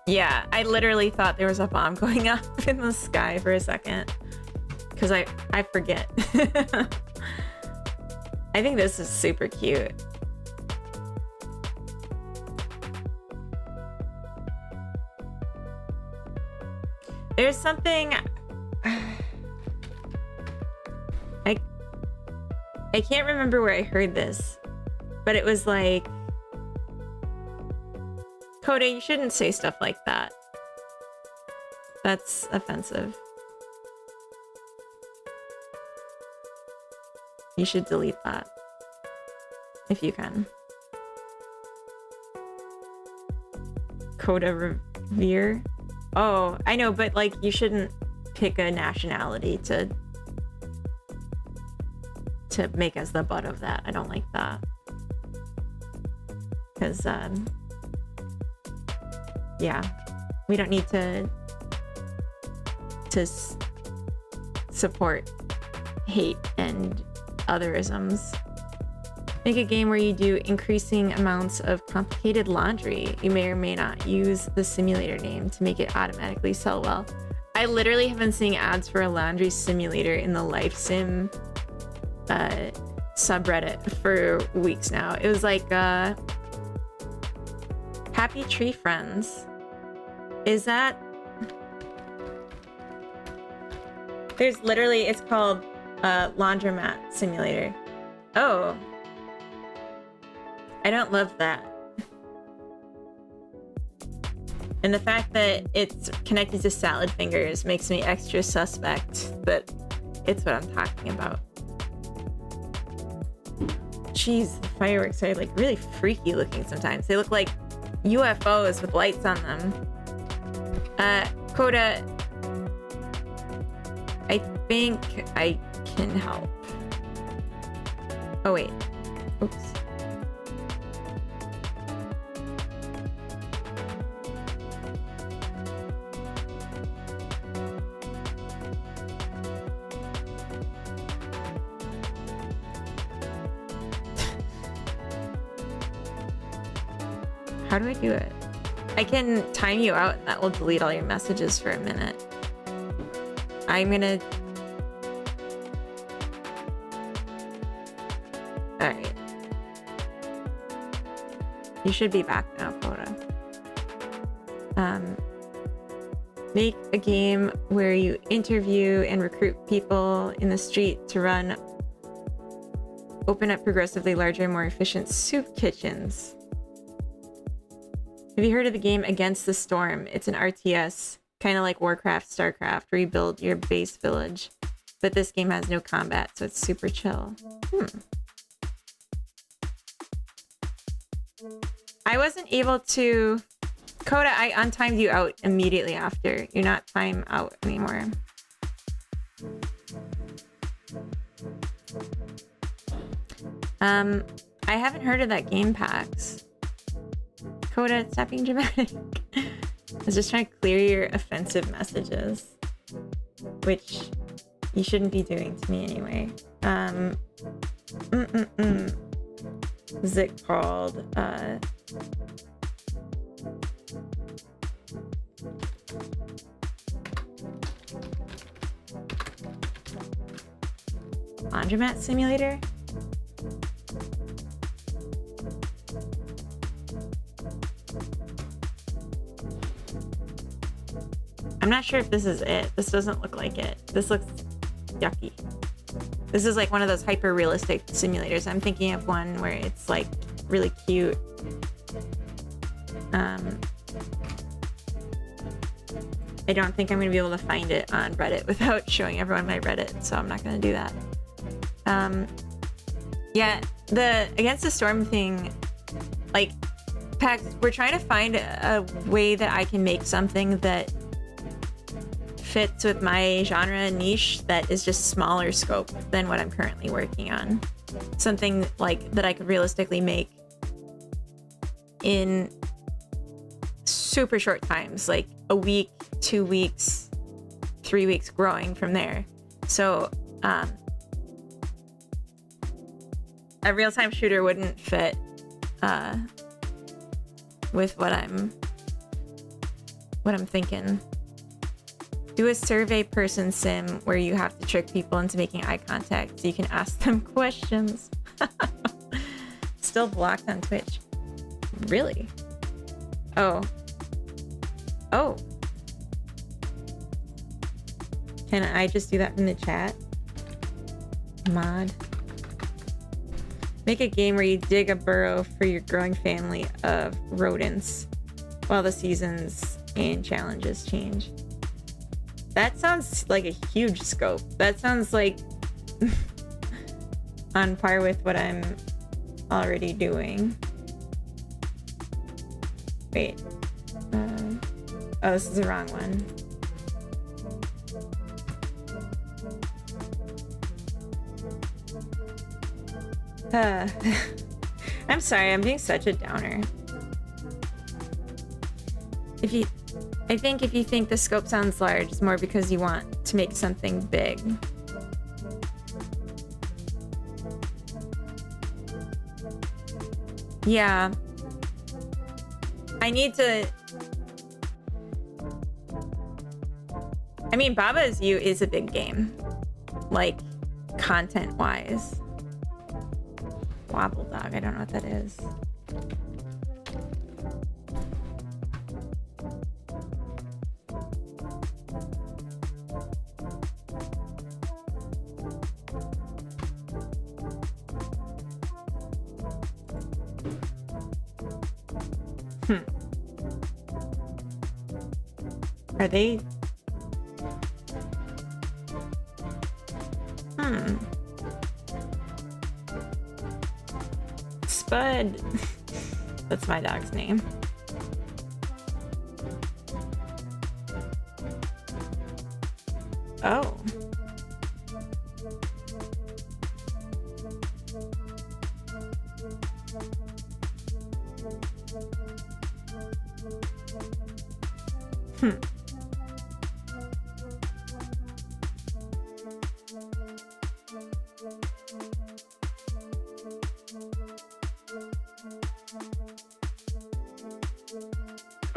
Yeah, I literally thought there was a bomb going up in the sky for a second. Because I forget. I think this is super cute. There's something... I can't remember where I heard this, but it was like, Coda, you shouldn't say stuff like that. That's offensive. You should delete that. If you can. Coda Revere? Oh, I know, but like, you shouldn't pick a nationality to make us the butt of that. I don't like that. because yeah, we don't need to support hate and otherisms. Make a game where you do increasing amounts of complicated laundry. You may or may not use the simulator name to make it automatically sell well. I literally have been seeing ads for a laundry simulator in the Life Sim subreddit for weeks now. It was like Happy Tree Friends. Is that... There's literally, it's called Laundromat Simulator. Oh. I don't love that. And the fact that it's connected to salad fingers makes me extra suspect that it's what I'm talking about. Jeez, the fireworks are like really freaky looking sometimes. They look like UFOs with lights on them. Coda, I think I can help. Oh wait, oops. How do I do it? I can time you out and that will delete all your messages for a minute. I'm gonna... Alright. You should be back now, Coda. Make a game where you interview and recruit people in the street to open up progressively larger, more efficient soup kitchens. Have you heard of the game Against the Storm? It's an RTS, kind of like Warcraft, StarCraft, where you build your base village. But this game has no combat, so it's super chill. I wasn't able to... Coda, I untimed you out immediately after. You're not time out anymore. I haven't heard of that game PAX. Coda, stop being dramatic. I was just trying to clear your offensive messages, which you shouldn't be doing to me anyway. Is it called Laundromat Simulator? I'm not sure if this is it. This doesn't look like it. This looks yucky. This is like one of those hyper realistic simulators. I'm thinking of one where it's like really cute. I don't think I'm gonna be able to find it on Reddit without showing everyone my Reddit, so I'm not gonna do that. Yeah, the Against the Storm thing, like, PAX, we're trying to find a way that I can make something that fits with my genre niche that is just smaller scope than what I'm currently working on. Something like that I could realistically make in super short times, like a week, 2 weeks, 3 weeks, growing from there. So a real-time shooter wouldn't fit with what I'm thinking. Do a survey person sim where you have to trick people into making eye contact so you can ask them questions. Still blocked on Twitch. Really? Oh. Can I just do that from the chat? Mod. Make a game where you dig a burrow for your growing family of rodents while the seasons and challenges change. That sounds like a huge scope. That sounds like on par with what I'm already doing. Wait. Oh, this is the wrong one. I'm sorry, I'm being such a downer. I think if you think the scope sounds large, it's more because you want to make something big. Yeah. I need to... I mean, Baba Is You is a big game. Like, content-wise. Wobble Dog, I don't know what that is. Are they... Spud. That's my dog's name. Oh.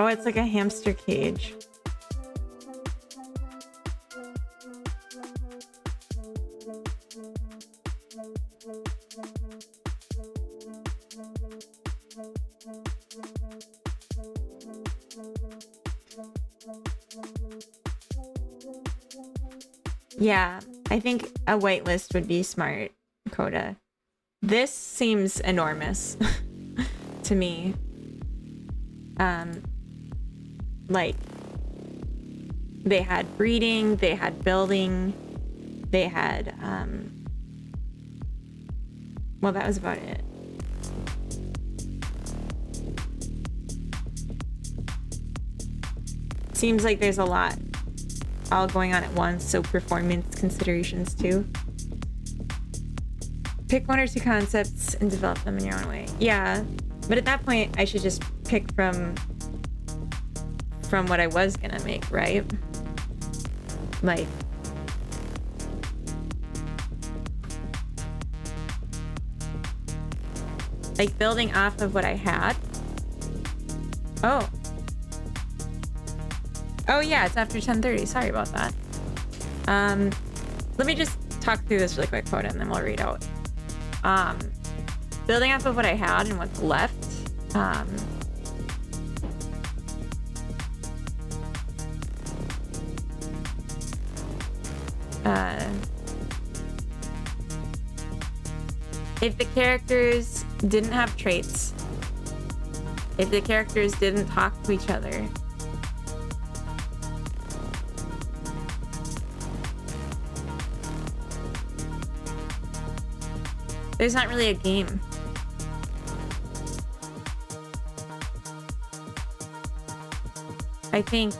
Oh, it's like a hamster cage. Yeah, I think a whitelist would be smart, Coda. This seems enormous to me. Like, they had breeding, they had building, they had, well, that was about it. Seems like there's a lot all going on at once, so performance considerations too. Pick one or two concepts and develop them in your own way. Yeah, but at that point, I should just pick from what I was gonna make, right? Like, building off of what I had. Oh. Oh yeah, it's after 10:30. Sorry about that. Let me just talk through this really quick, Coda, and then we'll read out. Building off of what I had and what's left. If the characters didn't have traits, if the characters didn't talk to each other, there's not really a game. I think,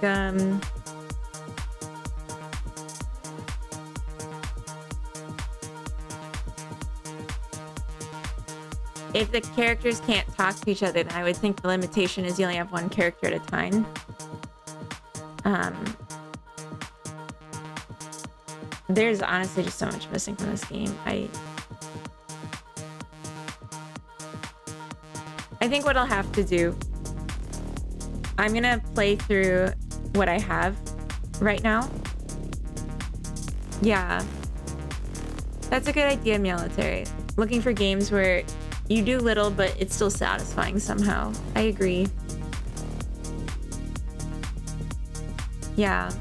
if the characters can't talk to each other, then I would think the limitation is you only have one character at a time. There's honestly just so much missing from this game. I think what I'll have to do, I'm gonna play through what I have right now. Yeah. That's a good idea, Military. Looking for games where you do little, but it's still satisfying somehow. I agree. Yeah.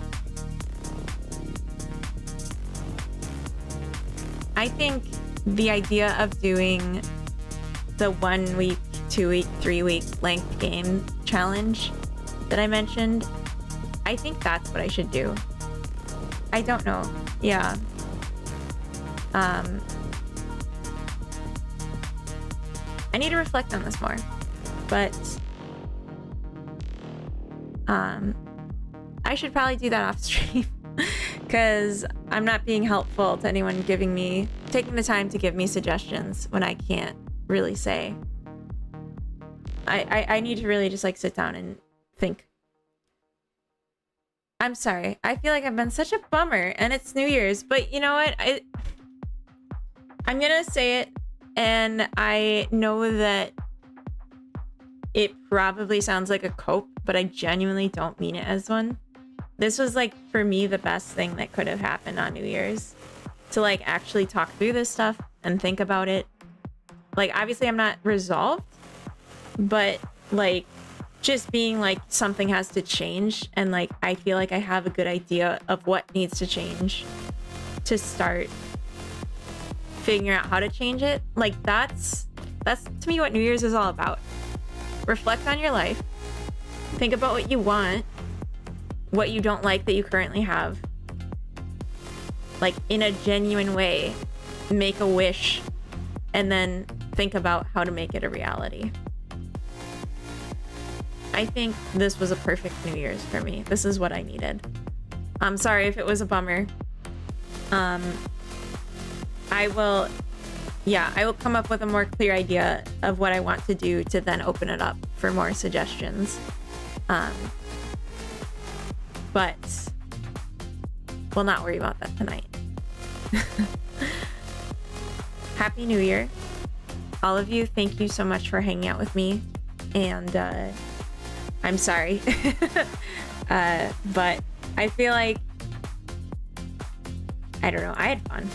I think the idea of doing the 1 week, 2 week, 3 week length game challenge that I mentioned, I think that's what I should do. I don't know. Yeah. I need to reflect on this more, but I should probably do that off stream because I'm not being helpful to anyone taking the time to give me suggestions when I can't really say I need to really just like sit down and think. I'm sorry. I feel like I've been such a bummer and it's New Year's, but you know what? I'm gonna say it, and I know that it probably sounds like a cope, but I genuinely don't mean it as one. This was like, for me, the best thing that could have happened on New Year's. To like actually talk through this stuff and think about it. Like, obviously I'm not resolved, but like just being like something has to change, and like I feel like I have a good idea of what needs to change to start figuring out how to change it. Like that's to me what New Year's is all about. Reflect on your life, think about what you want, what you don't like that you currently have, like in a genuine way, make a wish, and then think about how to make it a reality. I think this was a perfect New Year's for me. This is what I needed. I'm sorry if it was a bummer. I will come up with a more clear idea of what I want to do to then open it up for more suggestions. But we'll not worry about that tonight. Happy New Year. All of you, thank you so much for hanging out with me. And I'm sorry. But I feel like, I don't know, I had fun.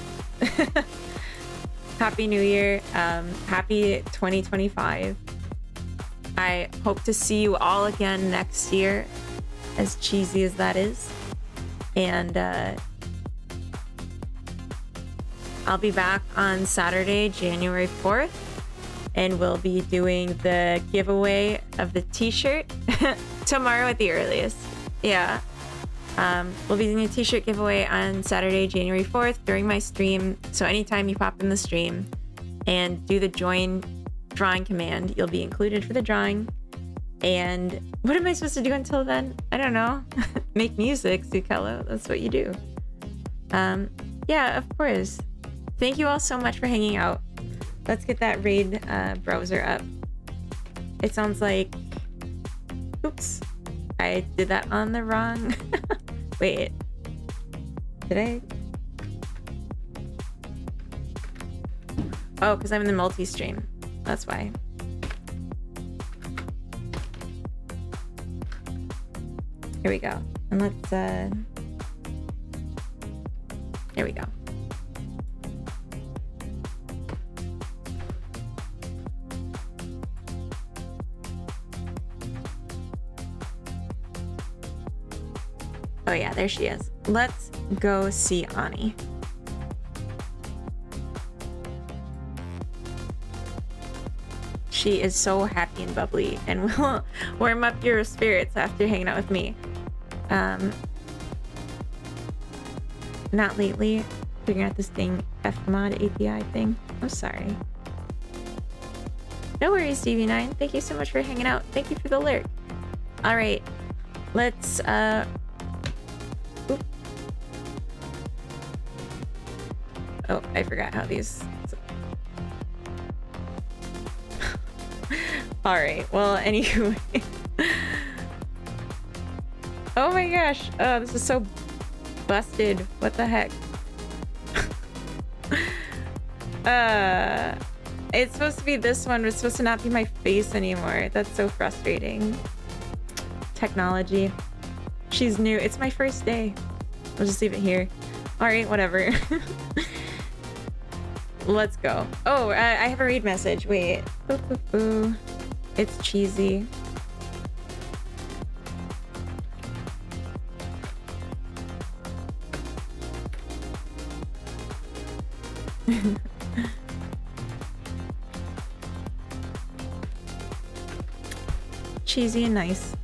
Happy New Year. Happy 2025. I hope to see you all again next year, as cheesy as that is. And I'll be back on Saturday, January 4th, and we'll be doing the giveaway of the t-shirt tomorrow at the earliest. Yeah. We'll be doing a t-shirt giveaway on Saturday, January 4th during my stream. So anytime you pop in the stream and do the join drawing command, you'll be included for the drawing. And what am I supposed to do until then? I don't know. Make music, Zuchello. That's what you do. Yeah, of course. Thank you all so much for hanging out. Let's get that raid browser up. It sounds like... Oops. I did that on the wrong... Wait. Did I? Oh, because I'm in the multi-stream. That's why. Here we go. And let's, there we go. Oh yeah, there she is. Let's go see Ani. She is so happy and bubbly and will warm up your spirits after hanging out with me. Not lately. Figuring out this thing Fmod API thing. I'm sorry. No worries, DV9. Thank you so much for hanging out. Thank you for the alert. All right, let's Oop. Oh, I forgot how these... Alright, well, anyway. Oh my gosh. Oh, this is so busted. What the heck? It's supposed to be this one, but it's supposed to not be my face anymore. That's so frustrating. Technology. She's new. It's my first day. I'll just leave it here. All right, whatever. Let's go. Oh, I have a read message. Wait. Boo, boo, boo. It's cheesy. Cheesy and nice.